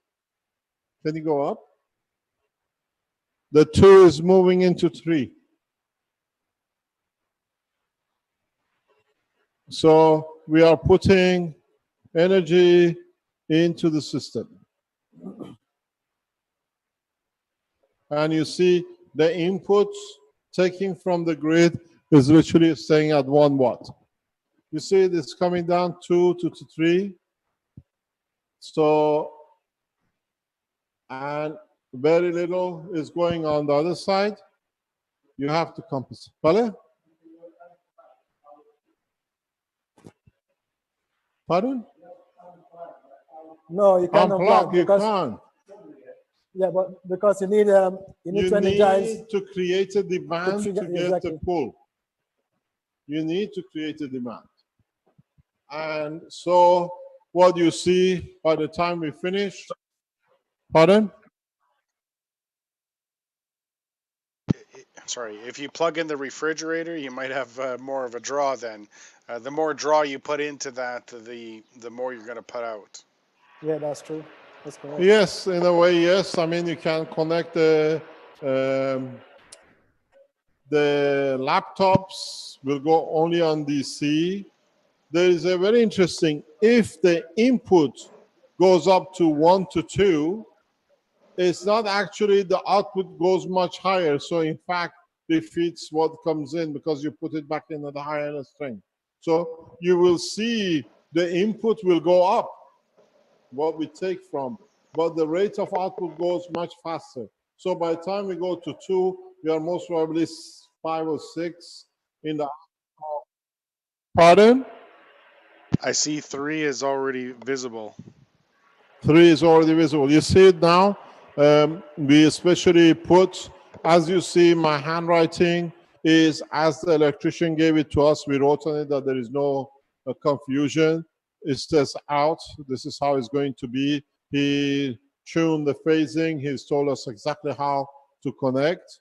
A: Can you go up? The 2 is moving into 3. So we are putting energy into the system. And you see the inputs taking from the grid is literally staying at 1 watt. You see it's coming down 2 to 3. So, and very little is going on the other side. You have to compensate. Vale? Pardon?
G: No, you can't
A: unplug. You
G: because,
A: can't.
G: Yeah, but because you need to energize.
A: Need to create a demand to get
G: exactly.
A: the pull. You need to create a demand. And so what you see by the time we finish, pardon?
C: Sorry, if you plug in the refrigerator, you might have more of a draw then. The more draw you put into that, the more you're going to put out.
G: Yeah, that's true. That's correct.
A: Yes, in a way, yes. I mean, you can connect the laptops will go only on DC. There is a very interesting, if the input goes up to 1 to 2, it's not actually the output goes much higher. So in fact, defeats what comes in because you put it back in at the higher strength. So you will see the input will go up, what we take from, but the rate of output goes much faster. So by the time we go to 2, we are most probably 5 or 6 in the. Pardon?
C: I see 3 is already visible.
A: 3 is already visible. You see it now? We especially put, as you see, my handwriting is as the electrician gave it to us. We wrote on it that there is no confusion. It says out. This is how it's going to be. He tuned the phasing. He's told us exactly how to connect,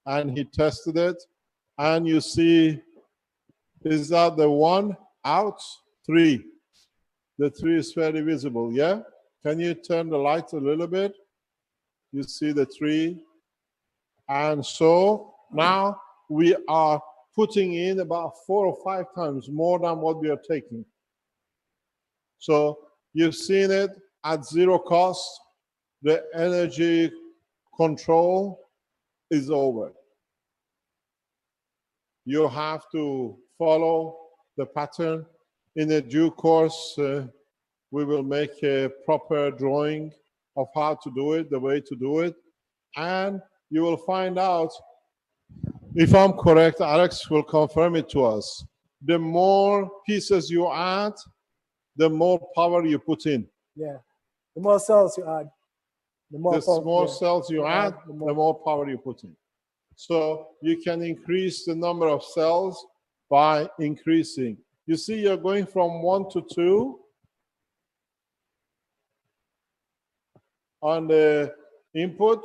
A: and he tested it. And you see, is that the 1 out? 3. The 3 is very visible, yeah? Can you turn the light a little bit? You see the 3. And so now we are putting in about 4 or 5 times more than what we are taking. So you've seen it at 0 cost. The energy control is over. You have to follow the pattern. In a due course, we will make a proper drawing of how to do it, the way to do it. And you will find out, if I'm correct, Alexz will confirm it to us. the more pieces you add, the more power you put in.
G: Yeah. The more cells you add, the more
A: cells you add, the more power you put in. So you can increase the number of cells by increasing. You see, you're going from 1 to 2 on the input,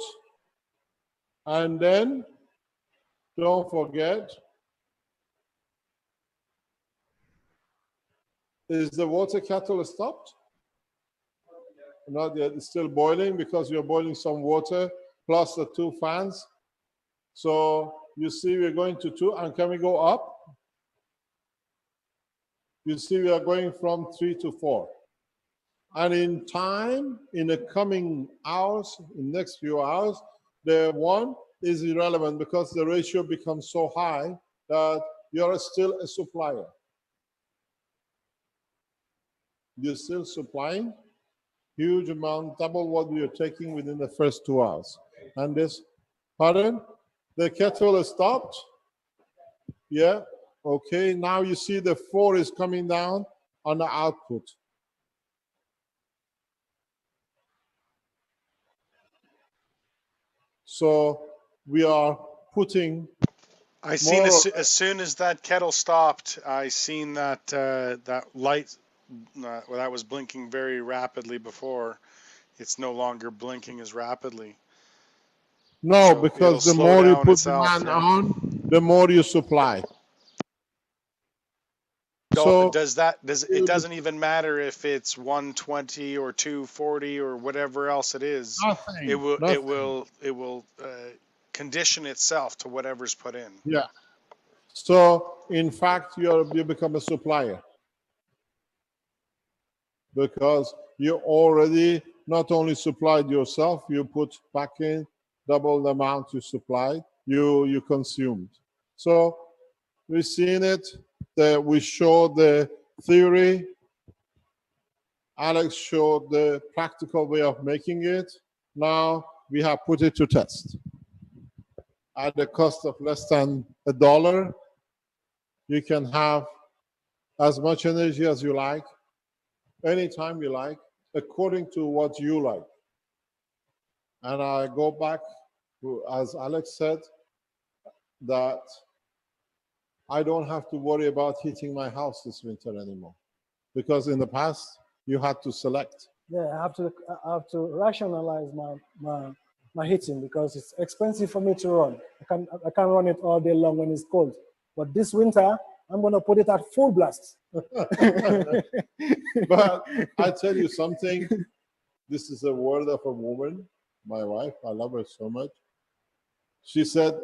A: and then don't forget, is the water kettle stopped? Not yet. It's still boiling because you're boiling some water plus the 2 fans. So you see we're going to 2, and can we go up? You see we are going from 3 to 4. And in time, in the coming hours, in the next few hours, the 1 is irrelevant because the ratio becomes so high that you're still a supplier. You're still supplying huge amount, double what you're taking within the first 2 hours. And this, pardon? The kettle is stopped. Yeah, okay. Now you see the 4 is coming down on the output. So we are putting.
C: I seen as soon as that kettle stopped, I seen that that light that was blinking very rapidly before. It's no longer blinking as rapidly.
A: No,
C: So
A: because the
C: slow
A: more you
C: down
A: put
C: itself,
A: demand
C: yeah.
A: on, the more you supply. So
C: it doesn't even matter if it's 120 or 240 or whatever else it is.
A: Nothing.
C: It will condition itself to whatever's put in.
A: Yeah. So in fact, you become a supplier because you already not only supplied yourself, you put back in double the amount you supplied, you consumed. So we've seen it. We showed the theory. Alex showed the practical way of making it. Now we have put it to test. At the cost of less than $1, you can have as much energy as you like, anytime you like, according to what you like. And I go back to, as Alex said, that I don't have to worry about heating my house this winter anymore. Because in the past, you had to select.
G: Yeah, I have to rationalize my heating because it's expensive for me to run. I can't run it all day long when it's cold. But this winter, I'm gonna put it at full blast.
A: But I tell you something, this is a word of a woman, my wife, I love her so much. She said,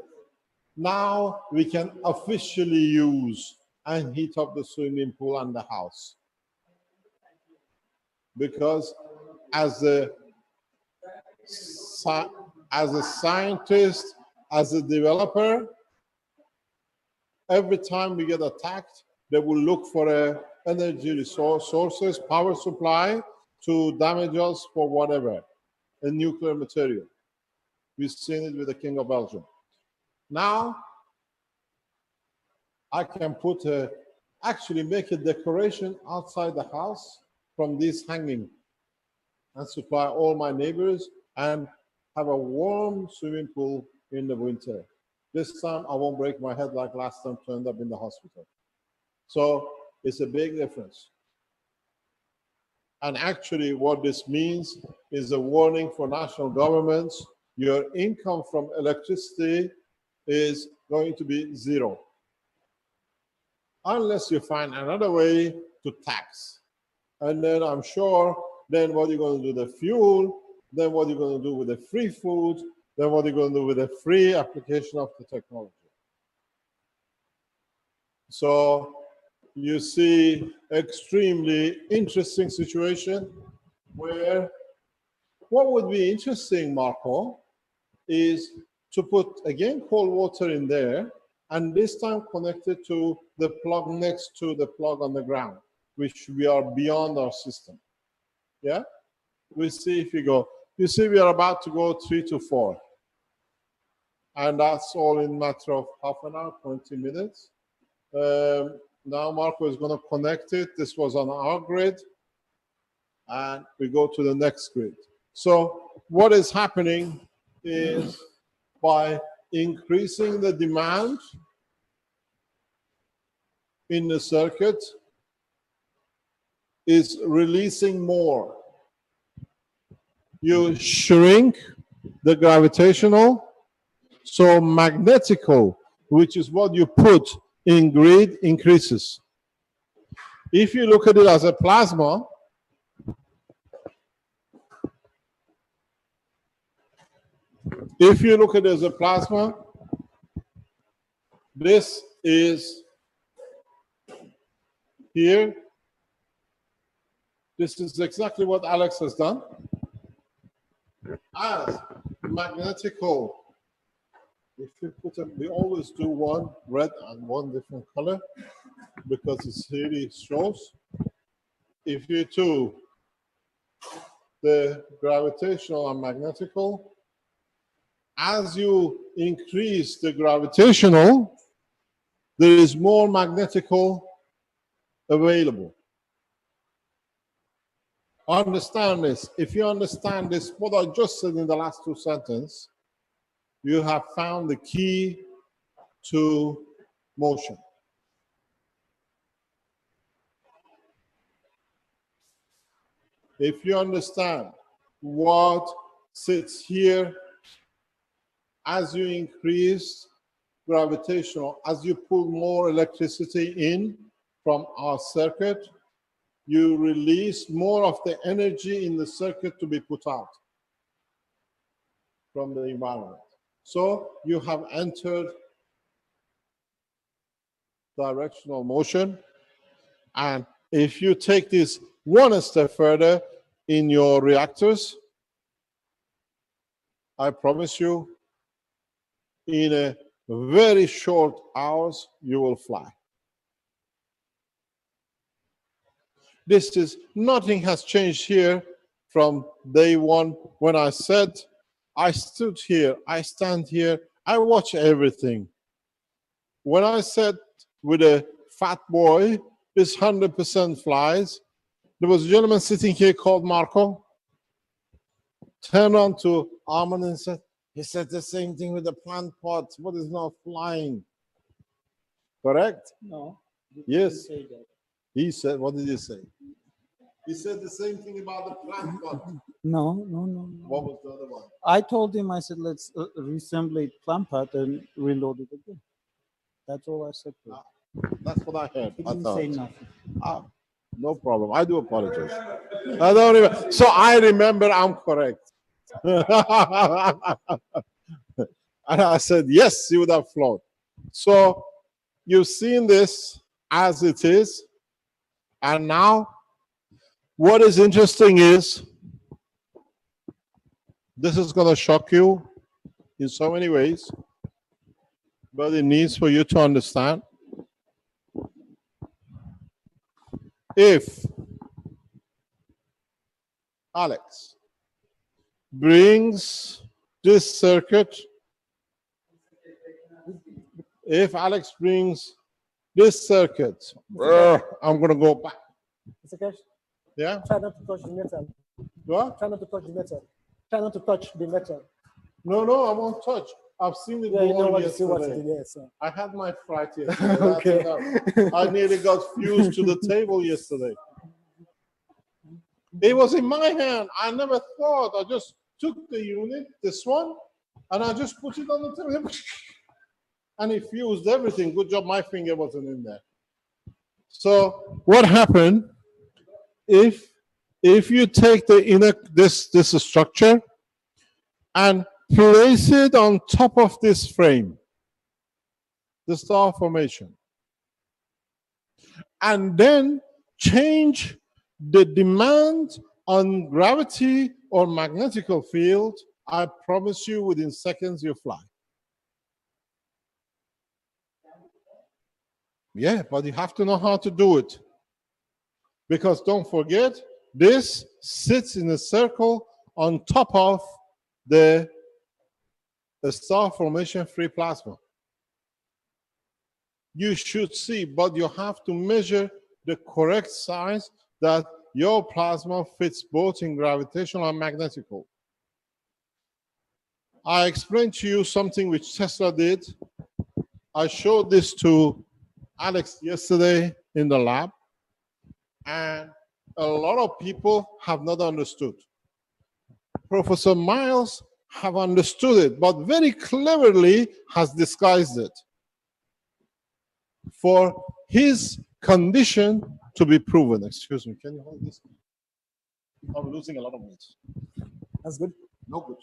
A: now we can officially use and heat up the swimming pool and the house. Because as a scientist, as a developer, every time we get attacked, they will look for energy sources, power supply to damage us for whatever, a nuclear material. We've seen it with the King of Belgium. Now, I can actually make a decoration outside the house from this hanging and supply all my neighbors and have a warm swimming pool in the winter. This time I won't break my head like last time to end up in the hospital. So it's a big difference. And actually what this means is a warning for national governments. Your income from electricity is going to be zero. Unless you find another way to tax. And then I'm sure, then what you're going to do with the fuel, then what you're going to do with the free food, then what you're going to do with the free application of the technology. So you see extremely interesting situation where what would be interesting, Marco, is to put again cold water in there and this time connected to the plug next to the plug on the ground, which we are beyond our system. Yeah? We see if you go. You see we are about to go 3 to 4. And that's all in a matter of half an hour, 20 minutes. Now Marco is going to connect it. This was on our grid. And we go to the next grid. So what is happening is by increasing the demand in the circuit is releasing more. You shrink the gravitational, so magnetical, which is what you put in grid, increases. If you look at it as a plasma, this is here. This is exactly what Alexz has done. As magnetical, if you put them, we always do one red and one different color because it really shows. If you do the gravitational and magnetical, as you increase the gravitational, there is more magnetical available. Understand this. If you understand this, what I just said in the last two sentences, you have found the key to motion. If you understand what sits here, as you increase gravitational, as you pull more electricity in from our circuit, you release more of the energy in the circuit to be put out from the environment. So you have entered directional motion. And if you take this one step further in your reactors, I promise you, in a very short hours, you will fly. This is, nothing has changed here from day one when I said, I stood here, I stand here, I watch everything. When I said with a fat boy, this 100% flies, there was a gentleman sitting here called Marco, turned on to Armand and said, he said the same thing with the plant pot, what is not flying? Correct?
G: No.
A: Yes. He said, what did he say? He said the same thing about the plant pot.
K: No.
A: What was the other one?
K: I told him, I said, let's reassemble plant part and reload it again. That's all I said to him.
A: That's what I heard.
K: He didn't say nothing.
A: No problem. I do apologize. I don't even, so I remember I'm correct. And I said, yes, you would have flown. So you've seen this as it is. And now what is interesting is, this is going to shock you in so many ways, but it needs for you to understand. If Alexz brings this circuit, if Alexz brings this circuit, I'm going to go back.
G: Mr. Keshe,
A: Yeah?
G: try not to touch the metal.
A: What?
G: Try not to touch the metal. Try not to touch the metal.
A: No, I won't touch. I've seen it
G: Yeah,
A: go
G: you know
A: on
G: what you see, what you
A: yesterday.
G: did, yes.
A: I had my fright yesterday.
G: Okay.
A: I nearly got fused to the table yesterday. It was in my hand. I never thought. I just took the unit, this one, and I just put it on the table. And it fused everything. Good job my finger wasn't in there. So what happened if you take the inner this structure and place it on top of this frame, the star formation, and then change the demand on gravity or magnetical field, I promise you within seconds you fly. Yeah, but you have to know how to do it. Because don't forget, this sits in a circle on top of the star formation free plasma. you should see, but you have to measure the correct size that your plasma fits both in gravitational and magnetical. I explained to you something which Tesla did. I showed this to Alex yesterday in the lab, and a lot of people have not understood. Professor Miles have understood it, but very cleverly has disguised it for his condition to be proven. Excuse me, can you hold this? I'm losing a lot of weight. That's good? No good.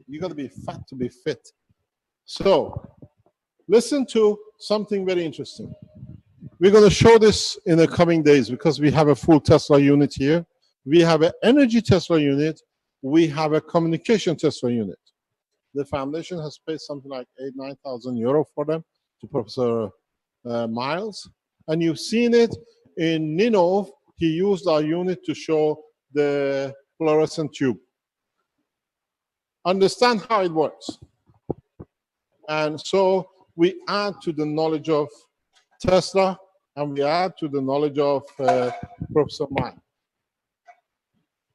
A: You got to be fat to be fit. So, listen to something very interesting. We're going to show this in the coming days because we have a full Tesla unit here. We have an energy Tesla unit. We have a communication Tesla unit. The foundation has paid something like 9,000 euro for them to Professor Miles. And you've seen it in Ninov. He used our unit to show the fluorescent tube. Understand how it works. And so we add to the knowledge of Tesla, and we add to the knowledge of Professor Miles.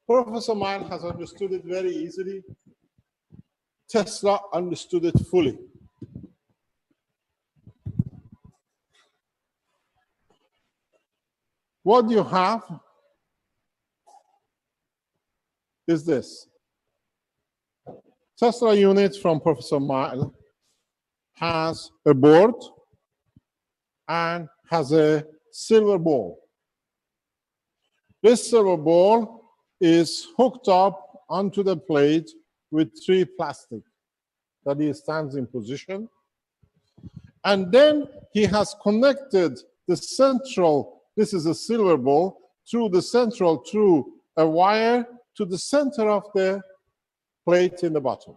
A: Professor Miles has understood it very easily. Tesla understood it fully. What you have is this. Tesla unit from Professor Miles has a board and has a silver ball. This silver ball is hooked up onto the plate with 3 plastic that he stands in position. And then he has connected the central, this is a silver ball, through the central, through a wire to the center of the plate in the bottom.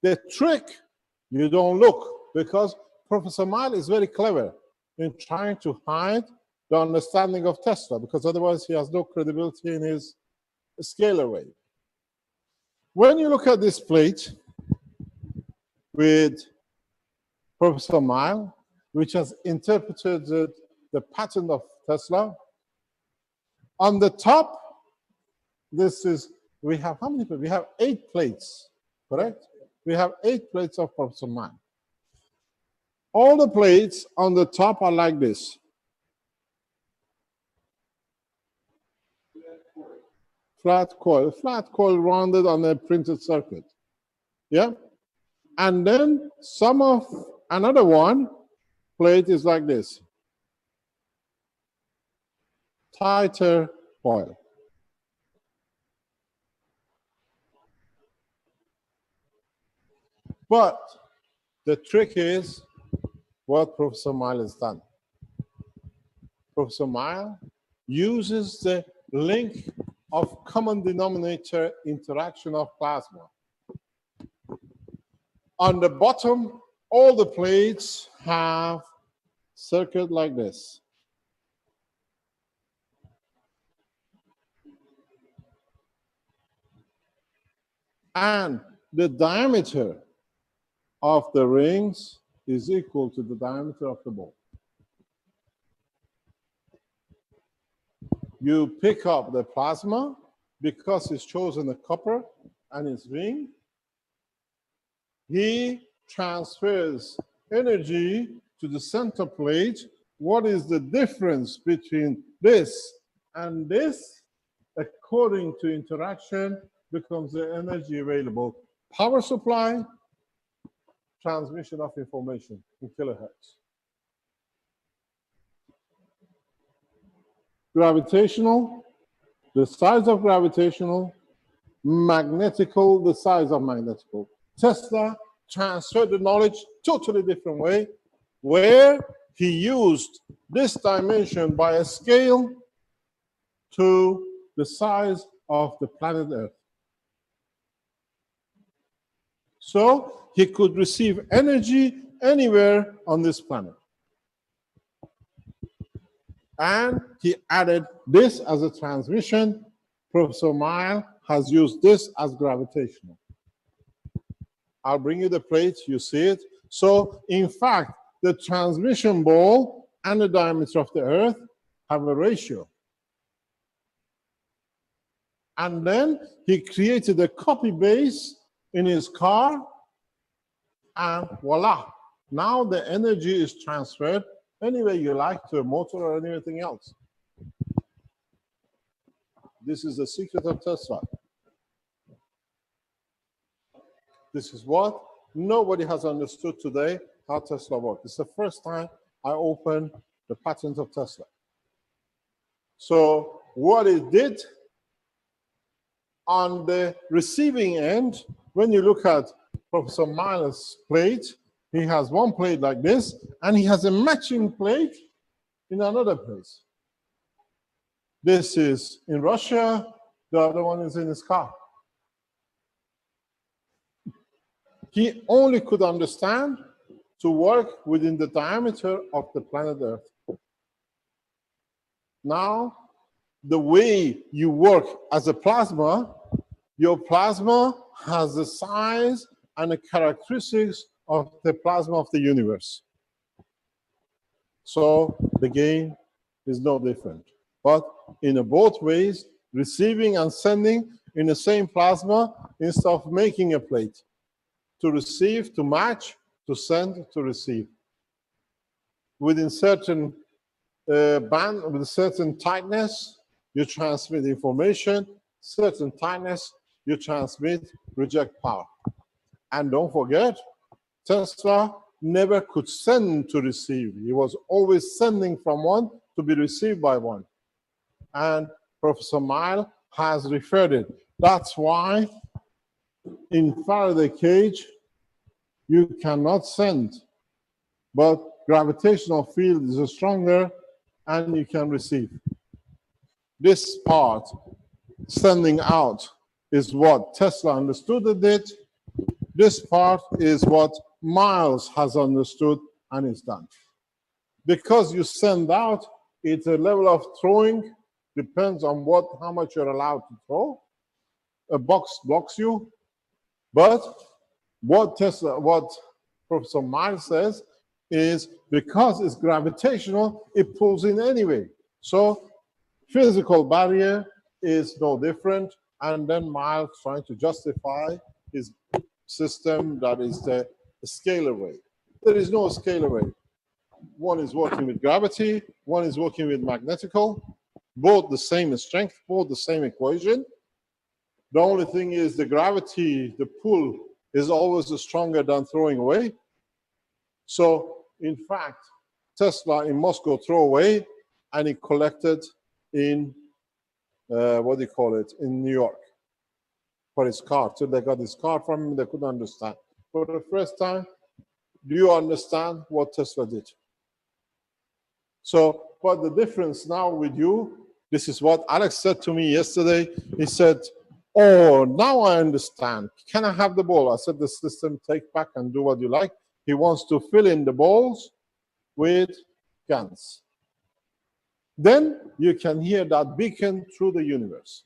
A: The trick, you don't look, because Professor Miles is very clever in trying to hide the understanding of Tesla, because otherwise he has no credibility in his scalar wave. When you look at this plate with Professor Miles, which has interpreted the pattern of Tesla, on the top, this is, we have how many plates? We have 8 plates, correct? We have 8 plates of Professor Miles. All the plates on the top are like this. Flat coil rounded on a printed circuit. Yeah? And then some of another one plate is like this. Tighter coil. But the trick is what Professor Miles has done. Professor Miles uses the link of common denominator interaction of plasma. On the bottom, all the plates have circuit like this. And the diameter of the rings is equal to the diameter of the ball. You pick up the plasma because he's chosen a copper and its ring. He transfers energy to the center plate. What is the difference between this and this? According to interaction, becomes the energy available. Power supply, transmission of information in kilohertz. Gravitational, the size of gravitational. Magnetical, the size of magnetical. Tesla transferred the knowledge totally different way, where he used this dimension by a scale to the size of the planet Earth. So he could receive energy anywhere on this planet. And he added this as a transmission. Professor Miles has used this as gravitational. I'll bring you the plate, you see it. So in fact, the transmission ball and the diameter of the Earth have a ratio. And then he created a copy base in his car, and voila. Now the energy is transferred any way you like to a motor or anything else. This is the secret of Tesla. This is what nobody has understood today, how Tesla works. It's the first time I open the patent of Tesla. So what it did on the receiving end, when you look at Professor Miles' plate, he has one plate like this, and he has a matching plate in another place. This is in Russia, the other one is in his car. He only could understand to work within the diameter of the planet Earth. Now, the way you work as a plasma, your plasma has the size and the characteristics of the plasma of the universe. So the game is no different. But in both ways, receiving and sending in the same plasma instead of making a plate. To receive, to match, to send, to receive. Within certain band, with certain tightness, you transmit information. Certain tightness, you transmit, reject power. And don't forget, Tesla never could send to receive. He was always sending from one to be received by one. And Professor Miles has referred it. That's why in Faraday cage, you cannot send, but gravitational field is stronger and you can receive. This part, sending out, is what Tesla understood it did. This part is what Miles has understood and is done. Because you send out, it's a level of throwing, depends on how much you're allowed to throw. A box blocks you, but what Professor Miles says is because it's gravitational, it pulls in anyway. So physical barrier is no different. And then Miles trying to justify his system that is the scalar way. There is no scalar way. One is working with gravity, one is working with magnetical, both the same strength, both the same equation. The only thing is the gravity, the pull, is always stronger than throwing away. So, in fact, Tesla in Moscow threw away, and he collected in, in New York for his car. So they got his car from him, they couldn't understand. For the first time, do you understand what Tesla did? So, but the difference now with you, this is what Alex said to me yesterday. He said, oh, now I understand. Can I have the ball? I said, the system, take back and do what you like. He wants to fill in the balls with guns. Then you can hear that beacon through the universe.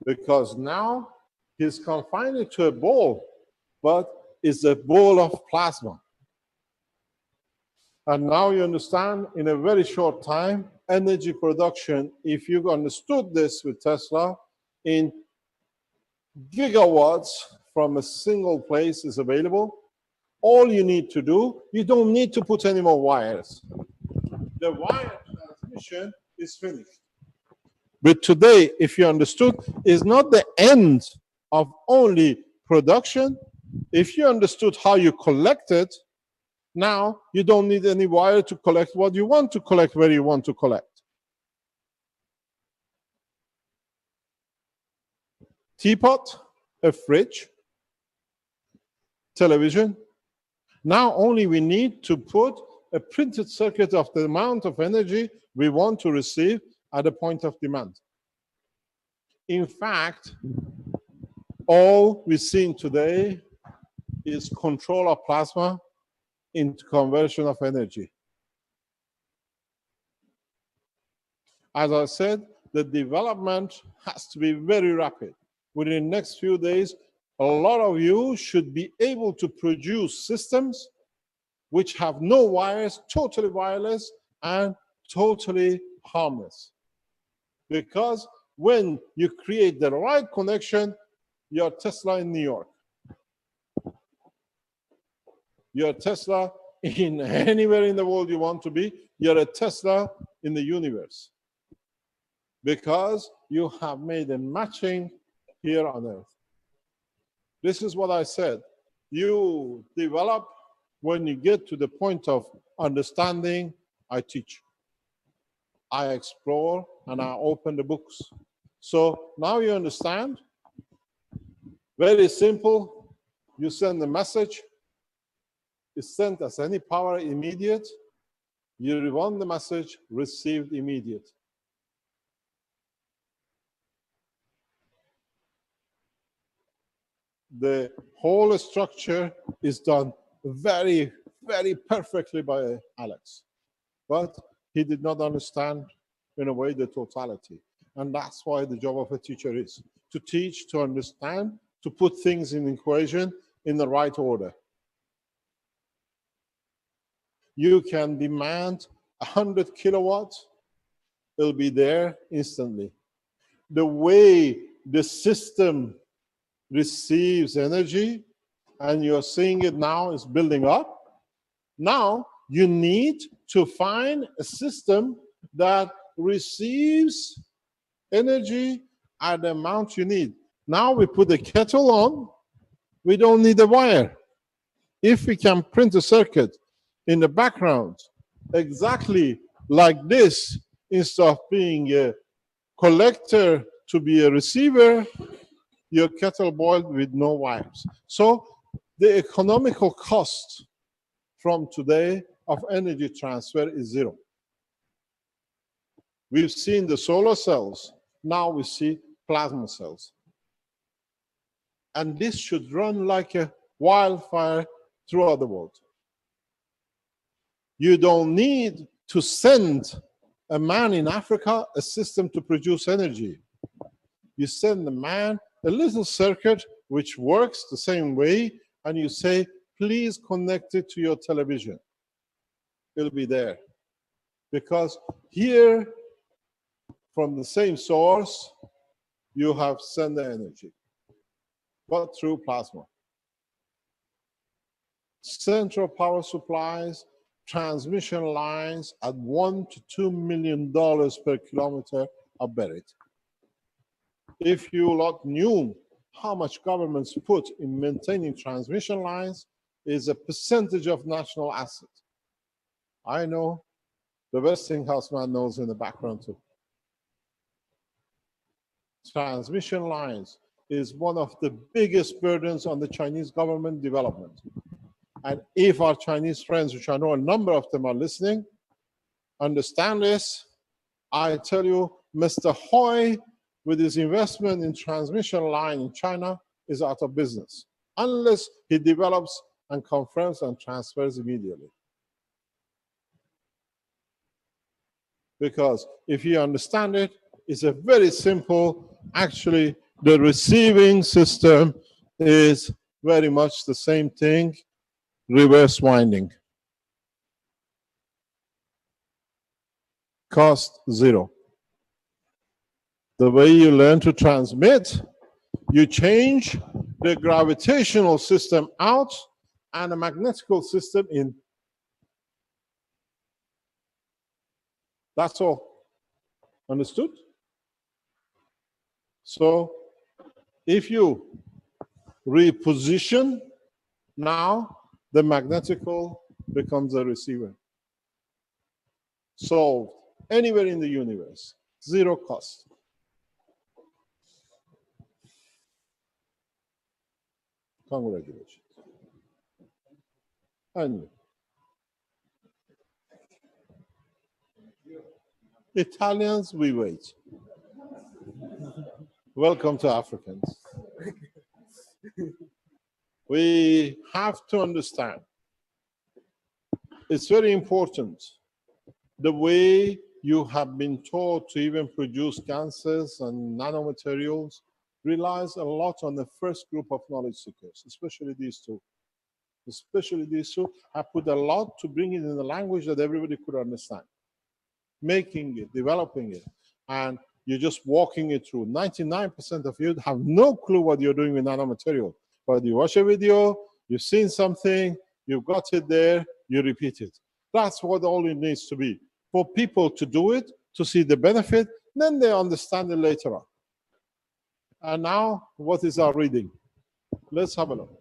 A: Because now he's confined it to a ball, but it's a ball of plasma. And now you understand in a very short time, energy production, if you understood this with Tesla, in gigawatts from a single place is available. All you need to do, you don't need to put any more wires. The wire transmission is finished. But today, if you understood, is not the end of only production. If you understood how you collect it, now you don't need any wire to collect what you want to collect where you want to collect. Teapot, a fridge, television. Now only we need to put a printed circuit of the amount of energy we want to receive at a point of demand. In fact, all we're seeing today is control of plasma into conversion of energy. As I said, the development has to be very rapid. Within the next few days, a lot of you should be able to produce systems which have no wires, totally wireless, and totally harmless. Because when you create the right connection, you're Tesla in New York. You're Tesla in anywhere in the world you want to be. You're a Tesla in the universe. Because you have made a matching here on Earth. This is what I said. You develop when you get to the point of understanding, I teach. I explore and I open the books. So now you understand. Very simple. You send a message. It's sent as any power immediate. You want the message, received immediate. The whole structure is done very, very perfectly by Alexz. But he did not understand, in a way, the totality. And that's why the job of a teacher is to teach, to understand, to put things in equation in the right order. You can demand 100 kilowatts, it'll be there instantly. The way the system receives energy, and you're seeing it now is building up. Now you need to find a system that receives energy at the amount you need. Now we put the kettle on, we don't need a wire. If we can print a circuit in the background exactly like this, instead of being a collector to be a receiver, your kettle boiled with no wires. So the economical cost from today of energy transfer is zero. We've seen the solar cells, now we see plasma cells. And this should run like a wildfire throughout the world. You don't need to send a man in Africa a system to produce energy. You send the man a little circuit which works the same way, and you say, please connect it to your television. It'll be there. Because here, from the same source, you have sent the energy, but through plasma. Central power supplies, transmission lines at $1 to $2 million per kilometer are buried. If you lot knew how much governments put in maintaining transmission lines, is a percentage of national asset. I know, the Westinghouse man knows in the background too. Transmission lines is one of the biggest burdens on the Chinese government development. And if our Chinese friends, which I know a number of them are listening, understand this, I tell you, Mr. Hui, with his investment in transmission line in China, is out of business, unless he develops and confirms and transfers immediately. Because if you understand it, it's a very simple, actually, the receiving system is very much the same thing, reverse winding. Cost zero. The way you learn to transmit, you change the gravitational system out and a magnetical system in. That's all. Understood? So if you reposition, now the magnetical becomes a receiver. Solved anywhere in the universe, zero cost. Congratulations. And Italians, we wait. Welcome to Africans. We have to understand, it's very important, the way you have been taught to even produce gases and nanomaterials relies a lot on the first group of knowledge seekers, especially these two. especially these two, have put a lot to bring it in the language that everybody could understand. Making it, developing it, and you're just walking it through. 99% of you have no clue what you're doing with nanomaterial, but you watch a video, you've seen something, you've got it there, you repeat it. That's what all it needs to be. For people to do it, to see the benefit, then they understand it later on. And now, what is our reading? Let's have a look.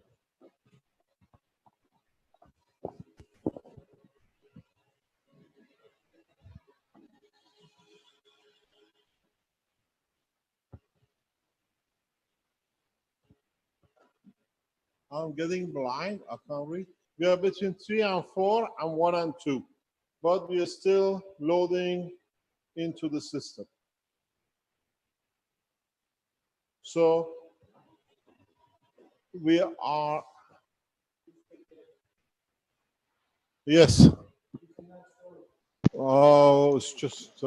A: I'm getting blind, I can't read. We are between 3 and 4 and 1 and 2, but we are still loading into the system. So we are, yes. Oh, it's just.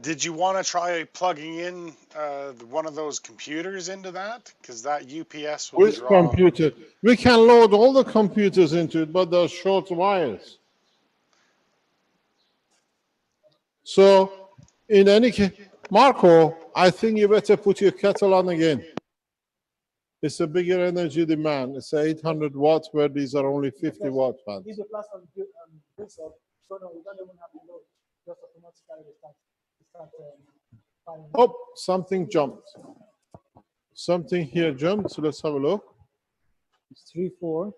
C: Did you want to try plugging in one of those computers into that? Because that UPS will
A: Which
C: draw.
A: computer? We can load all the computers into it, but they're short wires. So, in any case, Marco, I think you better put your kettle on again. It's a bigger energy demand. It's 800 watts, where these are only 50 watt fans.
G: If the platform builds up, so no, we don't even have to load. Just automatically start firing.
A: Oh, something jumped. Something here jumped, so let's have a look.
K: It's 3, 4.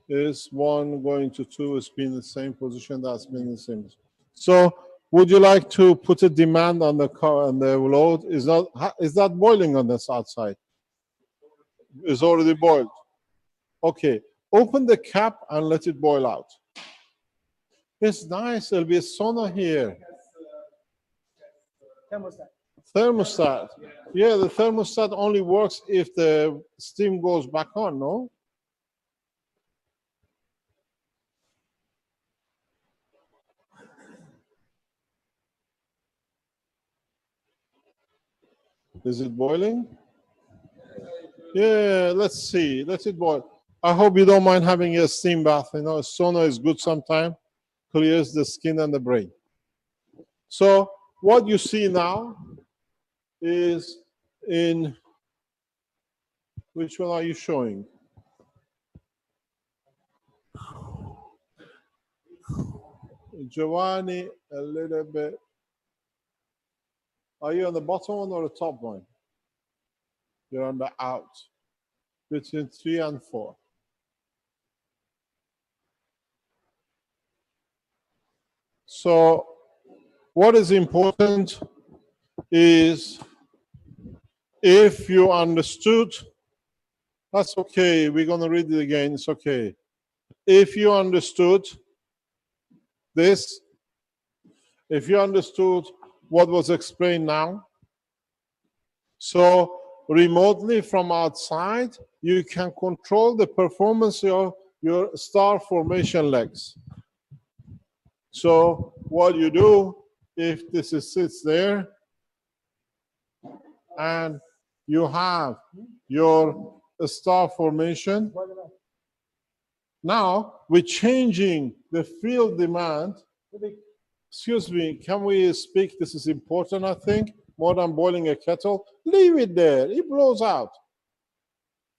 A: Is 1 going to 2, it's been in the same position, that's been in the same position. So would you like to put a demand on the car and the load? Is that boiling on this outside? It's already boiled. Okay, open the cap and let it boil out. It's nice, there'll be a sauna here.
G: Thermostat.
A: Thermostat. Yeah, the thermostat only works if the steam goes back on, no? Is it boiling? Yeah, let's see. Let it boil. I hope you don't mind having a steam bath. You know, a sauna is good sometimes. Clears the skin and the brain. So what you see now is in, which one are you showing? Giovanni, a little bit. Are you on the bottom one or the top one? You're on the out. Between 3 and 4. So what is important is, if you understood, that's okay, we're going to read it again, it's okay. If you understood this, if you understood what was explained now, so remotely from outside, you can control the performance of your star formation legs. So what you do, if this sits there, and you have your star formation, now we're changing the field demand. Excuse me, can we speak? This is important, I think, more than boiling a kettle. Leave it there, it blows out.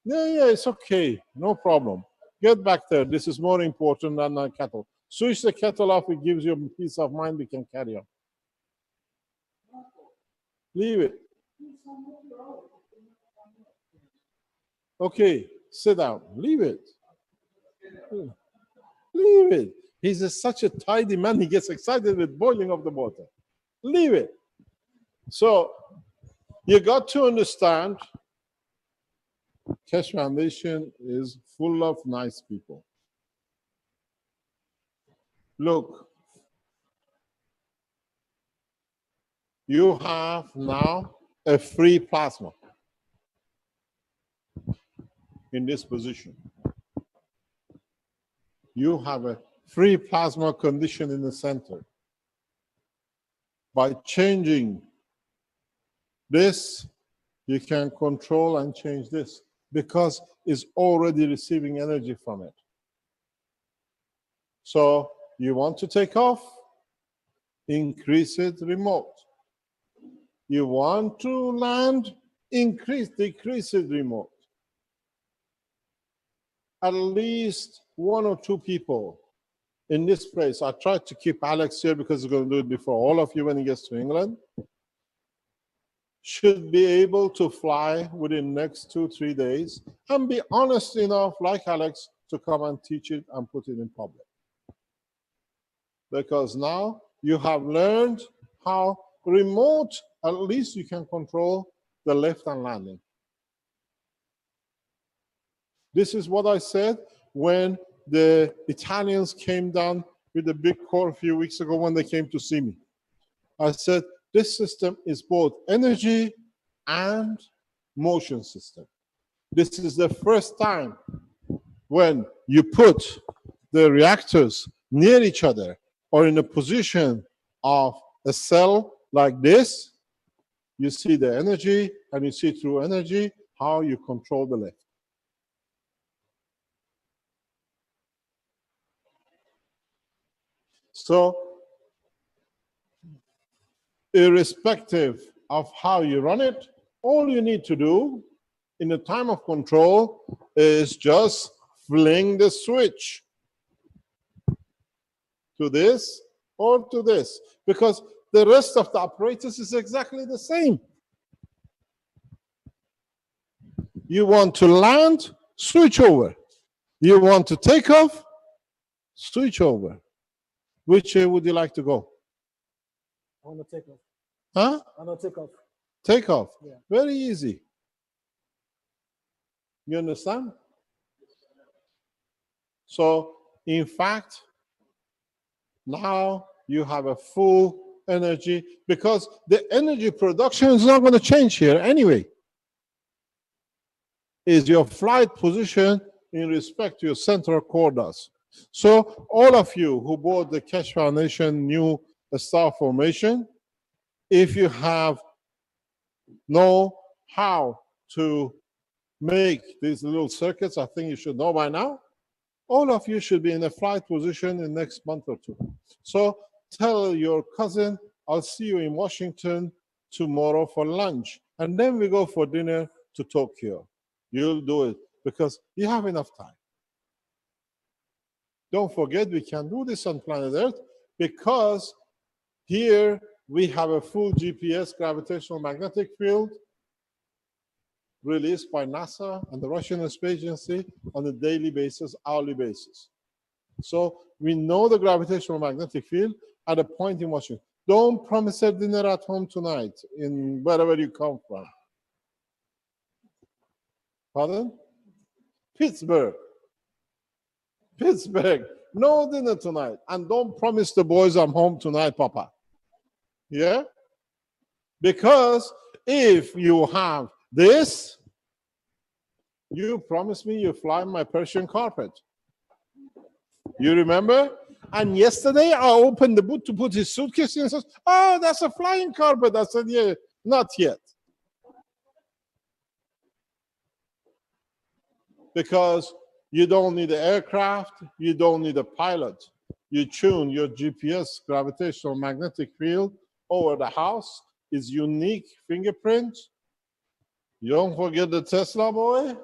A: Yeah, it's okay, no problem. Get back there, this is more important than a kettle. Switch the kettle off, it gives you a peace of mind, we can carry on. Leave it. Okay, sit down, leave it. Leave it. He's such a tidy man, he gets excited with boiling of the water. Leave it. So, you got to understand, Keshe Foundation is full of nice people. Look, you have now a free plasma in this position. You have a free plasma condition in the center. By changing This, you can control and change this because it's already receiving energy from it. So you want to take off, increase it remote. You want to land, decrease it remote. At least 1 or 2 people in this place. I tried to keep Alex here because he's going to do it before all of you when he gets to England. Should be able to fly within next 2-3 days and be honest enough, like Alex, to come and teach it and put it in public. Because now you have learned how remote, at least you can control the lift and landing. This is what I said when the Italians came down with the big core a few weeks ago when they came to see me. I said, this system is both energy and motion system. This is the first time when you put the reactors near each other or in a position of a cell like this, you see the energy and you see through energy how you control the lift. So, irrespective of how you run it, all you need to do in the time of control is just fling the switch to this or to this, because the rest of the apparatus is exactly the same. You want to land, switch over. You want to take off, switch over. Which way would you like to go?
G: I want to take off.
A: Huh?
G: I want to take off.
A: Take off.
G: Yeah.
A: Very easy. You understand? So, in fact, now you have a full energy because the energy production is not going to change here anyway. Is your flight position in respect to your central core does. So all of you who bought the Keshe Foundation new star formation, if you have know how to make these little circuits, I think you should know by now, all of you should be in a flight position in the next month or 2. So tell your cousin, I'll see you in Washington tomorrow for lunch. And then we go for dinner to Tokyo. You'll do it because you have enough time. Don't forget, we can do this on planet Earth because here we have a full GPS gravitational magnetic field released by NASA and the Russian Space Agency on a daily basis, hourly basis. So we know the gravitational magnetic field at a point in Washington. Don't promise a dinner at home tonight in wherever you come from. Pardon? Pittsburgh. Pittsburgh. No dinner tonight. And don't promise the boys I'm home tonight, Papa. Yeah? Because if you have this, you promised me you fly my Persian carpet. You remember? And yesterday I opened the boot to put his suitcase in and says, oh, that's a flying carpet. I said, yeah, not yet. Because you don't need an aircraft, you don't need a pilot. You tune your GPS gravitational magnetic field over the house, is unique fingerprint. You don't forget the Tesla boy.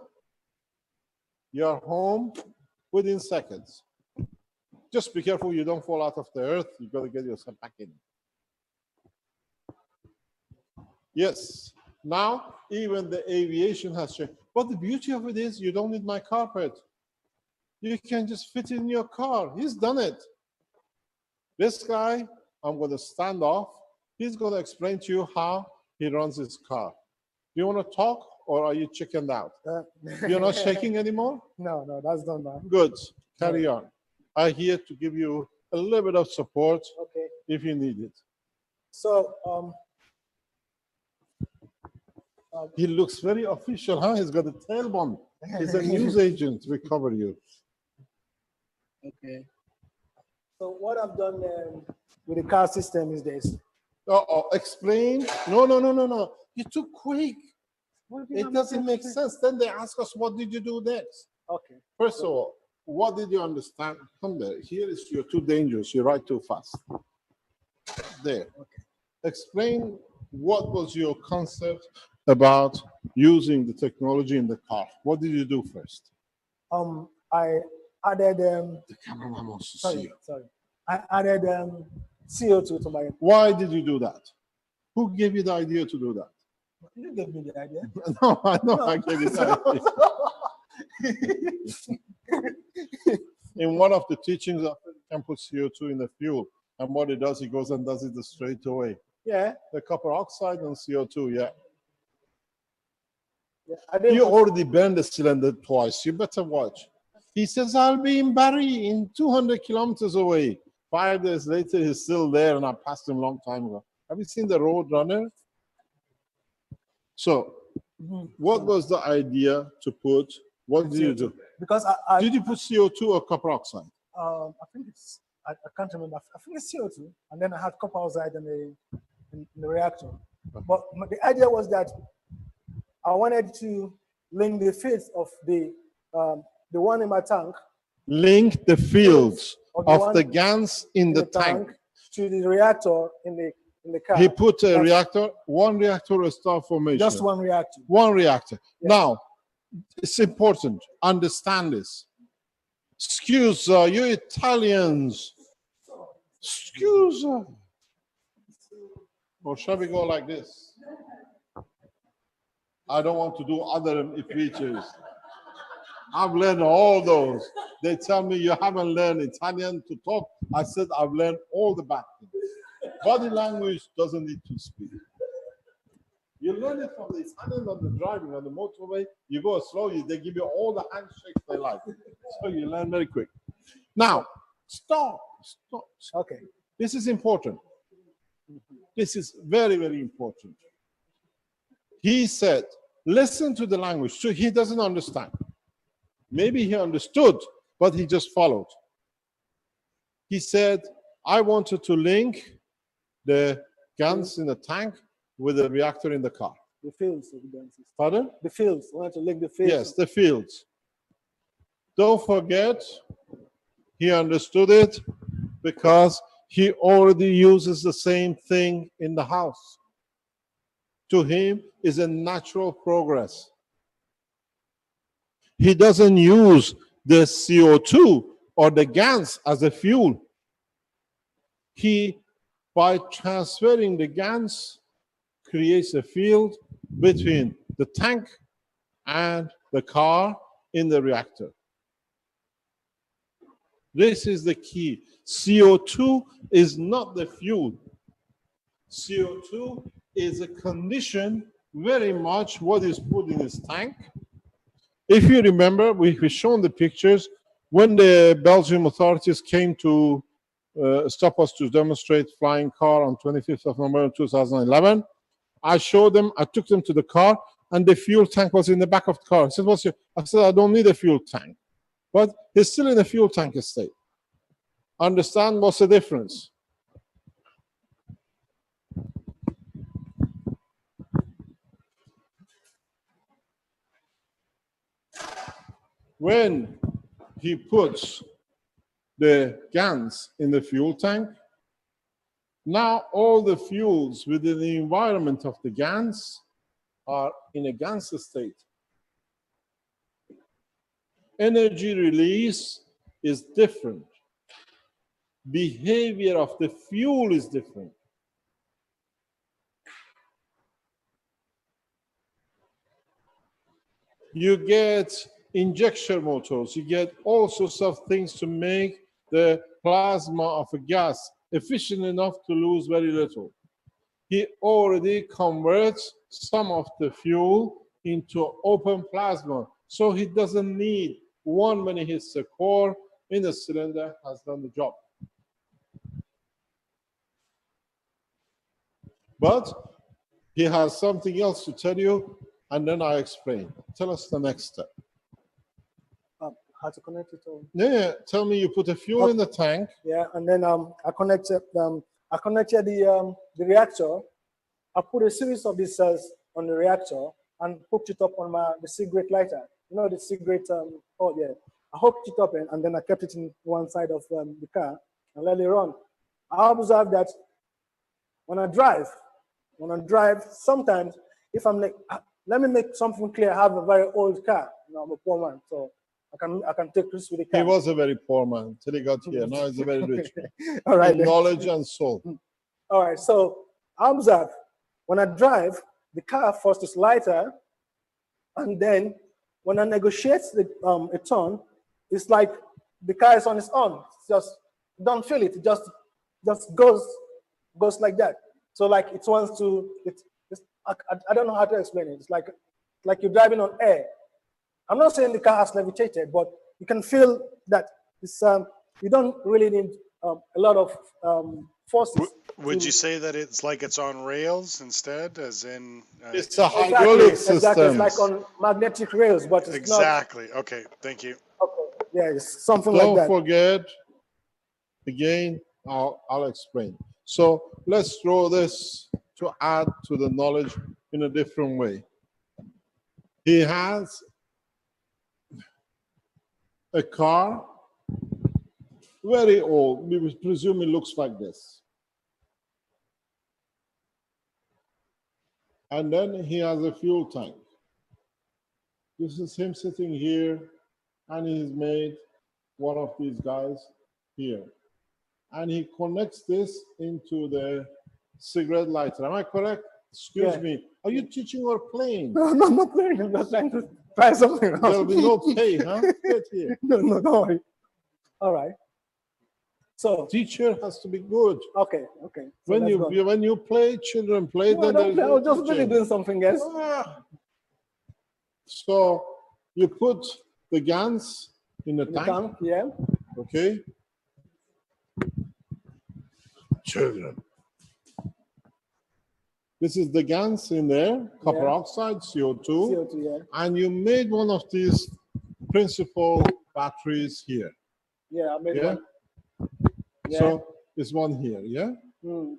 A: You're home within seconds. Just be careful you don't fall out of the earth. You got to get yourself back in. Yes. Now, even the aviation has changed. But the beauty of it is you don't need my carpet. You can just fit it in your car. He's done it. This guy, I'm going to stand off. He's going to explain to you how he runs his car. Do you want to talk or are you chickened out? You're not shaking anymore?
G: No, that's done now.
A: Good. Carry on. I'm here to give you a little bit of support if you need it.
G: So,
A: he looks very official, huh? He's got a tailbone. He's a news agent. We cover you.
G: Okay. So what I've done with the car system is this.
A: Explain. No. You're too quick.
G: What do you
A: It
G: want
A: doesn't
G: me
A: make
G: to say?
A: sense. Then they ask us, what did you do next?
G: Okay.
A: First of all, what did you understand? Come there. Here is you're too dangerous. You write too fast. There.
G: Okay.
A: Explain what was your concept about using the technology in the car. What did you do first?
G: I added
A: The cameraman wants to see
G: sorry,
A: you.
G: sorry. I added CO2 to my.
A: Why did you do that? Who gave you the idea to do that?
G: You gave me the idea.
A: No, I know
G: No.
A: I gave you the idea. In one of the teachings, you can put CO2 in the fuel. And what it does, it goes and does it straight away.
G: Yeah.
A: The copper oxide and CO2, yeah.
G: Yeah, I didn't
A: You
G: put-
A: already burned the cylinder twice. You better watch. He says, I'll be in Bari in 200 kilometers away. 5 days later, he's still there, and I passed him a long time ago. Have you seen the Road Runner? So, what was the idea to put? What did you do?
G: because I
A: Did you put CO2 or copper oxide?
G: I think it's I can't remember. I think it's CO2, and then I had copper oxide in the reactor. But the idea was that I wanted to link the fields of the one in my tank
A: Link the fields
G: of
A: of
G: one
A: the GANs in the tank.
G: to the reactor in the car.
A: He put a
G: That's
A: reactor, one reactor or star formation.
G: just one reactor.
A: One reactor.
G: Yeah.
A: Now, it's important. Understand this. Scusa, you Italians. Scusa. Or shall we go like this? I don't want to do other features. I've learned all those. They tell me you haven't learned Italian to talk. I said I've learned all the back things. Body language doesn't need to speak. You learn it from the Italian on the driving on the motorway. You go slow, they give you all the handshakes they like. So you learn very quick. Now, stop.
G: Okay.
A: This is important. This is very, very important. He said, listen to the language. So he doesn't understand. Maybe he understood, but he just followed. He said, I wanted to link the guns in the tank with the reactor in the car.
G: The fields of the gun system.
A: Pardon?
G: The fields. I wanted to link the fields.
A: Yes, the fields. Don't forget, he understood it because he already uses the same thing in the house. To him, is a natural progress. He doesn't use the CO2 or the GANs as a fuel. He, by transferring the GANs, creates a field between the tank and the car in the reactor. This is the key. CO2 is not the fuel. CO2 is a condition very much what is put in this tank. If you remember, we've shown the pictures when the Belgian authorities came to stop us to demonstrate flying car on 25th of November 2011. I showed them, I took them to the car, and the fuel tank was in the back of the car. I said, what's your? I said, I don't need a fuel tank. But it's still in a fuel tank state. Understand what's the difference? When he puts the GANs in the fuel tank, now all the fuels within the environment of the GANs are in a GANs state. Energy release is different. Behavior of the fuel is different. You get injection motors, you get all sorts of things to make the plasma of a gas efficient enough to lose very little. He already converts some of the fuel into open plasma, so he doesn't need one when he hits the core in the cylinder, has done the job. But he has something else to tell you, and then I explain. Tell us the next step.
G: How to connect it all.
A: Yeah, tell me you put a fuel in the tank.
G: Yeah, and then I connected the reactor. I put a series of these on the reactor and hooked it up on the cigarette lighter. You know, the cigarette, oh yeah. I hooked it up and then I kept it in one side of the car and let it run. I observed that when I drive, sometimes if I'm like, let me make something clear, I have a very old car. You know, I'm a poor man, so I can take risks with the car.
A: He was a very poor man till he got here. Now he's a very rich man.
G: All right.
A: In knowledge and soul.
G: All right, so I observe when I drive, the car first is lighter, and then when I negotiate a turn, it's like the car is on its own. It's just don't feel it. It just goes like that. So like it wants to. I don't know how to explain it. It's like you're driving on air. I'm not saying the car has levitated, but you can feel that it's you don't really need a lot of forces.
C: Would you say that it's like it's on rails instead, as in?
A: It's a hydraulic system.
G: Exactly, it's like on magnetic rails, but it's
C: exactly. Not. Okay, thank you.
G: Okay, yeah, it's something like that.
A: Don't forget, again, I'll explain. So let's throw this to add to the knowledge in a different way. He has a car, very old, we presume it looks like this. And then he has a fuel tank. This is him sitting here, and he's made one of these guys here. And he connects this into the cigarette lighter. Am I correct? Excuse me. Are you teaching or playing?
G: No, I'm not playing. I'm just trying to try something else.
A: There'll be no pay, huh? Get here.
G: No, don't worry. All right. So
A: teacher has to be good.
G: Okay. So
A: when you play, children play.
G: No,
A: then
G: I don't play. I was just
A: teaching.
G: really doing something else.
A: So you put the guns in the tank.
G: Yeah.
A: Okay. Children. This is the GANs in there, copper oxide, CO2,
G: yeah.
A: And you made one of these principal batteries here.
G: Yeah, I made one. Yeah.
A: So there's one here, yeah?
G: Mm.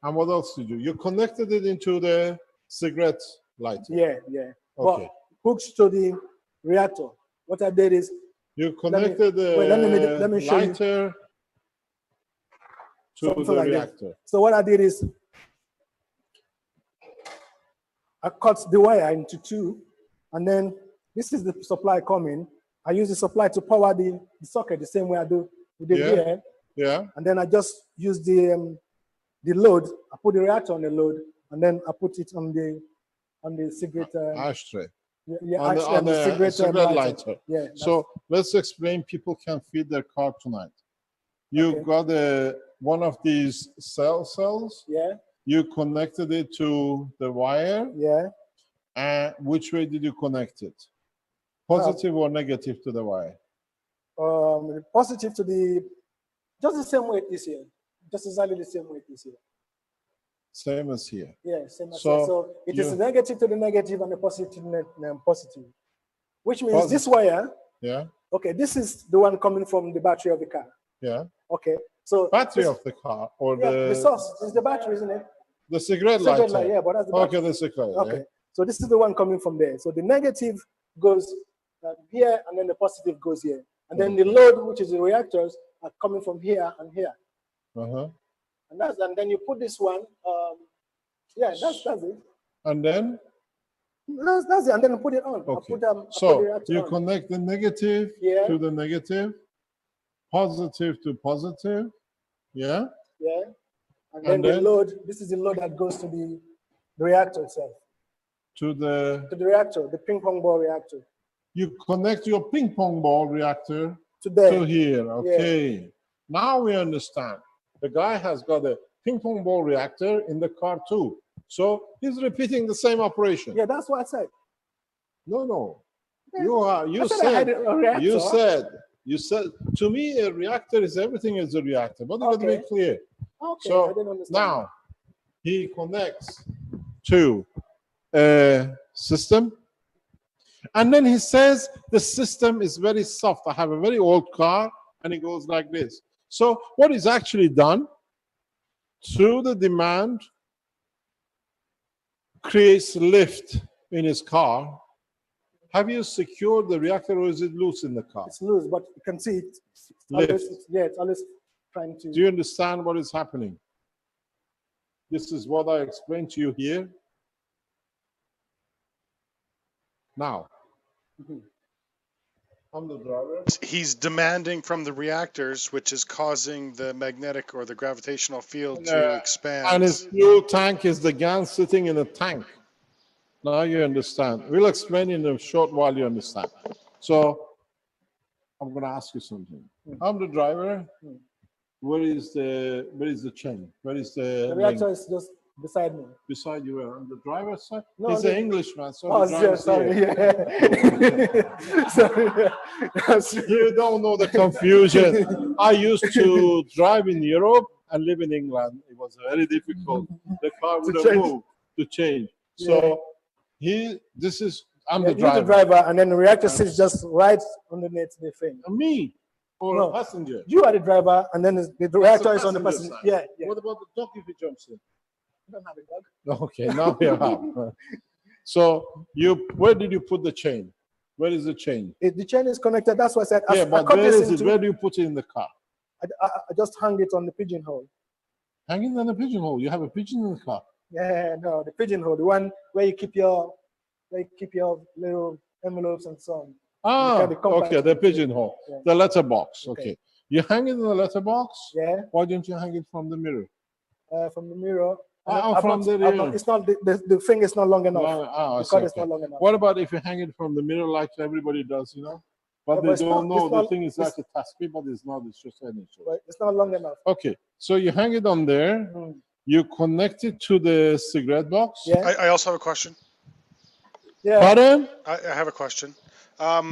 A: And what else did you do? You connected it into the cigarette lighter.
G: Yeah.
A: Okay.
G: But hooked to the reactor. What I did is
A: you connected the lighter to the reactor.
G: So what I did is I cut the wire into two, and then this is the supply coming. I use the supply to power the socket the same way we did here.
A: Yeah.
G: And then I just use the load. I put the reactor on the load, and then I put it on the cigarette
A: ashtray.
G: Yeah,
A: on the cigarette lighter.
G: Yeah.
A: So let's explain. People can feed their car tonight. You got one of these cells.
G: Yeah.
A: You connected it to the wire.
G: Yeah.
A: And which way did you connect it? Positive or negative to the wire?
G: Positive to just the same way it is here. Just exactly the same way it is here.
A: Same as here.
G: Yeah, same as here. So it is negative to the negative and the positive to the positive. Which means this wire.
A: Yeah.
G: Okay, this is the one coming from the battery of the car.
A: Yeah.
G: Okay. So
A: battery of the car or
G: the source is the battery, isn't it?
A: The cigarette lighter.
G: Yeah, but that's the battery.
A: Okay, the cigarette.
G: Okay. So this is the one coming from there. So the negative goes here, and then the positive goes here. And then the load, which is the reactors, are coming from here and here. And then you put this one. That's it.
A: And then?
G: That's it. And then you put it on.
A: Okay.
G: So
A: you connect the negative to the negative, positive to positive. Yeah.
G: Yeah. And then the load. This is the load that goes to the reactor itself. To the reactor, the ping pong ball reactor.
A: You connect your ping pong ball reactor to here. Okay. Yeah. Now we understand. The guy has got a ping pong ball reactor in the car too. So he's repeating the same operation.
G: Yeah, that's what I said.
A: No. You said to me a reactor is everything is a reactor. But you got to be clear.
G: Okay.
A: So
G: I didn't understand.
A: now he connects to a system. And then he says the system is very soft. I have a very old car, and it goes like this. So what is actually done through the demand creates lift in his car, have you secured the reactor or is it loose in the car?
G: It's loose, but you can see it.
A: Lift.
G: It's always trying to.
A: Do you understand what is happening? This is what I explained to you here. Now, I'm the driver.
C: He's demanding from the reactors, which is causing the magnetic or the gravitational field to expand.
A: And his fuel tank is the gun sitting in a tank. Now you understand. We'll explain in a short while you understand. So I'm going to ask you something. I'm the driver. Where is the chain? Where is the
G: reactor
A: link?
G: is just beside me.
A: Beside you, where? On the driver's side?
G: No,
A: He's an Englishman, so
G: Oh,
A: the driver's
G: sorry.
A: here.
G: Yeah. Sorry.
A: You don't know the confusion. I used to drive in Europe and live in England. It was very difficult. The car would have moved to change. So I'm the
G: You're the
A: driver.
G: driver, and then the reactor sits just right underneath the thing.
A: Me or
G: No.
A: a passenger?
G: You are the driver, and then the reactor is on the
A: passenger
G: passenger.
A: side.
G: Yeah.
A: What about the dog if he jumps in?
G: You don't have a dog.
A: Okay, now we have. So where did you put the chain? Where is the chain?
G: The chain is connected. That's why I said.
A: Yeah,
G: I
A: but
G: cut
A: where
G: this
A: is it?
G: into-
A: Where do you put it in the car?
G: I just hung it on the pigeonhole.
A: Hanging on a pigeonhole. You have a pigeon in the car.
G: Yeah, no, the pigeonhole, the one where you keep your little envelopes and so on.
A: Ah,
G: The compact
A: okay, the
G: one.
A: pigeonhole,
G: Yeah.
A: the letterbox.
G: Okay.
A: Okay, you hang it in the letterbox.
G: Yeah.
A: Why don't you hang it from the mirror?
G: From the mirror.
A: From the rear.
G: It's not the thing is not long enough.
A: I
G: The
A: see,
G: cord is
A: okay.
G: not long enough.
A: What about if you hang it from the mirror like everybody does, you know? But
G: Yeah,
A: they
G: but it's
A: don't
G: not-
A: know
G: it's
A: the
G: not-
A: thing is
G: it's-
A: like a tasbih, but it's not. It's just energy.
G: But it's not long enough.
A: Okay, so you hang it on there. You connect it to the cigarette box.
G: Yeah.
C: I also have a question.
G: Yeah.
A: Pardon?
C: I have a question.
A: No,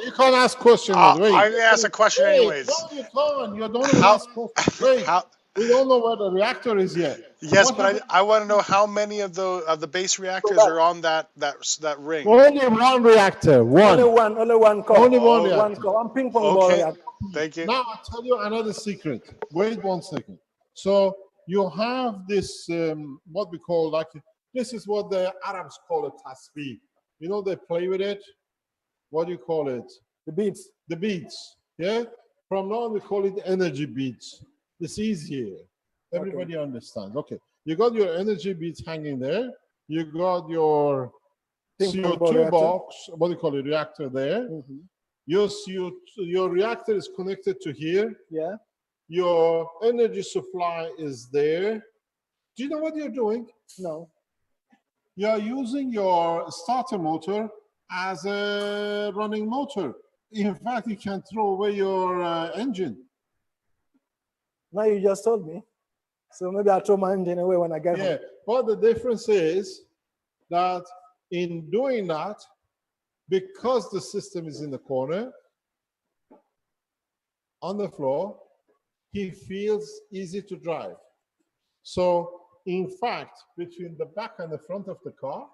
A: you can't ask questions. Wait.
C: I asked a question
A: Wait,
C: anyways.
A: No, you can't. You don't even
C: How-
A: ask questions. Wait. We don't know where the reactor is yet.
C: Yes,
A: What
C: but
A: happened-
C: I want to know how many of the base reactors are on that ring.
A: Only one reactor. One.
G: Only one core.
A: Only one
G: One
A: reactor.
G: core. I'm ping pong ball
C: Okay,
G: reactor.
C: thank you.
A: Now I'll tell you another secret. Wait 1 second. So you have this, what we call this is what the Arabs call a tasbih. You know, they play with it. What do you call it?
G: The beads.
A: The beads. Yeah? From now on, we call it energy beads. It's easier. Everybody understands. Okay. You got your energy beads hanging there. You got your
G: Ping pong ball
A: CO2
G: reactor.
A: box, what do you call it, reactor there. Your reactor is connected to here.
G: Yeah.
A: Your energy supply is there. Do you know what you're doing?
G: No.
A: You're using your starter motor as a running motor. In fact, you can throw away your engine.
G: Now you just told me. So maybe I'll throw my engine away when I get
A: Yeah,
G: home.
A: but the difference is that in doing that, because the system is in the corner, on the floor, he feels easy to drive. So, in fact, between the back and the front of the car,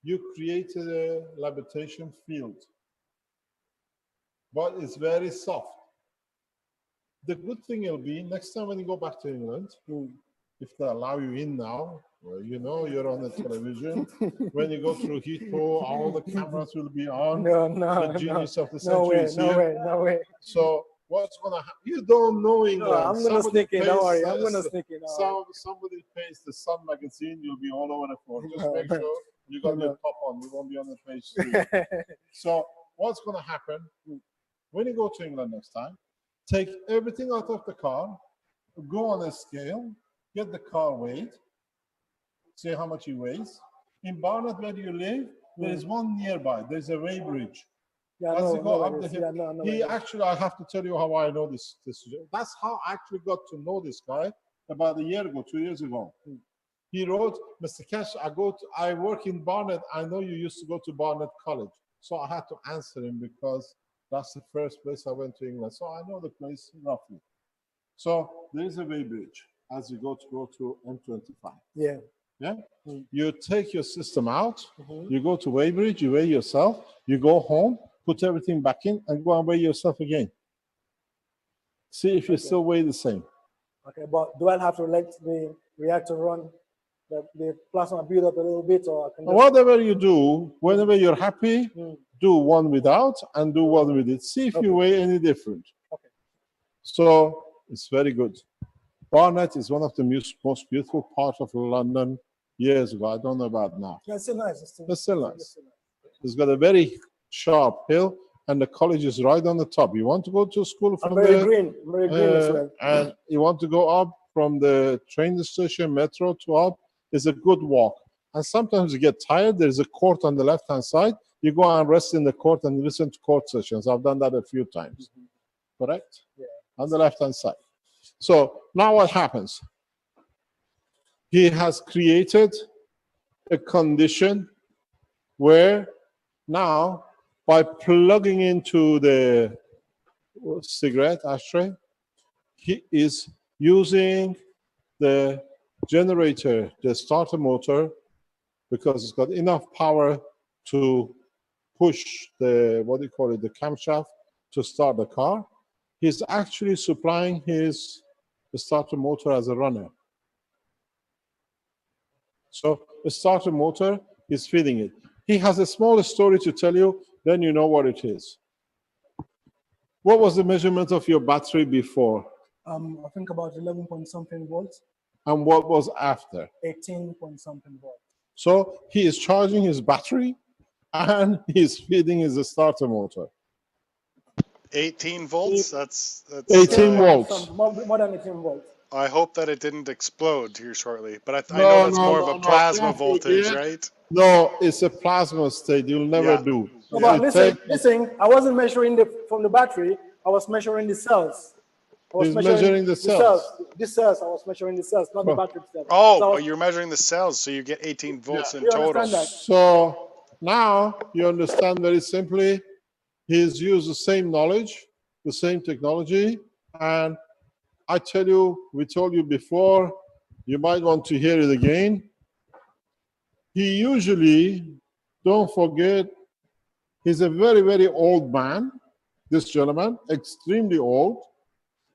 A: you created a levitation field. But it's very soft. The good thing will be, next time when you go back to England, if they allow you in now, well, you know you're on the television. When you go through Heathrow, all the cameras will be on. The genius of the century is here.
G: No way.
A: So what's going to happen? You don't know England.
G: No, I'm going to sneak in. Don't worry. I'm going to sneak in.
A: Somebody pays the Sun magazine. You'll be all over the floor. Just make sure you got your top on. You won't be on the page 3. So what's going to happen when you go to England next time? Take everything out of the car, go on a scale, get the car weight, see how much it weighs. In Barnet, where you live, there is one nearby. There's a weighbridge.
G: Yeah,
A: As you go up
G: no,
A: the
G: yeah,
A: hill,
G: no,
A: he actually, I have to tell you how I know this. That's how I actually got to know this guy about a year ago, 2 years ago. He wrote, Mr. Keshe, I work in Barnet. I know you used to go to Barnet College. So I had to answer him because that's the first place I went to England. So I know the place roughly. So there is a weighbridge as you go to M25.
G: Yeah.
A: Yeah. You take your system out, you go to weighbridge, you weigh yourself, you go home, put everything back in, and go and weigh yourself again. See if you still weigh the same.
G: Okay, but do I have to let the reactor run The plasma build up a little bit, or I can just...
A: Whatever you do, whenever you're happy,
G: Mm.
A: do one without and do one with it. See if
G: Okay.
A: you weigh any different.
G: Okay.
A: So it's very good. Barnet is one of the most beautiful parts of London years ago. I don't know about now.
G: Yeah, it's still nice. It's
A: still nice. It's got a very sharp hill, and the college is right on the top. You want to go to school from
G: very
A: there,
G: green as well.
A: and you want to go up from the train station, metro to up, it's a good walk. And sometimes you get tired. There's a court on the left-hand side. You go and rest in the court and listen to court sessions. I've done that a few times. Correct?
G: Yeah.
A: On the left-hand side. So now what happens? He has created a condition where now, by plugging into the cigarette ashtray, he is using the generator, the starter motor, because it's got enough power to push the, what do you call it, the camshaft to start the car. He's actually supplying his starter motor as a runner. So the starter motor is feeding it. He has a small story to tell you, then you know what it is. What was the measurement of your battery before?
G: I think about 11 point something volts.
A: And what was after?
G: 18 point something volts.
A: So he is charging his battery and he's feeding his starter motor.
C: 18 volts. That's
A: 18 volts.
G: More than 18 volts.
C: I hope that it didn't explode here shortly, but I
A: No,
C: know that's
A: no,
C: more
A: no,
C: of a
A: no,
C: plasma
A: don't
C: voltage,
A: forget.
C: right?
A: No, it's a plasma state. You'll never
C: Yeah.
A: do.
G: No, but
A: It
G: listen, I wasn't measuring from the battery. I was measuring the cells. I was
A: He's measuring the cells.
G: The cells, I was measuring the cells, not the
A: Oh.
G: battery itself.
C: Oh,
G: So I
C: but
G: was-
C: you're measuring the cells, so you get 18 volts in
G: You
C: total.
G: understand that?
A: So now you understand very simply, he's used the same knowledge, the same technology, and I tell you, we told you before, you might want to hear it again. He usually, don't forget, he's a very, very old man, this gentleman, extremely old.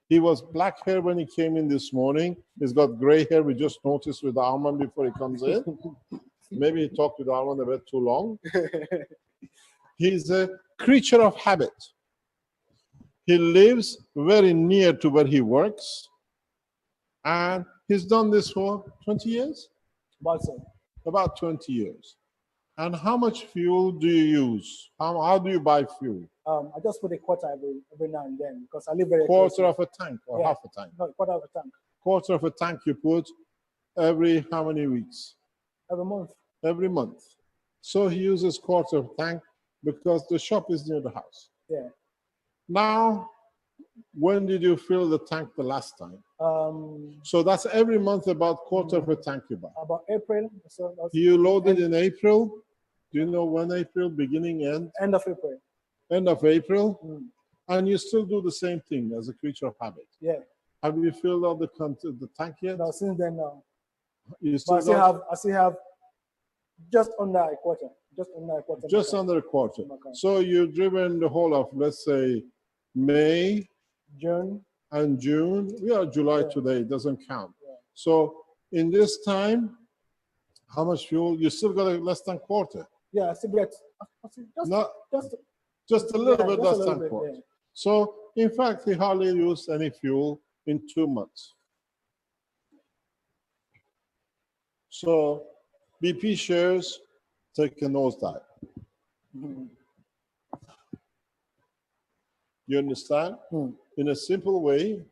A: He was black hair when he came in this morning. He's got gray hair. We just noticed with Arman before he comes in. Maybe he talked with Arman a bit too long. He's a creature of habit. He lives very near to where he works. And he's done this for 20 years? About 20 years. And how much fuel do you use? How do you buy fuel?
G: I just put a quarter every now and then because I live very
A: Quarter
G: close.
A: of a tank or
G: Yeah.
A: half a tank?
G: No, quarter of a tank
A: Quarter of a tank you put every how many weeks?
G: every month.
A: Every month. So he uses quarter of a tank because the shop is near the house.
G: Yeah.
A: Now, when did you fill the tank the last time? So that's every month about quarter of a tank you buy.
G: About April. So that's
A: You loaded in April. Do you know when April, beginning, end?
G: end of April.
A: End of April.
G: Mm.
A: And you still do the same thing as a creature of habit.
G: Yeah.
A: Have you filled up the tank yet?
G: No, since then, no.
A: You
G: But
A: still
G: I still have just under a quarter. Just under a quarter.
A: just under a quarter.
G: Okay.
A: So you've driven the whole of, let's say, May
G: June.
A: and June. We are July
G: Yeah.
A: today, it doesn't count.
G: Yeah.
A: So in this time, how much fuel? You still got a less than quarter.
G: Yeah, I still get
A: Not
G: just
A: a little bit
G: just a
A: less
G: little
A: than
G: bit,
A: quarter.
G: yeah.
A: So in fact, he hardly used any fuel in 2 months. So BP shares take a nosedive.
G: Mhm.
A: You understand?
G: Hmm.
A: In a simple way,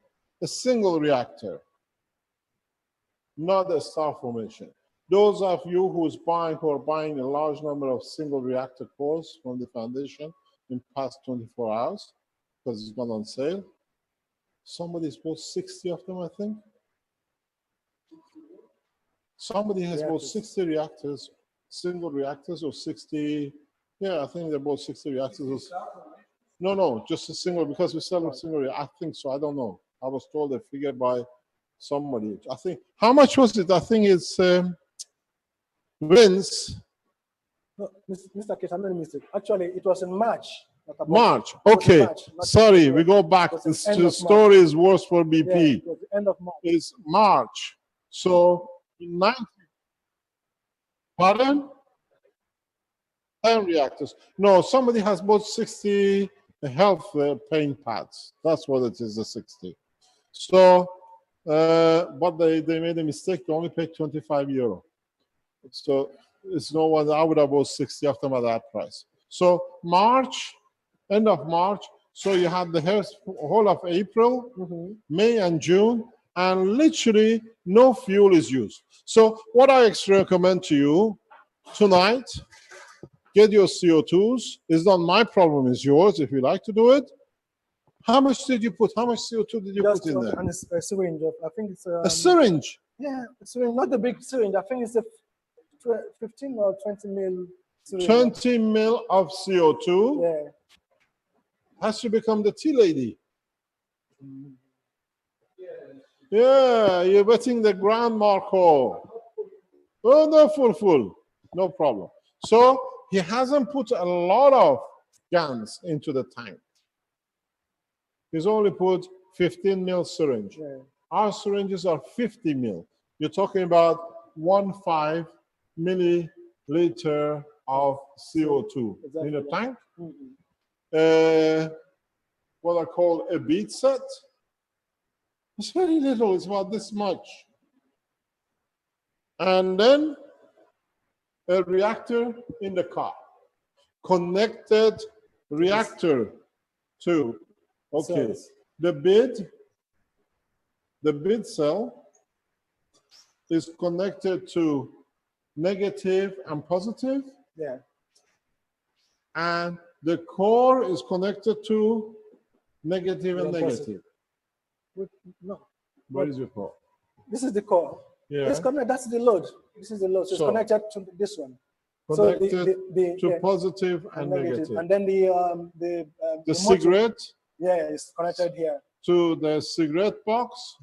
A: a single reactor, not a star formation. Those of you who are buying a large number of single reactor cores from the foundation in past 24 hours, because it's gone on sale. Somebody's bought 60 of them, I think. Somebody has bought 60 reactors, single reactors, or 60. Yeah, I think they bought 60 reactors. No, just a single, because we sell a single. I think so. I don't know. I was told a figure by somebody. I think, how much was it? I think it's Vince.
G: No, Mr. Keshe, I made a mistake. Actually, it was in March. not about-
A: March.
G: it was in
A: Okay.
G: March, not
A: Sorry,
G: February.
A: we go back.
G: It was in
A: This
G: end
A: the
G: of
A: story is worse for
G: Yeah,
A: BP.
G: it was the end of March.
A: It's March. So Pardon? 10 reactors. No, somebody has bought 60 health paint pads. That's what it is, the 60. So, but they made a mistake. They only paid 25 euro. So it's no wonder I would have bought 60 after that price. So March, end of March. So you had the whole of April, May and June, and literally no fuel is used. So what I recommend to you tonight, get your CO2s. It's not my problem, it's yours if you like to do it. How much did you put? How much CO2 did you
G: Just
A: put in there?
G: on a syringe. I think it's
A: A syringe?
G: Yeah, a syringe, not the big syringe. I think it's a 15 or 20 mil syringe.
A: 20 mil of CO2.
G: Yeah.
A: Has to become the tea lady. Yeah, you're wetting the ground, Marco. Oh, no, full. No problem. So he hasn't put a lot of guns into the tank. He's only put 15 mil syringe.
G: Yeah.
A: Our syringes are 50 mil. You're talking about 1.5 milliliter of CO2
G: Exactly.
A: in a tank. What I call a bead set. It's very little, it's about this much. And then a reactor in the car. Connected reactor to, okay, the bead cell is connected to negative and positive.
G: Yeah.
A: And the core is connected to negative and negative.
G: No.
A: Where is your core?
G: This is the core.
A: Yeah.
G: It's connected. That's the load. This is the load. So it's connected to this one.
A: Connected
G: So
A: to positive and negative.
G: And then the
A: cigarette.
G: Yeah, it's connected here.
A: To the cigarette box.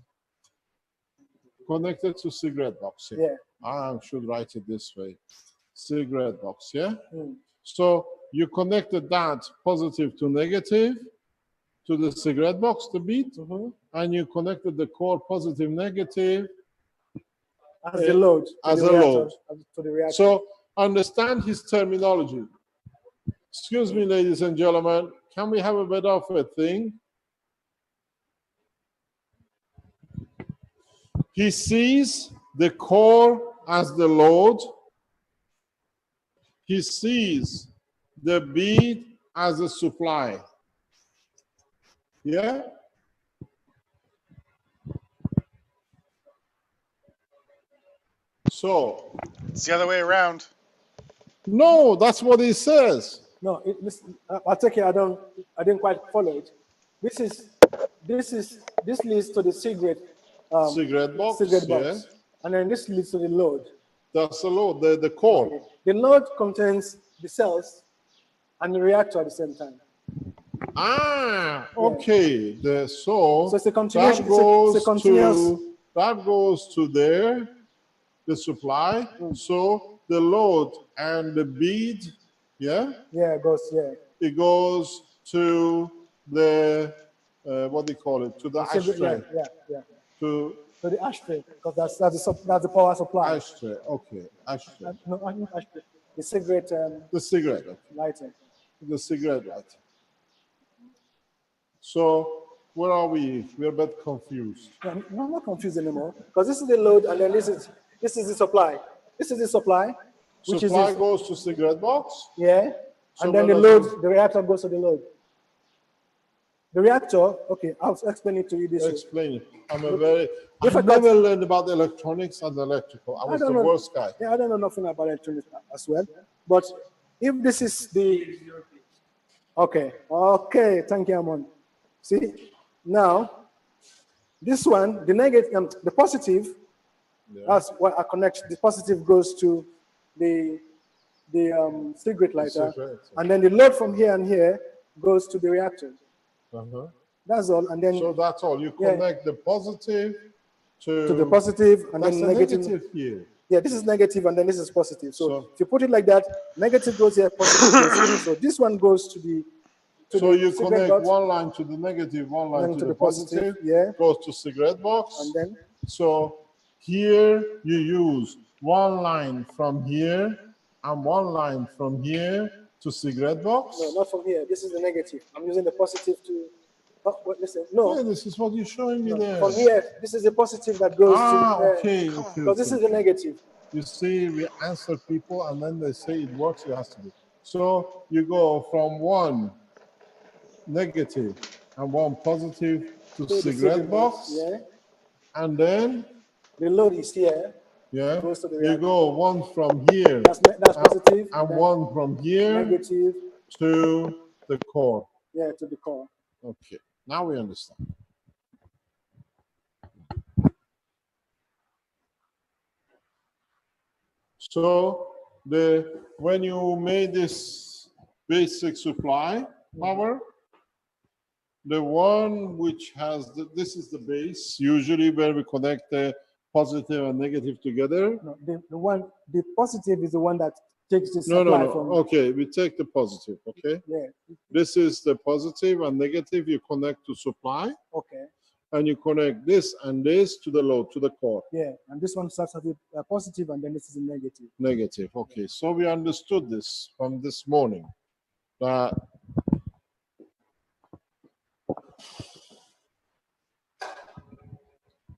A: Connected to cigarette box here.
G: Yeah.
A: I should write it this way. Cigarette box, yeah? So you connected that positive to negative to the cigarette box, the bead, and you connected the core positive, negative.
G: As the load.
A: As a load.
G: To the reactor.
A: So understand his terminology. Excuse me, ladies and gentlemen, can we have a bit of a thing? He sees the core as the load. He sees the bead as a supply. Yeah? So.
C: It's the other way around.
A: No, that's what he says.
G: No, I'll take it. I didn't quite follow it. This leads to the cigarette
A: box.
G: Cigarette box. And then this leads to the load.
A: That's the load, the core.
G: The load contains the cells and the reactor at the same time.
A: Ah, okay. So
G: it's a continuous.
A: That goes to there, the supply. So the load and the bead, yeah?
G: Yeah, it goes, yeah.
A: It goes to the, what do you call it? To the ashtray.
G: Yeah.
A: To
G: the ashtray, because that's the power supply.
A: Ashtray, okay. Ashtray.
G: No, not ashtray. The cigarette.
A: The cigarette.
G: Lighter.
A: The cigarette lighter. So where are we? We're a bit confused.
G: No, I'm not confused anymore, because this is the load, and then this is the supply. This is the supply.
A: Supply goes to cigarette box.
G: Yeah. So and then the load, the reactor goes to the load. The reactor, okay, I'll explain it to you this way.
A: Explain it. I've never learned about electronics and electrical. I was the worst guy.
G: Yeah, I don't know nothing about electronics as well. But if this is the, okay, thank you, Amon. See, now, this one, the negative, the positive, that's what I connect. The positive goes to the cigarette lighter, and then the load from here and here goes to the reactor. That's all, and then
A: so that's all. You connect the positive to
G: the positive, and then
A: negative here.
G: Yeah, this is negative, and then this is positive. So if you put it like that, negative goes here, positive goes here. So this one goes to the.
A: So you connect one line to the negative, one line to the positive.
G: Yeah.
A: Goes to cigarette box.
G: And then.
A: So here you use one line from here and one line from here to cigarette box?
G: No, not from here. This is the negative. I'm using the positive to. Oh, wait, listen. No.
A: Yeah, this is what you're showing me
G: No,
A: there.
G: from here, this is the positive that goes
A: Ah,
G: to.
A: okay,
G: Because
A: okay.
G: this is the negative.
A: You see, we answer people and then they say it works, it has to be. So you go from one negative and one positive to
G: So the
A: cigarette box,
G: yeah.
A: and then
G: The load is here.
A: yeah,
G: Goes to the
A: you
G: reactor.
A: go one from here
G: That's positive.
A: and one from here
G: Negative.
A: to the core.
G: Yeah, to the core.
A: Okay, now we understand. So when you made this basic supply power, the one which has this is the base, usually where we connect the positive and negative together.
G: No, the positive is the one that takes the
A: No,
G: supply
A: no, no.
G: from.
A: Okay, we take the positive. Okay.
G: Yeah.
A: This is the positive and negative. You connect to supply.
G: Okay.
A: And you connect this and this to the load, to the core.
G: Yeah, and this one starts at a positive, and then this is a negative.
A: Negative. Okay, so we understood this from this morning. That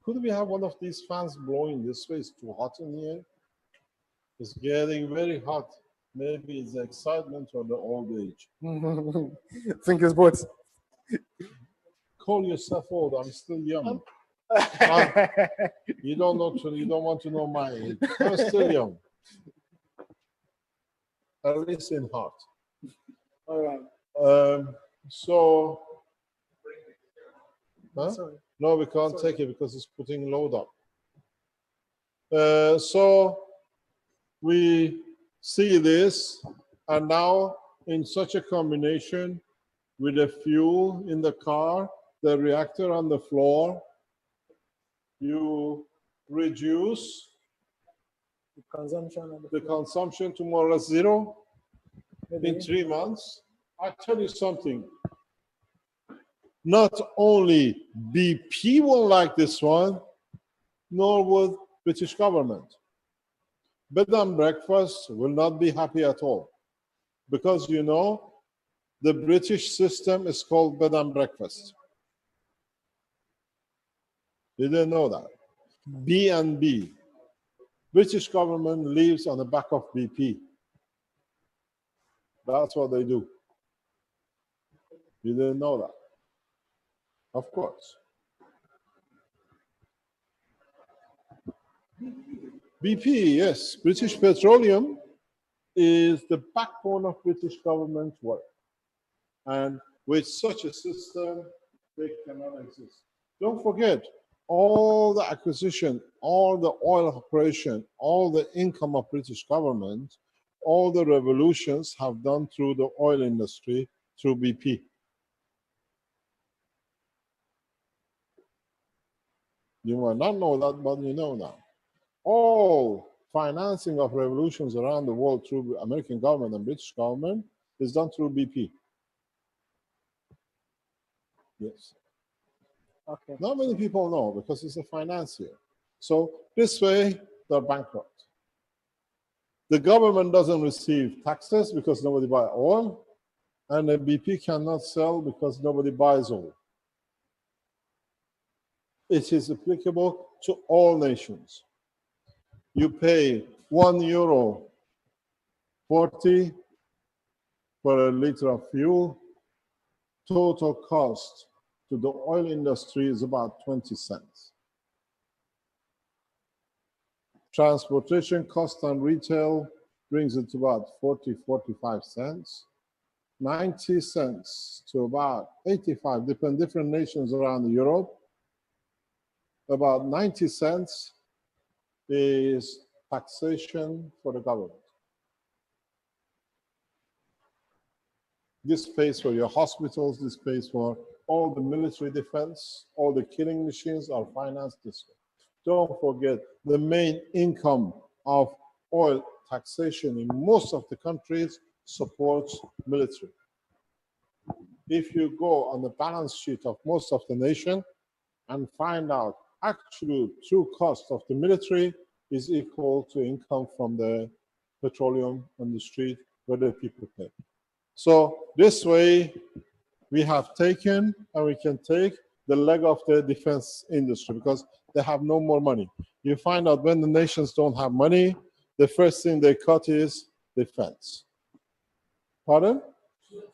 A: could we have one of these fans blowing this way? It's too hot in here. It's getting very hot. Maybe it's the excitement or the old age.
G: Think it's both.
A: Call yourself old. I'm still young. You don't know. You don't want to know my age. I'm still young. At least in heart.
G: All right.
A: So. Huh?
G: Sorry.
A: No, we can't take it because it's putting load up. So we see this, and now in such a combination with the fuel in the car, the reactor on the floor, you reduce
G: the consumption
A: to more or less zero.
G: Maybe.
A: In 3 months. I tell you something. Not only BP will like this one, nor would British government. Bed and breakfast will not be happy at all, because you know the British system is called bed and breakfast. You didn't know that. B&B. British government lives on the back of BP. That's what they do. You didn't know that. Of course. BP, yes, British Petroleum is the backbone of British government work. And with such a system, they cannot exist. Don't forget, all the acquisition, all the oil operation, all the income of British government, all the revolutions have done through the oil industry, through BP. You might not know that, but you know now. All financing of revolutions around the world through American government and British government is done through BP. Yes.
G: Okay.
A: Not many people know because it's a financier. So this way, they're bankrupt. The government doesn't receive taxes because nobody buys oil, and the BP cannot sell because nobody buys oil. It is applicable to all nations. You pay €1.40 for a liter of fuel. Total cost to the oil industry is about 20 cents. Transportation cost and retail brings it to about 40, 45 cents. 90 cents to about 85, different nations around Europe. About 90 cents is taxation for the government. This pays for your hospitals, this pays for all the military defense, all the killing machines are financed this way. Don't forget, the main income of oil taxation in most of the countries supports military. If you go on the balance sheet of most of the nation and find out actual true cost of the military, is equal to income from the petroleum on the street where the people pay. So this way, we have taken and we can take the leg of the defense industry because they have no more money. You find out when the nations don't have money, the first thing they cut is defense. Pardon?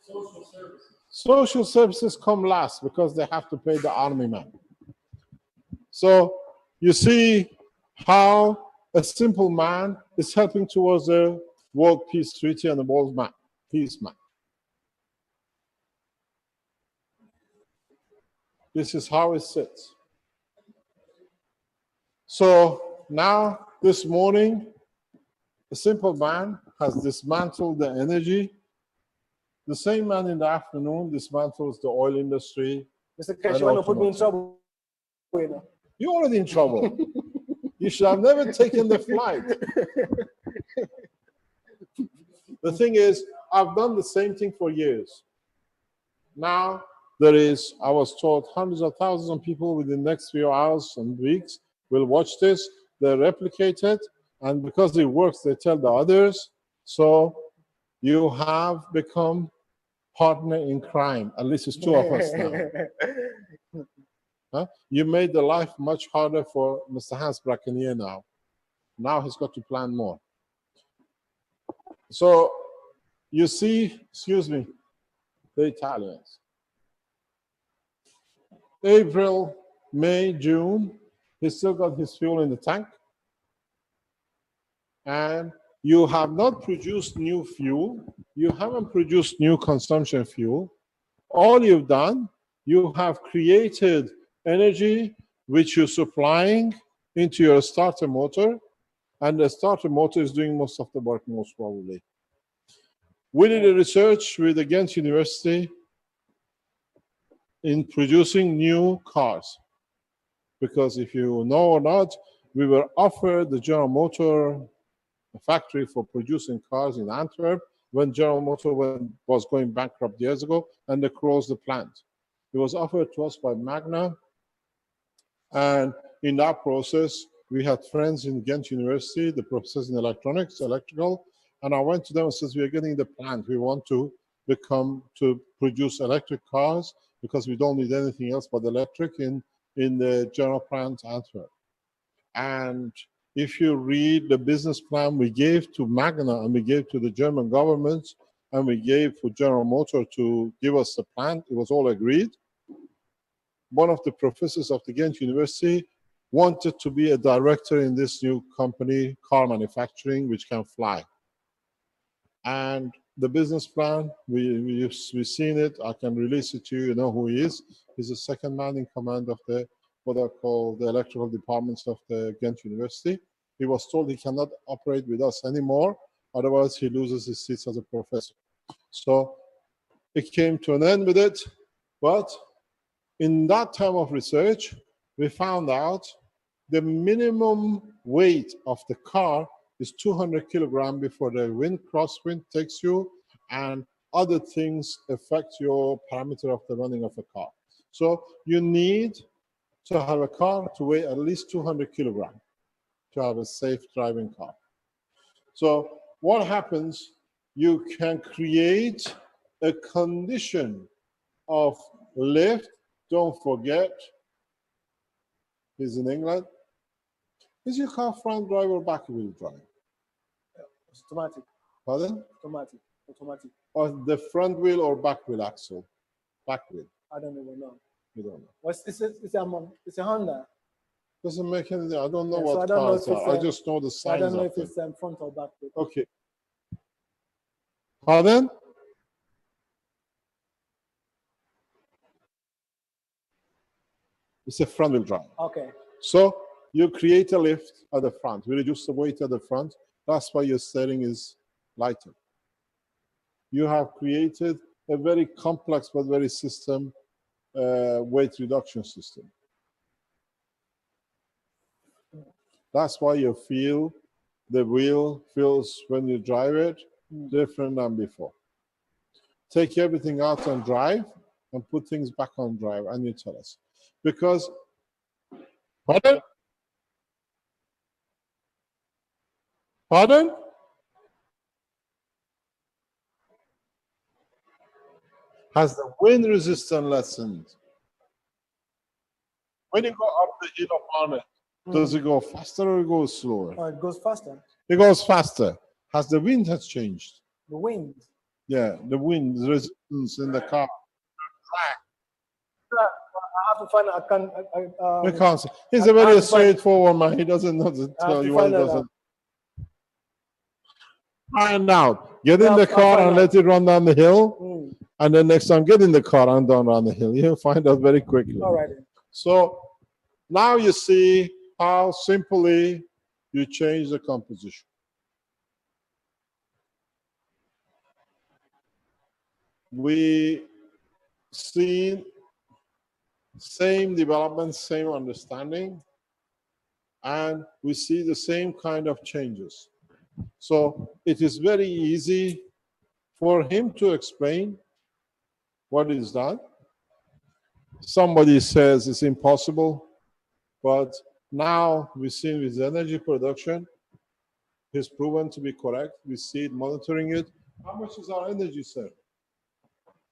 A: Social services. Social services come last because they have to pay the army man. So you see how a simple man is helping towards the World Peace Treaty and the world map, peace map. This is how it sits. So now, this morning, a simple man has dismantled the energy. The same man in the afternoon dismantles the oil industry.
G: Mr. Keshe, you want to put me in trouble?
A: You're already in trouble. You should have never taken the flight. The thing is, I've done the same thing for years. Now, there is, I was told, hundreds of thousands of people within the next few hours and weeks will watch this. They replicate it, and because it works, they tell the others. So you have become partner in crime. At least it's two of us now. Huh? You made the life much harder for Mr. Hans Brackenier now. Now he's got to plan more. So you see, excuse me, the Italians. April, May, June, he still got his fuel in the tank. And you have not produced new fuel. You haven't produced new consumption fuel. All you've done, you have created energy which you're supplying into your starter motor, and the starter motor is doing most of the work, most probably. We did a research with the Ghent University in producing new cars. Because if you know or not, we were offered the General Motor factory for producing cars in Antwerp when General Motor was going bankrupt years ago, and they closed the plant. It was offered to us by Magna, and in that process, we had friends in Ghent University, the professors in electronics, electrical, and I went to them and said, we are getting the plant. We want to produce electric cars because we don't need anything else but electric in the general plant Antwerp. And if you read the business plan we gave to Magna and we gave to the German government and we gave for General Motor to give us the plant, it was all agreed. One of the professors of the Ghent University wanted to be a director in this new company, car manufacturing, which can fly. And the business plan, we've seen it. I can release it to you. You know who he is. He's the second man in command of what are called the electrical departments of the Ghent University. He was told he cannot operate with us anymore, otherwise he loses his seat as a professor. So it came to an end with it, but in that time of research, we found out the minimum weight of the car is 200 kilograms before the crosswind takes you, and other things affect your parameter of the running of a car. So you need to have a car to weigh at least 200 kilograms to have a safe driving car. So what happens, you can create a condition of lift. Don't forget, he's in England. Is your car front drive or back wheel drive?
G: It's automatic.
A: Pardon?
G: Automatic. Automatic.
A: Or the front wheel or back wheel axle? Back wheel.
G: I don't even know.
A: You don't know.
G: It's a Honda.
A: Doesn't make any. I don't know
G: Yeah,
A: what
G: so I don't
A: cars
G: know if
A: are. I
G: it's,
A: just know the signs.
G: I don't know
A: of
G: if
A: them.
G: it's front or back wheel.
A: Okay. Pardon? It's a front wheel drive.
G: Okay.
A: So you create a lift at the front. We reduce the weight at the front. That's why your steering is lighter. You have created a very complex but very system weight reduction system. That's why you feel the wheel feels when you drive it different than before. Take everything out on drive and put things back on drive, and you tell us. Because, pardon? Pardon? Has the wind resistance lessened? When you go up the hill upon it, does it go faster or it goes slower?
G: Oh, it goes faster.
A: It goes faster. Has the wind has changed?
G: The wind.
A: Yeah, the wind the resistance in the car.
G: I have to find out.
A: We can't see. He's
G: I
A: a very
G: have to find-
A: straightforward man. He doesn't know to
G: I have
A: tell
G: to
A: you what he
G: find that
A: doesn't.
G: out.
A: Find out. Get in the
G: I'll
A: car
G: find
A: and
G: out.
A: let it run down the hill.
G: Mm.
A: And then next time, get in the car and down the hill. You'll find out very quickly.
G: All right. Then.
A: So now you see how simply you change the composition. We see same development, same understanding, and we see the same kind of changes. So it is very easy for him to explain what is done. Somebody says it's impossible, but now we see with energy production, he's proven to be correct. We see it, monitoring it. How much is our energy, sir?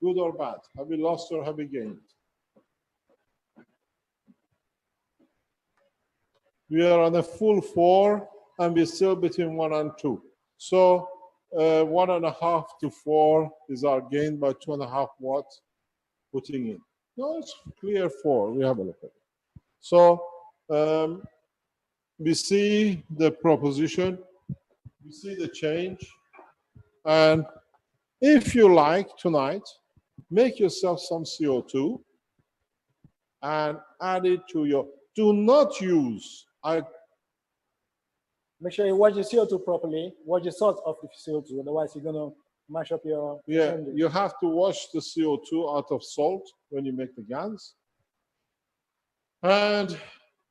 A: Good or bad? Have we lost or have we gained? We are on a full 4, and we're still between 1 and 2. So 1.5 to 4 is our gain by 2.5 watts putting in. No, it's clear 4. We have a look at it. So we see the proposition, we see the change, and if you like tonight, make yourself some CO2 and add it to your, do not use,
G: Make sure you watch the CO2 properly. Watch the source of the CO2. Otherwise, you're gonna mash up your.
A: yeah,
G: engine.
A: you have to wash the CO2 out of salt when you make the GANs. And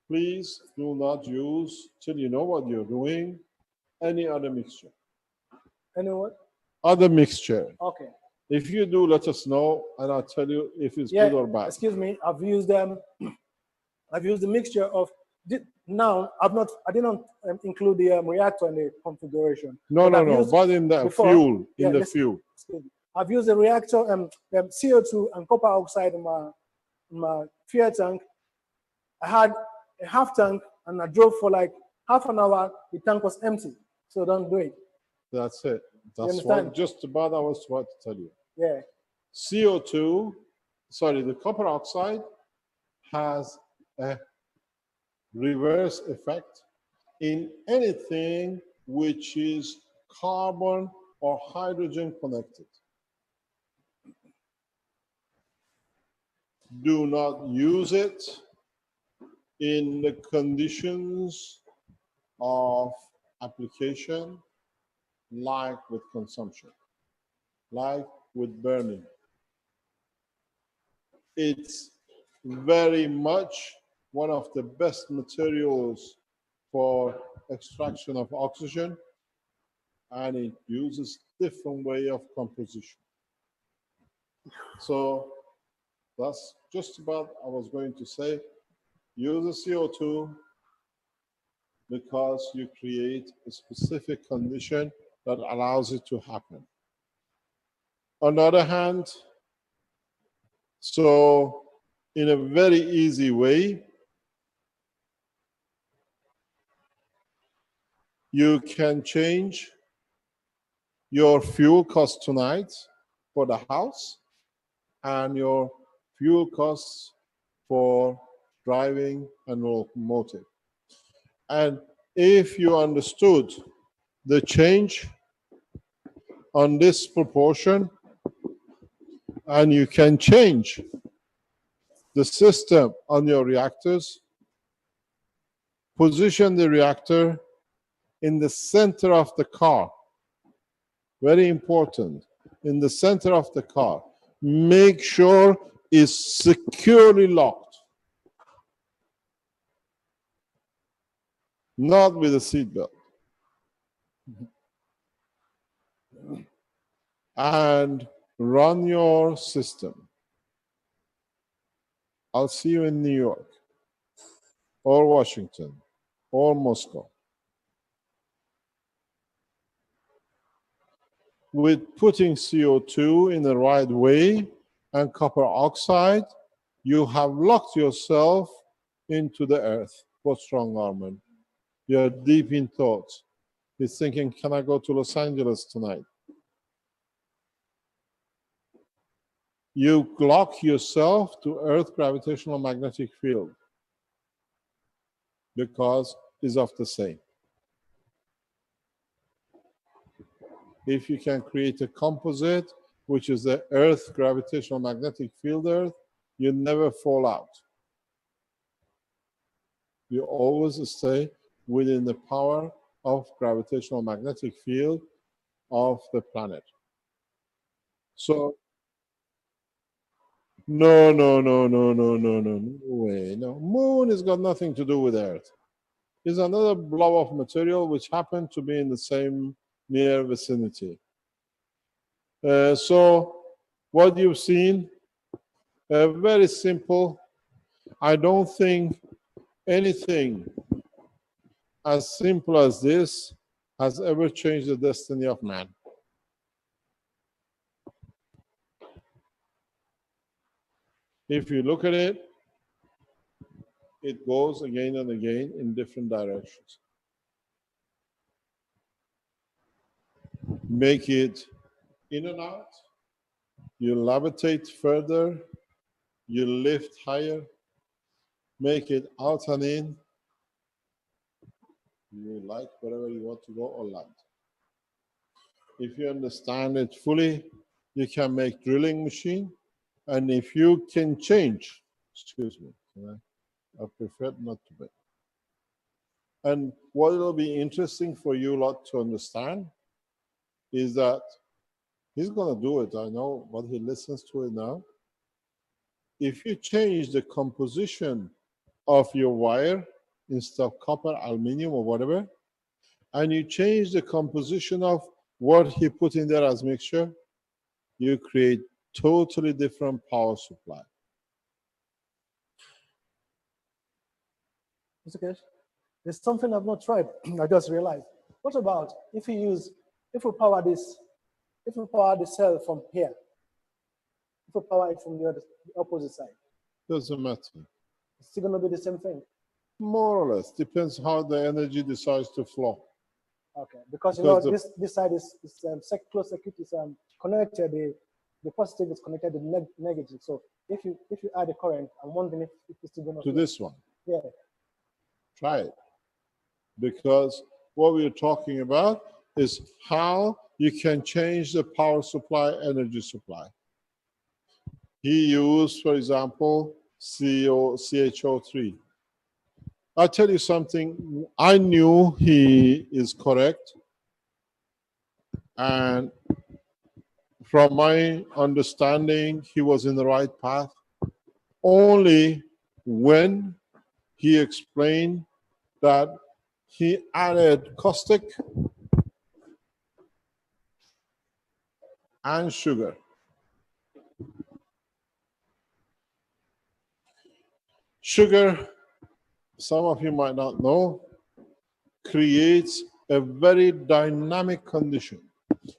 A: please do not use, till you know what you're doing, any other mixture.
G: Any what?
A: Other mixture.
G: Okay.
A: If you do, let us know, and I'll tell you if it's
G: Yeah.
A: good or bad.
G: Excuse me. I've used them. I've used the mixture of. Now I did not include the reactor in the configuration.
A: No,
G: but
A: but in the
G: before,
A: fuel,
G: yeah,
A: in the fuel.
G: Excuse me. I've used the reactor CO2 and copper oxide in my fuel tank. I had a half tank and I drove for like half an hour. The tank was empty, so don't do it.
A: That's it. That's
G: understand?
A: what just about I was about to tell you.
G: Yeah.
A: CO2, sorry, the copper oxide has a reverse effect in anything which is carbon or hydrogen connected. Do not use it in the conditions of application like with consumption, like with burning. It's very much one of the best materials for extraction of oxygen, and it uses different way of composition. So that's just about I was going to say. Use the CO2 because you create a specific condition that allows it to happen. On the other hand, so in a very easy way, you can change your fuel cost tonight for the house and your fuel costs for driving and locomotive. And if you understood the change on this proportion, and you can change the system on your reactors, position the reactor in the center of the car. Very important. In the center of the car. Make sure it's securely locked. Not with a seatbelt. And run your system. I'll see you in New York or Washington or Moscow. with putting CO2 in the right way and copper oxide, you have locked yourself into the earth. What's wrong, Armin? You're deep in thought. He's thinking, can I go to Los Angeles tonight? You lock yourself to Earth gravitational magnetic field because it's of the same. If you can create a composite, which is the Earth gravitational magnetic field Earth, you never fall out. You always stay within the power of gravitational magnetic field of the planet. So, no way. No, moon has got nothing to do with Earth. It's another blob of material which happened to be in the same near vicinity. So what you've seen, very simple. I don't think anything as simple as this has ever changed the destiny of man. If you look at it, it goes again and again in different directions. Make it in and out, you levitate further, you lift higher, make it out and in, you like wherever you want to go or land. If you understand it fully, you can make drilling machine, and if you can change, excuse me, I prefer not to be. And what will be interesting for you lot to understand is that he's going to do it. I know, but he listens to it now. If you change the composition of your wire instead of copper, aluminum, or whatever, and you change the composition of what he put in there as mixture, you create totally different power supply.
G: Mr. Keshe, there's something I've not tried. I just realized. What about if we power the cell from here, if we power it from the opposite side?
A: Doesn't matter.
G: It's still going to be the same thing.
A: More or less. Depends how the energy decides to flow.
G: Okay, because you know this side is close circuit is connected. The positive is connected to the negative. So if you add a current, I'm wondering if it's still going to
A: To this one.
G: Yeah.
A: Try it. Because what we're talking about is how you can change the power supply, energy supply. He used, for example, CHO3. I'll tell you something. I knew he is correct. And from my understanding, he was in the right path only when he explained that he added caustic and sugar. Sugar, some of you might not know, creates a very dynamic condition.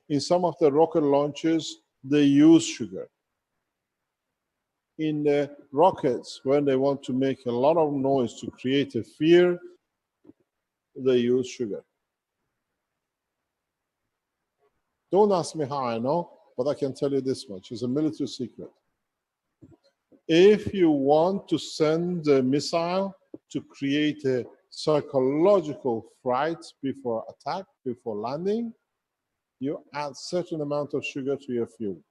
A: In some of the rocket launches, they use sugar. In the rockets, when they want to make a lot of noise to create a fear, they use sugar. Don't ask me how I know, but I can tell you this much. It's a military secret. If you want to send a missile to create a psychological fright before attack, before landing, you add certain amount of sugar to your fuel.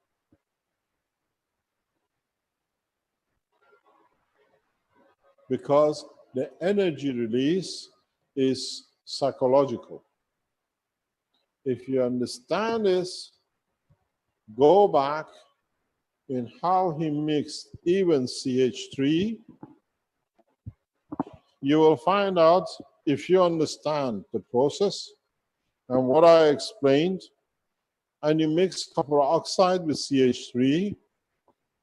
A: Because the energy release is psychological. If you understand this, go back in how he mixed even CH3, you will find out, if you understand the process and what I explained, and you mix copper oxide with CH3,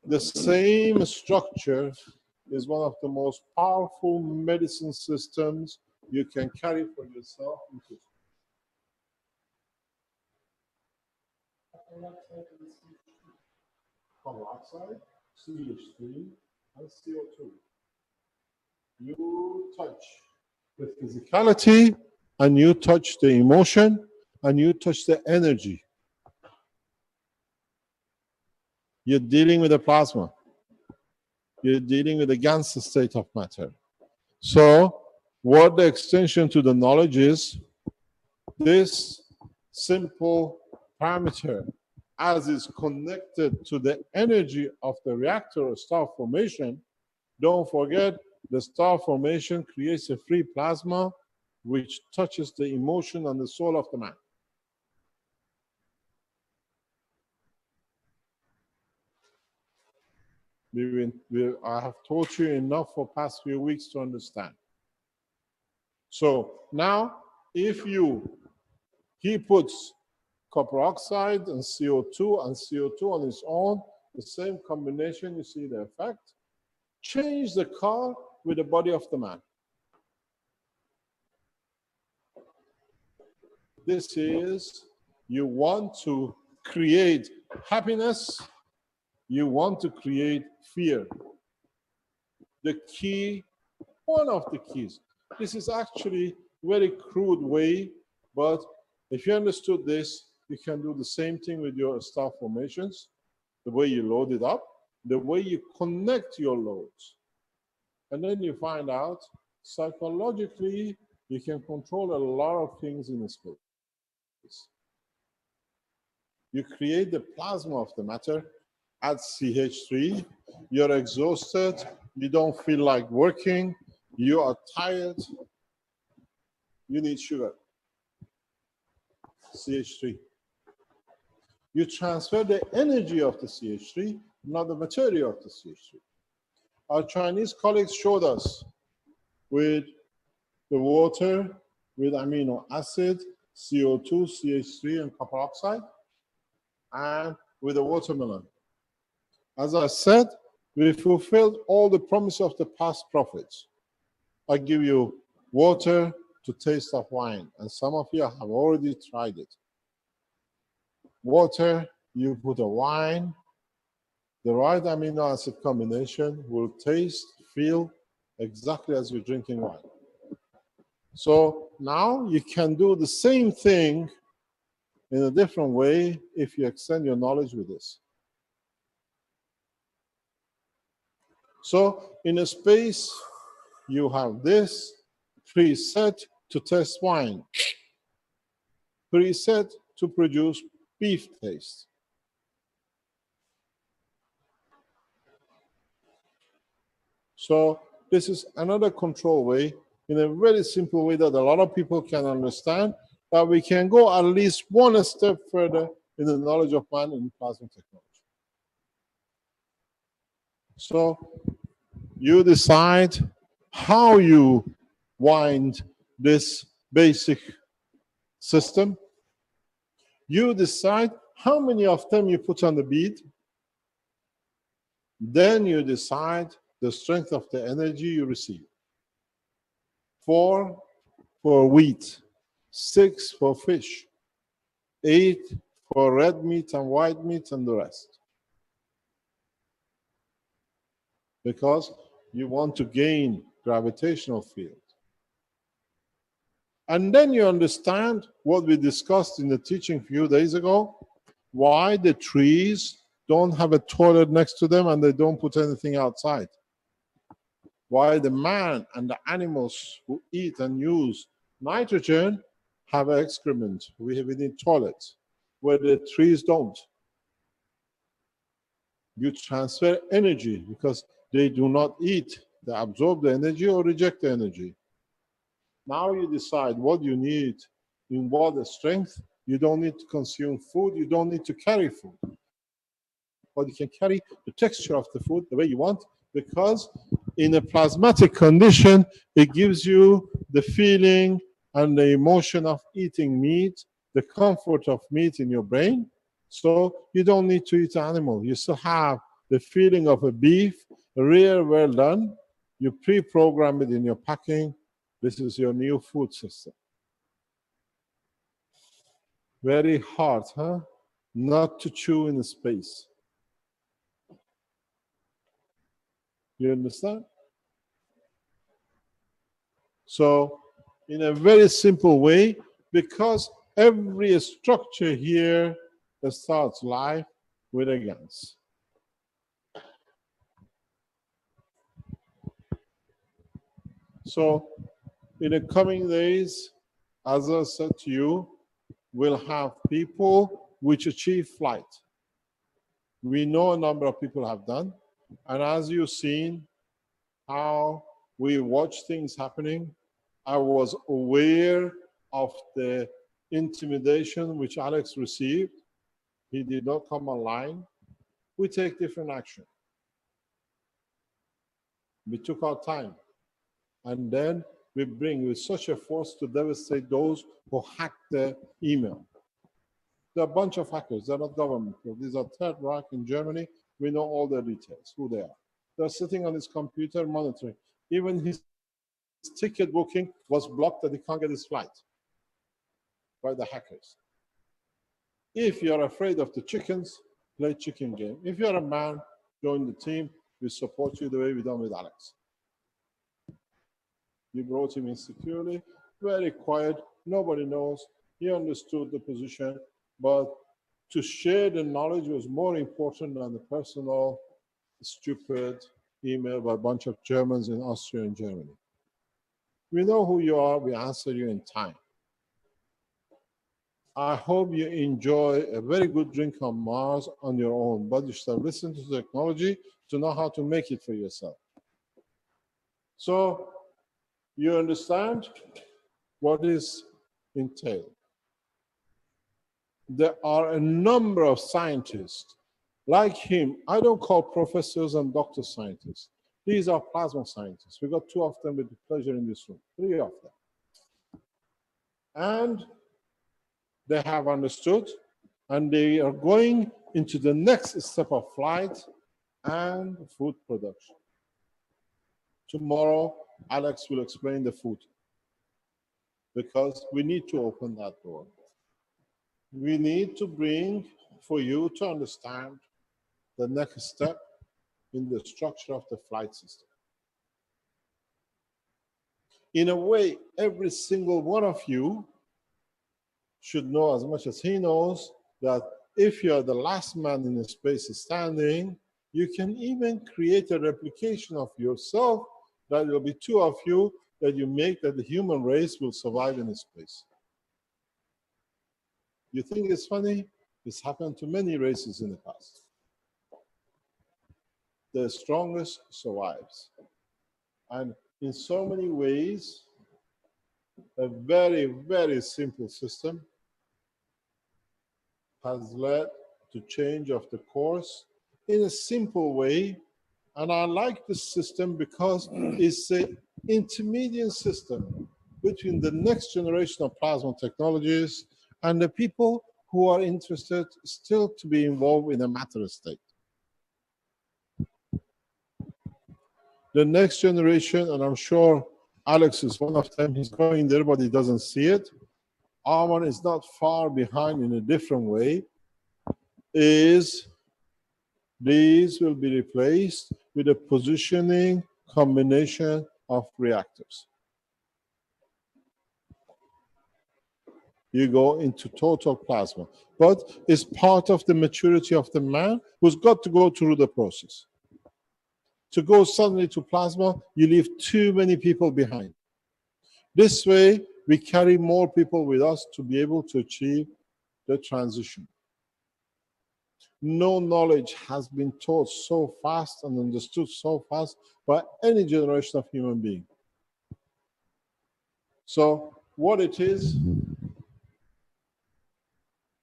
A: the same structure is one of the most powerful medicine systems you can carry for yourself. Carbon dioxide, CH3, and CO2. You touch the physicality, and you touch the emotion, and you touch the energy. You're dealing with the plasma. You're dealing with the gans state of matter. So what the extension to the knowledge is, this simple parameter, as is connected to the energy of the reactor or star formation, don't forget the star formation creates a free plasma which touches the emotion and the soul of the man. I have taught you enough for past few weeks to understand. So now, if he puts copper oxide and CO2 on its own, the same combination, you see the effect. Change the car with the body of the man. This is, you want to create happiness, you want to create fear. The key, one of the keys. This is actually a very crude way, but if you understood this, you can do the same thing with your star formations, the way you load it up, the way you connect your loads. And then you find out, psychologically, you can control a lot of things in space. You create the plasma of the matter, add CH3, you're exhausted, you don't feel like working, you are tired, you need sugar, CH3. You transfer the energy of the CH3, not the material of the CH3. Our Chinese colleagues showed us with the water, with amino acid, CO2, CH3, and copper oxide, and with the watermelon. As I said, we fulfilled all the promise of the past prophets. I give you water to taste of wine, and some of you have already tried it. Water, you put a wine, the right amino acid combination will taste, feel exactly as you're drinking wine. So now you can do the same thing in a different way if you extend your knowledge with this. So in a space, you have this preset to test wine, preset to produce beef taste. So this is another control way, in a very simple way that a lot of people can understand, that we can go at least one step further in the knowledge of man in plasma technology. So you decide how you wind this basic system. You decide how many of them you put on the bead. Then you decide the strength of the energy you receive. 4 for wheat, 6 for fish, 8 for red meat and white meat and the rest. Because you want to gain gravitational field. And then you understand what we discussed in the teaching a few days ago, why the trees don't have a toilet next to them and they don't put anything outside. Why the man and the animals who eat and use nitrogen have excrement. We need toilets, where the trees don't. You transfer energy because they do not eat. They absorb the energy or reject the energy. Now you decide what you need, in what strength. You don't need to consume food. You don't need to carry food. But you can carry the texture of the food the way you want, because in a plasmatic condition, it gives you the feeling and the emotion of eating meat, the comfort of meat in your brain. So you don't need to eat an animal. You still have the feeling of a beef, real well done. You pre-program it in your packing. This is your new food system. Very hard, huh? not to chew in space. You understand? So, in a very simple way, because every structure here that starts life with a GANs. So, in the coming days, as I said to you, we'll have people which achieve flight. We know a number of people have done, and as you've seen how we watch things happening, I was aware of the intimidation which Alexz received. He did not come online. We take different action. We took our time, and then we bring with such a force to devastate those who hacked the email. They're a bunch of hackers. They're not government. These are Third Reich in Germany. We know all their details, who they are. They're sitting on his computer monitoring. Even his ticket booking was blocked that he can't get his flight by the hackers. If you're afraid of the chickens, play chicken game. If you're a man, join the team. We support you the way we done with Alexz. You brought him in securely, very quiet. Nobody knows. He understood the position, but to share the knowledge was more important than the personal, stupid email by a bunch of Germans in Austria and Germany. We know who you are. We answer you in time. I hope you enjoy a very good drink on Mars on your own, but you should listen to the technology to know how to make it for yourself. So you understand what is entailed. There are a number of scientists like him. I don't call professors and doctor scientists. These are plasma scientists. We got 2 of them with pleasure in this room, 3 of them. And they have understood, and they are going into the next step of flight and food production. Tomorrow, Alexz will explain the food, because we need to open that door. We need to bring for you to understand the next step in the structure of the flight system. In a way, every single one of you should know as much as he knows that if you're the last man in the space standing, you can even create a replication of yourself that will be 2 of you that you make that the human race will survive in space. You think it's funny? It's happened to many races in the past. The strongest survives. And in so many ways, a very, very simple system has led to change of the course in a simple way. And I like this system because it's an intermediate system between the next generation of plasma technologies and the people who are interested still to be involved in a matter state. The next generation, and I'm sure Alexz is one of them, he's going there, but he doesn't see it. Arman is not far behind in a different way, is these will be replaced with a positioning combination of reactors. You go into total plasma, but it's part of the maturity of the man who's got to go through the process. To go suddenly to plasma, you leave too many people behind. This way, we carry more people with us to be able to achieve the transition. No knowledge has been taught so fast and understood so fast by any generation of human being. So what it is,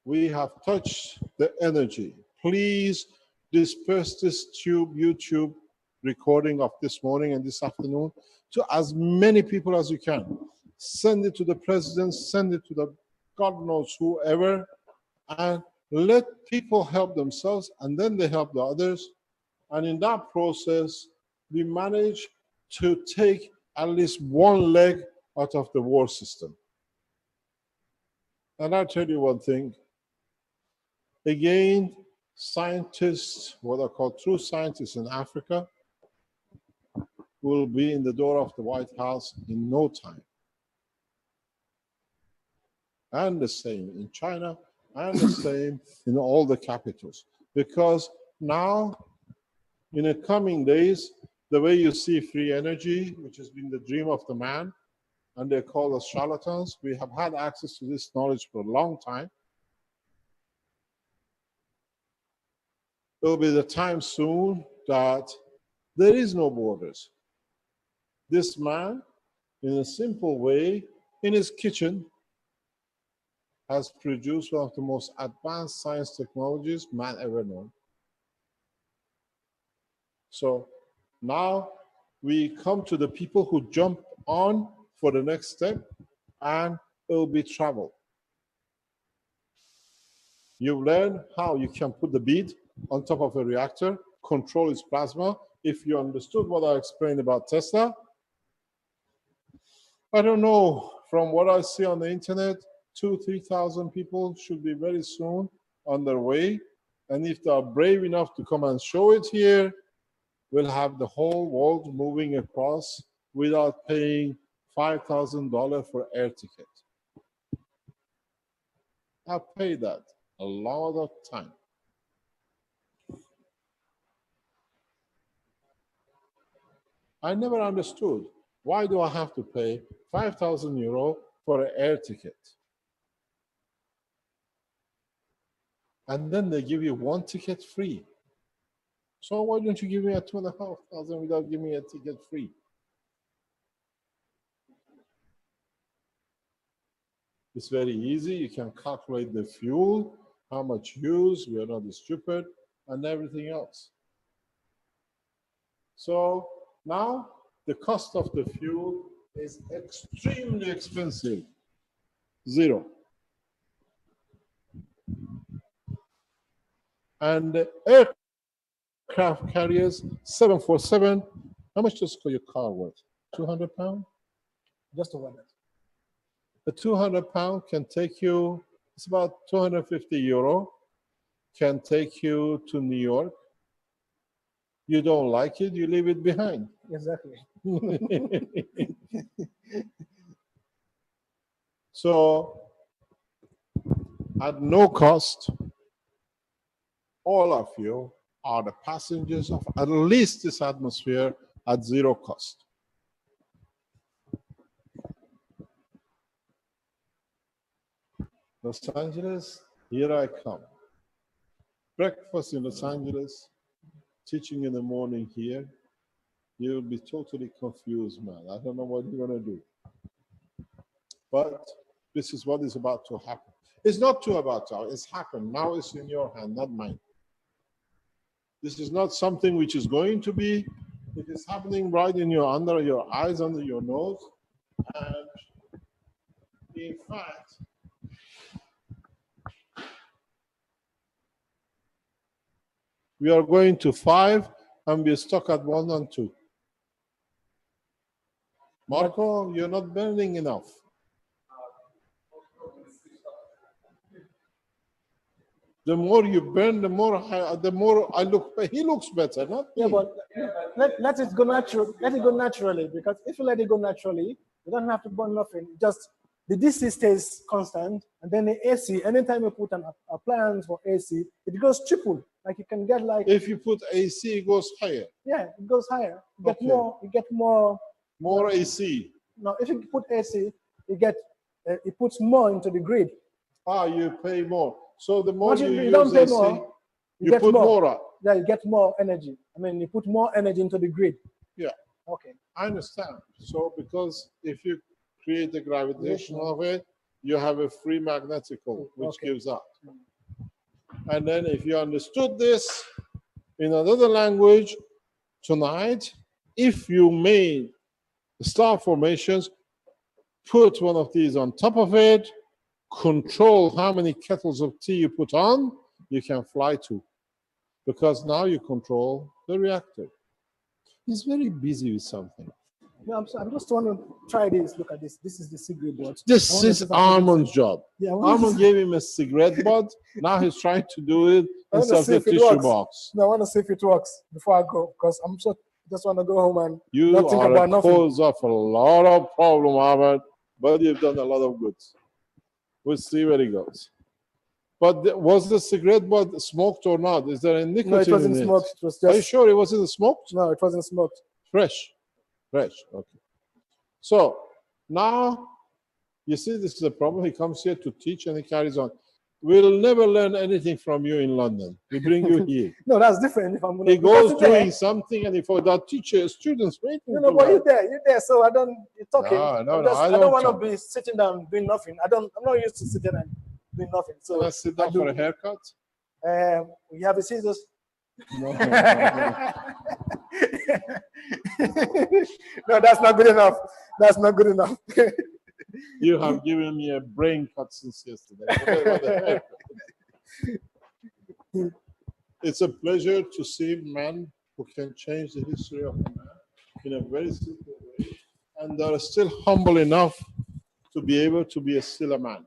A: we have touched the energy. Please disperse this YouTube recording of this morning and this afternoon to as many people as you can. Send it to the president, send it to the God knows whoever, and let people help themselves, and then they help the others. And in that process, we manage to take at least one leg out of the war system. And I'll tell you one thing. Again, scientists, what are called true scientists in Africa, will be in the door of the White House in no time. And the same in China, and the same in all the capitals. Because now, in the coming days, the way you see free energy, which has been the dream of the man, and they call us charlatans, we have had access to this knowledge for a long time. It will be the time soon that there is no borders. This man, in a simple way, in his kitchen, has produced one of the most advanced science technologies man ever known. So now we come to the people who jump on for the next step, and it will be travel. You've learned how you can put the bead on top of a reactor, control its plasma. If you understood what I explained about Tesla, I don't know, from what I see on the internet, 2,000–3,000 people should be very soon on their way. And if they are brave enough to come and show it here, we'll have the whole world moving across without paying $5,000 for air ticket. I've paid that a lot of time. I never understood, why do I have to pay 5,000 euro for an air ticket? And then they give you one ticket free. So why don't you give me a 2,500 without giving me a ticket free? It's very easy. You can calculate the fuel, how much use, we are not stupid, and everything else. So now the cost of the fuel is extremely expensive. Zero. And the aircraft carriers, 747, how much does your car worth? 200 pounds?
G: Just over that.
A: The 200 pound can take you, it's about 250 euro, can take you to New York. You don't like it, you leave it behind.
G: Exactly.
A: So, at no cost, all of you are the passengers of at least this atmosphere at zero cost. Los Angeles, here I come. Breakfast in Los Angeles, teaching in the morning here. You'll be totally confused, man. I don't know what you're going to do. But this is what is about to happen. It's not too about to happen. It's happened. Now it's in your hand, not mine. This is not something which is going to be. It is happening right in your, under your eyes, under your nose. And in fact, we are going to 5 and we're stuck at 1 and 2. Marco, you're not burning enough. The more you burn, the more I look. He looks better, not
G: Yeah,
A: me.
G: but let it go natural. Let it go naturally, because if you let it go naturally, you don't have to burn nothing. Just the DC stays constant, and then the AC. Anytime you put an appliance for AC, it goes triple. Like you can get like.
A: If you put AC, it goes higher.
G: Yeah, it goes higher. You get
A: Okay.
G: more. You get more.
A: More AC.
G: No, if you put AC, you get. It puts more into the grid.
A: Ah, you pay more. So the more you use
G: don't pay
A: AC,
G: more,
A: you
G: get
A: put more up.
G: Yeah, you get more energy. I mean, you put more energy into the grid.
A: Yeah.
G: Okay.
A: I understand. So because if you create the gravitation of it, you have a free magnetical, which gives out. And then if you understood this in another language tonight, if you made star formations, put one of these on top of it, control how many kettles of tea you put on, you can fly to. Because now you control the reactor. He's very busy with something.
G: No, I'm just want to try this. Look at this. This is the cigarette butt.
A: This is Armand's job.
G: Yeah, I want to
A: Armand gave him a cigarette butt. Now he's trying to do it
G: I want to
A: instead of
G: see
A: the
G: if it
A: tissue
G: works.
A: box.
G: No, I want to see if it works before I go, because I'm sure just want to go home and
A: You
G: not think
A: are
G: about
A: a
G: nothing.
A: cause of a lot of problem, Armand, but you've done a lot of good. We'll see where it goes. But was the cigarette butt smoked or not? Is there a nicotine
G: No, it wasn't
A: in
G: smoked. It was
A: Are you
G: just.
A: sure it wasn't smoked?
G: No, it wasn't smoked.
A: Fresh. Fresh. Okay. So now you see this is a problem. He comes here to teach and he carries on. We'll never learn anything from you in London. We bring you here.
G: No, that's different. If I'm gonna,
A: He
G: because
A: goes
G: you're there.
A: doing something and he forgot teachers, students waiting.
G: No,
A: to
G: but
A: learn.
G: you're there, so I don't, you're talking.
A: No,
G: I
A: I
G: don't
A: don't
G: want to
A: talk.
G: be sitting down doing nothing. I'm not used to sitting and doing nothing. So
A: Can I sit down for a haircut?
G: You have a scissors?
A: No.
G: No, that's not good enough. That's not good enough.
A: You have given me a brain cut since yesterday. Forget about the haircut. It's a pleasure to see men who can change the history of a man in a very simple way, and they are still humble enough to be able to be still a man.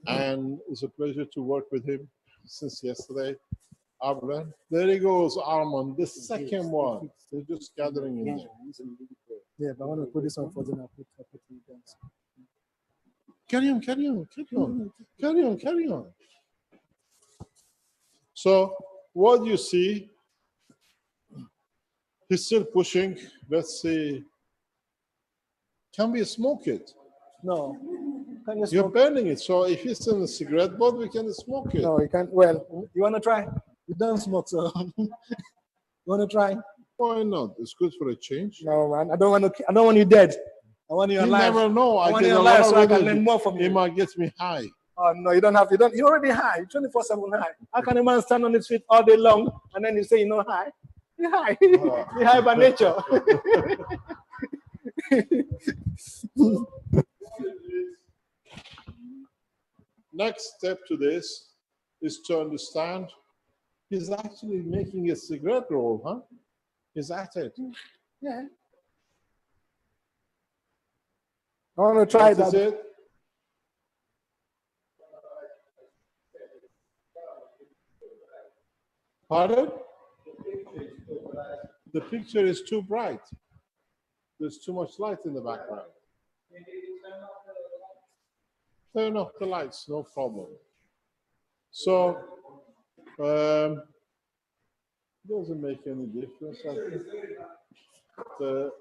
A: And it's a pleasure to work with him since yesterday. I've learned. There he goes, Armand, the second one. They're just gathering in there.
G: Yeah, but I want to put this one for dinner.
A: Carry on, carry on, carry on, carry on, carry on. So what you see, he's still pushing. Let's see. Can we smoke it?
G: No. Can you
A: You're
G: smoke?
A: burning it. So if it's in a cigarette butt, we can smoke it.
G: No, you can't. Well, you want to try? You don't smoke, so you want to try?
A: Why not? It's good for a change.
G: No, man. I don't want you dead. I want you
A: You
G: alive.
A: never know.
G: I want
A: did
G: you
A: a
G: alive
A: lot
G: so
A: of
G: I can
A: reading.
G: learn more from
A: It
G: you.
A: might get me high.
G: Oh no, you don't have. You're already high. 24/7 high. How can a man stand on his feet all day long and then you say you're not high? You're high. You're high by nature.
A: Next step to this is to understand he's actually making a cigarette roll, huh? Is that it?
G: Yeah. I want to try
A: That is
G: that.
A: it? Pardon? The picture is too bright. There's too much light in the background. Turn off the lights, no problem. So, doesn't make any difference. I think the,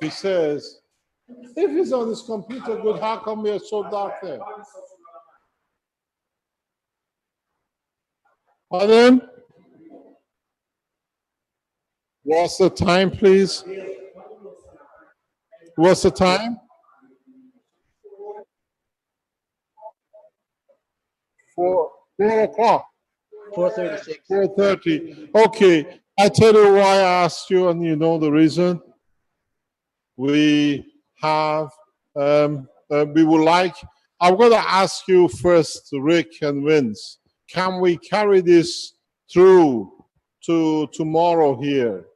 A: he says, if he's on his computer good, how come we are so dark there? Pardon? What's the time, please? What's the time? 4 o'clock.
I: 4:36.
A: 4:30. Okay, I tell you why I asked you, and you know the reason. We have, we would like, I'm going to ask you first, Rick and Vince, can we carry this through to tomorrow here?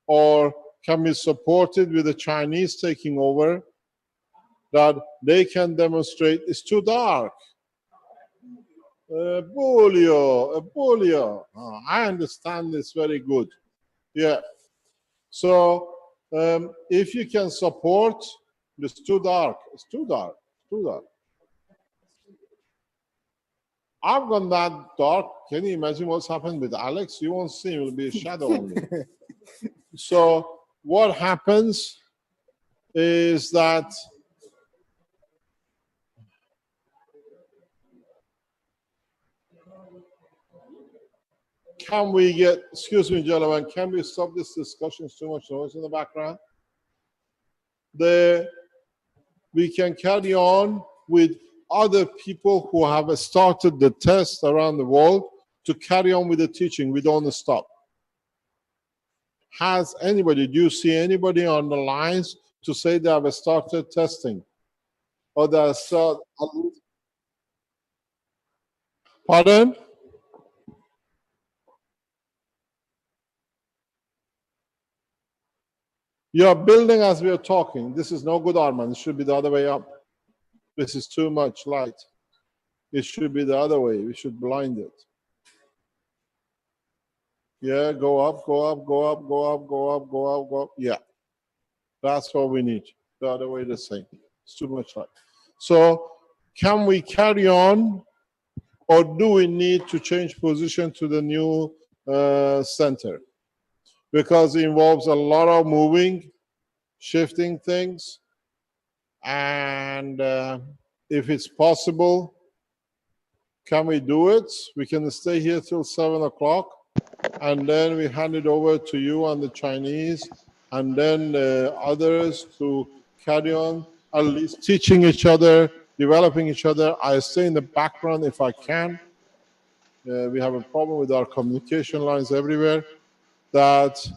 A: Or can we support it with the Chinese taking over, that they can demonstrate it's too dark? Bulio. Oh, I understand this very good. Yeah. So if you can support, it's too dark. It's too dark. It's too dark. I've gone that dark. Can you imagine what's happened with Alex? You won't see him. It'll be a shadow only. So what happens is that can we get, excuse me, gentlemen, can we stop this discussion? Too much noise in the background. We can carry on with other people who have started the test around the world to carry on with the teaching. We don't stop. Has anybody, do you see anybody on the lines to say they have started testing? Or they have started, pardon? You are building as we are talking. This is no good, Arman. It should be the other way up. This is too much light. It should be the other way. We should blind it. Yeah, go up, go up, go up, go up, go up, go up, go up. Yeah, that's what we need. The other way the same. It's too much light. So can we carry on, or do we need to change position to the new center? Because it involves a lot of moving, shifting things, and if it's possible, can we do it? We can stay here till 7 o'clock, and then we hand it over to you and the Chinese, and then the others to carry on, at least teaching each other, developing each other. I stay in the background if I can. We have a problem with our communication lines everywhere, that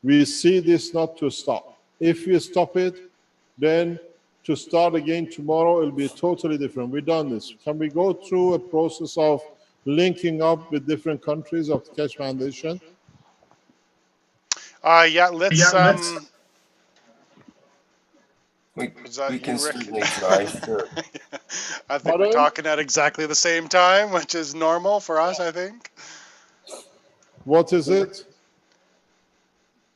A: we see this not to stop. If we stop it, then to start again tomorrow, it'll be totally different. We've done this. Can we go through a process of linking up with different countries of the Keshe Foundation?
C: Yeah, let's.
B: We
C: Was that
B: can
C: you, Rick?
B: certainly try. Sure.
C: I think we're talking at exactly the same time, which is normal for us, I think.
A: What is it?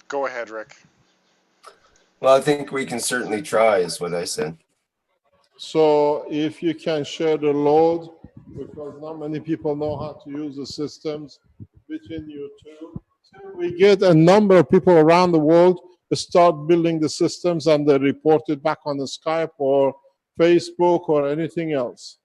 C: Go ahead, Rick.
B: Well, I think we can certainly try, is what I said.
A: So if you can share the load, because not many people know how to use the systems between you two. We get a number of people around the world to start building the systems, and they report it back on the Skype or Facebook or anything else.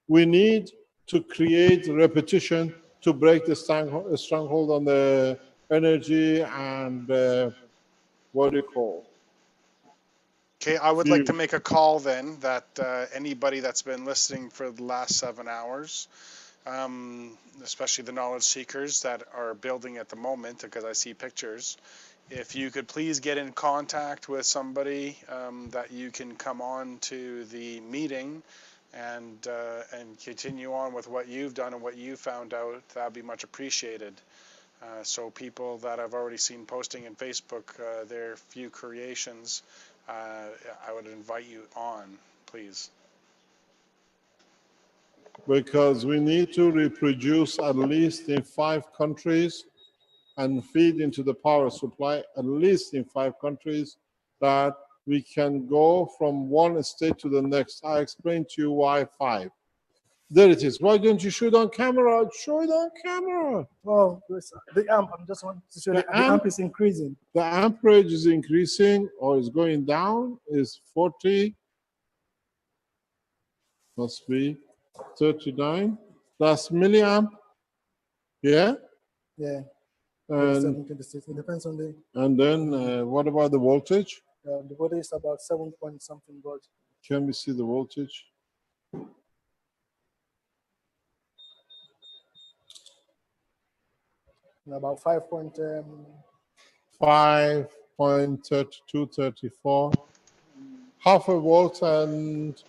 A: We need to create repetition to break the stronghold on the energy and what do you call?
C: Okay, I would like to make a call then that anybody that's been listening for the last 7 hours, especially the knowledge seekers that are building at the moment, because I see pictures, if you could please get in contact with somebody that you can come on to the meeting and continue on with what you've done and what you found out, that'd be much appreciated. So people that I've already seen posting in Facebook their few creations, I would invite you on, please.
A: Because we need to reproduce at least in 5 countries and feed into the power supply at least in 5 countries, that we can go from one state to the next. I explained to you why 5. There it is. Why don't you shoot on camera? Show it on camera.
G: Well, the amp, I just want to show the amp is increasing.
A: The amperage is increasing or is going down, is 40, must be 39. That's milliamp. Yeah?
G: Yeah.
A: And,
G: 26. It depends on the.
A: and then what about the voltage?
G: The voltage is about 7 point something volts.
A: Can we see the voltage?
G: About 5.32,
A: 34. Half a volt and.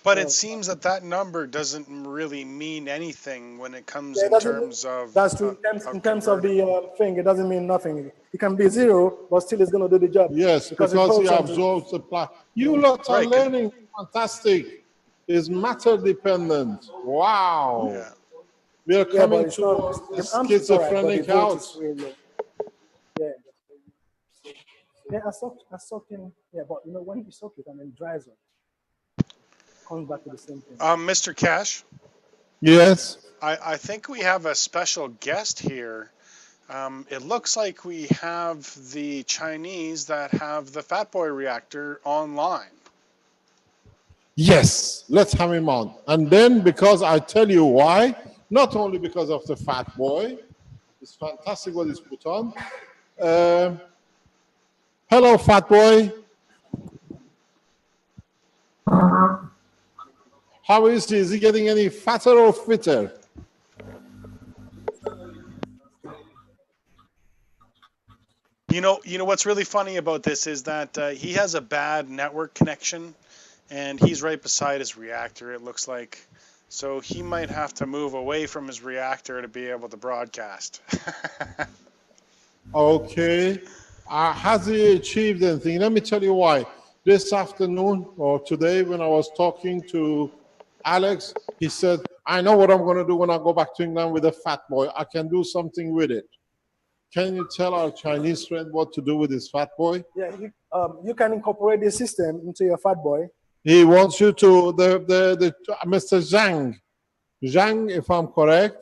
C: But it seems that that number doesn't really mean anything when it comes in terms of.
G: That's true. In terms of the thing, it doesn't mean nothing. It can be 0, but still it's going to do the job.
A: Yes, because he absorbs the plasma. You lot are learning. Fantastic. It's matter dependent. Wow.
C: Yeah.
A: We are coming to a schizophrenic house.
G: Yeah. Yeah, I soaked in. Yeah, but you know, when you soak it and then dries it, comes back to the same thing.
C: Mr. Keshe?
A: Yes?
C: I think we have a special guest here. It looks like we have the Chinese that have the Fat Boy reactor online.
A: Yes, let's have him on. And then, because I tell you why, not only because of the Fat Boy, it's fantastic what he's put on. Hello, Fat Boy. How is he? Is he getting any fatter or fitter?
C: You know what's really funny about this is that he has a bad network connection, and he's right beside his reactor, it looks like. So he might have to move away from his reactor to be able to broadcast.
A: Okay. Has he achieved anything? Let me tell you why. This afternoon or today, when I was talking to Alex, he said, I know what I'm going to do when I go back to England with a fat boy. I can do something with it. Can you tell our Chinese friend what to do with his fat boy?
G: Yeah, you can incorporate the system into your fat boy.
A: He wants you to, Mr. Zhang, if I'm correct,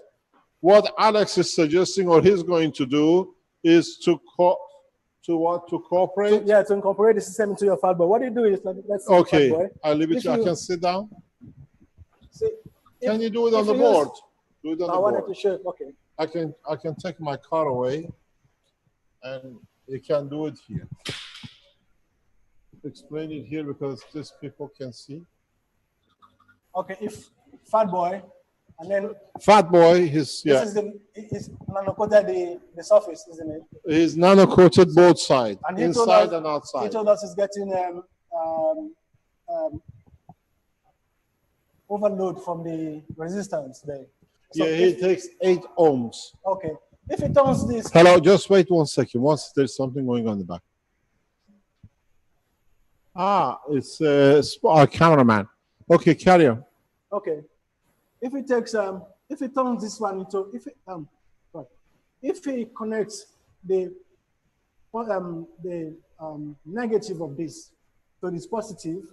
A: what Alex is suggesting or he's going to do is to cooperate?
G: Yeah, to incorporate the system into your fat boy. What you do is, let's see
A: Okay,
G: the fat boy.
A: I'll leave it to you. I can sit down.
G: See,
A: Can you do it on the board? Do it on
G: I
A: the
G: wanted
A: board.
G: to show. Okay.
A: I can take my car away and you can do it here. Explain it here because these people can see.
G: Okay, if fat boy, and then
A: Fat boy, his
G: this is his nano-coated the surface, isn't it?
A: He's nano-coated both sides,
G: And
A: inside and
G: He
A: outside.
G: told us he's getting overload from the resistance there. So
A: Yeah, he takes 8 ohms.
G: Okay, if he turns this.
A: Hello, just wait 1 second. Once there's something going on in the back. Ah, it's our cameraman. Okay, carry on.
G: Okay, if he takes if he turns this one into if he connects the negative of this to this positive,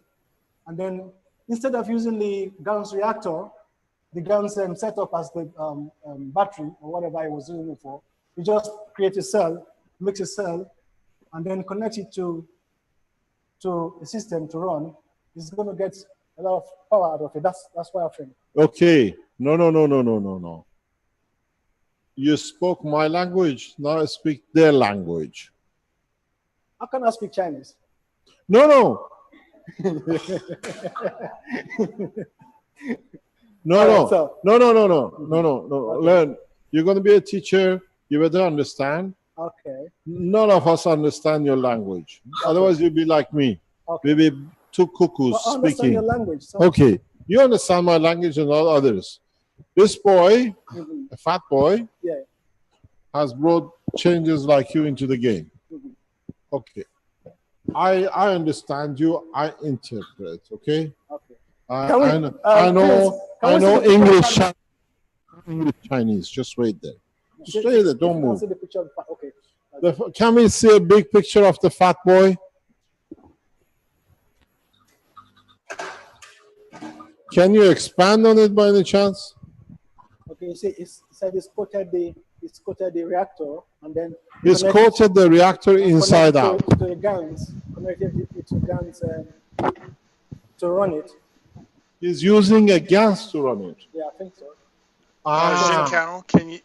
G: and then instead of using the GANS reactor, the GANS set up as the battery or whatever I was using it for, you just create a cell, mix a cell, and then connect it to a system to run. It's going to get a lot of power out of it. That's what I think.
A: Okay. No. You spoke my language. Now I speak their language.
G: How can I speak Chinese?
A: No. No. Learn. You're going to be a teacher. You better understand.
G: Okay.
A: None of us understand your language. Otherwise, you'll be like me.
G: Okay.
A: We'll be two cuckoos
G: I understand
A: speaking.
G: your language. So.
A: Okay. You understand my language and all others. This boy, a fat boy, has brought changes like you into the game. Okay. I understand you. I interpret. Okay.
G: Okay.
A: I know English. Chinese. Just wait there. Just wait there. Don't move.
G: Okay.
A: Can we see a big picture of the fat boy? Can you expand on it by any chance?
G: Okay, you see, it's coated the reactor, and then
A: it's coated the reactor inside out.
G: To the GANs, connected it to GANs to run it.
A: He's using a GANs to run it.
G: Yeah, I think so.
C: Jinkao, can you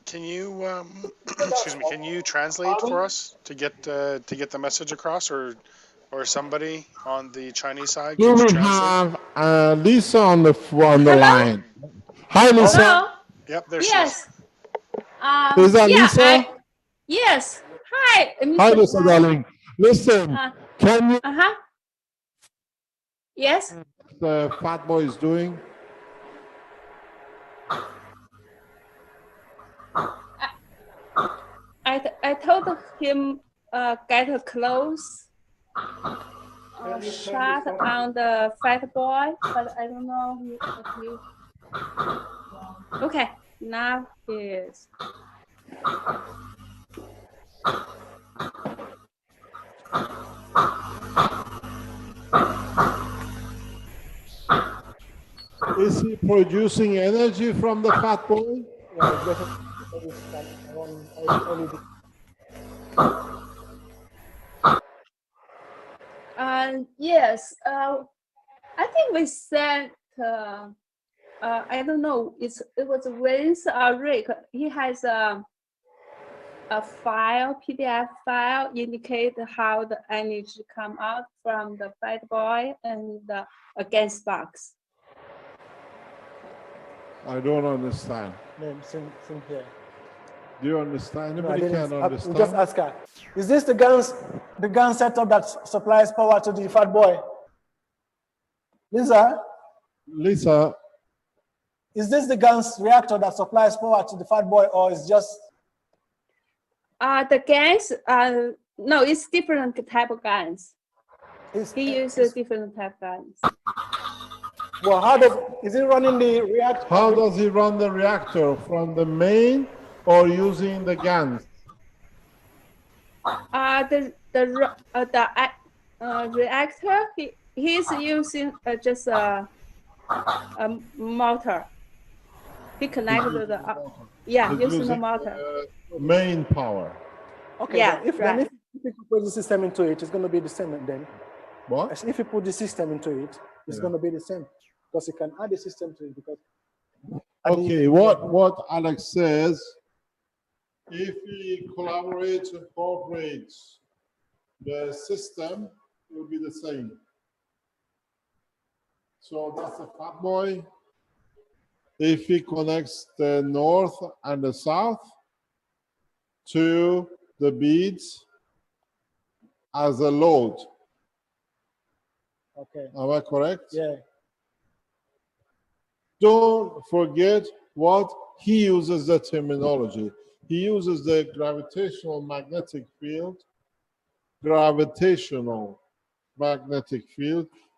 C: excuse me? Can you translate for us to get the message across, or somebody on the Chinese side?
A: Here we have Lisa on the line. Hi, Lisa.
L: Hello?
C: Yep, there she
L: is.
A: Is that Lisa?
L: Yes. Hi, Mr.
A: Hi, Lisa, darling. Listen, can you?
L: Yes.
A: The fat boy is doing.
L: I told him get close shot on the fat boy, but I don't know if he. Okay, now he is.
A: Is he producing energy from the fat boy?
L: Yes. I think we sent. I don't know. It was Vince or Rick. He has a file, PDF file, indicate how the energy come out from the fat boy and the GANS box.
A: I don't understand.
G: Same here.
A: Do you understand?
G: No, I
A: Anybody
G: didn't.
A: can
G: We just
A: understand?
G: ask her. Is this the gun setup that supplies power to the fat boy? Lisa,
A: Lisa,
G: is this the gun's reactor that supplies power to the fat boy, or is just?
L: The gas, no, it's different type of guns. He uses different type of guns.
G: Well, is he running the reactor?
A: how does he run the reactor? From the main or using the guns?
L: The reactor, he's using just a motor. He connected to the yeah,
A: He's
L: using the
A: using
L: motor.
A: Main power.
G: Okay,
L: Yeah,
G: then if you put the system into it, it's going to be the same then.
A: What?
G: If you put the system into it, it's going to be the same because you can add the system to it. Because
A: okay, what Alex says, if he collaborates and cooperates, the system will be the same. So that's the fat boy. If he connects the north and the south to the beads as a load.
G: Okay.
A: Am I correct?
G: Yeah.
A: Don't forget what he uses the terminology. He uses the gravitational magnetic field,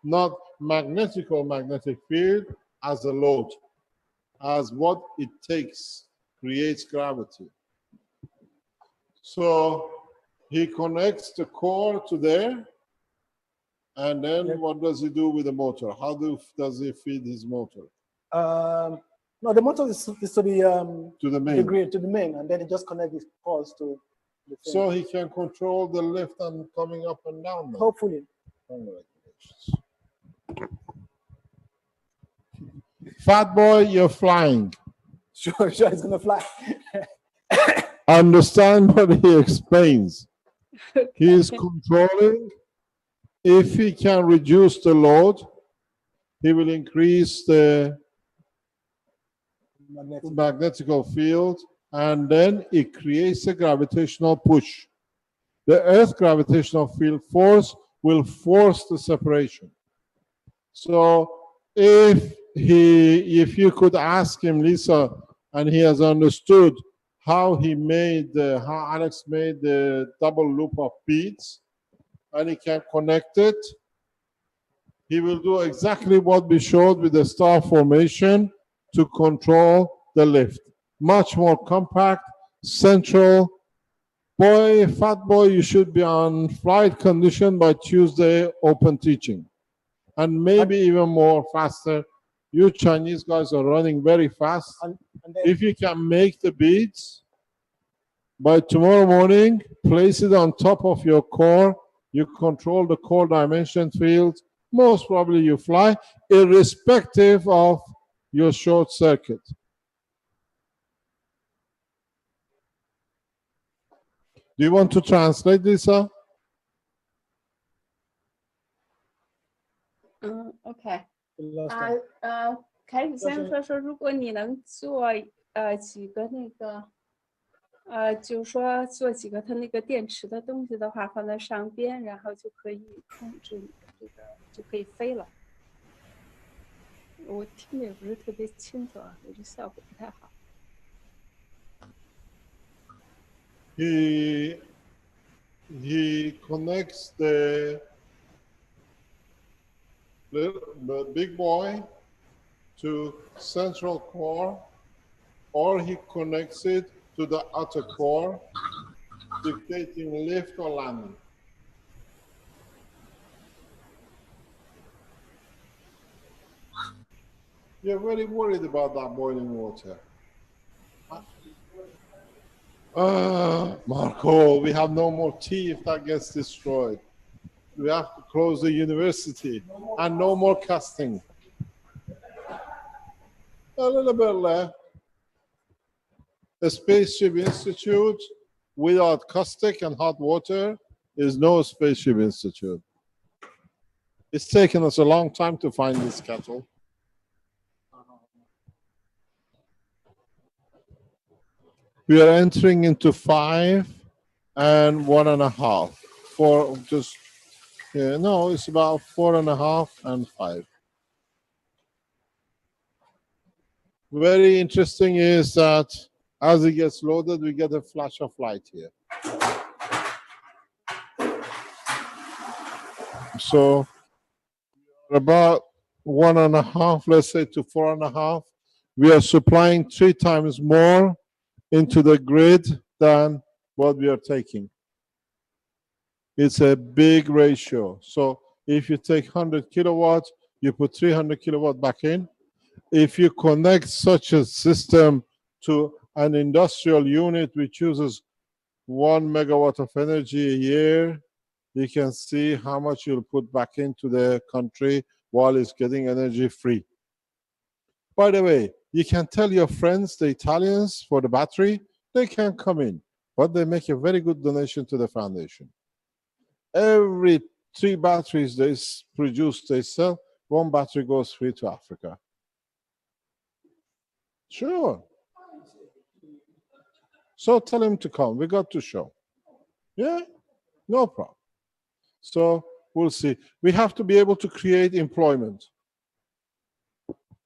A: not magnetical magnetic field as a load, as what it takes, creates gravity. So he connects the core to there, and then what does he do with the motor? How does he feed his motor?
G: No, the motor is to the
A: to the main.
G: the grid, to the main, and then it just connects his cores to the thing.
A: So he can control the lift and coming up and down. Then.
G: Hopefully.
A: Congratulations. Fat boy, you're flying.
G: Sure, it's gonna fly.
A: Understand what he explains. He is controlling. If he can reduce the load, he will increase the magnetical field, and then it creates a gravitational push. The Earth gravitational field force will force the separation. So if you could ask him, Lisa, and he has understood how how Alex made the double loop of beads, and he can connect it, he will do exactly what we showed with the star formation to control the lift. Much more compact, central. Boy, fat boy, you should be on flight condition by Tuesday open teaching. And maybe even more faster. You Chinese guys are running very fast. If you can make the beads, by tomorrow morning, place it on top of your core. You control the core dimension field. Most probably you fly, irrespective of your short circuit. Do you want to translate, Lisa?
L: OK。凯宇先生说，如果你能做几个那个就是说做几个它那个电池的东西的话，放在上边，然后就可以控制你的这个，就可以飞了。我听的也不是特别清楚啊，我这效果不太好。
A: He connects the big boy to central core, or he connects it to the outer core, dictating lift or landing. You're very worried about that boiling water. Marco, we have no more tea if that gets destroyed. We have to close the university and no more casting. A little bit left. The Spaceship Institute without caustic and hot water is no Spaceship Institute. It's taken us a long time to find this kettle. We are entering into 5 and 1.5. 4, just, yeah, no, it's about 4.5 and 5. Very interesting is that as it gets loaded, we get a flash of light here. So about 1.5, let's say, to 4.5, we are supplying 3 times more into the grid than what we are taking. It's a big ratio. So if you take 100 kilowatts, you put 300 kilowatt back in. If you connect such a system to an industrial unit which uses 1 megawatt of energy a year, you can see how much you'll put back into the country while it's getting energy free. By the way, you can tell your friends, the Italians, for the battery, they can come in, but they make a very good donation to the foundation. Every 3 batteries they produce, they sell, 1 battery goes free to Africa. Sure. So tell him to come. We got to show. Yeah, no problem. So we'll see. We have to be able to create employment.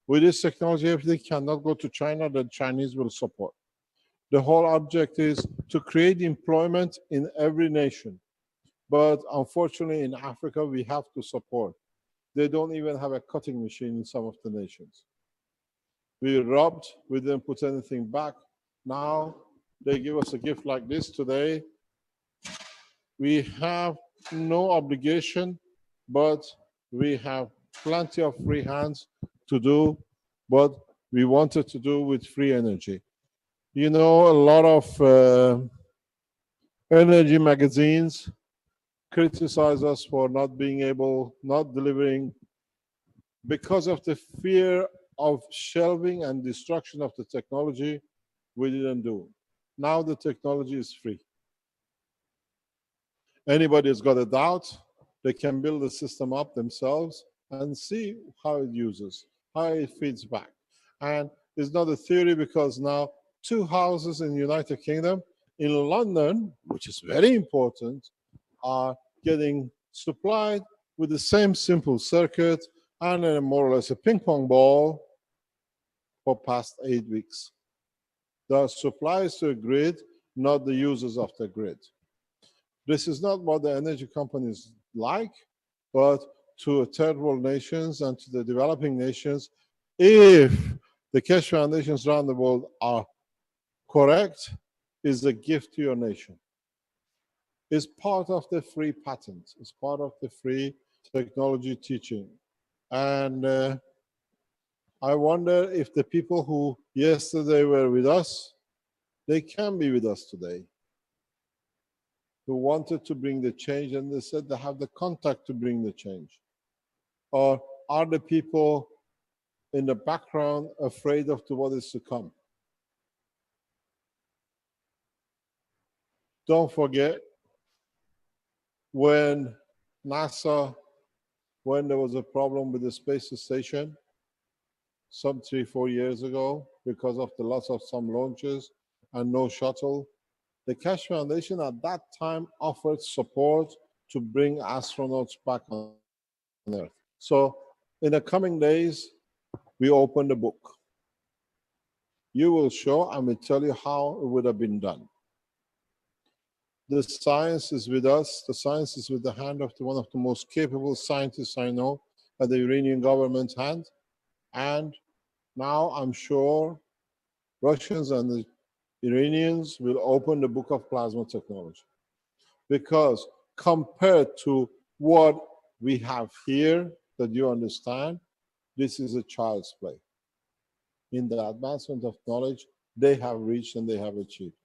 A: With this technology, everything cannot go to China, the Chinese will support. The whole object is to create employment in every nation. But unfortunately, in Africa, we have to support. They don't even have a cutting machine in some of the nations. We robbed, we didn't put anything back. Now they give us a gift like this today. We have no obligation, but we have plenty of free hands to do what we wanted to do with free energy. You know, a lot of energy magazines criticize us for not being able, not delivering, because of the fear of shelving and destruction of the technology. We didn't do. Now the technology is free. Anybody has got a doubt, they can build the system up themselves and see how it uses, how it feeds back. And it's not a theory, because now 2 houses in the United Kingdom, in London, which is very important, are getting supplied with the same simple circuit and more or less a ping pong ball for past 8 weeks. The suppliers to a grid, not the users of the grid. This is not what the energy companies like, but to third world nations and to the developing nations, if the Keshe Foundations around the world are correct, is a gift to your nation. It's part of the free patent. It's part of the free technology teaching. And I wonder if the people who yesterday were with us, they can be with us today, who wanted to bring the change, and they said they have the contact to bring the change. Or are the people in the background afraid of what is to come? Don't forget, when NASA, when there was a problem with the space station, some 3-4 years ago, because of the loss of some launches and no shuttle, the Keshe Foundation at that time offered support to bring astronauts back on Earth. So in the coming days, we open the book. You will show and we tell you how it would have been done. The science is with us. The science is with the hand of one of the most capable scientists I know at the Iranian government's hand. And now I'm sure Russians and the Iranians will open the book of plasma technology. Because compared to what we have here, that you understand, this is a child's play. In the advancement of knowledge, they have reached and they have achieved.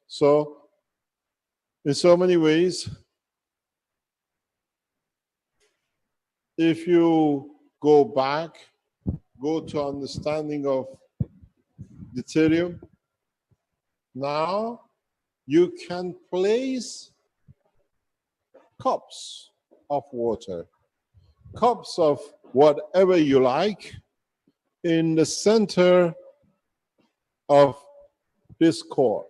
A: So, in so many ways, if you go back, go to understanding of deuterium, now you can place cups of water, cups of whatever you like, in the center of this core.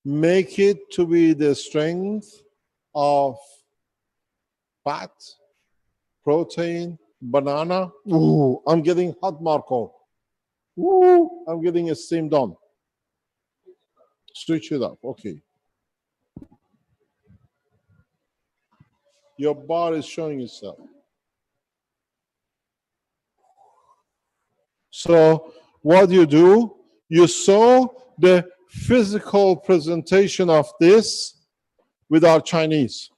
A: Make it to be the strength of fat, protein, banana. Ooh, I'm getting hot, Marco. Ooh, I'm getting a steamed on. Switch it up, okay. Your bar is showing itself. So what you do, you saw the physical presentation of this with our Chinese.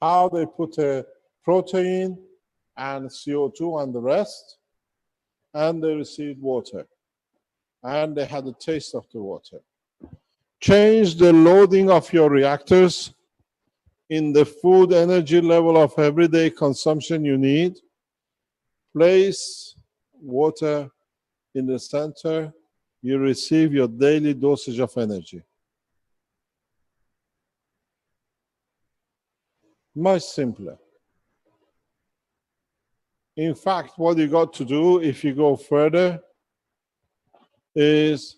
A: How they put a protein and CO2 and the rest, and they received water. And they had a taste of the water. Change the loading of your reactors in the food energy level of everyday consumption you need. Place water in the center, you receive your daily dosage of energy. Much simpler. In fact, what you got to do if you go further is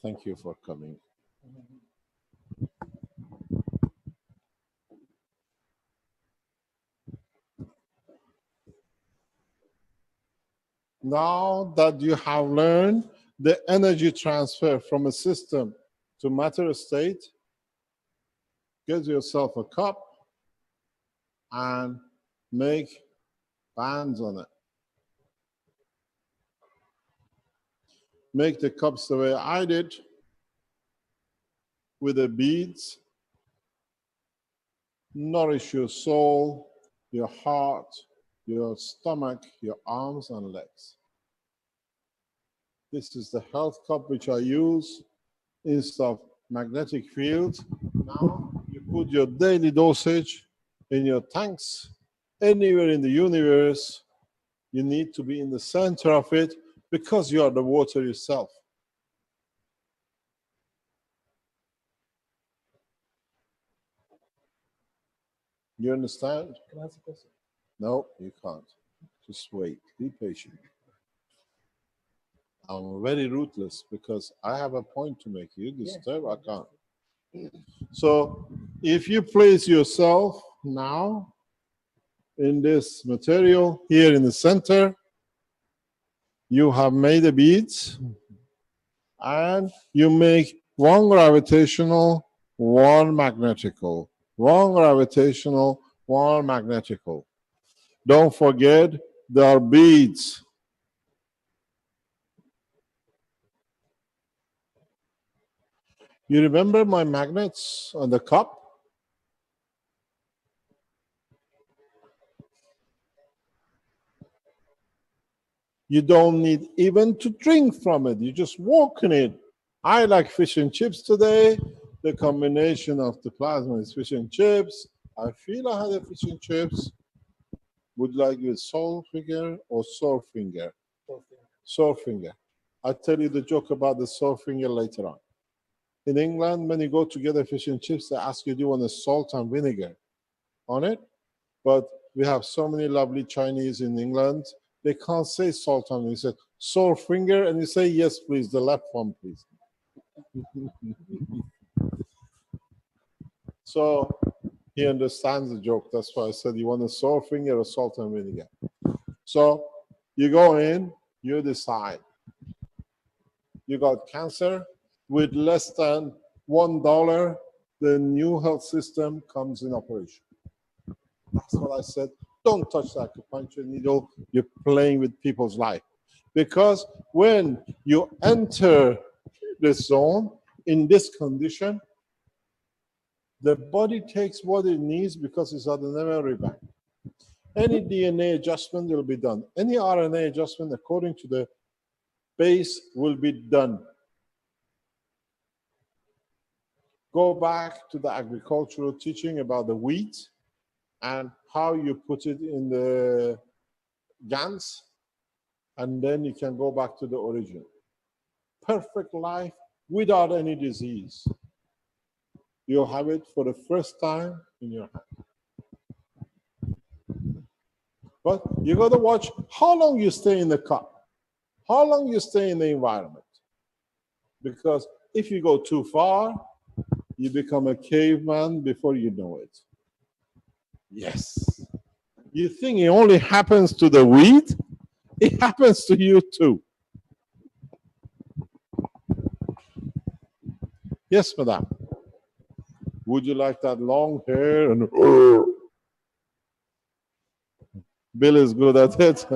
A: thank you for coming. Now that you have learned the energy transfer from a system to matter state, get yourself a cup and make bands on it. Make the cups the way I did with the beads. Nourish your soul, your heart, your stomach, your arms and legs. This is the health cup which I use instead of magnetic field. Now you put your daily dosage in your tanks. Anywhere in the universe, you need to be in the center of it because you are the water yourself. You understand?
G: Can I ask a question?
A: No, you can't. Just wait. Be patient. I'm very ruthless because I have a point to make. You disturb, I can't. So if you place yourself now in this material here in the center, you have made the beads and you make one gravitational, one magnetical, one gravitational, one magnetical. Don't forget, there are beads. You remember my magnets on the cup? You don't need even to drink from it. You just walk in it. I like fish and chips today. The combination of the plasma is fish and chips. I feel I had a fish and chips. Would like with salt finger or sore finger? Sore finger. I'll tell you the joke about the sore finger later on. In England, when you go to get a fish and chips, they ask you, do you want a salt and vinegar on it? But we have so many lovely Chinese in England, they can't say salt and vinegar. You say sore finger, and you say, yes, please, the left one, please. So he understands the joke. That's why I said, you want a sore finger or salt and vinegar? So you go in, you decide. You got cancer, with less than $1, the new health system comes in operation. That's what I said. Don't touch that acupuncture needle. You're playing with people's life. Because when you enter this zone in this condition, the body takes what it needs because it's at the memory bank. Any DNA adjustment will be done. Any RNA adjustment according to the base will be done. Go back to the agricultural teaching about the wheat and how you put it in the GANs, and then you can go back to the origin. Perfect life without any disease. You'll have it for the first time in your hand. But you got to watch how long you stay in the cup, how long you stay in the environment. Because if you go too far, you become a caveman before you know it. Yes. You think it only happens to the weed? It happens to you too. Yes, madam. Would you like that long hair? And Bill is good at it.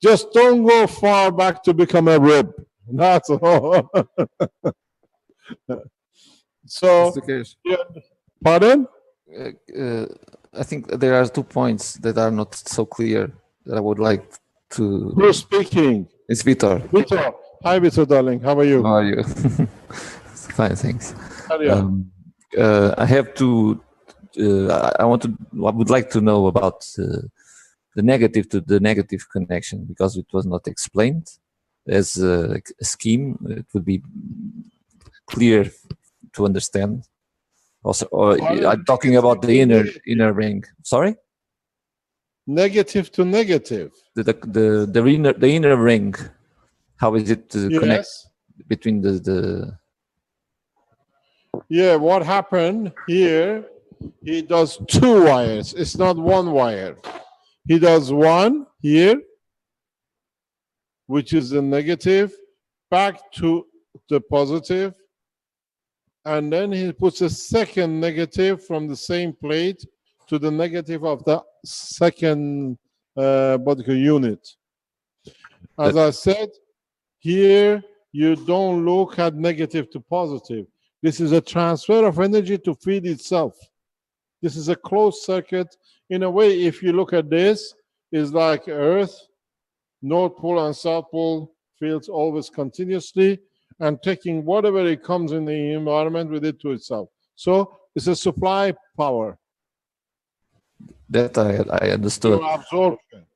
A: Just don't go far back to become a rib. That's all. So,
M: Mr. Keshe,
A: yeah, pardon?
M: I think there are 2 points that are not so clear that I would like to.
A: Who's speaking?
M: It's Vitor.
A: Vitor. Hi, Vitor, darling. How are you?
M: How are you? Fine, thanks.
A: Yeah.
M: I have to. I would like to know about the negative to the negative connection, because it was not explained as a scheme. It would be clear to understand. Also, I'm talking about the inner ring. Sorry.
A: Negative to negative.
M: The inner ring. How is it to connect between the?
A: Yeah, what happened here? He does 2 wires. It's not 1 wire. He does 1 here, which is the negative, back to the positive, and then he puts a second negative from the same plate to the negative of the second unit. As I said, here you don't look at negative to positive. This is a transfer of energy to feed itself. This is a closed circuit. In a way, if you look at this, it's like Earth, North Pole and South Pole fields always continuously, and taking whatever it comes in the environment with it to itself. So it's a supply power.
M: That I understood.
A: Your absorption.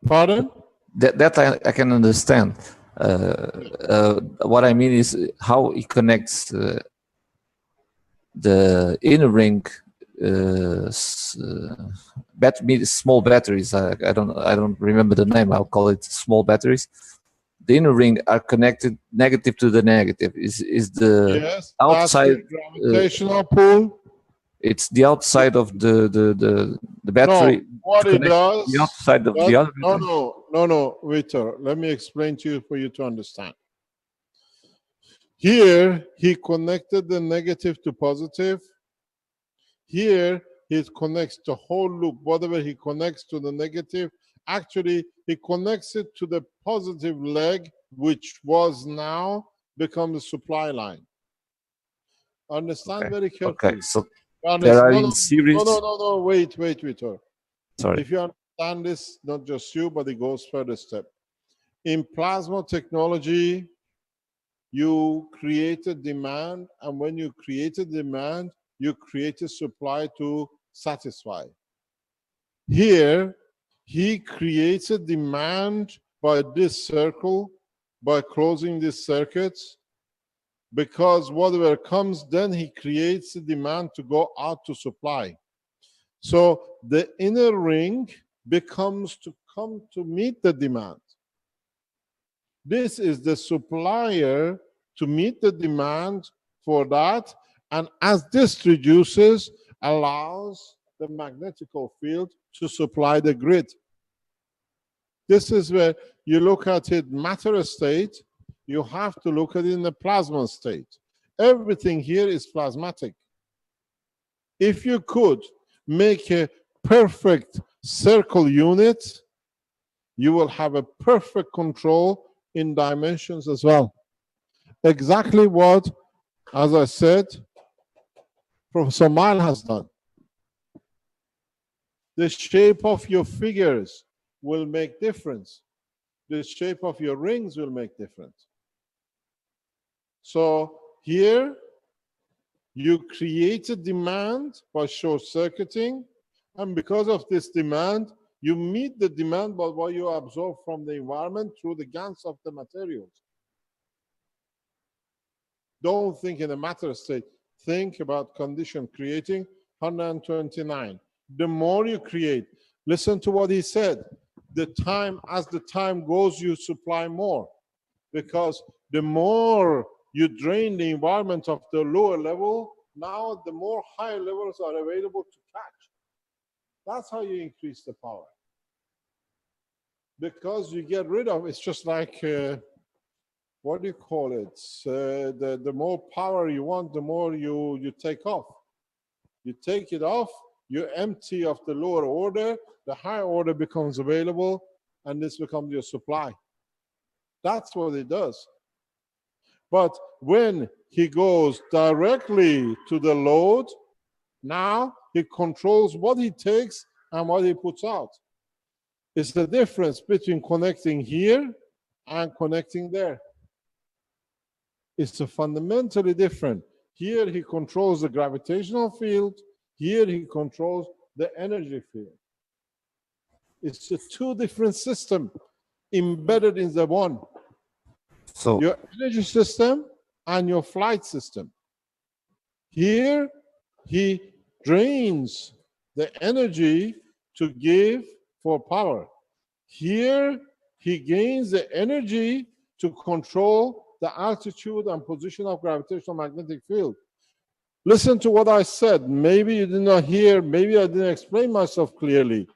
A: Pardon?
M: That I can understand. What I mean is how it connects the inner ring, small batteries. I don't remember the name. I'll call it small batteries. The inner ring are connected negative to the negative. Is the outside
A: gravitational pull?
M: It's the outside of the battery.
A: No, what it does.
M: The outside of the other.
A: No, Victor. Let me explain to you for you to understand. Here, he connected the negative to positive. Here, he connects the whole loop. Whatever he connects to the negative, actually, he connects it to the positive leg, which was now become the supply line. Understand very carefully.
M: Okay, so there are in series.
A: No, wait, Victor.
M: Sorry.
A: If you understand this, not just you, but it goes further step. In plasma technology, you create a demand, and when you create a demand, you create a supply to satisfy. Here, he creates a demand by this circle, by closing this circuit, because whatever comes, then he creates a demand to go out to supply. So the inner ring becomes to come to meet the demand. This is the supplier to meet the demand for that, and as this reduces, allows the magnetical field to supply the grid. This is where you look at it matter state, you have to look at it in the plasma state. Everything here is plasmatic. If you could make a perfect circle unit, you will have a perfect control in dimensions as well. Exactly what, as I said, Professor Mile has done. The shape of your figures will make difference. The shape of your rings will make difference. So here, you create a demand by short circuiting, and because of this demand, you meet the demand by what you absorb from the environment through the GaNs of the materials. Don't think in a matter state. Think about condition creating 129. the more you create. Listen to what he said. As the time goes, you supply more, because the more you drain the environment of the lower level, now the more higher levels are available to catch. That's how you increase the power. Because you get rid of, it's just like, what do you call it? The more power you want, the more you take off. You take it off, you empty of the lower order, the higher order becomes available, and this becomes your supply. That's what it does. But when he goes directly to the load, now he controls what he takes and what he puts out. It's the difference between connecting here and connecting there. It's fundamentally different. Here he controls the gravitational field. Here he controls the energy field. It's a two different systems embedded in the one.
M: So
A: your energy system and your flight system. Here he drains the energy to give for power. Here he gains the energy to control the altitude and position of gravitational magnetic field. Listen to what I said. Maybe you did not hear, maybe I didn't explain myself clearly.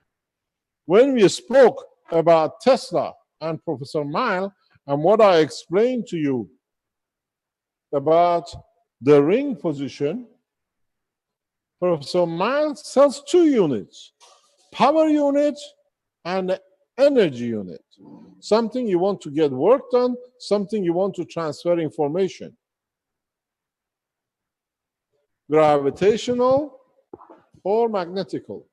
A: When we spoke about Tesla and Professor Mile and what I explained to you about the ring position, Professor Mile sells two units, power unit and energy unit. Something you want to get work done, something you want to transfer information. Gravitational or magnetical,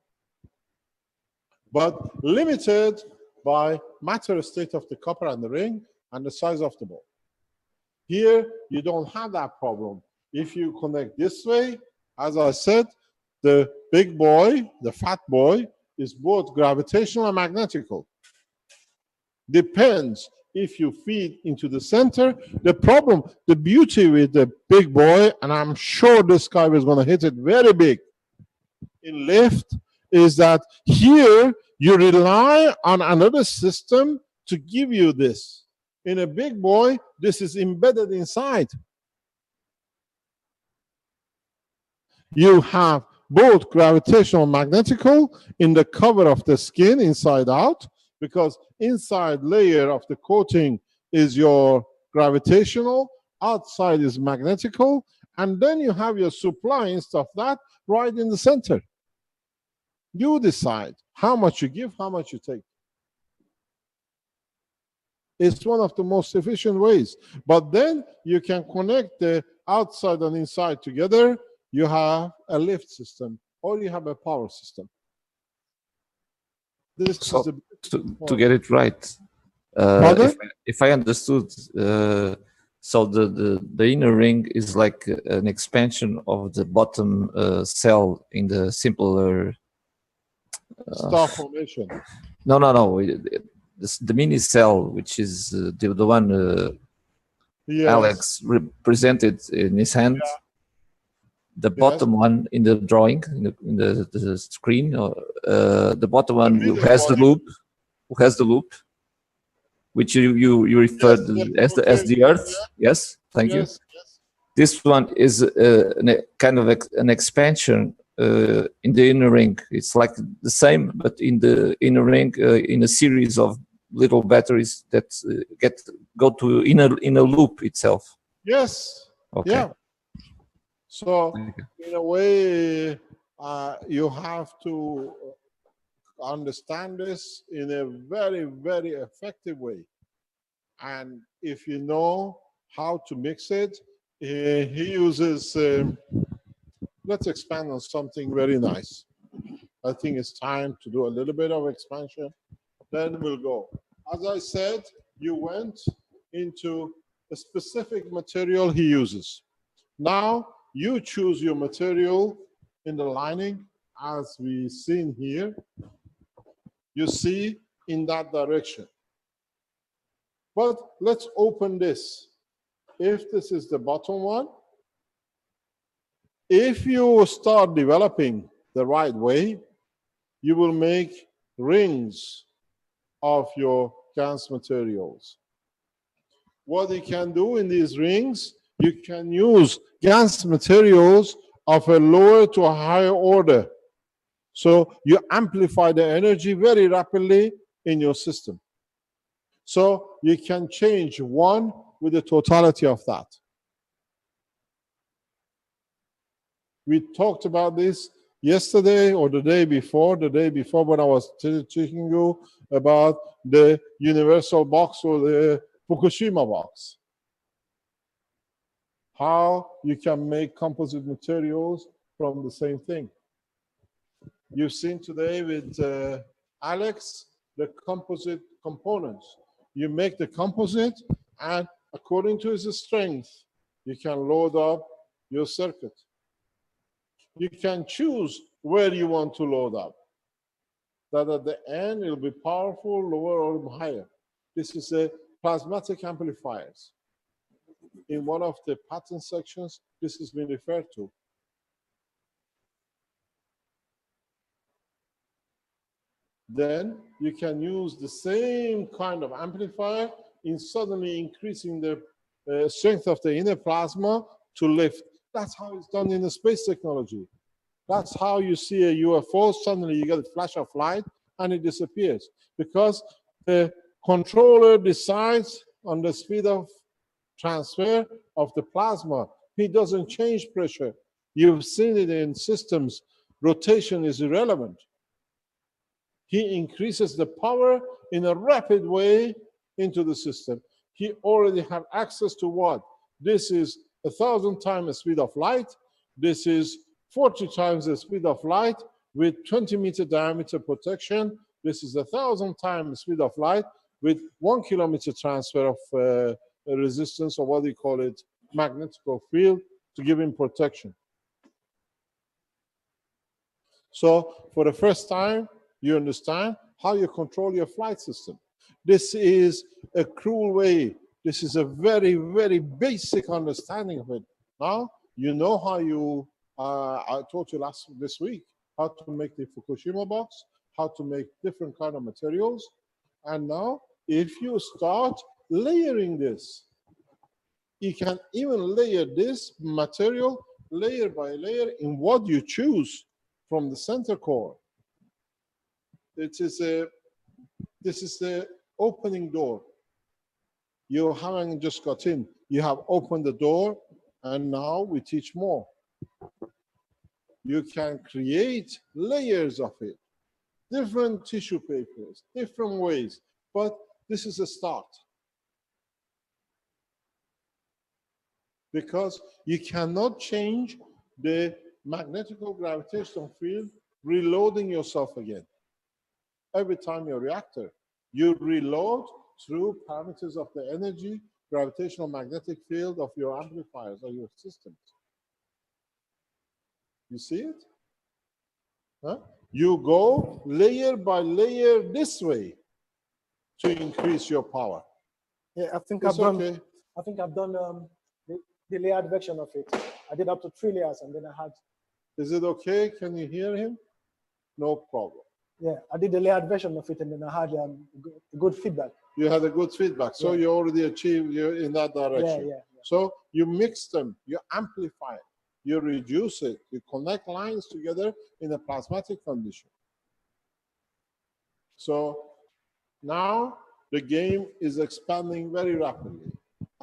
A: but limited by matter state of the copper and the ring and the size of the ball. Here, you don't have that problem. If you connect this way, as I said, the big boy, the fat boy, is both gravitational and magnetical. Depends if you feed into the center. The problem, the beauty with the big boy, and I'm sure this guy was going to hit it very big in lift, is that here you rely on another system to give you this. In a big boy, this is embedded inside. You have both gravitational and magnetical in the cover of the skin inside out, because inside layer of the coating is your gravitational, outside is magnetical, and then you have your supply and stuff that right in the center. You decide how much you give, how much you take. It's one of the most efficient ways. But then you can connect the outside and inside together. You have a lift system or you have a power system. This
M: so
A: is
M: to get it right, if I understood, so the inner ring is like an expansion of the bottom cell in the simpler
A: star formation.
M: No. The mini cell, which is the one
A: Yes.
M: Alex represented in his hand. Yeah. The bottom one in the drawing, in the screen, the bottom one who has the loop, which you referred as the Earth. Yes, thank you. Yes. This one is kind of an expansion in the inner ring. It's like the same, but in the inner ring, in a series of little batteries that go to in a loop itself.
A: Yes. Okay. Yeah. So in a way, you have to understand this in a very, very effective way. And if you know how to mix it, he uses, let's expand on something very nice. I think it's time to do a little bit of expansion. Then we'll go. As I said, you went into a specific material he uses. Now you choose your material in the lining, as we've seen here. You see in that direction. But let's open this. If this is the bottom one, if you start developing the right way, you will make rings of your GaNs materials. What you can do in these rings, you can use GaNs materials of a lower to a higher order. So you amplify the energy very rapidly in your system. So you can change one with the totality of that. We talked about this yesterday or the day before when I was teaching you about the universal box or the Fukushima box. How you can make composite materials from the same thing. You've seen today with Alexz the composite components. You make the composite, and according to its strength, you can load up your circuit. You can choose where you want to load up. That at the end, it'll be powerful, lower, or higher. This is a plasmatic amplifiers. In one of the patent sections, this has been referred to. Then you can use the same kind of amplifier in suddenly increasing the strength of the inner plasma to lift. That's how it's done in the space technology. That's how you see a UFO, suddenly you get a flash of light and it disappears. Because the controller decides on the speed of transfer of the plasma. He doesn't change pressure. You've seen it in systems. Rotation is irrelevant. He increases the power in a rapid way into the system. He already have access to what? This is 1,000 times the speed of light. This is 40 times the speed of light with 20-meter diameter protection. This is 1,000 times the speed of light with 1 kilometer transfer of resistance, or what do you call it, magnetic field, to give him protection. So for the first time, you understand how you control your flight system. This is a cruel way. This is a very, very basic understanding of it. Now, you know how you, I taught you this week, how to make the Fukushima box, how to make different kind of materials. And now, if you start layering this, you can even layer this material layer by layer in what you choose from the center core. This is the opening door. You haven't just got in. You have opened the door, and now we teach more. You can create layers of it, different tissue papers, different ways, but this is a start. Because you cannot change the magnetical gravitational field reloading yourself again. Every time your reactor, you reload through parameters of the energy, gravitational magnetic field of your amplifiers or your systems. You see it? Huh? You go layer by layer this way to increase your power.
G: Yeah, I think
A: It's
G: I've done.
A: okay.
G: I think I've done the layered version of it. I did up to 3 layers, and then I had.
A: Is it okay? Can you hear him? No problem.
G: Yeah, I did the layered version of it, and then I had good feedback.
A: You had a good feedback, so
G: Yeah.
A: you already achieved in that direction.
G: Yeah.
A: So you mix them, you amplify it, you reduce it, you connect lines together in a plasmatic condition. So now the game is expanding very rapidly.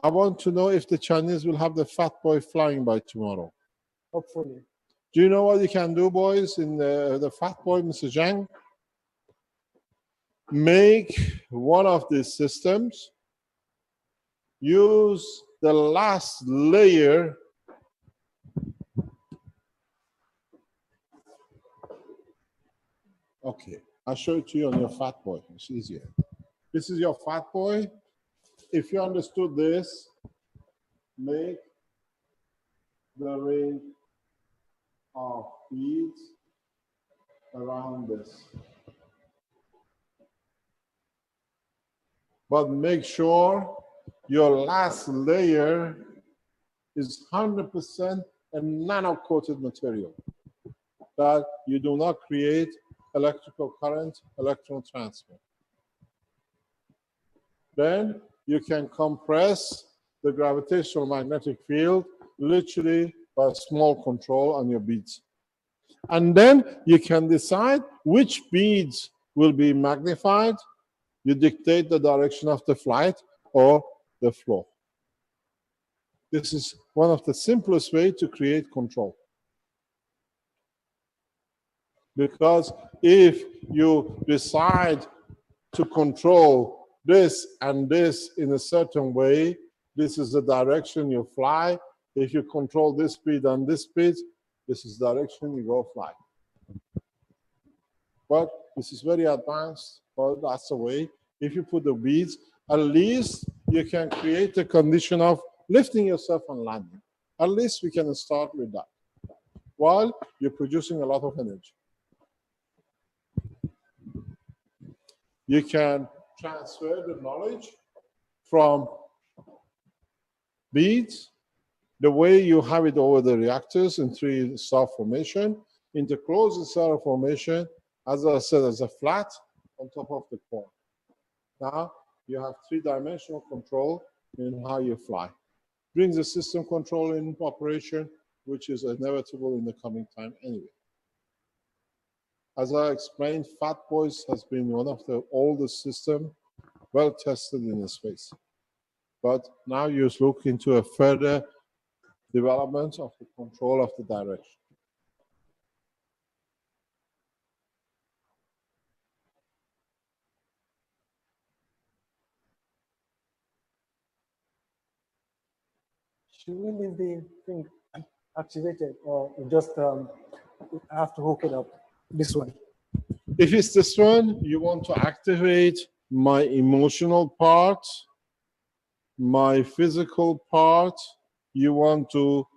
A: I want to know if the Chinese will have the fat boy flying by tomorrow.
G: Hopefully.
A: Do you know what you can do, boys, in the fat boy, Mr. Zhang? Make one of these systems, use the last layer Okay, I'll show it to you on your fat boy. It's easier. This is your fat boy. If you understood this, make the ring of beads around this. But make sure your last layer is 100% a nano-coated material, that you do not create electrical current, electron transfer. Then you can compress the gravitational magnetic field literally by small control on your beads. And then you can decide which beads will be magnified. You dictate the direction of the flight or the flow. This is one of the simplest ways to create control. Because if you decide to control this and this in a certain way, this is the direction you fly. If you control this speed and this speed, this is the direction you go fly. But this is very advanced, but that's the way. If you put the beads, at least you can create a condition of lifting yourself and landing. At least we can start with that, while you're producing a lot of energy. You can transfer the knowledge from beads, the way you have it over the reactors in 3-star formation, into closed star formation, as I said, as a flat on top of the core. Now you have 3-dimensional control in how you fly. Brings the system control in operation, which is inevitable in the coming time anyway. As I explained, Fat Boys has been one of the oldest systems, well tested in the space. But now you look into a further development of the control of the direction.
G: Should we leave the thing activated, or we just have to hook it up this way?
A: If it's this one, you want to activate my emotional part, my physical part. You want to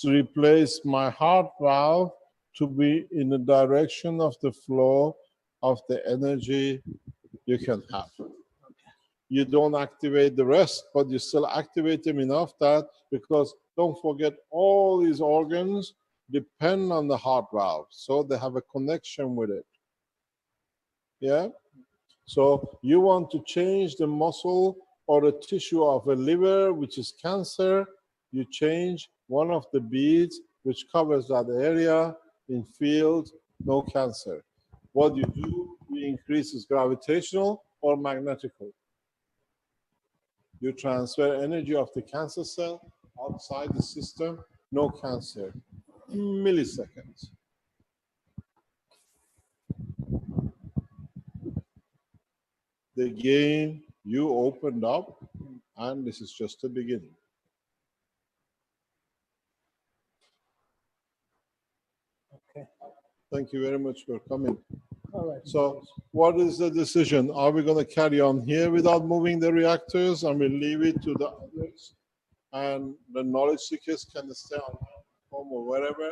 A: replace my heart valve to be in the direction of the flow of the energy you can have. You don't activate the rest, but you still activate them enough that, because don't forget, all these organs depend on the heart valve, so they have a connection with it. Yeah? So you want to change the muscle or the tissue of a liver, which is cancer, you change one of the beads which covers that area in field, no cancer. What you do, you increase its gravitational or magnetical. You transfer energy of the cancer cell outside the system, no cancer. Milliseconds. The game you opened up, and this is just the beginning.
G: Okay.
A: Thank you very much for coming.
G: All right.
A: So what is the decision? Are we going to carry on here without moving the reactors, and we leave it to the others? And the knowledge seekers can stay on home or wherever.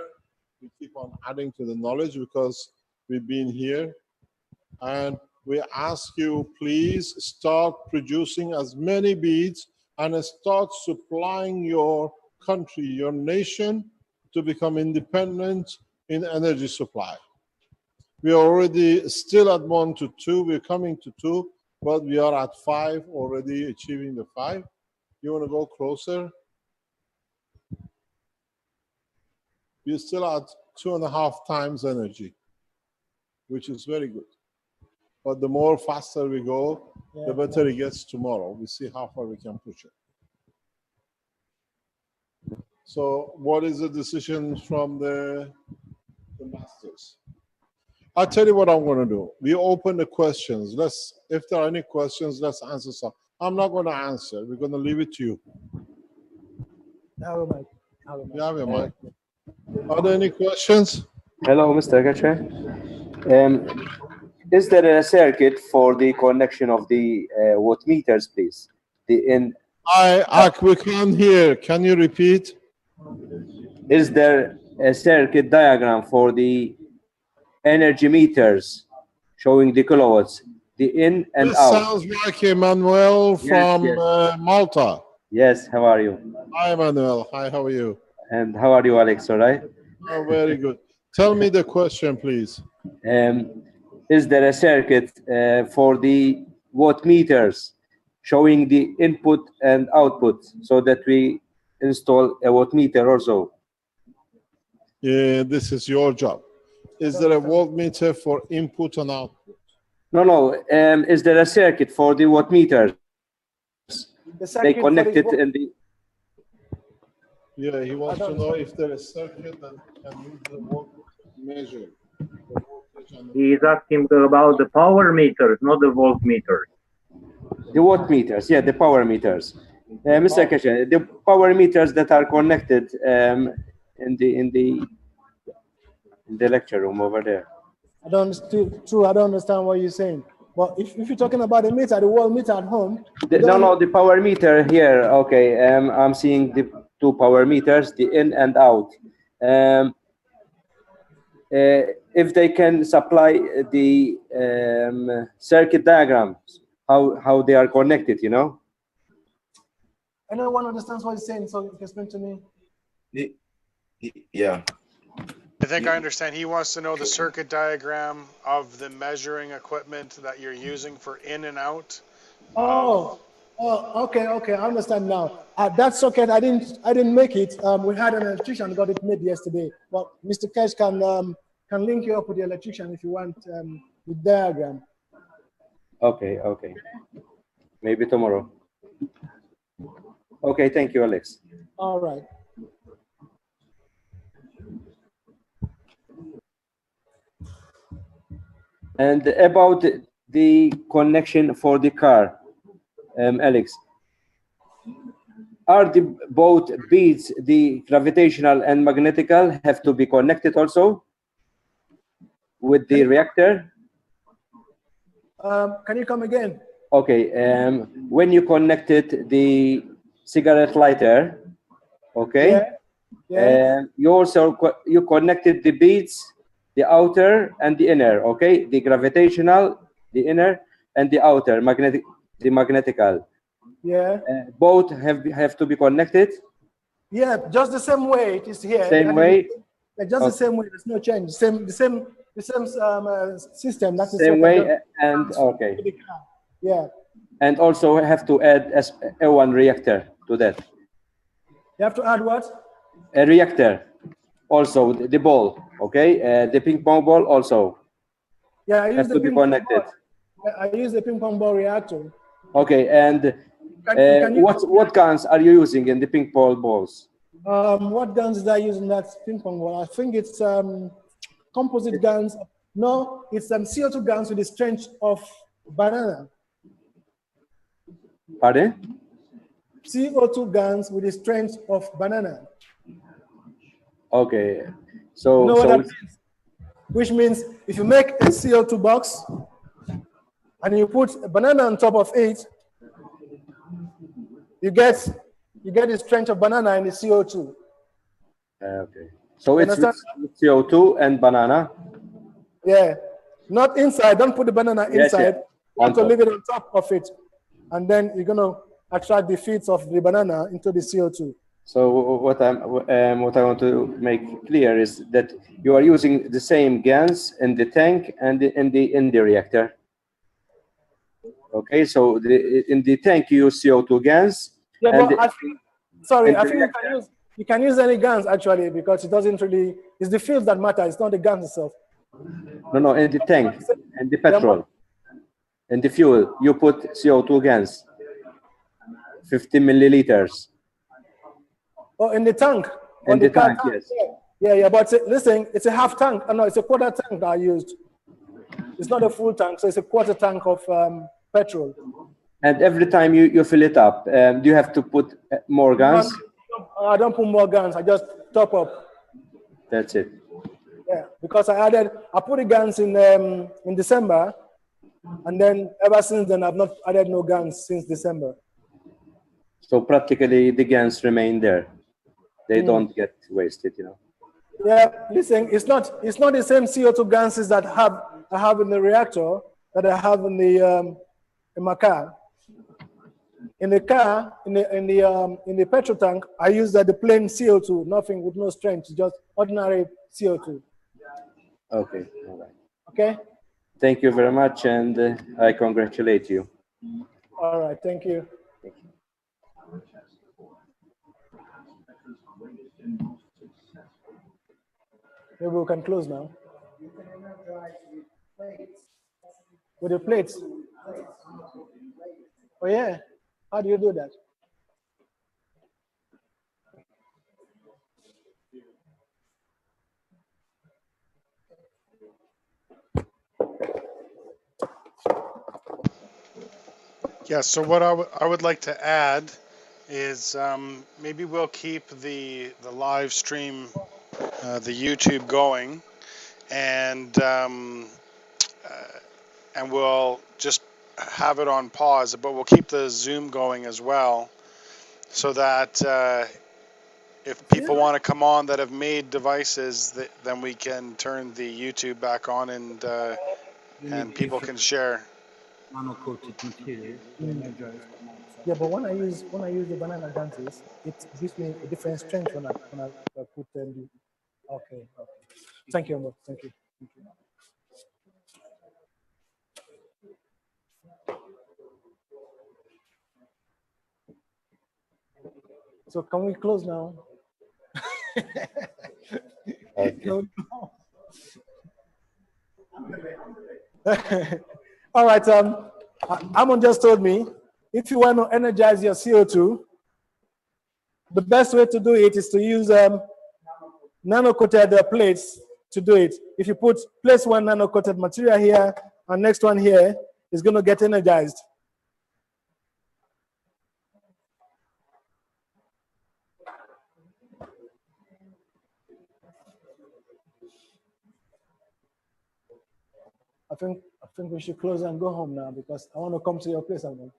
A: We keep on adding to the knowledge because we've been here. And we ask you, please start producing as many beads and start supplying your country, your nation, to become independent in energy supply. We are already still at 1 to 2. We're coming to 2, but we are at 5 already, achieving the 5. You want to go closer? We're still at 2.5 times energy, which is very good. But the more faster we go, the better it gets tomorrow. We see how far we can push it. So what is the decision from the masters? I'll tell you what I'm going to do. We open the questions. If there are any questions, let's answer some. I'm not going to answer. We're going to leave it to you.
G: Have a mic.
A: You have your mic. Are there any questions?
E: Hello, Mr. Keshe. Is there a circuit for the connection of the watt meters, please?
A: We can't hear. Can you repeat?
E: Is there a circuit diagram for the energy meters showing the kilowatts, the in and
A: this
E: out?
A: Sounds like Emmanuel from Malta.
E: Yes, how are you?
A: Hi, Emmanuel. Hi, how are you?
E: And how are you, Alex? All right?
A: Oh, very good. Tell me the question, please.
E: is there a circuit for the watt meters showing the input and output so that we install a watt meter also?
A: Yeah, this is your job. Is there a voltmeter for input and output?
E: No. Is there a circuit for the watt meters?
G: The
E: They
G: circuit for
E: connect
G: the
E: it in the.
A: Yeah, he wants to know if there is a circuit that can use the voltmeter to measure the voltage and the
N: He is asking about the power meters, not the voltmeters.
E: The watt meters, yeah, the power meters. Mr. Keshe, the power meters that are connected in the lecture room over there.
G: I don't understand what you're saying. But if you're talking about the meter, the wall meter at home.
E: No, the power meter here. Okay, I'm seeing the two power meters, the in and out. If they can supply the circuit diagrams, how they are connected, you know?
G: I know one understands what he's saying, so you can explain to me.
B: Yeah.
C: I think I understand. He wants to know the circuit diagram of the measuring equipment that you're using for in and out.
G: Okay, I understand now. That socket, I didn't make it. We had an electrician got it made yesterday. But Mr. Keshe can link you up with the electrician if you want the diagram.
E: Okay. Maybe tomorrow. Okay, thank you, Alexz.
G: All right.
E: And about the connection for the car, Alexz, are the both beads, the gravitational and magnetical, have to be connected also with the reactor?
G: Can you come again?
E: Okay, when you connected the cigarette lighter, okay, you also you connected the beads, the outer and the inner, okay, the gravitational, the inner, and the outer the magnetical.
G: Yeah.
E: Both have to be connected.
G: Yeah, just the same way it is here.
E: Same way.
G: Just the same way. There's no change. The same system. That's
E: same way. And okay.
G: Yeah.
E: And also have to add a one reactor to that.
G: You have to add what?
E: A reactor. Also the ball. Okay. The ping pong ball also.
G: Yeah, I use the
E: ping pong ball.
G: I use the ping pong ball reactor.
E: Okay. And what guns are you using in the ping pong balls?
G: What guns did I use in that ping pong ball? I think it's composite guns. No, it's CO2 guns with the strength of banana.
E: Pardon?
G: CO2 guns with the strength of banana.
E: Okay. So,
G: you know what that means? Which means if you make a CO2 box and you put a banana on top of it, you get the strength of banana in the CO2.
E: Okay. So it's CO2 and banana.
G: Yeah. Not inside. Don't put the banana inside.
E: Yes.
G: You have to leave it on top of it. And then you're going to attract the feeds of the banana into the CO2.
E: So what I want to make clear is that you are using the same GaNs in the tank and in the reactor. Okay, so in the tank you use CO2 GaNs.
G: Yeah, but I think you can use any GaNs actually, because it doesn't really. It's the field that matters. It's not the GaNs itself.
E: No, in the tank and the petrol and the fuel you put CO2 GaNs. 50 milliliters.
G: Oh, in the tank.
E: In the tank, yes.
G: Yeah. But listen, it's a half tank. No, it's a quarter tank that I used. It's not a full tank, so it's a quarter tank of petrol.
E: And every time you fill it up, do you have to put more GaNs?
G: I don't put more GaNs. I just top up.
E: That's it.
G: Yeah, because I put the GaNs in December, and then ever since then I've not added no GaNs since December.
E: So practically the GaNs remain there. They don't get wasted, you know.
G: Yeah, listen, it's not the same CO2 GaNs that I have in the reactor that I have in my car. In the car, in the petrol tank, I use the plain CO2, nothing with no strength, just ordinary CO2.
E: Okay, all right.
G: Okay.
E: Thank you very much, and I congratulate you.
G: All right, thank you. Maybe we can close now. With the plates. Oh yeah, how do you do that?
C: Yeah, so what I would like to add is maybe we'll keep the live stream, the YouTube going, and we'll just have it on pause, but we'll keep the Zoom going as well, so that if people want to come on that have made devices, then we can turn the YouTube back on, and people can share.
K: Nano-coated material to energize them outside.
G: Yeah, but when I use the banana dances, it gives me a different strength when I put them. Okay. Thank you, Mo. Thank you. Thank you. So can we close now? All right. Amon just told me if you want to energize your CO2, the best way to do it is to use nano-coated plates to do it. If you place one nano-coated material here and next one here, it's going to get energized. I think we should close and go home now because I want to come to your place, Amon.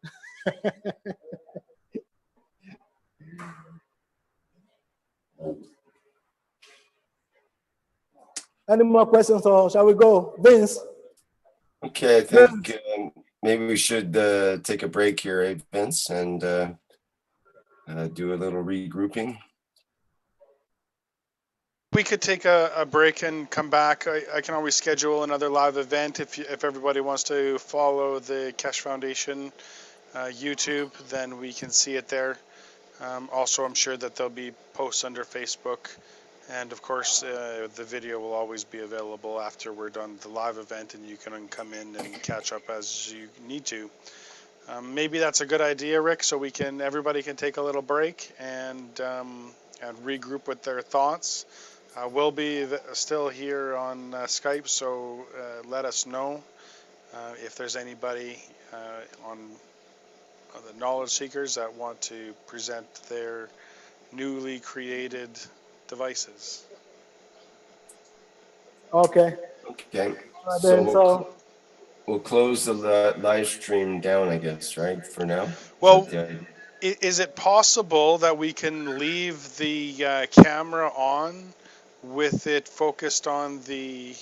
G: Any more questions, or shall we go? Vince?
B: Okay, I think maybe we should take a break here, eh, Vince, and do a little regrouping.
C: We could take a break and come back. I can always schedule another live event if everybody wants to follow the Keshe Foundation YouTube, then we can see it there. Also, I'm sure that there'll be posts under Facebook, and of course, the video will always be available after we're done the live event, and you can come in and catch up as you need to. Maybe that's a good idea, Rick. So everybody can take a little break and regroup with their thoughts. We'll be still here on Skype, so let us know if there's anybody on the knowledge seekers that want to present their newly created devices.
G: Okay.
B: Okay.
G: So
B: we'll close the live stream down, I guess, right? For now.
C: Well, is it possible that we can leave the camera on with it focused on the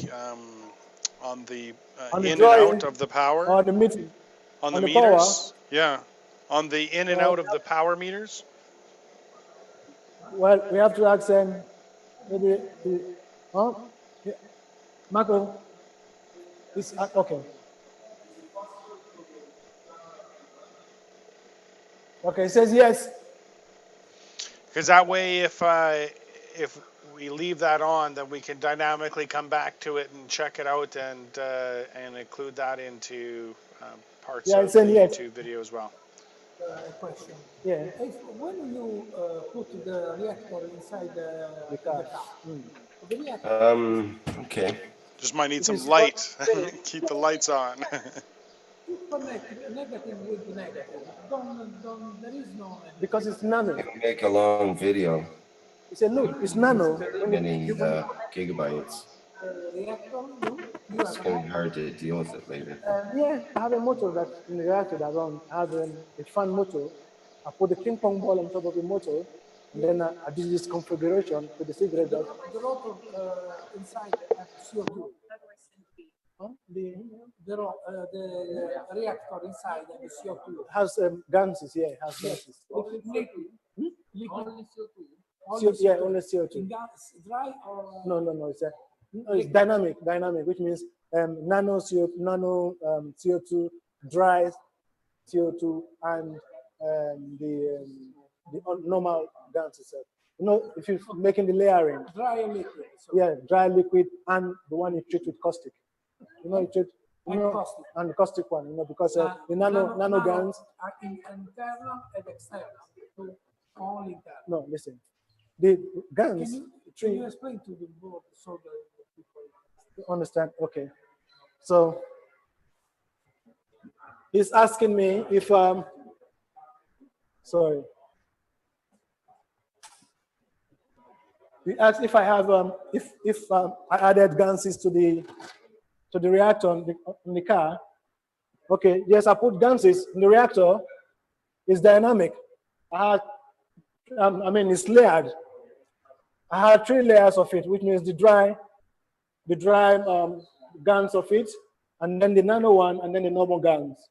C: in and out of the power?
G: On the meter.
C: On the
G: power.
C: meters? Yeah. On the in and out of the power meters?
G: Well, we have to ask them. Maybe. Yeah. Marco. It's okay. Okay, it says yes.
C: Because that way, if we leave that on, then we can dynamically come back to it and check it out and include that into parts of the YouTube video as well.
H: A question.
G: Yeah.
H: When you put the reactor inside the car, the reactor.
B: Okay.
C: Just might need some light. Keep the lights on.
H: Connect negative with negative. There is no.
G: Because it's nano.
B: It'll make a long video.
G: It's it's nano.
B: Many gigabytes.
H: Reactor,
B: It's going to be hard to deal with it later.
G: Yeah, I have a motor that in the reactor that runs. I have a fan motor. I put the ping pong ball on top of the motor, and then I do this configuration with the cigarette.
H: The rotor inside CO2.
G: The
H: reactor inside the CO2
G: has gases. Yeah, has gases.
H: Liquid. Only CO2.
G: Yeah, only CO2.
H: Gas, dry or
G: no. It's dynamic, which means nano CO2, dry CO2, and the normal GANs itself. You know, if you're making the layering,
H: Dry liquid. So.
G: yeah, dry liquid, and the one you treat with caustic. You know, you treat, you
H: And
G: know,
H: caustic.
G: and the caustic one, you know, because the nano GANs.
H: Are internal and external. To all internal.
G: No, listen. The GANs.
H: Can you explain to the board so the people
G: understand? Okay. So he's asking me if sorry. He asked if I have if I added GANs to the reactor on the car. Okay, yes, I put GANs in the reactor. It's dynamic. I mean, it's layered. I had 3 layers of it, which means the dry GANs of it, and then the nano one, and then the normal GANs.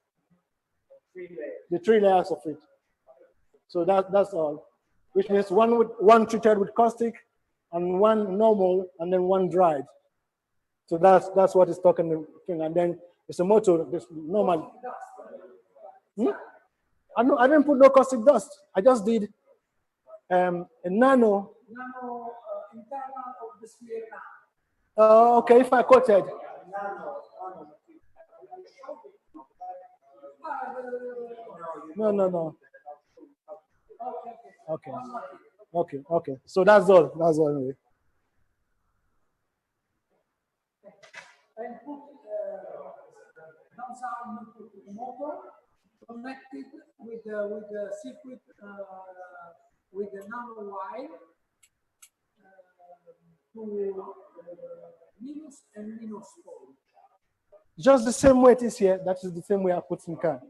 G: The 3 layers of it. So that's all. Which means one treated with caustic, and one normal, and then one dried. So that's what it's talking about. And then it's a motor, this normal. I didn't put no caustic dust. I just did a nano.
H: Nano internal of the sphere.
G: Okay, if I coated. No. Okay. So that's all. Anyway.
H: And put the motor connected with the circuit with the nano wire to minus and minus pole.
G: Just the same way it is here. That is the same way I put in car.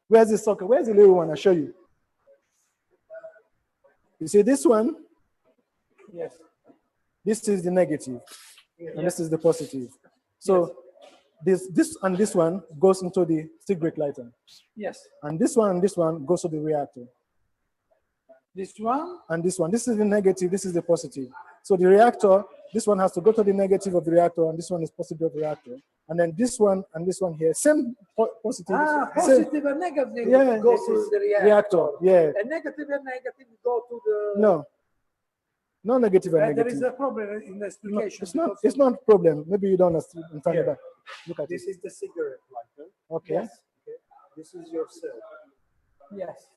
G: Where's the socket? Where's the little one? I'll show you. You see this one?
H: Yes.
G: This is the negative, and this is the positive. So this and this one goes into the cigarette lighter.
H: Yes.
G: And this one goes to the reactor.
H: This one?
G: And this one. This is the negative, this is the positive. So the reactor, this one has to go to the negative of the reactor, and this one is positive of the reactor. And then this one and this one here, same positive.
H: Positive and negative
G: yeah,
H: go to the reactor.
G: Yeah.
H: And negative and negative go to the...
G: No negative and negative.
H: There is a problem in the explication.
G: No, it's not a problem. Maybe you don't understand that. Look at
K: this. This is the cigarette lighter.
G: Okay.
K: Yes. Okay. This is your cell.
H: Yes.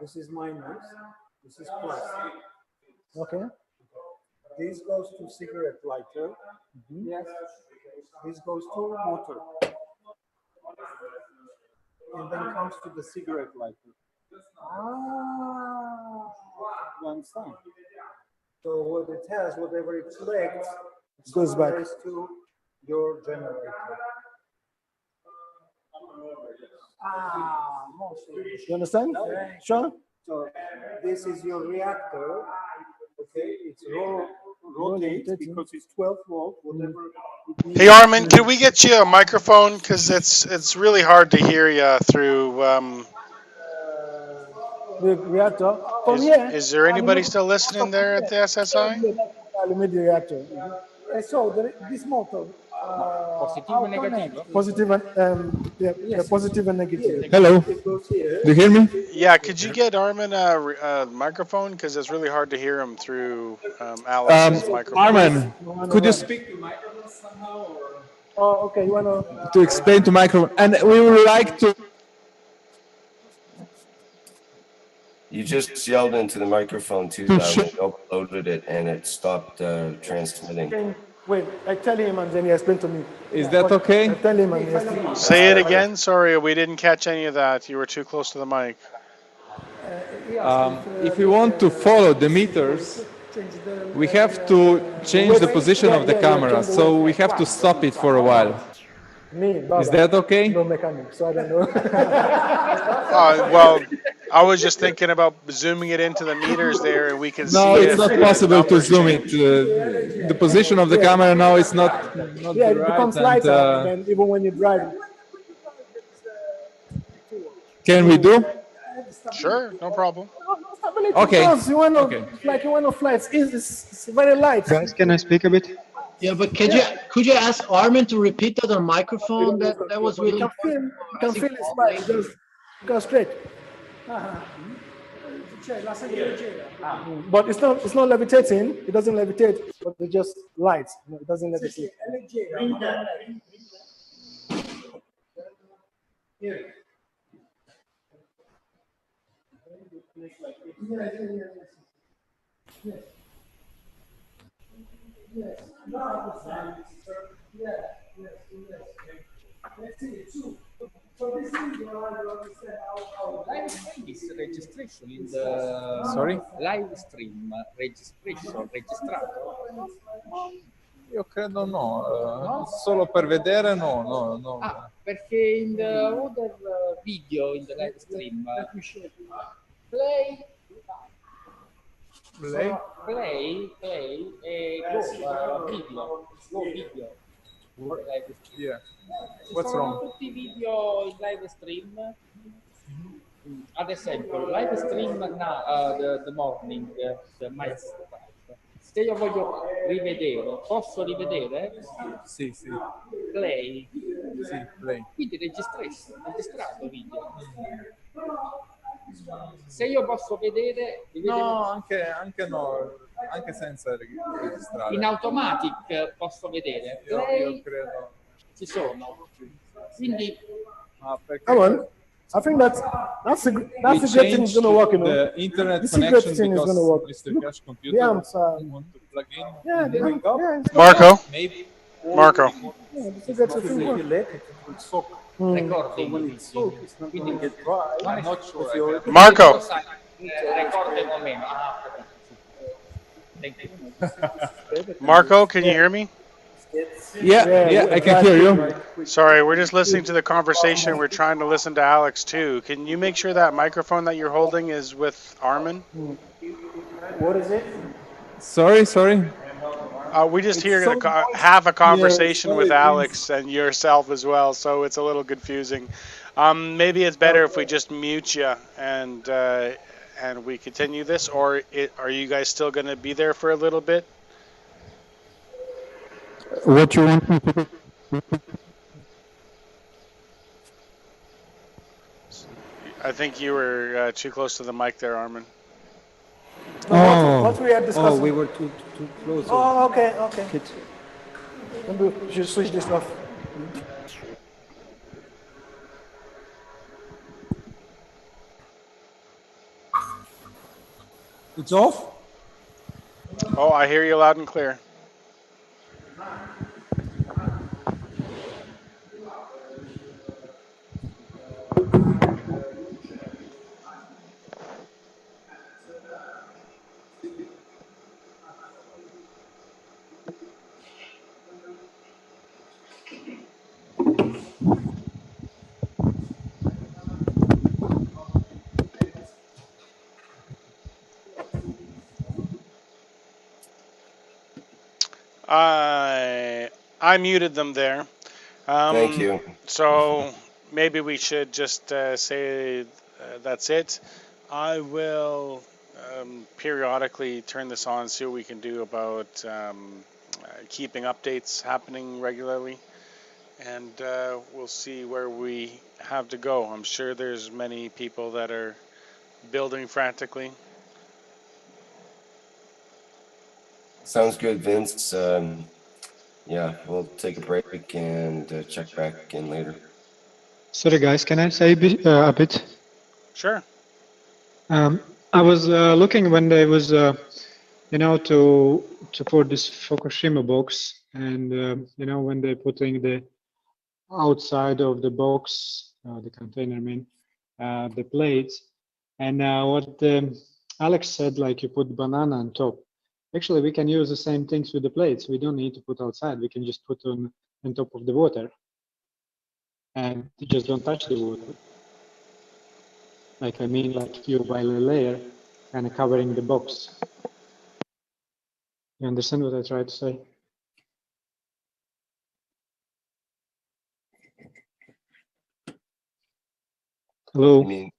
K: This is minus. This is plus.
G: Okay.
K: This goes to cigarette lighter.
H: Yes.
K: This goes to motor. And then comes to the cigarette lighter. You understand? So what it has, whatever it collects,
G: it goes back
K: to your generator.
G: You understand? Sure.
K: So this is your reactor. Okay, it's rotates because it's 12 volt. Whatever.
C: Hey Armin, can we get you a microphone? Because it's really hard to hear you through.
G: The reactor. From here.
C: Is there anybody still listening there at the SSI?
G: The reactor.
H: So this motor.
O: Positive and negative.
G: Positive and
H: yes.
G: Positive and negative.
O: Hello. Do you hear me?
C: Yeah, could you get Armin a microphone? Because it's really hard to hear him through Alex's microphone.
O: Armin, could you speak to microphone somehow? Or?
G: Oh, okay. You wanna
O: to explain to microphone, and we would like to.
B: You just yelled into the microphone too loud and uploaded it, and it stopped transmitting.
G: Wait, I tell him and then he explain to me.
O: Is that okay?
G: I tell him and he explain.
C: Say it again. Sorry, we didn't catch any of that. You were too close to the mic.
O: If we want to follow the meters, we have to change the position of the camera, so we have to stop it for a while. Is that okay?
G: No mechanic, so I don't know.
C: Well, I was just thinking about zooming it into the meters there, and we can see.
O: No, it's not possible to zoom it. The position of the camera now is not
G: yeah, it becomes lighter, and then even when you drive.
O: Can we do?
C: Sure, no problem.
K: Normally,
O: Okay.
K: because you want to,
O: Okay.
K: like you want to fly, it's very light.
J: Guys, can I speak a bit?
I: Yeah, but could you ask Armin to repeat that on microphone? That was really
K: You can
I: important.
K: feel, you can feel it's light. Just go straight. But it's not levitating. It doesn't levitate, but it's just light. No, it doesn't levitate.
P: Live stream is registration in the
O: Sorry?
P: live stream registration registrato.
O: Io credo no, solo per vedere no.
P: Ah, perché in the other video in the live stream play
O: Play?
P: play go video live stream.
O: Yeah. What's
P: Sono
O: wrong?
P: tutti video in live stream. Ad esempio, live stream the morning, the my se io voglio rivedere, posso rivedere?
O: Sì.
P: Play.
O: Sì, play.
P: Quindi registrato video. Se io posso vedere,
O: No, anche no, anche senza registrare.
P: in automatic posso vedere. Play,
O: Io credo.
P: ci sono. Quindi
K: Come on. I think that's a great thing is going to work, you know.
O: The internet
K: This is a great
O: connection
K: thing is
O: because
K: going to work.
O: Mr. Keshe computer
K: The amps are,
O: want to plug in.
K: yeah, they don't go. Yeah,
C: Marco?
O: Maybe.
C: Marco.
K: yeah, this is a great thing work.
P: recording video. Quindi
O: I'm not sure.
C: Marco.
P: Recording o meno. Thank you.
C: Marco, can you hear me?
O: Yeah, I can hear you.
C: Sorry, we're just listening to the conversation. We're trying to listen to Alex too. Can you make sure that microphone that you're holding is with Armin?
K: What is it?
O: Sorry.
C: We just hear half a conversation with Alex and yourself as well, so it's a little confusing. Maybe it's better if we just mute you and we continue this, or are you guys still going to be there for a little bit?
J: What you want me to do?
C: I think you were too close to the mic there, Armin.
K: What we are discussing.
J: Oh, we were too close.
K: Oh, okay. Maybe we should switch this off.
O: It's off?
C: Oh, I hear you loud and clear. I muted them there.
B: Thank you.
C: So maybe we should just say that's it. I will periodically turn this on, see what we can do about keeping updates happening regularly, and we'll see where we have to go. I'm sure there's many people that are building frantically.
B: Sounds good, Vince. Yeah, we'll take a break and check back in later.
J: Sorry, guys, can I say a bit?
C: Sure.
J: I was looking when there was, to put this Fukushima box, and when they're putting the outside of the box, the container, the plates, and what Alex said, like you put banana on top. Actually, we can use the same things with the plates. We don't need to put outside. We can just put on top of the water, and you just don't touch the water. Like you by a layer, kind of covering the box. You understand what I tried to say? Hello.
B: You mean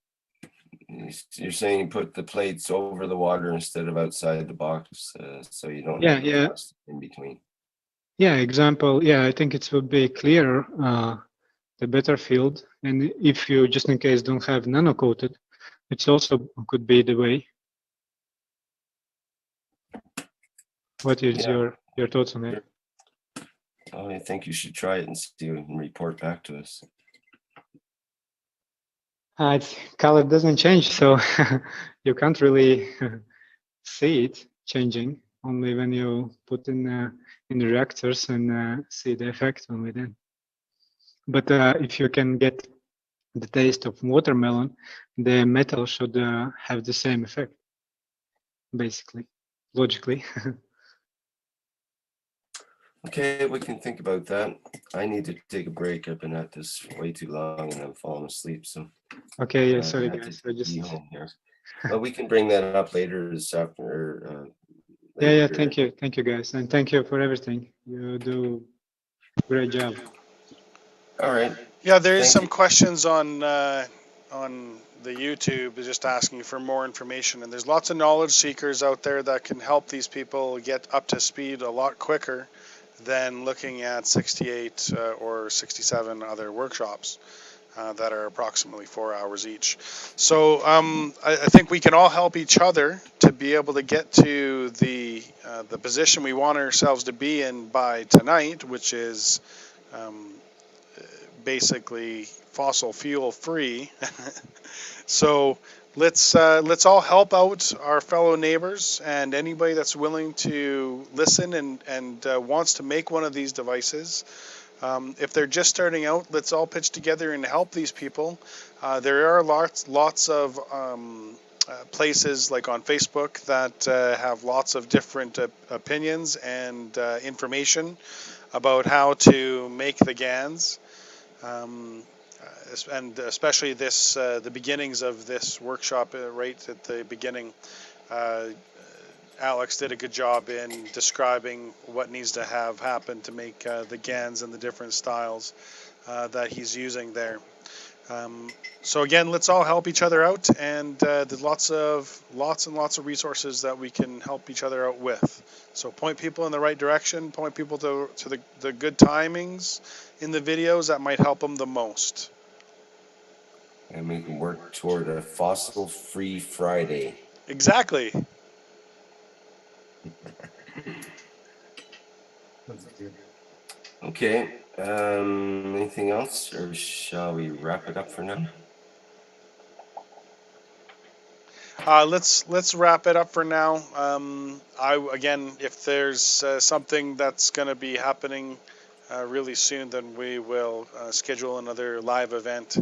B: You're saying put the plates over the water instead of outside the box, so you don't
J: Yeah,
B: have the
J: yeah.
B: plastic in between.
J: Yeah, example. Yeah, I think it would be clearer, the better field. And if you just in case don't have nano coated, it's also could be the way. What is
B: Yeah.
J: your thoughts on it?
B: Oh, I think you should try it and see and report back to us.
J: Color doesn't change, so you can't really see it changing. Only when you put in the reactors and see the effect only then. But if you can get the taste of watermelon, the metal should have the same effect, basically, logically.
B: Okay, we can think about that. I need to take a break. I've been at this way too long and I'm falling asleep. So
J: Okay, yeah,
B: I
J: sorry
B: have
J: guys,
B: to
J: I just.
B: be home here. Well, we can bring that up later this afternoon.
J: Yeah, thank you guys, and thank you for everything. You do great job.
B: All right.
C: Yeah, there is
B: Thank
C: some
B: you.
C: questions on the YouTube just asking for more information, and there's lots of knowledge seekers out there that can help these people get up to speed a lot quicker than looking at 68 or 67 other workshops that are approximately 4 hours each. So I think we can all help each other to be able to get to the position we want ourselves to be in by tonight, which is basically fossil fuel free. So let's all help out our fellow neighbors and anybody that's willing to listen and wants to make one of these devices. If they're just starting out, let's all pitch together and help these people. There are lots of places like on Facebook that have lots of different opinions and information about how to make the GANs. And especially this, the beginnings of this workshop, right at the beginning, Alexz did a good job in describing what needs to have happen to make the GANs and the different styles that he's using there. So again, let's all help each other out, and there's lots and lots of resources that we can help each other out with. So point people in the right direction, point people to the good timings in the videos that might help them the most.
B: And we can work toward a fossil-free Friday.
C: Exactly.
B: Okay. Anything else, or shall we wrap it up for now?
C: Let's wrap it up for now. Again, if there's something that's going to be happening really soon, then we will schedule another live event.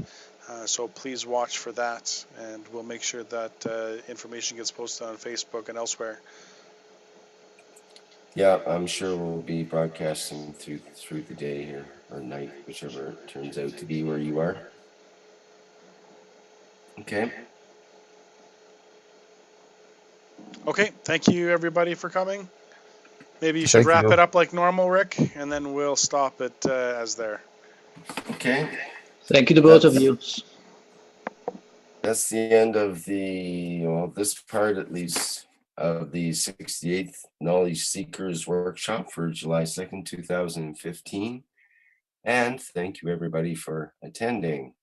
C: So please watch for that, and we'll make sure that information gets posted on Facebook and elsewhere.
B: Yeah, I'm sure we'll be broadcasting through the day here, or night, whichever it turns out to be where you are. Okay.
C: Okay, thank you everybody for coming. Maybe you should
M: Thank
C: wrap
M: you.
C: it up like normal, Rick, and then we'll stop it as there.
B: Okay.
I: Thank you to both of you.
B: That's the end of this part at least of the 68th Knowledge Seekers Workshop for July 2nd, 2015. And thank you everybody for attending.